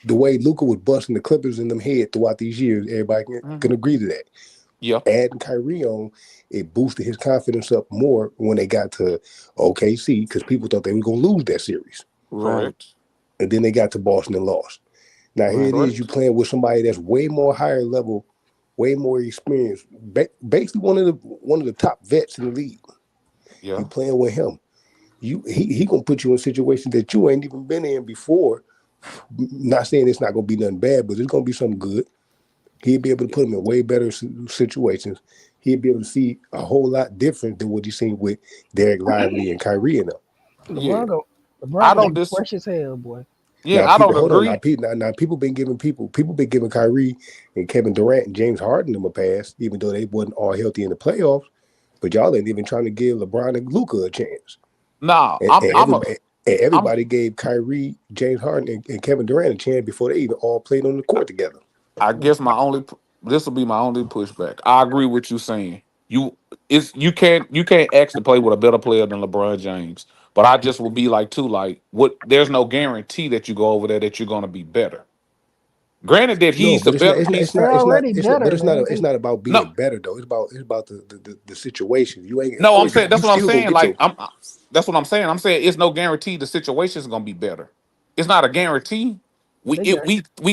The way Luka was busting the Clippers in them head throughout these years, everybody can Mhm. agree to that. Yeah, Adding Kyrie on, it boosted his confidence up more when they got to OKC because people thought they were going to lose that series. Right. correct. And then they got to Boston and lost. Now here Right. it is, you Correct. playing with somebody that's way more higher level, way more experienced, basically one of the top vets in the league. Yeah. You playing with him. he gonna put you in situations that you ain't even been in before. Not saying it's not gonna be nothing bad, but it's gonna be something good. He'll be able to put him in way better situations. He'll be able to see a whole lot different than what he's seen with Derek Lively and Kyrie and them. LeBron I don't is fresh as hell, boy. Yeah, now, I people, don't hold agree. on. Now, people been giving Kyrie and Kevin Durant and James Harden them a pass, even though they wasn't all healthy in the playoffs. But y'all ain't even trying to give LeBron and Luka a chance. Nah, everybody gave Kyrie, James Harden, and Kevin Durant a chance before they even all played on the court together. I guess this will be my only pushback. I agree with you saying you can't ask to play with a better player than LeBron James. But I just will be like what? There's no guarantee that you go over there that you're going to be better. Granted that he's the better. It's not about being better though. It's about the situation. You ain't. No, I'm saying that's what I'm saying. That's what I'm saying. I'm saying it's no guarantee the situation is going to be better. It's not a guarantee. We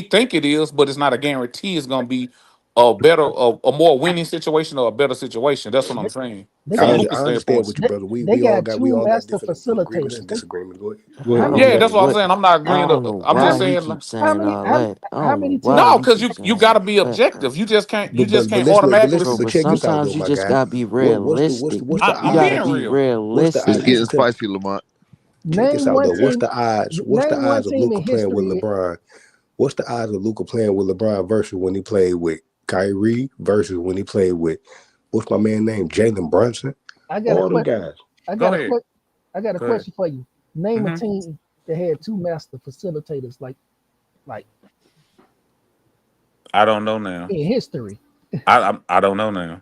think it is, but it's not a guarantee. It's going to be a better, a more winning situation or a better situation. That's what I'm saying. From Luka's understand what you brother. We all got different agreements and disagreements. Go ahead. Yeah, that's what I'm saying. I'm not agreeing. I'm just saying. How many teams? No, because you got to be objective. You just can't automatically. But sometimes you just gotta be realistic. You gotta be realistic. It's getting spicy, Lamont. Check this out though. What's the odds? What's the name one odds of team Luka in playing with history- LeBron? What's the odds of Luka playing with LeBron versus when he played with Kyrie versus when he played with what's my man name? Jalen Brunson? I got All a them question. guys. I Go got ahead. a Go question for you. Name a Mm-hmm. team that had two master facilitators like I don't know now. in history. I don't know now.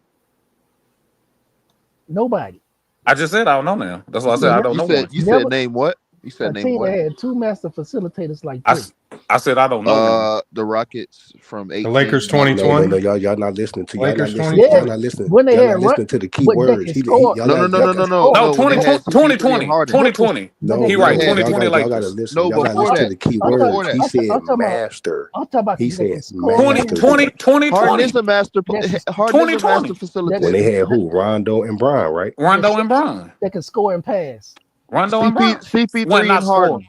Nobody. I just said I don't know now. That's why I said I don't know. one. You said name what? You A said name team what? that had two master facilitators like this. I said I don't know. The Rockets from 18. The Lakers No, 2020. y'all not listening to Lakers y'all 2020. not listening. When they Y'all had not listening to the key what they words. can score. Y'all No. No, when they had 2020. Harden. 2020. No, He right. y'all 2020 gotta Lakers. listen. No, Y'all gotta before listen to that. the key Before words. that. He said I'm talking about- master. I'm talking about He that can said score. master. 2020. Harden is a master. That's- Harden is a master 2020. When they facilitator. had who? Rondo and Bron, right? Rondo and Bron. That can score and pass. Rondo and Bron. CP3 When not and Harden. scoring.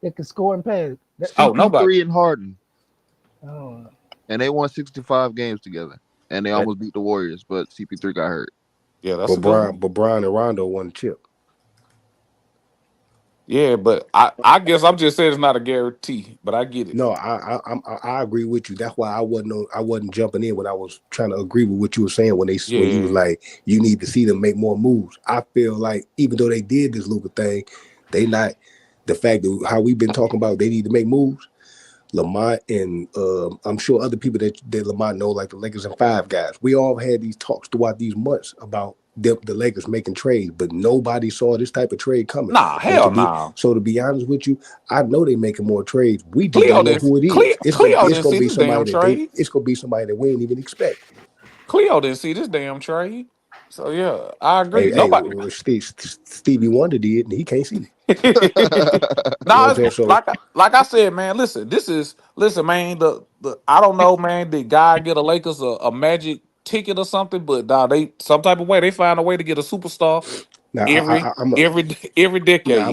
That can score and pass. Nobody. CP3 and Harden. Oh, And they won 65 games together. And they almost beat the Warriors, but CP3 got hurt. Yeah, that's a good one. But Bron and Rondo won the chip. Yeah, but I guess I'm just saying it's not a guarantee, but I get it. No, I agree with you. That's why I wasn't jumping in when I was trying to agree with what you were saying when you was like you need to see them make more moves. I feel like even though they did this Luka thing, they not the fact that how we've been talking about they need to make moves. Lamont and I'm sure other people that Lamont know, like the Lakers and Five guys. We all had these talks throughout these months about the Lakers making trades, but nobody saw this type of trade coming. Nah, hell nah. So to be honest with you, I know they making more trades. We just Cleo don't know didn't- who it is. Cleo- It's Cleo gonna didn't see be this somebody damn trade. it's gonna be somebody that we ain't even expect. Cleo didn't see this damn trade. So yeah, I agree. Hey, Nobody. well, Stevie Wonder did, and he can't see. Nah, saying? So- like I said, man. Listen, man. The I don't know, man. Did God get a Lakers a magic ticket or something? But they some type of way they find a way to get a superstar Now, every decade. Now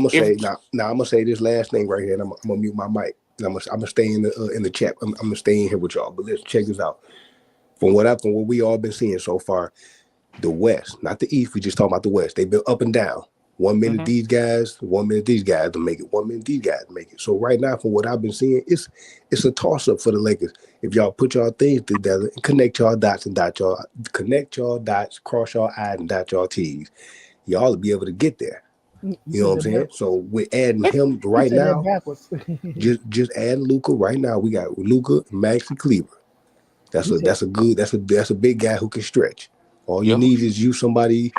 I'm gonna say this last thing right here, and I'm gonna mute my mic. And I'm gonna stay in the chat. I'm gonna stay in here with y'all. But let's check this out. From what we all been seeing so far, the West, not the East. We just talking about the West. They've been up and down. 1 minute these guys, 1 minute these guys to make it. 1 minute these guys to make it. So right now, from what I've been seeing, it's a toss up for the Lakers. If y'all put y'all things together and connect y'all dots, cross y'all I's and dot y'all T's, y'all will be able to get there. You know what I'm saying? So we're adding him right now. just add Luka right now. We got Luka, Maxi, Kleber. That's a big guy who can stretch. All you need is you somebody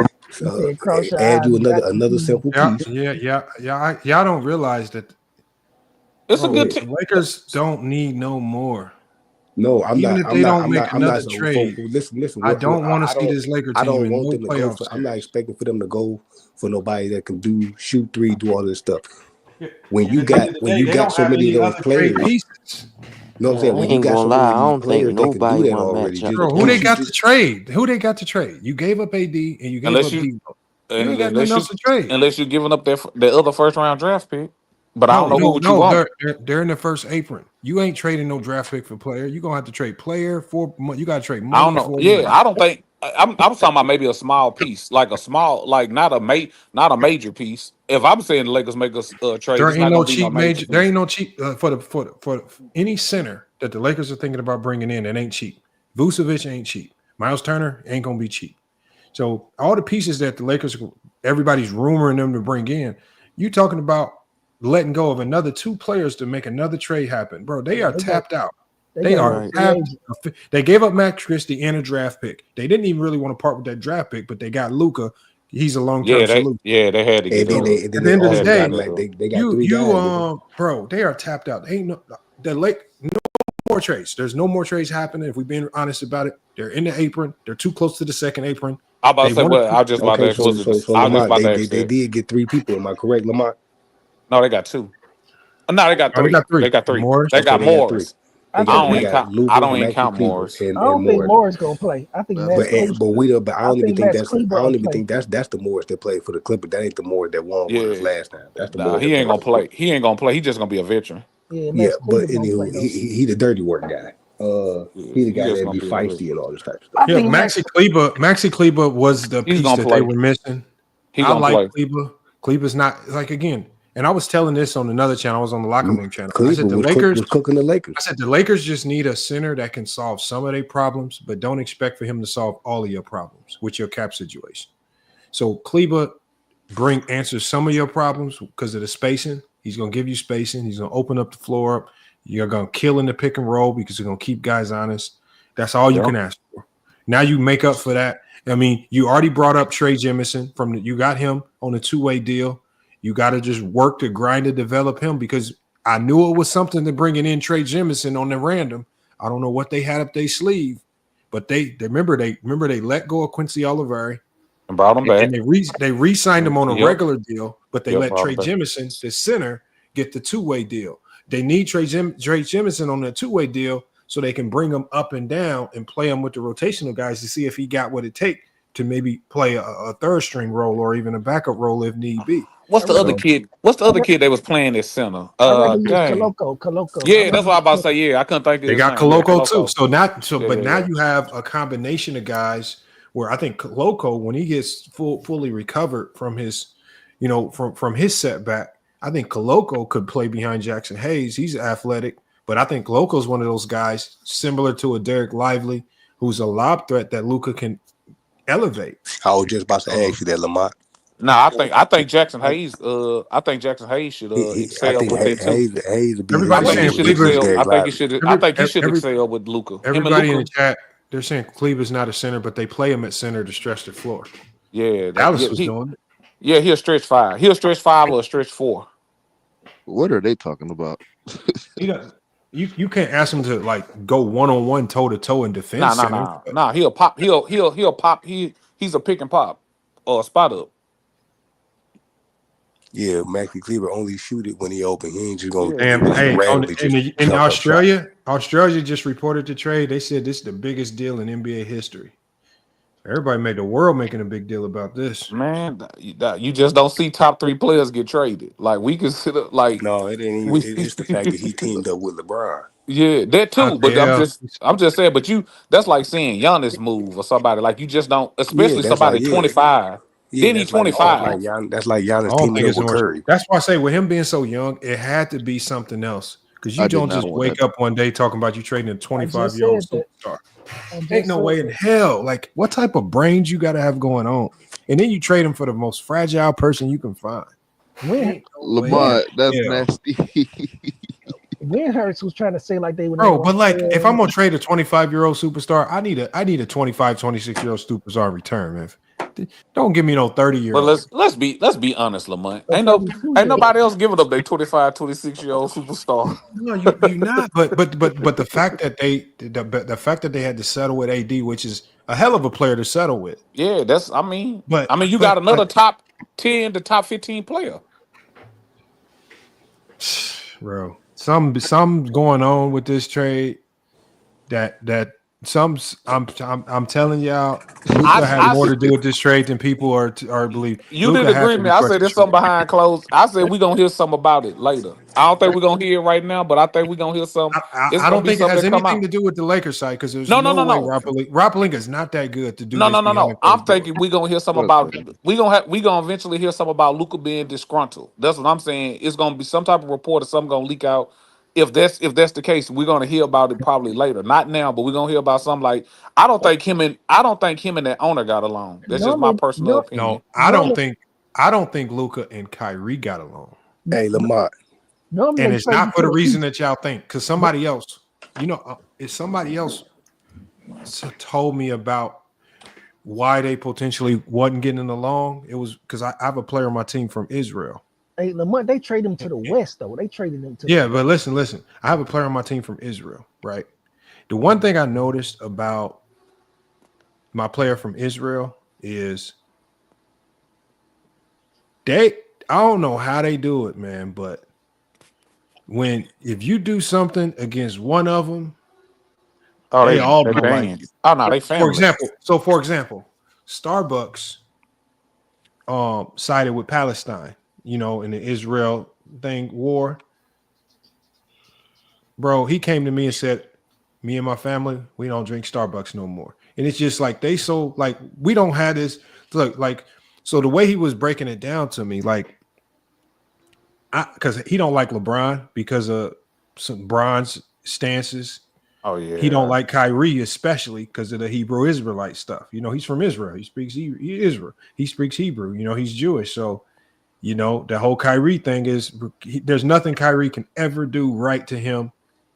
add you another simple piece. Y'all don't realize that it's a good the Lakers don't need no more. No, I'm Even not. if I'm they not, don't I'm make not, another I'm not, trade, listen. I don't want to see don't- this Laker I team don't in want no them to go. playoff I'm not series. expecting for them to go for nobody that can shoot three, do all this stuff. When you got so many of those players, you know what I'm saying? When you got so many of these players that can do that already, Bro, who they got to trade? You gave up AD and you gave up D. You ain't got nothing else to trade. Unless you're giving up the other first round draft pick. But I don't know what you No, want. they're in the first apron. You ain't trading no draft pick for player. You're gonna have to trade player for money. You gotta trade money. I don't know. Yeah, I don't think I'm talking about maybe a small piece, like a small, like not a major piece. If I'm saying the Lakers make us trade, There it's ain't not no gonna be no cheap major major. piece. There ain't no cheap for any center that the Lakers are thinking about bringing in. That ain't cheap. Vucevic ain't cheap. Miles Turner ain't gonna be cheap. So all the pieces that the Lakers, everybody's rumoring them to bring in, you talking about letting go of another 2 players to make another trade happen, bro. They are tapped out. They are tapped. They gave up Max Christie and a draft pick. They didn't even really want to part with that draft pick, but they got Luka. He's a long-term solution. They had to get At the end of the day, they got 3 guys. Bro, they are tapped out. Ain't no more trades. There's no more trades happening. If we're being honest about it, they're in the apron. They're too close to the second apron. I'm about to say, well, I was just about to ask. So Lamont, they did get 3 people. Am I correct, Lamont? No, they got 2. No, they got 3. They got 3. Morris. They got Morris. I don't even count Morris. I don't think Morris gonna play. I think Max Kleber. But I don't even think that's the Morris that played for the Clippers. That ain't the Morris that won with us last time. That's the Morris. He ain't gonna play. He ain't gonna play. He's just gonna be a veteran. Yeah, but anywho, he the dirty work guy. He the guy that be feisty and all this type of stuff. Yeah, Maxi Kleber was the piece that they were missing. I like Kleber. Kleber's not like again. And I was telling this on another channel. I was on the Locker Room channel. I said the Lakers was cooking the Lakers. I said the Lakers just need a center that can solve some of their problems, but don't expect for him to solve all of your problems with your cap situation. So Kleber answers some of your problems because of the spacing. He's gonna give you spacing. He's gonna open up the floor up. You're gonna kill in the pick and roll because you're gonna keep guys honest. That's all you can ask for. Now you make up for that. I mean, you already brought up Trey Jemison you got him on a 2-way deal. You got to just work to grind to develop him because I knew it was something to bringing in Trey Jemison on the random. I don't know what they had up their sleeve, but they remember they let go of Quincy Oliveri and brought him back. And they re-signed him on a regular deal, but they let Trey Jemison, the center, get the 2-way deal. They need Trey Jemison on the 2-way deal so they can bring him up and down and play him with the rotational guys to see if he got what it takes to maybe play a third string role or even a backup role if need be. What's the other kid? What's the other kid they was playing this center? Koloko. Yeah, that's what I was about to say. Yeah, I couldn't think of They his got name. Koloko too. So now now you have a combination of guys where I think Koloko, when he gets fully recovered from his, from his setback, I think Koloko could play behind Jackson Hayes. He's athletic, but I think Koloko is one of those guys similar to a Derek Lively, who's a lob threat that Luka can elevate. I was just about to ask you that, Lamont. No, I think Jackson Hayes. I think Jackson Hayes should excel with that too. Hayes Everybody saying Kleber. I think he should excel with Luka. Everybody in the chat, they're saying Kleber's not a center, but they play him at center to stretch the floor. Yeah, Dallas was doing it. Yeah, he'll stretch 5. He'll stretch 5 or stretch 4. What are they talking about? You can't ask him to like go 1-on-1 toe-to-toe in defense. Nah. He'll pop. He'll pop. He's a pick and pop or a spot up. Yeah, Maxi Kleber only shoot it when he open. He ain't just gonna. In Australia just reported the trade. They said this is the biggest deal in NBA history. Everybody made the world making a big deal about this. Man, you just don't see top 3 players get traded. Like we consider, like no, it ain't even. It's the fact that he teamed up with LeBron. Yeah, that too. But I'm just saying. But that's like seeing Giannis move or somebody. Like you just don't, especially somebody 25. Yeah, then he's 25. That's like Giannis teaming up with Curry. That's why I say with him being so young, it had to be something else. Because you don't just wake up one day talking about you trading a 25-year-old superstar. Ain't no way in hell. Like, what type of brains you got to have going on? And then you trade him for the most fragile person you can find. Lamont, that's nasty. When Hurts was trying to say like they would. Bro, but like if I'm gonna trade a 25-year-old superstar, I need a 25, 26-year-old superstar in return, man. Don't give me no 30-year-old. But let's be honest, Lamont. Ain't nobody else giving up their 25, 26-year-old superstar. No, you not. But the fact that they had to settle with AD, which is a hell of a player to settle with. Yeah, you got another top 10 to top 15 player. Bro, something's going on with this trade that I'm telling y'all, Luka had more to do with this trade than people are believe. You Luka didn't had agree to with me. I request said the there's something trade. behind closed. I said we're gonna hear something about it later. I don't think we're gonna hear it right now, but I think we're gonna hear something. It's I gonna don't be think it something has that come anything out. to do with the Lakers side because there's No, no way no. Rob Pelinka is not that good to do No, this no, no, behind no. I'm closed doors. thinking we're gonna hear something about we gonna eventually hear something about Luka being disgruntled. That's what I'm saying. It's gonna be some type of report or something gonna leak out. If that's the case, we're gonna hear about it probably later. Not now, but we're gonna hear about something like I don't think him and that owner got along. That's just my personal opinion. No, I don't think Luka and Kyrie got along. Hey, Lamont. And it's not for the reason that y'all think, because somebody else, if somebody else told me about why they potentially wasn't getting along, it was because I have a player on my team from Israel. Hey, Lamont, they traded him to the West, though. They traded him to Yeah, but listen. I have a player on my team from Israel, right? The one thing I noticed about my player from Israel is I don't know how they do it, man, but if you do something against one of them, they all don't like you. Oh no, they family. For example, Starbucks sided with Palestine, in the Israel war. Bro, he came to me and said, me and my family, we don't drink Starbucks no more. And it's just like we don't have this. Look, so the way he was breaking it down to me, because he don't like LeBron because of some bronze stances. Oh yeah. He don't like Kyrie, especially because of the Hebrew Israelite stuff. He's from Israel. He speaks Israel. He speaks Hebrew. He's Jewish. So, the whole Kyrie thing is there's nothing Kyrie can ever do right to him.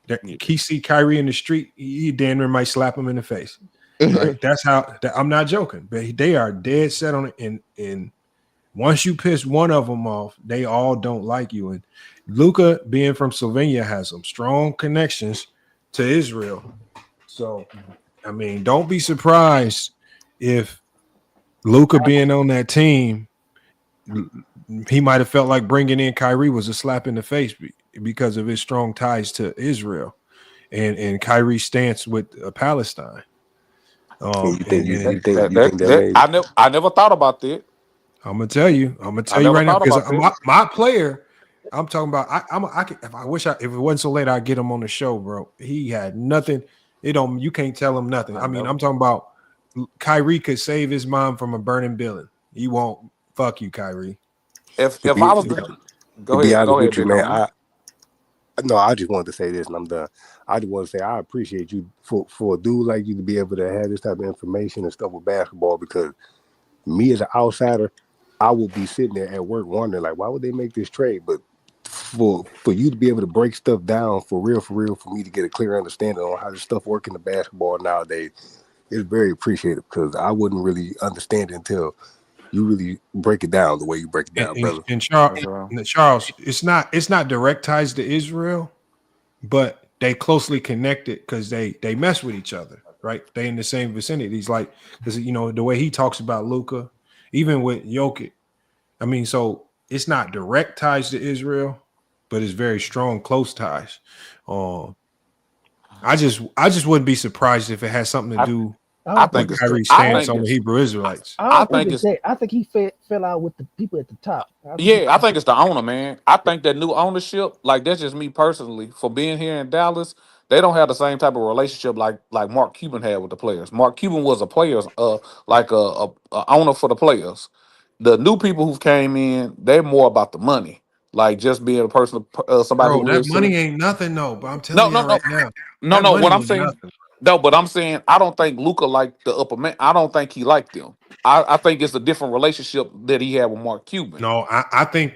That he see Kyrie in the street, he damn near might slap him in the face. Right? That's how. I'm not joking, but they are dead set on it. And once you piss one of them off, they all don't like you. And Luka, being from Slovenia, has some strong connections to Israel. So, I mean, don't be surprised if Luka being on that team, he might have felt like bringing in Kyrie was a slap in the face because of his strong ties to Israel and Kyrie's stance with Palestine. You think that I never thought about that. I'm gonna tell you right now because my player, I'm talking about. If it wasn't so late, I'd get him on the show, bro. He had nothing. You can't tell him nothing. I mean, I'm talking about Kyrie could save his mom from a burning building. He won't. Fuck you, Kyrie. If I was go ahead, with you, man. I just wanted to say this, and I'm done. I just want to say I appreciate you for a dude like you to be able to have this type of information and stuff with basketball, because me as an outsider, I will be sitting there at work wondering, like, why would they make this trade? But for you to be able to break stuff down for real, for me to get a clear understanding on how this stuff works in the basketball nowadays, is very appreciated, because I wouldn't really understand it until you really break it down the way you break it down, brother. And Charles, it's not direct ties to Israel, but they closely connected because they mess with each other, right? They in the same vicinities, because the way he talks about Luka, even with Jokic. I mean, so it's not direct ties to Israel, but it's very strong, close ties. I just wouldn't be surprised if it has something to do. I think Kyrie's stance on the Hebrew Israelites. I think he fell out with the people at the top. I think it's the owner, man. I think that new ownership, that's just me personally, for being here in Dallas, they don't have the same type of relationship like Mark Cuban had with the players. Mark Cuban was a players, like a owner for the players. The new people who came in, they're more about the money, like just being a person, somebody Bro, who that lives. money ain't nothing, though. But I'm telling you right now. No. What I'm saying, but I'm saying I don't think Luka liked the upper man. I don't think he liked them. I think it's a different relationship that he had with Mark Cuban. No, I think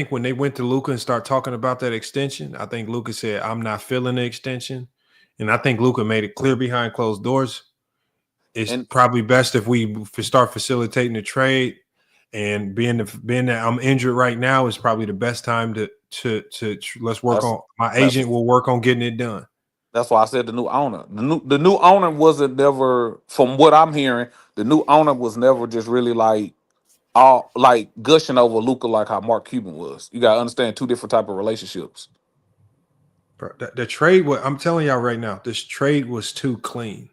when they went to Luka and start talking about that extension, I think Luka said, "I'm not feeling the extension," and I think Luka made it clear behind closed doors. It's probably best if we start facilitating the trade, and being that I'm injured right now is probably the best time to let's work on. My agent will work on getting it done. That's why I said the new owner. The new owner wasn't never, from what I'm hearing, the new owner was never just really all gushing over Luka like how Mark Cuban was. You gotta understand two different type of relationships. Bro, the trade, I'm telling y'all right now, this trade was too clean.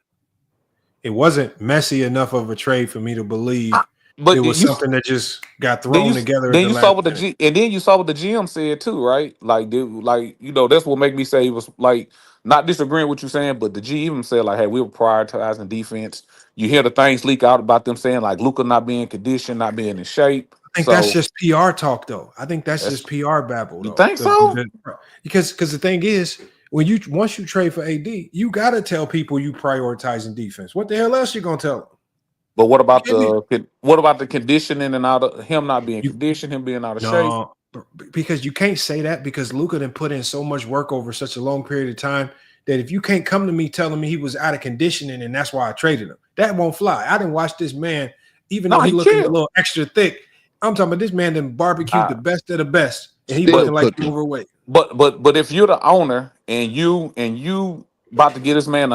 it wasn't messy enough of a trade for me to believe But it was you something that just got then thrown you together at then the you saw last what the minute. and then you saw what the GM said too, right? Like, that's what make me say it was like not disagreeing with you saying, but the GM said like, hey, we were prioritizing defense. You hear the things leak out about them saying like Luka not being conditioned, not being in shape. I think that's So just PR talk, though. I think that's that's just PR babble, you though. think so? Because the thing is, once you trade for AD, you gotta tell people you prioritizing defense. What the hell else you gonna tell them? But what about You the conditioning and out of him not being conditioned, him being out of shape? No, because you can't say that because Luka done put in so much work over such a long period of time that if you can't come to me telling me he was out of conditioning and that's why I traded him, that won't fly. I didn't watch this man, even though he looking a little extra thick. I'm talking about this man done barbecued the best of the best, and he looking like he overweight. But if you're the owner and you about to get this man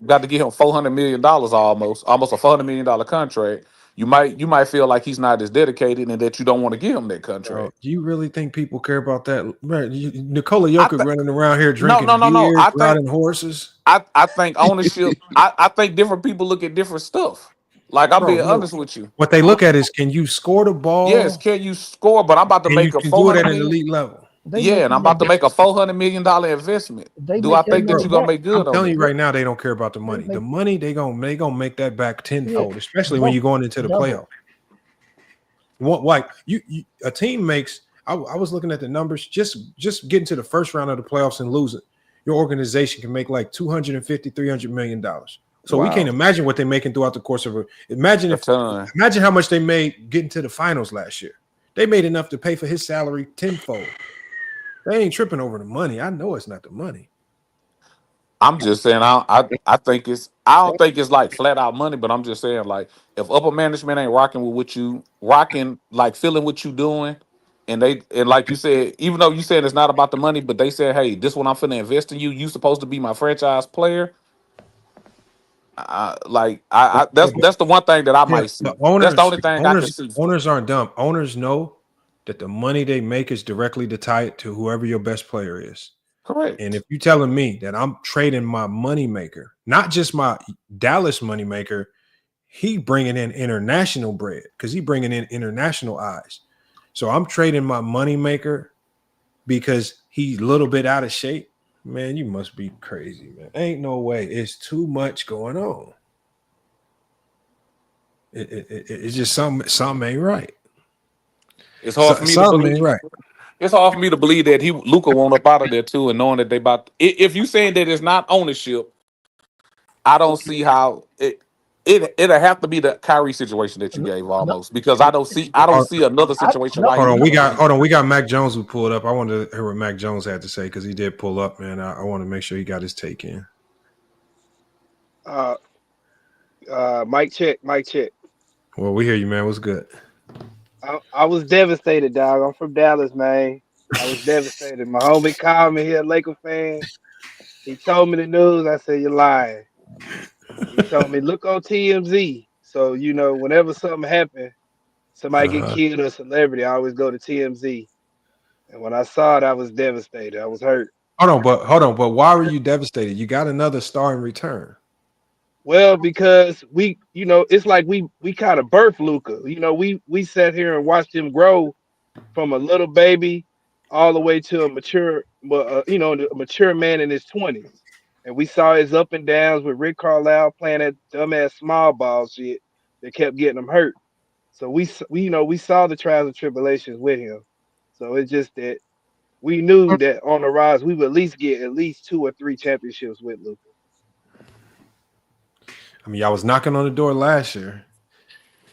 got to get him $400 million almost a $400 million contract, you might feel like he's not as dedicated and that you don't want to give him that Bro, contract. do you really think people care about that? Man, Nikola Jokic running around here No. drinking beer, riding horses. I think ownership. I think different people look at different stuff. Like I'm being honest with you. What they look at is, can you score the ball? Yes, can you score? But I'm about to And you make a can do it $400 at an million. elite level. Yeah, and I'm about to make a $400 million investment. Do I think that you're gonna make good I'm on telling it? you right now, they don't care about the money. The money they gonna make that back tenfold, especially when Double. you're going into the Double. playoff. Like you a team makes. I was looking at the numbers. Just getting to the first round of the playoffs and losing, your organization can make like $250-300 million. So we can't imagine what they're making throughout the course of imagine how much they made getting to the finals last year. They made enough to pay for his salary tenfold. They ain't tripping over the money. I know it's not the money. I'm just saying I think I don't think it's like flat out money, but I'm just saying like if upper management ain't rocking with what you like feeling what you doing, and like you said, even though you said it's not about the money, but they said, hey, this one I'm finna invest in you. You supposed to be my franchise player. That's the one thing that I might see. That's the only thing I can see. Owners aren't dumb. Owners know that the money they make is directly tied to whoever your best player is. Correct. And if you're telling me that I'm trading my money maker, not just my Dallas money maker, he bringing in international bread because he bringing in international eyes. So I'm trading my money maker because he's a little bit out of shape. Man, you must be crazy, man. Ain't no way. It's too much going on. It's just something ain't right. It's hard for me to believe. Right. It's hard for me to believe that Luka won't up out of there too, and knowing that they about. If you saying that it's not ownership, I don't see how it'll have to be the Kyrie situation that you gave almost because I don't see another situation. Hold on, we got Mac Jones who pulled up. I wanted to hear what Mac Jones had to say because he did pull up, man. I want to make sure he got his take in. Mic check. Well, we hear you, man. What's good? I was devastated, dog. I'm from Dallas, man. I was devastated. My homie called me here, Laker fan. He told me the news. I said, "You're lying." He told me, "Look on TMZ." So whenever something happens, somebody get killed or a celebrity, I always go to TMZ. And when I saw it, I was devastated. I was hurt. Hold on. But why were you devastated? You got another star in return. Well, because it's like we kind of birthed Luka. We sat here and watched him grow from a little baby all the way to a mature, a mature man in his 20s. And we saw his up and downs with Rick Carlisle playing that dumbass small ball shit that kept getting him hurt. So we saw the trials and tribulations with him. So it's just that we knew that on the rise we would get at least 2 or 3 championships with Luka. I mean, y'all was knocking on the door last year.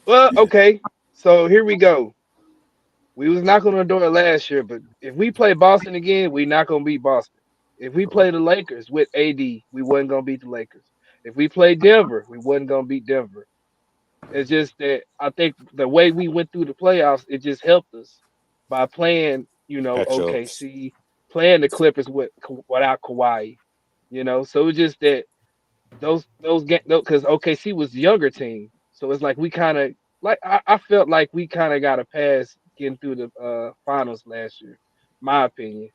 Well, okay. So here we go. We was knocking on the door last year, but if we play Boston again, we're not gonna beat Boston. If we play the Lakers with AD, we wasn't gonna beat the Lakers. If we play Denver, we wasn't gonna beat Denver. It's just that I think the way we went through the playoffs, it just helped us by playing, OKC, playing the Clippers without Kawhi. So it's just that those games because OKC was the younger team, so it's like we kind of I felt like we kind of got a pass getting through the finals last year, my opinion.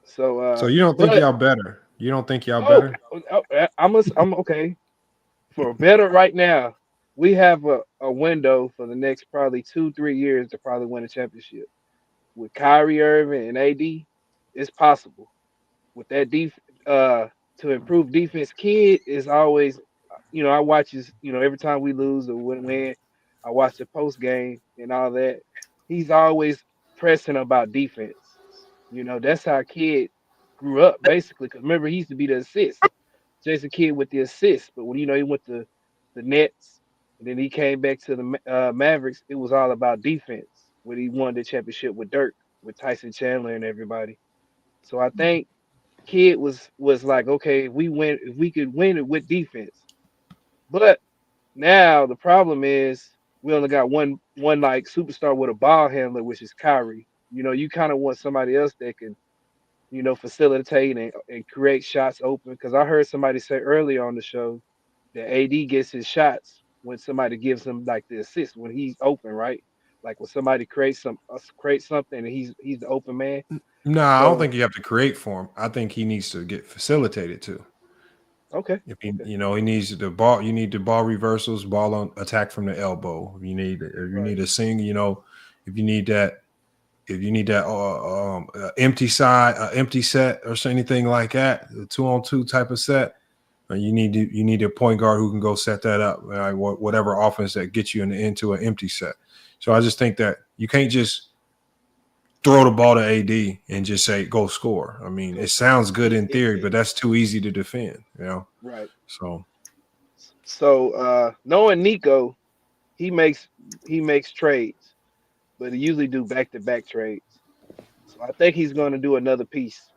So you don't think y'all better? You don't think y'all better? I'm okay. for better right now, we have a window for the next probably 2-3 years to probably win a championship. With Kyrie Irving and AD, it's possible. With that to improve defense, kid is always, I watch his, every time we lose or win, I watch the post game and all that. He's always pressing about defense. That's how kid grew up basically. Because remember, he used to be the assist. Jason Kidd with the assist, but when he went to the Nets, and then he came back to the Mavericks, it was all about defense. When he won the championship with Dirk, with Tyson Chandler and everybody. So I think Kidd was like, okay, if we could win it with defense. But now the problem is we only got one like superstar with a ball handler, which is Kyrie. You kind of want somebody else that can facilitate and create shots open. Because I heard somebody say earlier on the show that AD gets his shots when somebody gives him like the assist when he's open, right? Like when somebody creates something and he's the open man. No, I don't So think you have to create for him. I think he needs to get facilitated too. okay. If he, he needs the ball. You need the ball reversals, ball on attack from the elbow. If you need a sing, if you need that empty side, empty set or anything like that, a 2-on-2 type of set, you need a point guard who can go set that up, whatever offense that gets you into an empty set. So I just think that you can't just throw the ball to AD and just say go score. I mean, it sounds good in theory, but that's too easy to defend. Right. So knowing Nico, he makes trades, but he usually do back-to-back trades. So I think he's going to do another piece.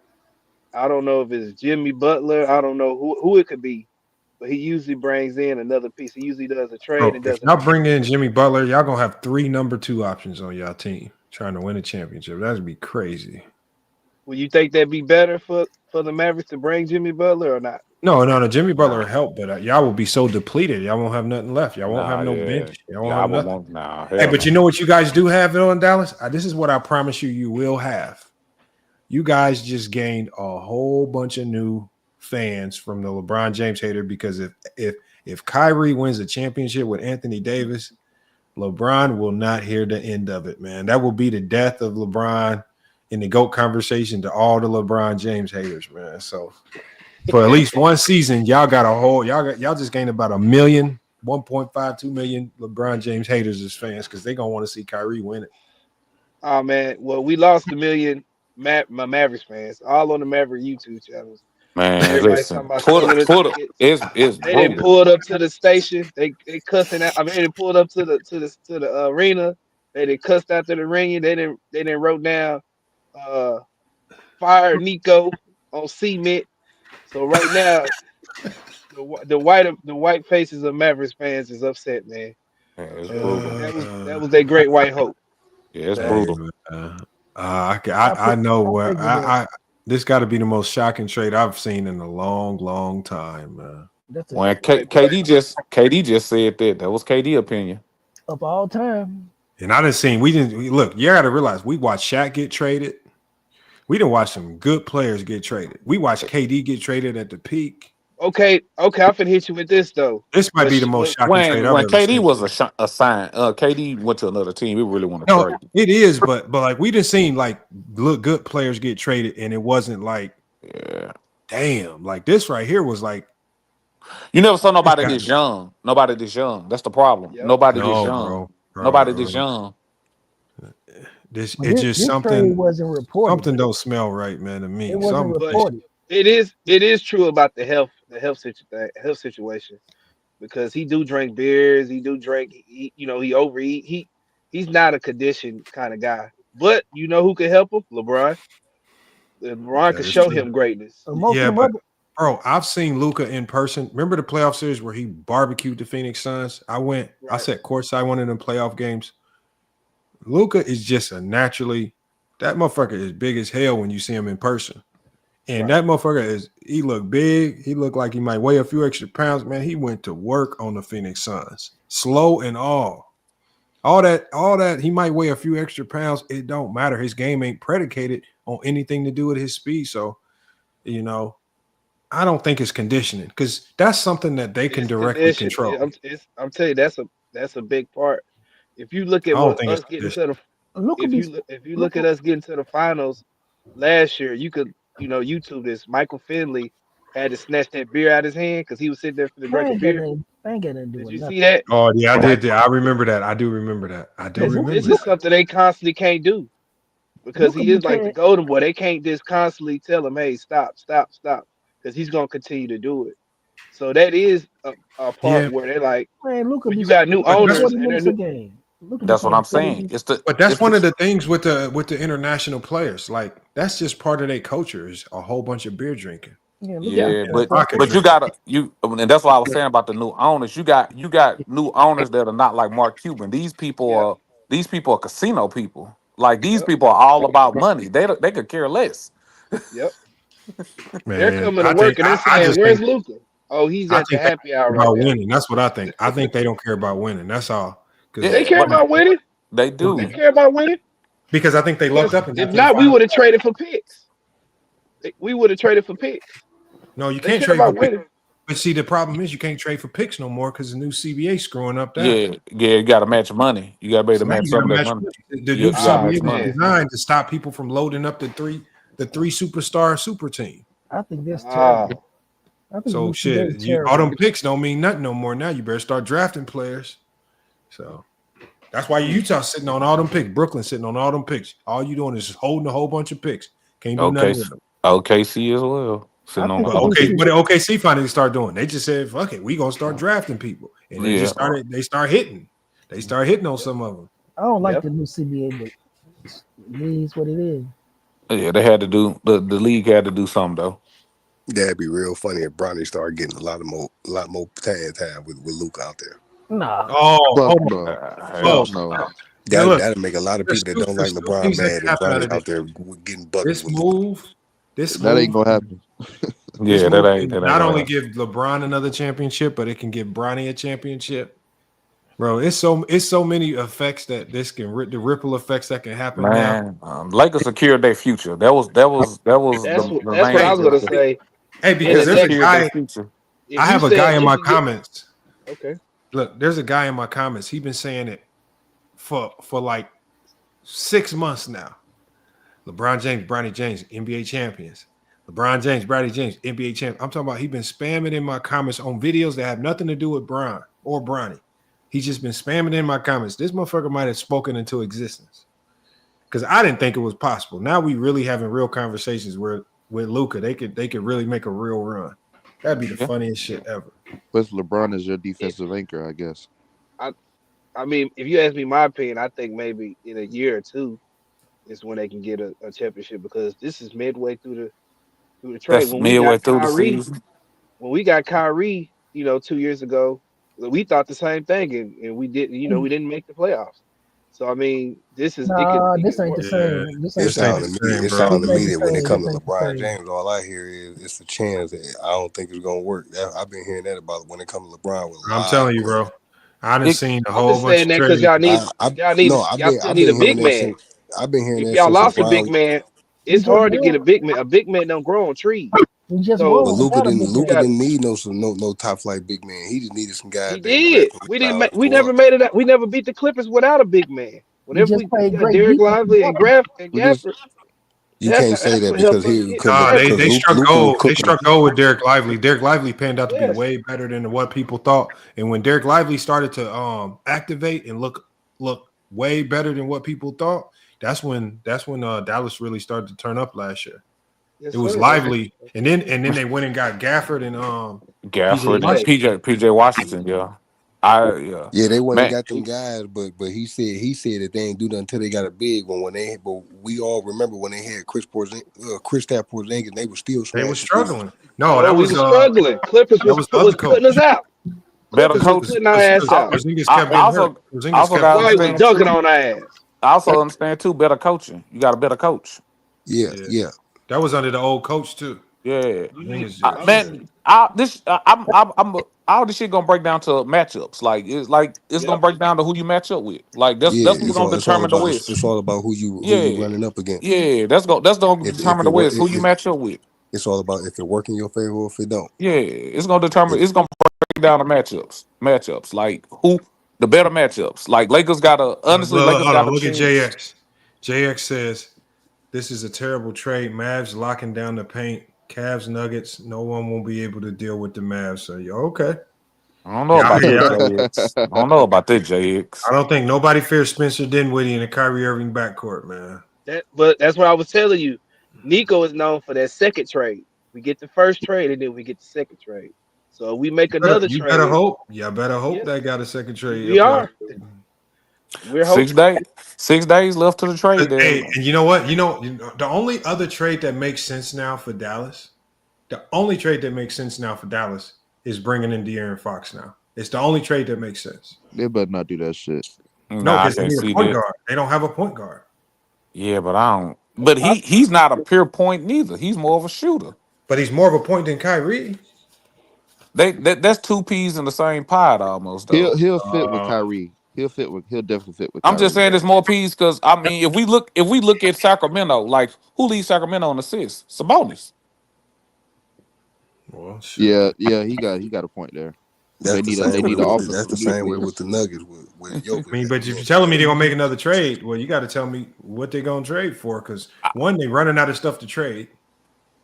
I don't know if it's Jimmy Butler. I don't know who it could be, but he usually brings in another piece. He usually does a trade and if does y'all bring in Jimmy Butler, y'all gonna have 3 number 2 options on y'all team trying to win a championship. That'd be crazy. Will you think that'd be better for the Mavericks to bring Jimmy Butler or not? No. Jimmy Butler help, but y'all will be so depleted. Y'all won't have nothing left. Y'all won't have no bench. Y'all won't have nothing. Hey, but you know what you guys do have though in Dallas? This is what I promise you will have. You guys just gained a whole bunch of new fans from the LeBron James hater because if Kyrie wins a championship with Anthony Davis, LeBron will not hear the end of it, man. That will be the death of LeBron in the GOAT conversation to all the LeBron James haters, man. So for at least one season, y'all just gained about 1.52 million LeBron James haters as fans because they're gonna want to see Kyrie win it. Oh man, well we lost 1 million my Mavericks fans, all on the Maverick YouTube channels. Man, Everybody's listen, talking about selling the Twitter tickets. is They didn't brutal. pull up to the station. They cussing out. I mean, they pulled up to the arena. They didn't cussed out to the ring. They didn't wrote down fire Nico on cement. So right now, the white faces of Mavericks fans is upset, man. Yeah, it's brutal. That was their great white hope. Yeah, it's So, brutal. I know where this got to be the most shocking trade I've seen in a long, long time, man. When KD just said that was KD opinion of all time. And I didn't see. Look. You got to realize we watched Shaq get traded. We didn't watch some good players get traded. We watched KD get traded at the peak. Okay. I'm finna hit you with this though. This might be the most shocking trade I've when ever KD seen. was a sign. KD went to another team. We really want to trade. It is, but like we didn't see like good players get traded, and it wasn't like, damn, like this right here was like. You never saw nobody this young. Nobody this young. That's the problem. Yep. Nobody this young. Nobody this young. This trade wasn't reported. Something don't smell right, man, to me. It wasn't reported. It is true about the health situation, because he do drink beers, he do drink, he overeat. He's not a conditioned kind of guy. But you know who can help him? LeBron. LeBron can show him greatness. Yeah, but bro, I've seen Luka in person. Remember the playoff series where he barbecued the Phoenix Suns? I sat courtside one of them playoff games. Luka is just that motherfucker is big as hell when you see him in person. And that motherfucker he looked big. He looked like he might weigh a few extra pounds. Man, he went to work on the Phoenix Suns. Slow and all that, he might weigh a few extra pounds. It don't matter. His game ain't predicated on anything to do with his speed. So, I don't think it's conditioning because that's something that they can directly control. I'm telling you, that's a big part. If you look I at don't think us it's getting to the Luka if you look at us getting to the finals last year, you could YouTube this. Michael Finley had to snatch that beer out of his hand because he was sitting there for the They drink a ain't beer. got nothing to do Did with you nothing. see that? Oh yeah, I did. I remember that. I do remember that. This is something they constantly can't do because Luka he is like the became golden boy. They can't just constantly tell him, "Hey, stop, stop, stop," because he's gonna continue to do it. So that is a part Yeah, where they're like, man. Luka when be you got new but playing that's owners 40 and they're minutes a new. game. Luka be That's what playing I'm 40 saying. minutes. but that's one of the things with the international players. Like that's just part of their culture is a whole bunch of beer drinking. Yeah, Luka be Yeah, playing but 40 you gotta and that's why I was saying about the new owners. You got new owners that are not like Mark Cuban. These people are casino people. Like these Yep. people are all about money. They could care less. Yep. They're Man, coming to work and they're I saying, just "Where's think Luka? Oh, he's I at the think they happy hour care right about now." winning. That's what I think. I think they don't care about winning. That's all. They Because care about winning. They They do. care about winning. because I think they lucked Because up and got if to the not, we final. would have traded for picks. We would have traded for picks. No, you They can't care trade for about picks. winning. But see, the problem is you can't trade for picks no more because the new CBA screwing up that. Yeah, you gotta match money. You gotta be able So to now match you got some to of that match money. money. The You new gotta Oh CBA match was money. man. designed to stop people from loading up the three superstar super team. I think that's terrible. Oh. I think So Luka shit, is all terrible. them picks don't mean nothing no more. Now you better start drafting players. So that's why Utah sitting on all them picks. Brooklyn sitting on all them picks. All you doing is just holding a whole bunch of picks. Can't do Okay, nothing with them. OKC as well. I Sitting on think But the new okay, what CBA. did OKC finally start doing? They just said, "Fuck it, we gonna start drafting people," and they just yeah. started. They start hitting. They start hitting on some of them. I don't like Yep. the new CBA, but it is what it is. Yeah, they had to do the league had to do something though. That'd be real funny if Bronny started getting a lot more time with Luka out there. Nah, Oh, Fuck my no. Hell Fuck no. Now That'd look, make a lot of people that don't like there's two LeBron things that mad can if happen out Bronny of this. out there getting buckets This with Luka. move, this That ain't move, gonna happen. this Yeah, move that ain't can that ain't not gonna only happen. give LeBron another championship, but it can give Bronny a championship. Bro, it's so many effects that this can the ripple effects that can happen now. Man, Lakers secured their future. That was That's the that's what main I was gonna picture. say. Hey, In They because the there's a next, secured their guy. future. if I you have a guy said in you my could get comments. okay, Look, there's a guy in my comments. He's been saying it for like 6 months now. LeBron James, Bronny James, NBA champions. LeBron James, Bronny James, NBA champion. I'm talking about he's been spamming in my comments on videos that have nothing to do with Bron or Bronny. He's just been spamming in my comments. This motherfucker might have spoken into existence because I didn't think it was possible. Now we really having real conversations where with Luka, they could really make a real run. That'd be the Yeah. funniest shit ever. But LeBron is your defensive anchor, I guess. I mean, if you ask me my opinion, I think maybe in a year or two is when they can get a championship because this is midway through the trade. That's midway through the season. When we got Kyrie, 2 years ago, we thought the same thing, and we didn't. We didn't make the playoffs. So I mean, this is it could nah, it this could ain't the work. same. This It ain't the sounds same. to me, Same, bro. This ain't the when it same. comes This to ain't the LeBron same. James, all I hear is it's a chance. I don't think it's gonna work. I've been hearing that about when it comes to LeBron with a I'm lot telling of you, players. bro. I done seen a I'm whole just bunch saying of that because trades. y'all still I've need a been hearing big that man. since I've been hearing If that y'all since lost a big LeBron. man, We it's just hard to get a won. big man. A big man don't grow on trees. We just So But won. We got a big you Luka man. got didn't need no top flight big man. He just needed some guys he that can did. We never made it. We never beat the Clippers without a big man. We Whenever just we played got great Derek defense. Lively and We just Gafford, you can't say that's that what helped because us he get because the Nah, because they championship. struck Luka was gold. They cooking them. struck gold with Derek Lively. Derek Lively panned out to be Yes. way better than what people thought. And when Derek Lively started to activate and look way better than what people thought, that's when Dallas really started to turn up last year. Yes, It was sir. Lively, and then they went and got Gafford and PJ Gafford and Washington. PJ Washington. Yeah. Yeah, they went and Man, got them guys, but he said that they ain't do nothing until they got a big one. But we all remember when they had Kristaps Porzingis, they were still They were smashing threes. struggling. No, No, that we was were struggling. Clippers that was was the other putting coach. us out. better Clippers was coach. putting our ass out. Porzingis I kept getting hurt. Porzingis kept gotta White getting was hurt. understand dunking too. on our ass. I also understand too. Better coaching. You got a better coach. Yeah. That was under the old coach too. Yeah, Porzingis just man. All this shit gonna break down to matchups. Like it's gonna Yep. break down to who you match up with. Like that's Yeah, what's gonna determine the West. it's all about who you Yeah, running up against. yeah. That's gonna If determine it the was West. Who you match up with. It's all about if it work in your favor or if it don't. Yeah, it's gonna determine. It's gonna break down the matchups. Like who the better matchups. Like Lakers gotta honestly. Look, Lakers hold on. gotta Look at choose. JX. JX says this is a terrible trade. Mavs locking down the paint. Cavs Nuggets. No one will be able to deal with the Mavs. So okay. I don't know about that, Yeah. JX. I don't know about that, JX. I don't think nobody fears Spencer Dinwiddie in the Kyrie Irving backcourt, man. But that's what I was telling you. Nico is known for that second trade. We get the first trade and then we get the second trade. So we make another You trade. better hope. Yeah, better hope they got a second trade. We are. We're 6 days. 6 days left to the trade. Hey, and you know what? You know, the only other trade that makes sense now for Dallas, is bringing in De'Aaron Fox now. It's the only trade that makes sense. They better not do that shit. No, because they need a point guard. They don't have a point guard. Yeah, but I don't. But he's not a pure point neither. He's more of a shooter. But he's more of a point than Kyrie. That's two peas in the same pot almost. Though. He'll fit with Kyrie. He'll definitely fit with. I'm just saying there's more peas because I mean if we look at Sacramento, like who leads Sacramento in assists? Sabonis. Well, sure. Yeah, he got a point there. They need an offense. That's the same way with the Nuggets with Jokic. I mean, but if you're telling me they're gonna make another trade, well, you got to tell me what they're gonna trade for, because one, they're running out of stuff to trade.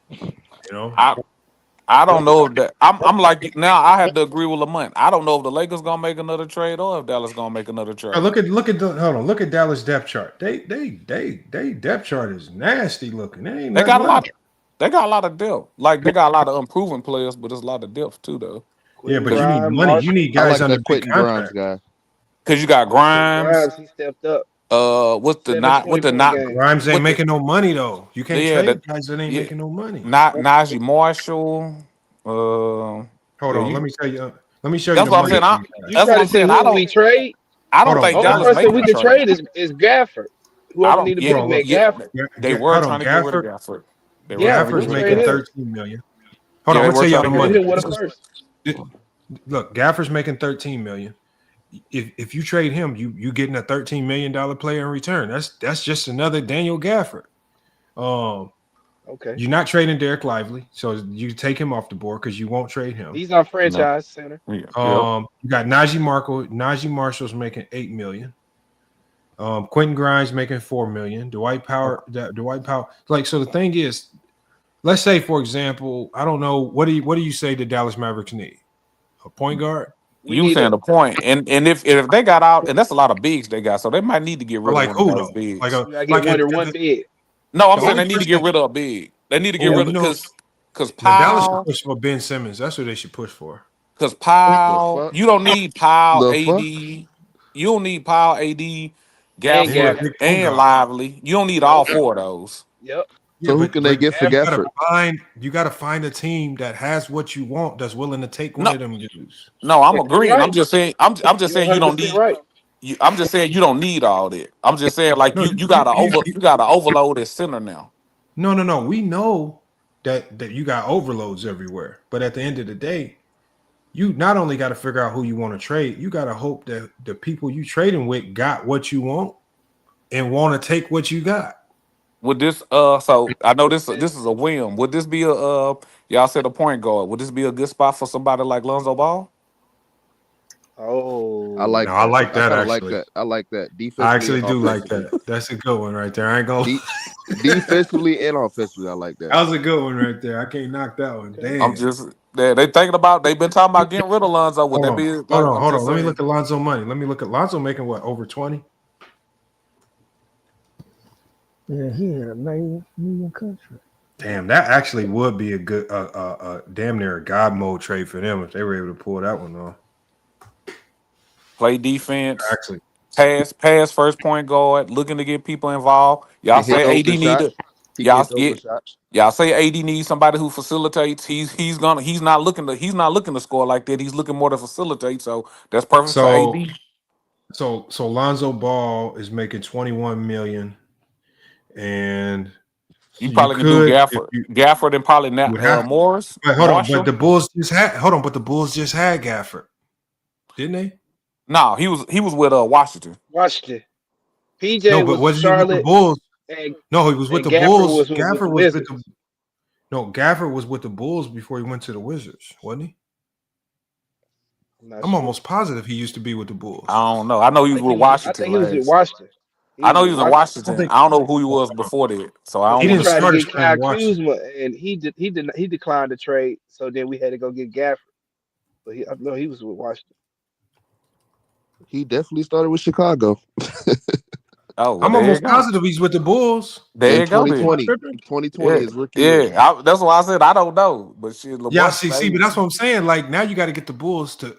You know, I don't know if that. I'm like now. I have to agree with Lamont. I don't know if the Lakers gonna make another trade or if Dallas gonna make another trade. look at Dallas depth chart. They depth chart is nasty looking. They got a lot. They got a lot of depth. Like they got a lot of unproven players, but there's a lot of depth too, though. Yeah, but you need money. You need guys on the big contract. Guy. Because you got Grimes. He stepped up. What's the not? What the not? Grimes ain't making no money though. You can't trade guys that ain't making no money. Not Najee Marshall. Hold on. Let me tell you. Let me show you. That's what I'm saying. That's what I'm saying. I don't. We trade. I don't think Dallas person we can trade is Gafford. Whoever need to be Gafford. They were trying to get rid of Gafford. Gafford's making $13 million. Hold on, I'm gonna tell you the money. Look, Gafford's making $13 million. If you trade him, you getting a $13 million player in return. That's just another Daniel Gafford. Okay. You're not trading Derek Lively, so you take him off the board because you won't trade him. He's our franchise center. You got Najee Marshall's making $8 million. Quentin Grimes making $4 million. Dwight Powell. Like, so the thing is, let's say, for example, I don't know, what do you say the Dallas Mavericks need? A point guard? You saying the point, and if they got out, and that's a lot of bigs they got, so they might need to get rid of one of those bigs. One big. No, I'm saying they need to get rid of a big. They need to get rid of because Dallas should push for Ben Simmons. That's what they should push for. Because Powell, you don't need Powell, AD. You don't need Powell, AD, Gafford, and Lively. You don't need all four of those. Yep. So who can they get for Gafford? You got to find a team that has what you want, that's willing to take one of them dudes. No, I'm agreeing. Right. I'm just saying. I'm just saying you don't need. Right. I'm just saying you don't need all that. I'm just saying like you got to overload at center now. No. We know that you got overloads everywhere, but at the end of the day, you not only got to figure out who you want to trade, you got to hope that the people you trading with got what you want and want to take what you got. Would this so I know this is a whim. Would this be a y'all said a point guard? Would this be a good spot for somebody like Lonzo Ball? Oh, I like that. Actually, I like that. I actually do like that. That's a good one right there. I ain't gonna defensively and offensively. I like that. That was a good one right there. I can't knock that one. Damn. I'm just they thinking about. They've been talking about getting rid of Lonzo. Would that be? Hold on. Let me look at Lonzo money. Let me look at Lonzo making what, over 20? Yeah, he had a $90 million contract. Damn, that actually would be a good, damn near a God mode trade for them if they were able to pull that one off. Play defense, actually, pass first point guard, looking to get people involved. Y'all say AD need to. Y'all say AD needs somebody who facilitates. He's not looking to score like that. He's looking more to facilitate. So that's perfect for AD. So Lonzo Ball is making $21 million. And you probably can do Gafford and probably Morris. But hold on, but the Bulls just had Gafford, didn't they? No, he was with Washington. PJ was with Charlotte. He was with the Bulls. No, he was with the Bulls. Gafford was with the. No, Gafford was with the Bulls before he went to the Wizards, wasn't he? I'm sure. almost positive he used to be with the Bulls. I don't know. I know he was with I Washington think he was with last. Washington. I know he was in I Washington. think I don't know who he was before that, so I don't he He want didn't to. tried to start his get career in Kyle Washington. Kuzma, and he declined the trade. So then we had to go get Gafford. But he was with Washington. He definitely started with Chicago Oh, well, I'm there you almost go. positive he's with the Bulls. There in you go, then. 2020. Tripping? 2020 Yeah, is rookie year. yeah. That's why I said I don't know, but shit, Yeah, Lamont see, say but that's what I'm saying. Like now you got to get the Bulls to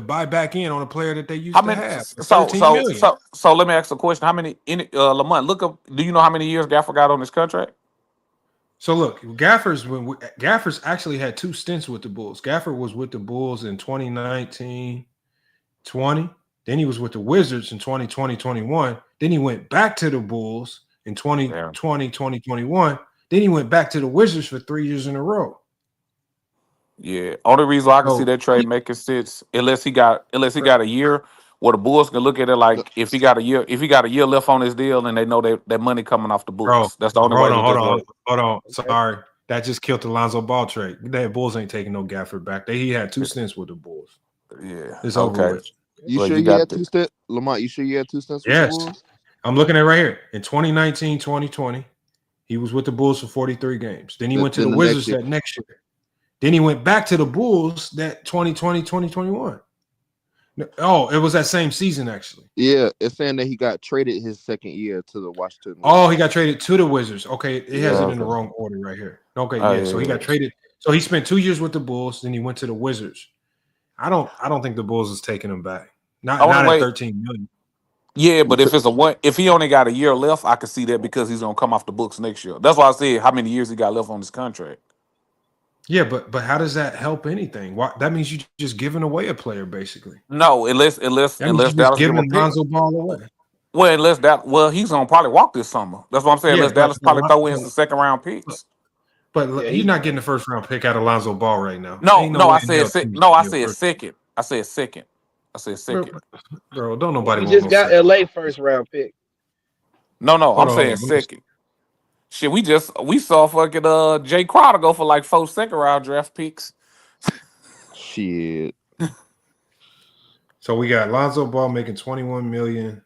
buy back in on a player that they how used to many. have for So, 13 so, million. so, so, let me ask a question. How many? Lamont, look up. Do you know how many years Gafford got on his contract? So look, Gaffer's actually had two stints with the Bulls. Gafford was with the Bulls in 2019, 20. Then he was with the Wizards in 2020, 21. Then he went back to the Bulls in 2020, 2021. Then he went back to the Wizards for 3 years in a row. Yeah. Only reason I can see So that trade making sense, unless he got a year where the Bulls can look at it like if he got a year left on his deal and they know that money coming off the bro, books. That's the only way that just works. hold on. Sorry. That just killed the Lonzo Ball trade. The Bulls ain't taking no Gafford back. He had two stints with the Bulls. Yeah. It's over Okay. with. You Well, sure you he got had two stints? Lamont, you sure he had two stints with the Yes. Bulls? I'm looking at it right here. In 2019, 2020, he was with the Bulls for 43 games. Then he went to the Then the Wizards next year. that next year. Then he went back to the Bulls that 2020, 2021. Oh, it was that same season, actually. Yeah, it's saying that he got traded his second year to the Washington Wizards. Oh, he got traded to the Wizards. Okay, it has Yeah, it in the okay. wrong order right here. Okay, Oh, yeah. So he got traded. So he spent 2 years with the Bulls, then he went to the Wizards. I don't think the Bulls is taking him back. Not Only at way. 13 million. Yeah, but if he only got a year left, I could see that because he's gonna come off the books next year. That's why I said how many years he got left on his contract. Yeah, but how does that help anything? Why, that means you just giving away a player, basically. No, unless That means you Dallas just give him a giving pick. Lonzo Ball away. Well, he's gonna probably walk this summer. That's what I'm saying. Yeah, Unless Dallas probably throw in some second round picks. but you're not getting the first round pick out of Lonzo Ball right now. No, Ain't no no, way I in said hell. I said second. I said second. Bro, don't nobody We want just no got second. LA first round pick. No, Hold I'm on. saying second. Shit, we saw fucking Jay Crowder go for like 4 second round draft picks. Shit. So we got Lonzo Ball making 21 million.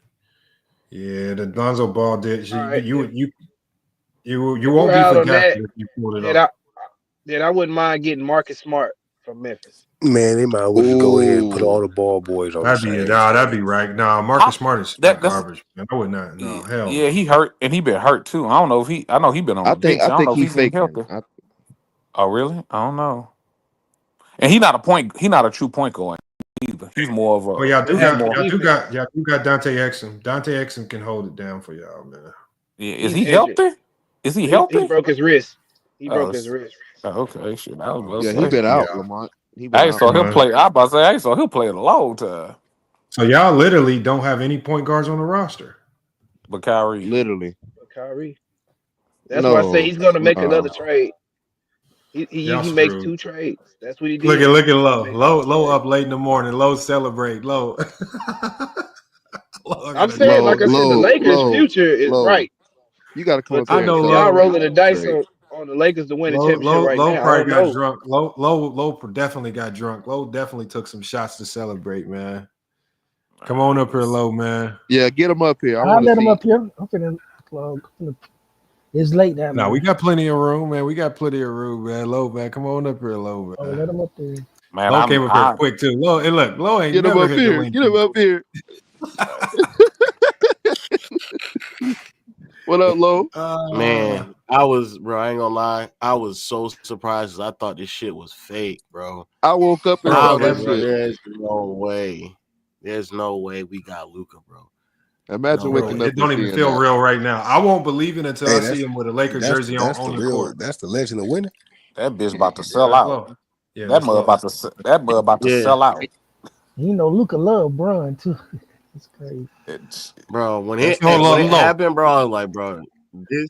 Yeah, the Lonzo Ball did. All right, You if won't we're be out on forgotten that, if you pulled it then off. I wouldn't mind getting Marcus Smart from Memphis. Man, they might well just go ahead and put all the ball boys on the That'd be same. that'd be right. Nah, Marcus Smart is That's garbage, man. I would not. No, hell. yeah, he hurt and he been hurt too. I don't know if I know he been on the bench. I don't know if he he's been faking. healthy. Oh really? I don't know. And he not a true point guard either. He's more of a. Oh, y'all do got Dante Exum. Dante Exum can hold it down for y'all, man. Yeah, is He's he injured. healthy? Is he He healthy? broke his wrist. He Oh, broke his wrist. okay, shit. I was about to Yeah, say. he been out, Lamont. He been I ain't out. saw him play. I about to say I ain't saw him play in a long time. So y'all literally don't have any point guards on the roster. But Kyrie, literally. Kyrie. That's why I say he's going to make another trade. He makes 2 trades. That's what he did. Look at Low up late in the morning. Low celebrate. Low. I'm saying, like I said, the Lakers' future is bright. You got to come up But here. y'all rolling the dice on the Lakers to win the championship right Low now. probably got drunk. Low definitely got drunk. Low definitely took some shots to celebrate, man. Come on up here, Low, man. Yeah, get him up here. I'll let him up here. I'm finna plug. It's late now. No, we got plenty of room, man. We got plenty of room, man. Low, man. Come on up here, Low, man. Oh, let him up there. Man, Low came up here quick, too. Low, and look, Low ain't Get him never up hit here. the link. Get him up here. What up, Low? Man, I ain't gonna lie. I was so surprised. I thought this shit was fake, bro. I woke up and saw that shit. There's no way. There's no way we got Luka, bro. Imagine waking up. It don't even feel real right now. I won't believe it until I see him with a Lakers jersey on the court. That's the legend of winning. that bitch about to sell out. Yeah, that mud about to sell out. You know, Luka love Bron too. It's crazy. Bro, when it happened, bro, I was like, bro, this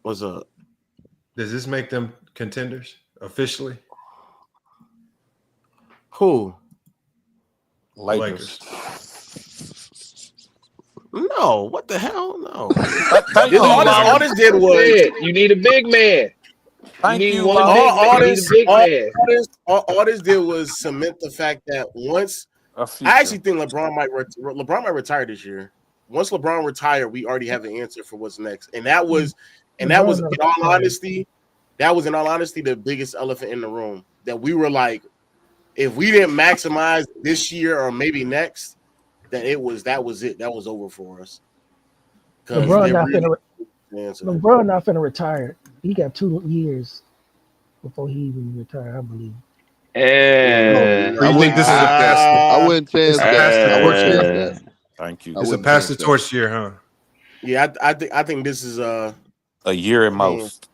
what's up? Does this make them contenders officially? Who? Lakers. No, what the hell? No. All this did was you need a big man. Thank you, one Lo. big man. all You need a big man. this did was cement the fact that once I actually think LeBron might retire this year. Once LeBron retired, we already have the answer for what's next, and that was in all honesty, the biggest elephant in the room. That we were like, if we didn't maximize this year or maybe next, that was it. That was over for us. LeBron not finna retire. He got 2 years before he even retire, I believe. And I think this is a pass. I wouldn't chance that. Thank you. It's a pass the torch year, huh? Yeah, I think this is a year at most.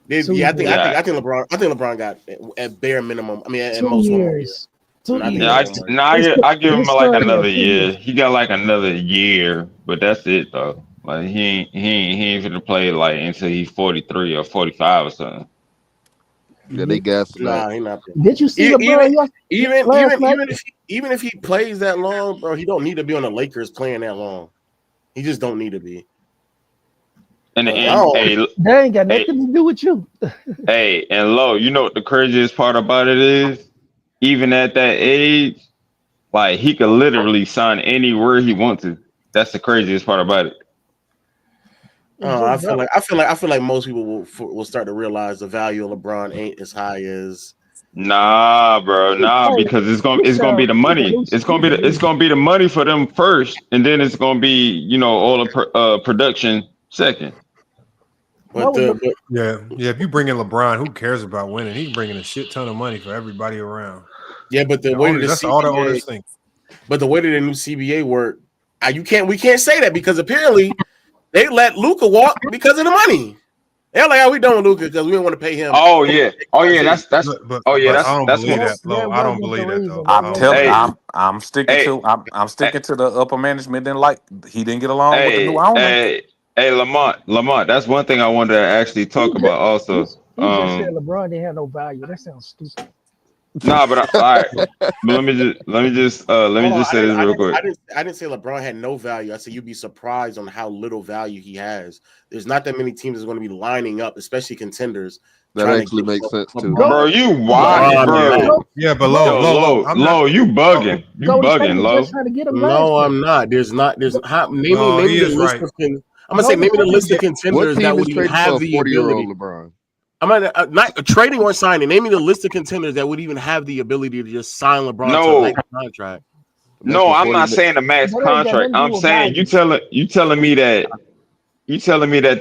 I think LeBron got at bare minimum. I mean, at most 1 more year. I give him like another year. He got like another year, but that's it though. Like he ain't gonna play like until he's 43 or 45 or something. Yeah, they gassed Nah, he not. Did you see LeBron even if he plays that long, bro, he don't need to be on the Lakers playing that long. He just don't need to be. And that ain't got nothing to do with you. Hey, and Lo, you know what the craziest part about it is? Even at that age, like he could literally sign anywhere he wants to. That's the craziest part about it. I feel like most people will start to realize the value of LeBron ain't as high as. Nah, bro, because it's gonna be the money. It's gonna be the money for them first, and then it's gonna be all the production second. If you bring in LeBron, who cares about winning? He's bringing a shit ton of money for everybody around. Yeah, but the way that's all the owners think. But the way that the new CBA work, we can't say that because apparently they let Luka walk because of the money. They're like, we done with Luka because we don't want to pay him. Oh yeah, that's. I don't believe that. I don't believe that though. I'm sticking to the upper management. He didn't get along with the new owner. Hey, Lamont, that's one thing I wanted to actually talk about also. He just said LeBron didn't have no value. That sounds stupid. Nah, but all right. But let me just say this real quick. I didn't say LeBron had no value. I said you'd be surprised on how little value he has. There's not that many teams that's going to be lining up, especially contenders. That actually makes sense too. Bro, you wild, bro. Yeah, but Low, you bugging. You bugging, Low. No, I'm not. Name me the list of contenders. I'm gonna say name me the list of contenders that would even have the ability. LeBron? I'm not trading or signing. Name me the list of contenders that would even have the ability to just sign LeBron to a max contract. No, I'm not saying the max contract. I'm saying you telling me that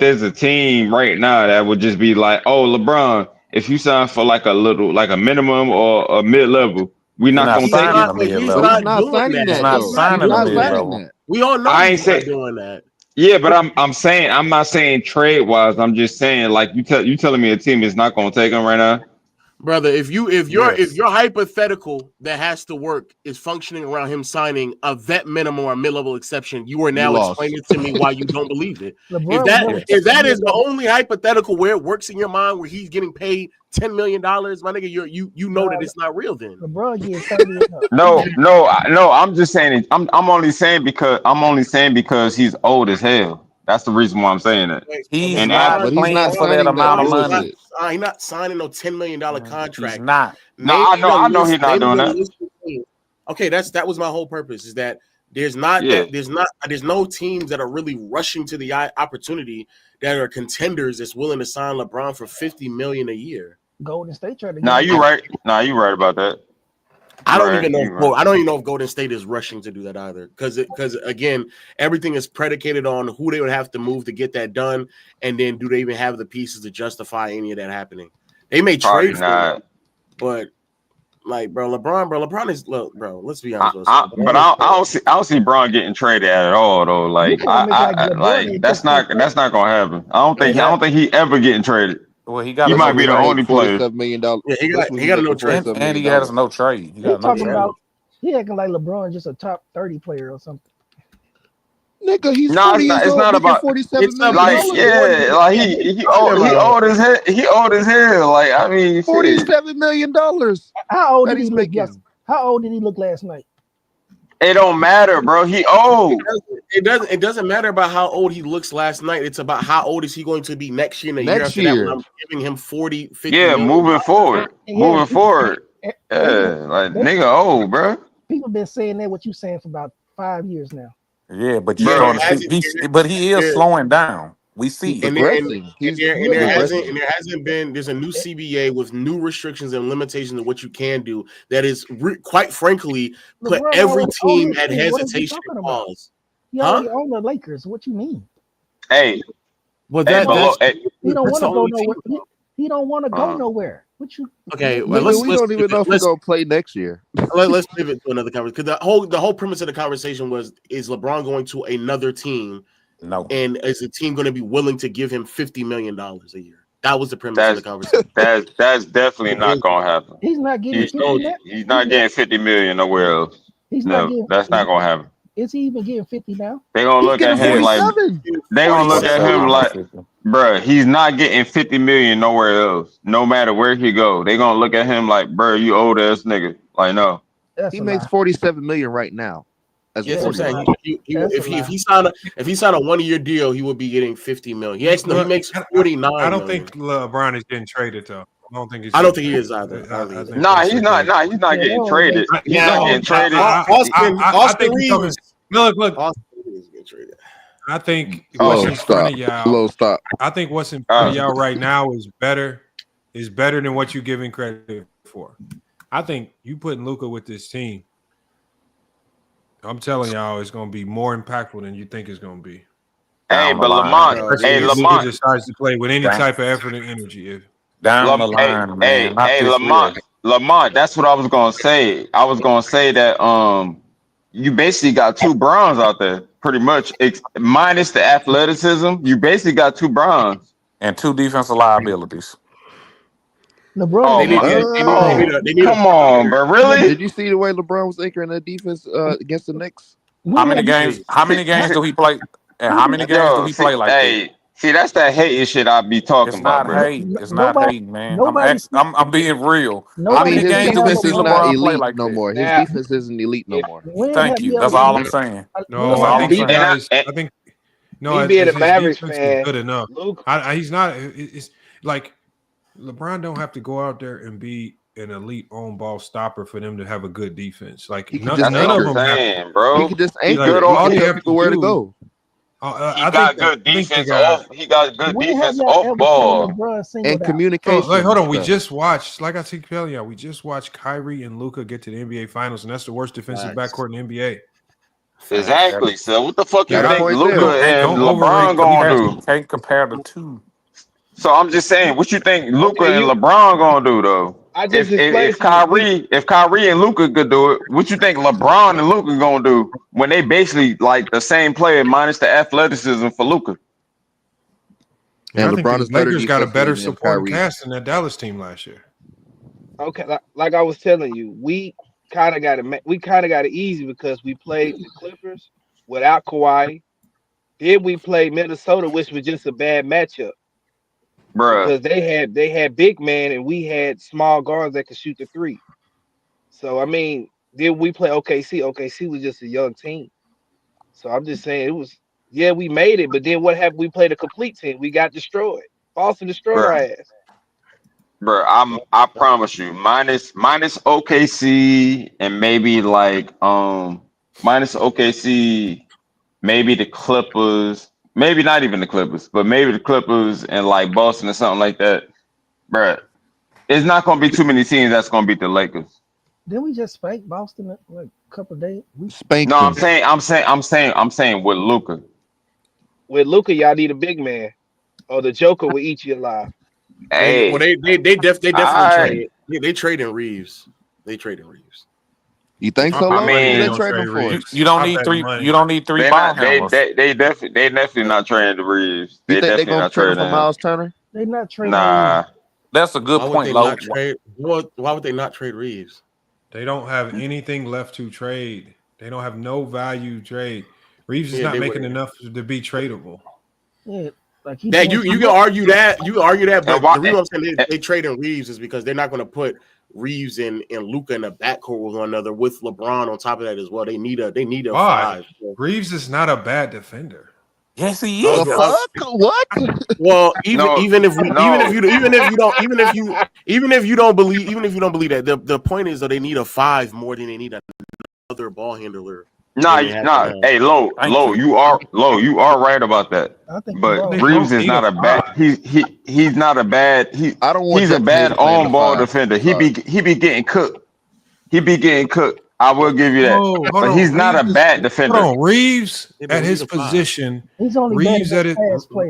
there's a team right now that would just be like, oh, LeBron, if you sign for like a minimum or a mid level, we're not gonna take it. He's not signing that. We all know he's not doing that. Yeah, but I'm not saying trade wise. I'm just saying like you telling me a team is not going to take him right now, brother. If your hypothetical that has to work is functioning around him signing a vet minimum or a mid level exception, you are now explaining to me why you don't believe it. If that is the only hypothetical where it works in your mind, where he's getting paid $10 million, my nigga, you know that it's not real. Then LeBron gets 30. No. I'm just saying it. I'm only saying because he's old as hell. That's the reason why I'm saying that. He's not playing for that amount of money. He's not signing no $10 million contract. He's not. No, I know he's not doing that. Okay, that was my whole purpose. Is that there's no teams that are really rushing to the opportunity that are contenders that's willing to sign LeBron for $50 million a year. Golden State trying to. You right. You right about that. I don't even know if Golden State is rushing to do that either, because again, everything is predicated on who they would have to move to get that done, and then do they even have the pieces to justify any of that happening? They may trade for it, but like, LeBron is bro. Let's be honest. I don't see Bron getting traded at all though. Like that's not gonna happen. I don't think he ever getting traded. Well, he might be the only player. $47 million. Yeah, he got a no trade, and he has no trade. He acting like LeBron just a top 30 player or something. Nigga, he's it's not about $47 million. Like he old as hell. He old as hell. Like I mean, $47 million. How old did he look? How old did he look last night? It don't matter, bro. He old. It doesn't matter about how old he looks last night. It's about how old is he going to be next year and the year Next after that when year. I'm giving him 40, 50 Yeah, million. moving forward. Moving forward. Yeah, like nigga old, bro. People been saying that what you saying for about 5 years now. Yeah, but you Bro, starting to see, but he is slowing down. We see it. There hasn't been. There's a new CBA with new restrictions and limitations of what you can do. That is quite frankly put LeBron every already own team his at team. What is he hesitation talking and about? pause. He already own the Lakers. What you mean? Hey, well, that's he don't that's want to the go only nowhere. team. He don't want to go nowhere. What you? Okay, Nigga, well, we don't even know if he's gonna play next year. Let's pivot to another conversation because the whole premise of the conversation was: is LeBron going to another team? No. And is the team going to be willing to give him $50 million a year? That was the premise of the conversation. That's definitely not gonna happen. He's not getting 50 million. He's not getting 50 million nowhere else. He's not getting. That's not gonna happen. Is he even getting 50 now? They gonna look at him like they gonna look at him like, bruh, he's not getting 50 million nowhere else. No matter where he go, they gonna look at him like, bruh, you old ass nigga. Like no. He makes 47 million right now. Yes, I'm saying if he signed a 1-year deal, he would be getting 50 million. He makes 49. I don't think LeBron is getting traded though. I don't think he is either. Nah, he's not getting traded. He's not getting traded. Austin Reeves. Look. I think what's in front of y'all. Stop. I think what's in front of y'all right now is better than what you're giving credit for. I think you putting Luka with this team. I'm telling y'all, it's going to be more impactful than you think it's going to be. Hey, but Lamont, Luka decides to play with any type of effort and energy. Down the line, man. Hey, Lamont, that's what I was gonna say. I was gonna say that you basically got two bronze out there, pretty much, minus the athleticism. You basically got two bronze and two defensive liabilities. LeBron, come on, bro. Really? Did you see the way LeBron was anchoring that defense against the Knicks? How many games do he play? And how many games do he play like that? See, that's that hating shit I be talking about, bro. It's not hating, man. I'm being real. How many his games do we defense see is not LeBron play elite like no that? more. His defense isn't elite no more. Thank you. That's all I'm saying. No, I think me being a Mavericks fan, good enough. He's not. It's like LeBron don't have to go out there and be an elite on ball stopper for them to have a good defense. Like none of them, bro. He can just anchor all the people where to go. He got good defense off ball and communication. Hold on, we just watched. Like I keep telling you, we just watched Kyrie and Luka get to the NBA Finals, and that's the worst defensive backcourt in the NBA. Exactly. So what the fuck you think Luka and LeBron gonna do? Can't compare the two. So I'm just saying, what you think Luka and LeBron gonna do though? If Kyrie and Luka could do it, what you think LeBron and Luka gonna do when they basically like the same player minus the athleticism for Luka? And LeBron is Lakers got a better supporting cast than that Dallas team last year. Okay, like I was telling you, we kind of got it easy because we played the Clippers without Kawhi. Then we played Minnesota, which was just a bad matchup. Bruh. Because they had big man and we had small guards that could shoot the three. So I mean, then we play OKC. OKC was just a young team. So I'm just saying we made it, but then what happened? We played a complete team. We got destroyed. Boston destroyed our ass. Bro, I promise you, minus OKC and maybe like minus OKC, maybe the Clippers. Maybe not even the Clippers, but maybe the Clippers and like Boston or something like that, bro. It's not gonna be too many teams that's gonna beat the Lakers. Didn't we just spank Boston like a couple of days? We spanked. No, I'm saying with Luka. With Luka, y'all need a big man, or the Joker will eat you alive. Hey, they definitely trade. They trade in Reeves. They trade in Reeves. You think so? I mean, you don't need three. You don't need three ball handlers. They definitely not trading the Reeves. You think they're gonna trade for Miles Turner? They not trading. Nah, that's a good point, Lo. Why would they not trade Reeves? They don't have anything left to trade. They don't have no value trade. Reeves is not making enough to be tradable. Yeah, like you can argue that. You can argue that, but the reason I'm saying they trade in Reeves is because they're not going to put Reeves and Luka in the backcourt with one another with LeBron on top of that as well. They need a Why? 5. Reeves is not a bad defender. Yes, he The is. fuck? What? Well, even if you don't believe that, the point is that they need a 5 more than they need another ball handler. Nah. Hey, Low, you are right about that. But Reeves is not a bad. He's not a bad. He's a bad on ball defender. He be getting cooked. I will give you that. But he's not a bad defender. Hold on, Reeves at his position. He's only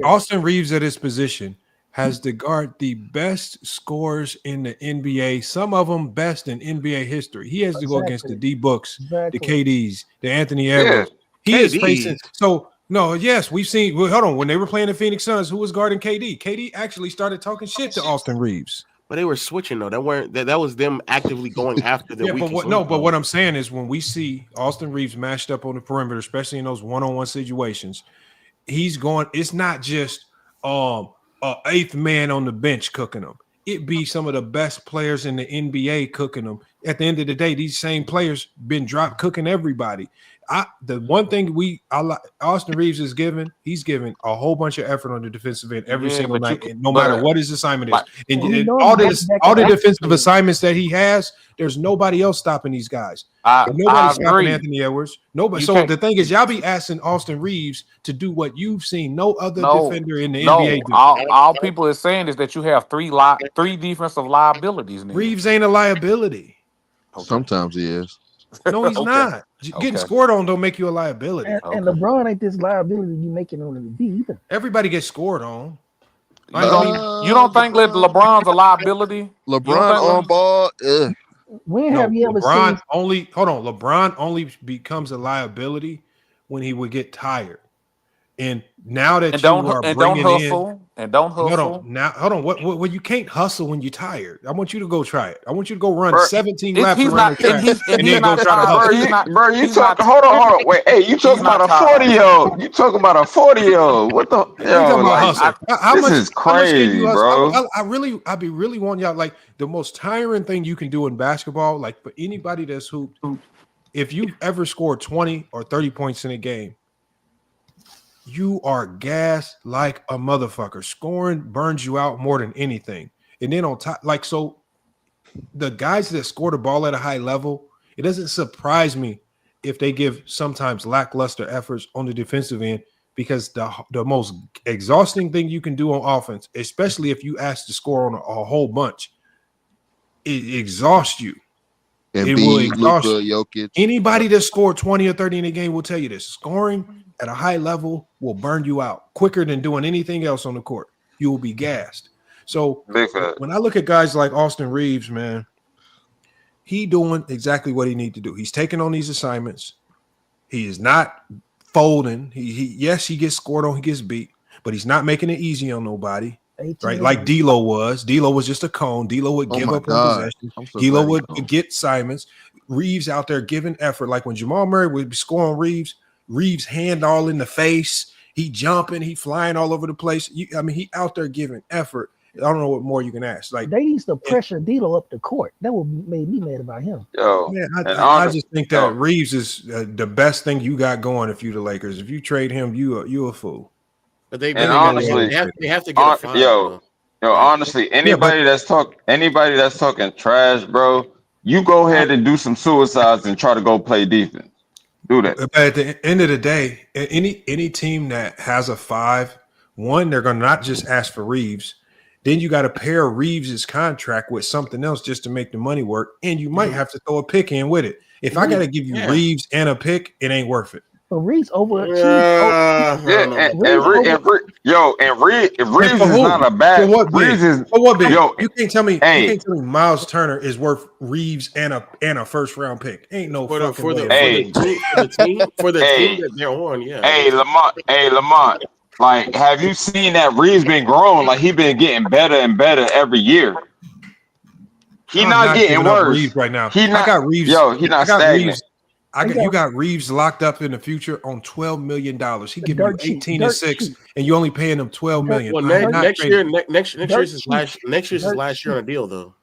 Austin Reeves at his position has to guard the best scorers in the NBA. Some of them best in NBA history. He has to go against the D Books, the KDs, the Anthony Edwards. He is facing. So no, yes, we've seen. Well, hold on, when they were playing the Phoenix Suns, who was guarding KD? KD actually started talking shit to Austin Reeves. But they were switching though. That was them actively going after the. Yeah, but what I'm saying is when we see Austin Reeves mashed up on the perimeter, especially in those one-on-one situations, he's going. It's not just eighth man on the bench cooking them. It be some of the best players in the NBA cooking them. At the end of the day, these same players been drop cooking everybody. The one thing Austin Reeves is giving, he's giving a whole bunch of effort on the defensive end every single night, no matter what his assignment is. And all the defensive assignments that he has, there's nobody else stopping these guys. Nobody's stopping Anthony Edwards. Nobody. So the thing is, y'all be asking Austin Reeves to do what you've seen no other defender in the NBA do. All people are saying is that you have three defensive liabilities. Now. Reeves ain't a liability. Okay. Sometimes he is. No, he's not. Getting scored on don't make you a liability. And LeBron ain't this liability you making on the B either. Everybody gets scored on. You don't think that LeBron's a liability? LeBron on ball. When have you ever seen? LeBron only becomes a liability when he would get tired. And now that don't hustle. Hold on. What you can't hustle when you're tired. I want you to go try it. I want you to go run 17 laps around the track and then go try to hustle. Bro, you talking? Hold on. Wait, hey, you talking about a 40-year-old? You talking about a 40-year-old? What the? This is crazy, bro. I be really wanting y'all, like, the most tiring thing you can do in basketball, like for anybody that's hooped, if you've ever scored 20 or 30 points in a game, you are gassed like a motherfucker. Scoring burns you out more than anything. And then on top, like, so the guys that score the ball at a high level, it doesn't surprise me if they give sometimes lackluster efforts on the defensive end, because the most exhausting thing you can do on offense, especially if you ask to score on a whole bunch, it exhausts you. It will exhaust you. Jokic. Anybody that scored 20 or 30 in a game will tell you this. Scoring at a high level will burn you out quicker than doing anything else on the court. You will be gassed. So when I look at guys like Austin Reeves, man, he doing exactly what he need to do. He's taking on these assignments. He is not folding. Yes, he gets scored on, he gets beat, but he's not making it easy on nobody. Right, like D'Lo was. D'Lo was just a cone. D'Lo would give up on possession. D'Lo would get Simons. Reeves out there giving effort. Like when Jamal Murray would be scoring Reeves hand all in the face. He jumping. He flying all over the place. He out there giving effort. I don't know what more you can ask. Like they used to pressure D'Lo up the court. That would made me mad about him. I just think that Reeves is the best thing you got going. If you the Lakers, if you trade him, you a fool. But they have to get a fine. Honestly, anybody that's talking trash, bro, you go ahead and do some suicides and try to go play defense. Do that. But at the end of the day, any team that has a 5, they're going to not just ask for Reeves. Then you got to pair Reeves' contract with something else just to make the money work, and you might have to throw a pick in with it. If I got to give you Reeves and a pick, it ain't worth it. But Reeves Reeves is not a bad. You can't tell me Miles Turner is worth Reeves and a first round pick. Ain't no for the team that they're on. Yeah. Hey Lamont. Like, have you seen that Reeves been growing? Like, he been getting better and better every year. He's not getting worse Reeves right now. He not. I got Reeves. He's not stagnant. You got Reeves locked up in the future on $12 million. He give you 18 and 6, and you only paying him $12 million. Well, next year's his last year on a deal, though.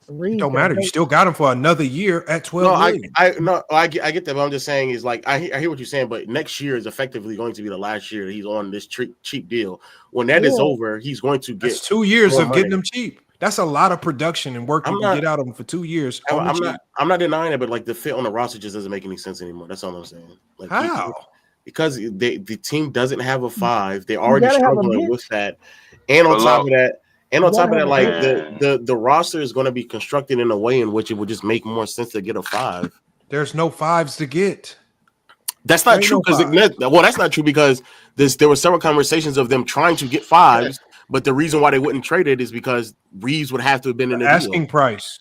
Reeves don't got matter. You hurt. still got him for another year at 12 million. I get that, but I'm just saying is like I hear what you're saying, but next year is effectively going to be the last year that he's on this cheap deal. When that is over, he's going to get 2 years more of money. getting them cheap. That's a lot of production and work you can get out of him for 2 years. I'm not denying it, but like the fit on the roster just doesn't make any sense anymore. That's all I'm saying. Like, how? Because the team doesn't have a 5. They're already gotta have a struggling bench. with that, and on top of that. And on You top of gotta that, have like a the roster is going to be constructed in a way in which it would just make more sense to get a 5. There's no 5s to get. That's not true because that's not true because there were several conversations of them trying to get 5s, but the reason why they wouldn't trade it is because Reeves would have to have been in the asking deal. price.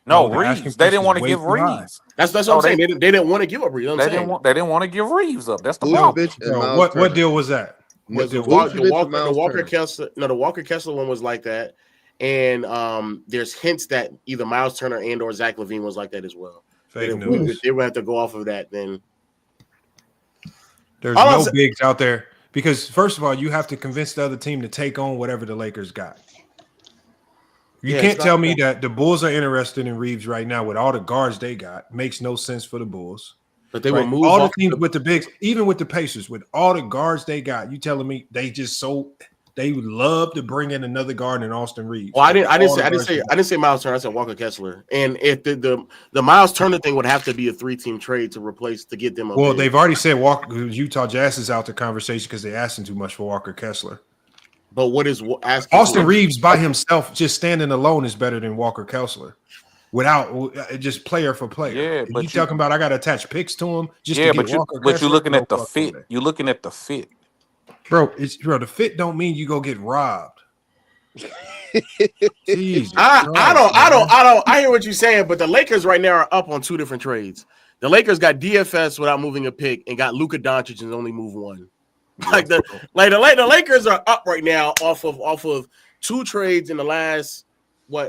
No, the Reeves. asking They price didn't is want to way give too high. Reeves. That's what I'm saying. They didn't want to give up Reeves. They didn't want to give Reeves up. That's the problem. Vucevic and Miles What Turner. deal was that? Was the Vucevic and Walker Miles Kessler? No, the Walker Kessler one was like that, and there's hints that either Miles Turner and or Zach LaVine was like that as well. Fake If news. they would have to go off of that, then There's no bigs out there because first of all, you have to convince the other team to take on whatever the Lakers got. You Yeah, can't it's tell not me fair. that the Bulls are interested in Reeves right now with all the guards they got. Makes no sense for the Bulls. But they will move all the off teams with the bigs, even with the Pacers, with all the guards they got. You telling me they would love to bring in another guard in Austin Reeves? Well, I didn't say Miles Turner. I said Walker Kessler. And if the Miles Turner thing would have to be a 3-team trade to get them. Well, they've already said Utah Jazz is out the conversation because they asked him too much for Walker Kessler. But what is asking Austin Reeves by himself, just standing alone, is better than Walker Kessler. Without just player for player. Yeah, but you talking about I got to attach picks to him just yeah, to get Walker but Kessler? you're looking at the No fucking fit. way. You're looking at the fit, bro. The fit don't mean you go get robbed. Jesus I hear what you're saying, but the Lakers right now are up on 2 different trades. The Lakers got DFS without moving a pick and got Luka Dončić and only move 1. Like the Lakers are up right now off of 2 trades in the last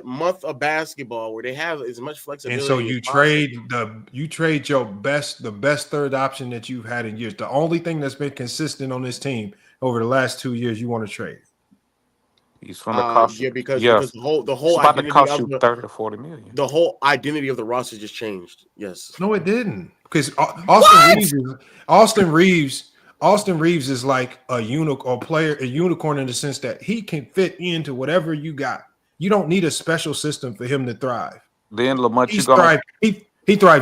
month of basketball where they have as much flexibility. And so you trade the best third option that you've had in years. The only thing that's been consistent on this team over the last 2 years, you want to trade. He's going to cost you. Because the whole it's about to identity cost of you 30 to 40 million. The whole identity of the roster just changed. Yes. No, it didn't. Because Austin Reeves is like a unicorn in the sense that he can fit into whatever you got. You don't need a special system for him to thrive. Then Lamont, He thrives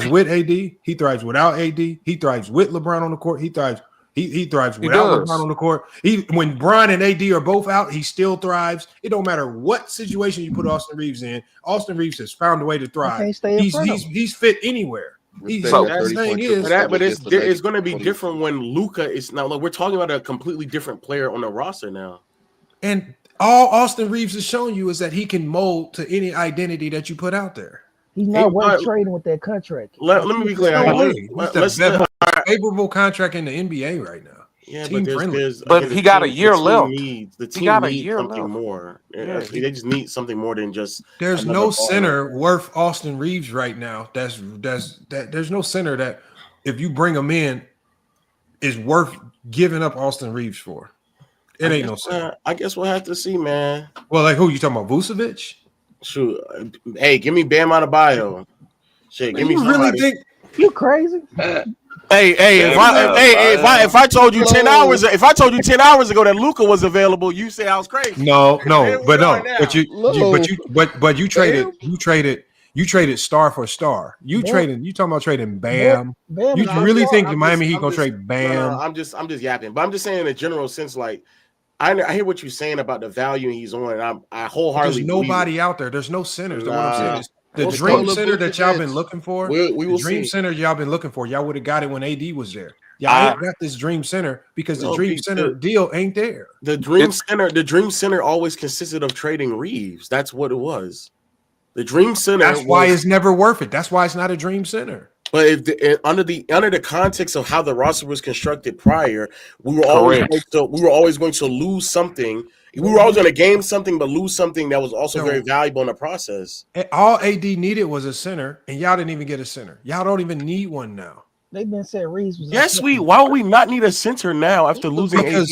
with AD. He thrives without AD. He thrives with LeBron on the court. He thrives without LeBron on the court. When Bron and AD are both out, he still thrives. It don't matter what situation you put Austin Reeves in. Austin Reeves has found a way to thrive. He's fit anywhere. But it's going to be different when Luka is now. Look, we're talking about a completely different player on the roster now. And all Austin Reeves is showing you is that he can mold to any identity that you put out there. He's not worth trading with that contract. Let me be clear. He's the best favorable contract in the NBA right now. Yeah, but he got a year left. The team needs something more. Yeah, they just need something more than just. There's no center worth Austin Reeves right now. There's no center that if you bring him in is worth giving up Austin Reeves for. It ain't no center. I guess we'll have to see, man. Well, like who you talking about? Vucevic? Shoot, hey, give me Bam Adebayo. Shit, give me somebody. Really think you crazy? If I told you 10 hours, ago that Luka was available, you say I was crazy. No, but you traded star for star. You talking about trading Bam? You really think the Miami Heat gonna trade Bam? No, I'm just yapping, but I'm just saying in a general sense, like I hear what you're saying about the value he's on, and I wholeheartedly. There's nobody out there. There's no centers. What I'm saying is the dream center that y'all been looking for. The dream center y'all been looking for. Y'all would have got it when AD was there. Y'all ain't got this dream center because the dream center deal ain't there. The dream center always consisted of trading Reeves. That's what it was. The dream center. That's why it's never worth it. That's why it's not a dream center. But under the context of how the roster was constructed prior, we were always going to lose something. We were always going to gain something, but lose something that was also very valuable in the process. All AD needed was a center, and y'all didn't even get a center. Y'all don't even need one now. They've been saying Reeves was. Yes, why would we not need a center now after losing AD?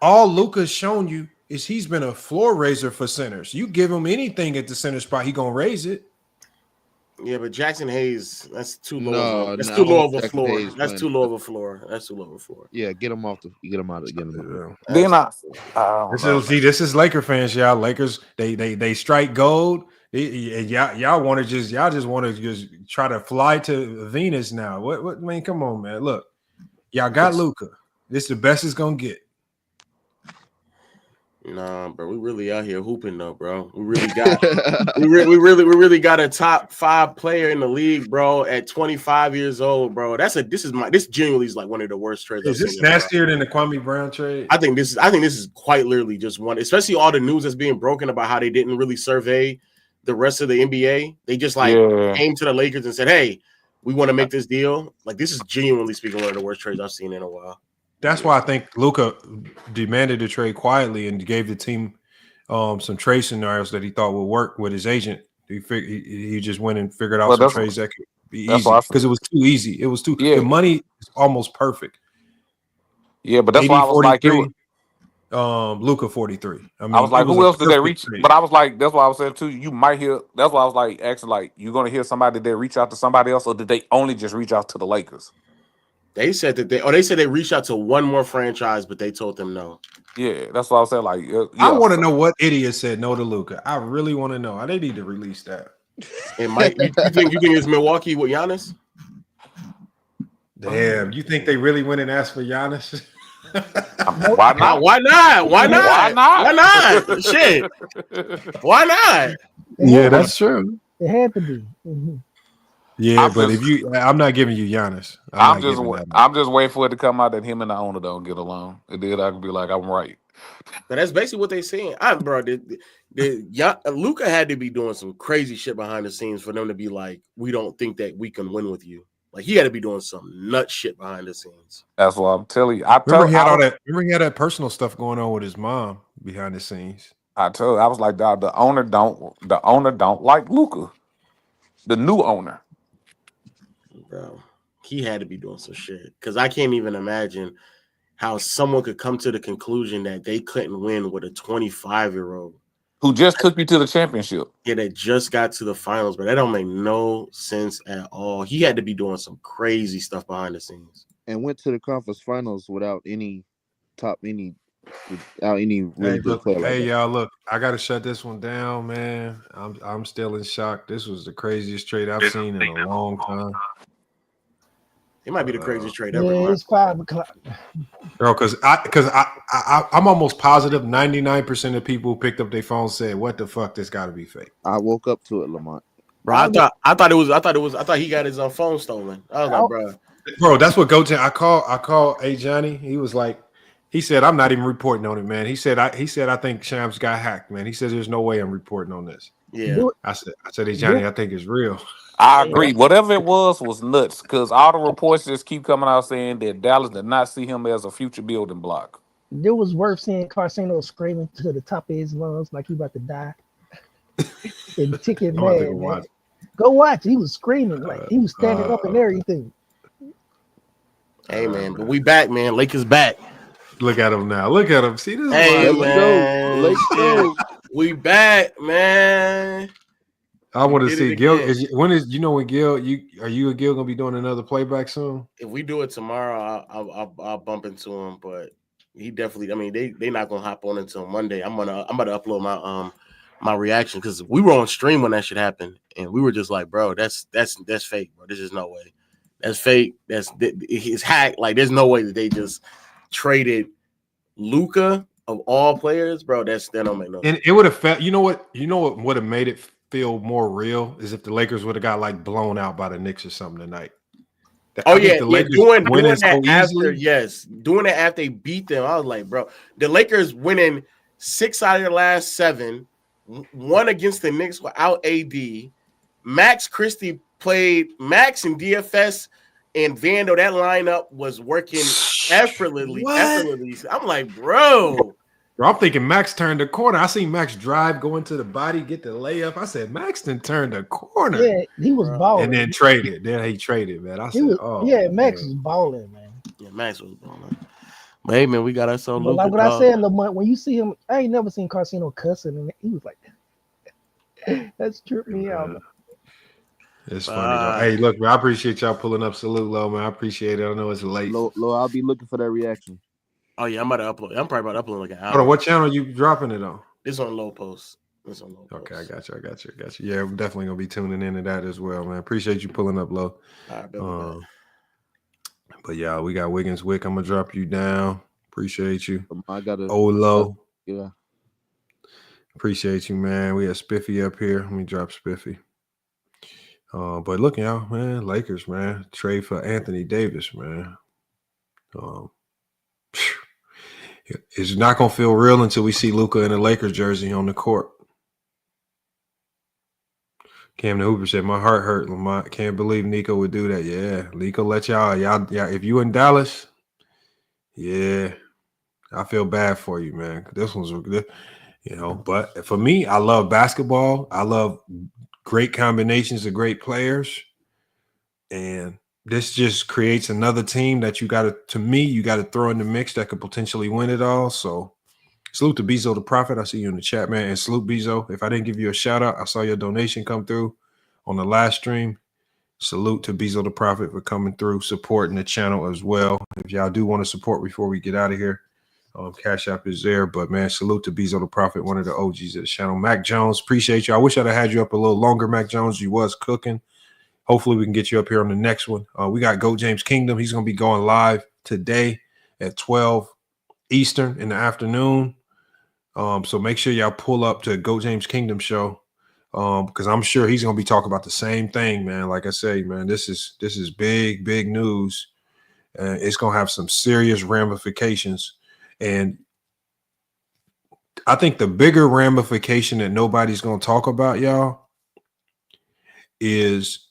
All Luka's shown you is he's been a floor raiser for centers. You give him anything at the center spot, he gonna raise it. Yeah, but Jackson Hayes, that's too low. No, That's no, I too don't low want of a Jackson floor. Hayes That's playing. too low of a floor. That's too low of a floor. Yeah, get him out. Get him out. Then I don't This know. is this is Laker fans, y'all. Lakers, they strike gold. Y'all want to just want to just try to fly to Venus now. What? I mean, come on, man. Look, y'all got Luka. This is the best it's gonna get. Nah, bro, we really out here hooping though, bro. We really got we really got a top 5 player in the league, bro. At 25 years old, bro. This genuinely is like one of the worst trades. Is this nastier than the Kwame Brown trade? I think this is quite literally just one, especially all the news that's being broken about how they didn't really survey the rest of the NBA. They just came to the Lakers and said, "Hey, we want to make this deal." Like, this is genuinely speaking one of the worst trades I've seen in a while. That's why I think Luka demanded the trade quietly and gave the team some trade scenarios that he thought would work with his agent. He just went and figured out some trades that could be easy because it was too easy. It was too the money is almost perfect. Yeah, but that's 80, why I was 43, Luka 43. I mean, I was like, who else did they reach? Trade. But I was like, that's why I was saying too. You might hear. That's why I was like, asking, like, you gonna hear somebody? Did they reach out to somebody else, or did they only just reach out to the Lakers? They said that they said they reached out to one more franchise, but they told them no. Yeah, that's what I was saying. Like, I want to know what idiot said no to Luka. I really want to know. They need to release that. And Mike, you think it's Milwaukee with Giannis? Damn, you think they really went and asked for Giannis? Why not? Why not? Why not? Why not? Why not? Shit. Why not? Yeah, that's true. It had to be. Mm-hmm. Yeah, but I'm not giving you Giannis. I'm just waiting for it to come out that him and the owner don't get along, and then I can be like, I'm right. But that's basically what they're saying. Luka had to be doing some crazy shit behind the scenes for them to be like, we don't think that we can win with you. Like, he had to be doing some nut shit behind the scenes. That's what I'm telling you. Remember he had that personal stuff going on with his mom behind the scenes. I was like, dog, the owner don't like Luka, the new owner. Bro, he had to be doing some shit because I can't even imagine how someone could come to the conclusion that they couldn't win with a 25-year-old who just took you to the championship. Yeah, that just got to the finals, but that don't make no sense at all. He had to be doing some crazy stuff behind the scenes and went to the conference finals without any really good player. Hey, y'all, look, I gotta shut this one down, man. I'm still in shock. This was the craziest trade I've seen in a long time. It might be the craziest trade ever. Yeah, it's 5 o'clock. Bro, because I'm almost positive 99% of people who picked up their phone said, "What the fuck? This got to be fake." I woke up to it, Lamont. Bro, I thought he got his phone stolen. I was like, bro, that's what Goten. I called A Johnny. He was like, he said, "I'm not even reporting on it, man." He said, I think Shams got hacked, man. He said, "There's no way I'm reporting on this." Yeah. I said, "Hey Johnny, I think it's real." I agree. Whatever it was nuts because all the reports just keep coming out saying that Dallas did not see him as a future building block. It was worth seeing Carcino screaming to the top of his lungs like he about to die. And ticket mad, man. Go watch. He was screaming like he was standing up and everything. Hey man, but we back, man. Lakers back. Look at him now. Look at him. See this? Hey man, let's go. We back, man. I want to see Gil. When Gil? Are you and Gil gonna be doing another playback soon? If we do it tomorrow, I'll bump into him. But he definitely. I mean, they not gonna hop on until Monday. I'm about to upload my reaction because we were on stream when that shit happened, and we were just like, bro, that's fake, bro. There's just no way. That's fake. It's hacked. Like, there's no way that they just traded Luka of all players, bro. That don't make no sense. And it would have felt. You know what would have made it feel more real is if the Lakers would have got like blown out by the Knicks or something tonight. Doing that after, yes, doing it after they beat them. I was like, bro, the Lakers winning 6 out of their last 7, one against the Knicks without AD. Max Christie played Max and DFS and Vando. That lineup was working effortlessly. I'm like, bro. Bro, I'm thinking Max turned the corner. I seen Max drive, go into the body, get the layup. I said, Max done turned the corner. Yeah, he was balling. And then traded. Then he traded, man. Max was balling, man. Yeah, Max was balling. But hey, man, we got ourselves. But like what I said, Lamont, when you see him, I ain't never seen Carcino cussing, and he was like, that's tripped me out. It's funny though. Hey, look, man, I appreciate y'all pulling up. Salute, low, man. I appreciate it. I know it's late. Low, I'll be looking for that reaction. Oh yeah, I'm about to upload. I'm probably about to upload like an hour. Hold on, what channel you dropping it on? It's on Low Post. It's on Low Post. Okay, I got you. Yeah, I'm definitely gonna be tuning into that as well, man. Appreciate you pulling up, low. All right, but yeah, we got Wiggins Wick. I'm gonna drop you down. Appreciate you. I got it. Low. Yeah. Appreciate you, man. We have Spiffy up here. Let me drop Spiffy. But look, y'all, man, Lakers, man, trade for Anthony Davis, man. It's not gonna feel real until we see Luka in a Lakers jersey on the court. Cam the Hooper said, "My heart hurt, Lamont. Can't believe Nico would do that." Yeah, Nico let y'all. If you in Dallas, yeah, I feel bad for you, man. This one's good, But for me, I love basketball. I love great combinations of great players, and this just creates another team that you got to throw in the mix that could potentially win it all. So salute to Bezo the Prophet. I see you in the chat, man. And salute Bezo. If I didn't give you a shout out, I saw your donation come through on the last stream. Salute to Bezo the Prophet for coming through, supporting the channel as well. If y'all do want to support before we get out of here, Cash App is there. But man, salute to Bezo the Prophet, one of the OGs of the channel. Mac Jones, appreciate you. I wish I'd have had you up a little longer, Mac Jones. You was cooking. Hopefully we can get you up here on the next one. We got Go James Kingdom. He's going to be going live today at 12 Eastern in the afternoon. So make sure y'all pull up to Go James Kingdom show because I'm sure he's going to be talking about the same thing, man. Like I say, man, this is big, big news. It's going to have some serious ramifications. And I think the bigger ramification that nobody's going to talk about, y'all, is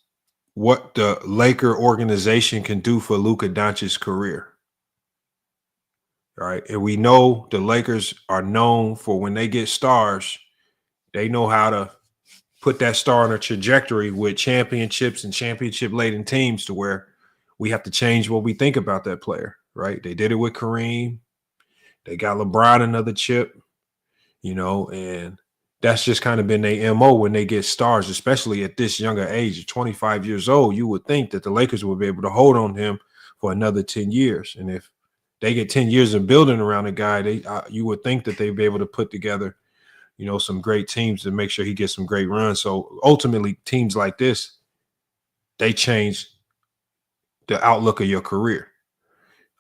what the Laker organization can do for Luka Doncic's career. All right. And we know the Lakers are known for when they get stars, they know how to put that star on a trajectory with championships and championship-laden teams to where we have to change what we think about that player, right? They did it with Kareem. They got LeBron another chip, and that's just kind of been their MO when they get stars, especially at this younger age of 25 years old. You would think that the Lakers would be able to hold on him for another 10 years. And if they get 10 years of building around a guy, you would think that they'd be able to put together, some great teams to make sure he gets some great runs. So ultimately, teams like this, they change the outlook of your career.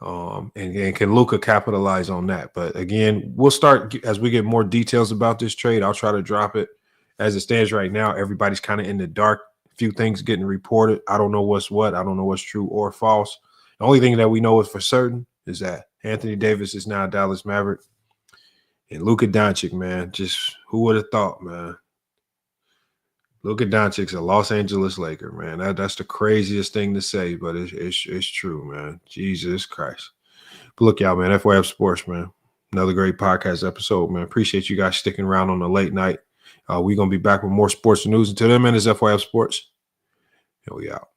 And can Luka capitalize on that? But again, we'll start as we get more details about this trade. I'll try to drop it. As it stands right now, everybody's kind of in the dark. A few things getting reported. I don't know what's what. I don't know what's true or false. The only thing that we know is for certain is that Anthony Davis is now a Dallas Maverick. And Luka Dončić, man, just who would have thought, man? Luka Doncic's a Los Angeles Laker, man. That's the craziest thing to say, but it's true, man. Jesus Christ. But look, y'all, man, FYF Sports, man. Another great podcast episode, man. Appreciate you guys sticking around on the late night. We're going to be back with more sports news. Until then, man, it's FYF Sports. And we out.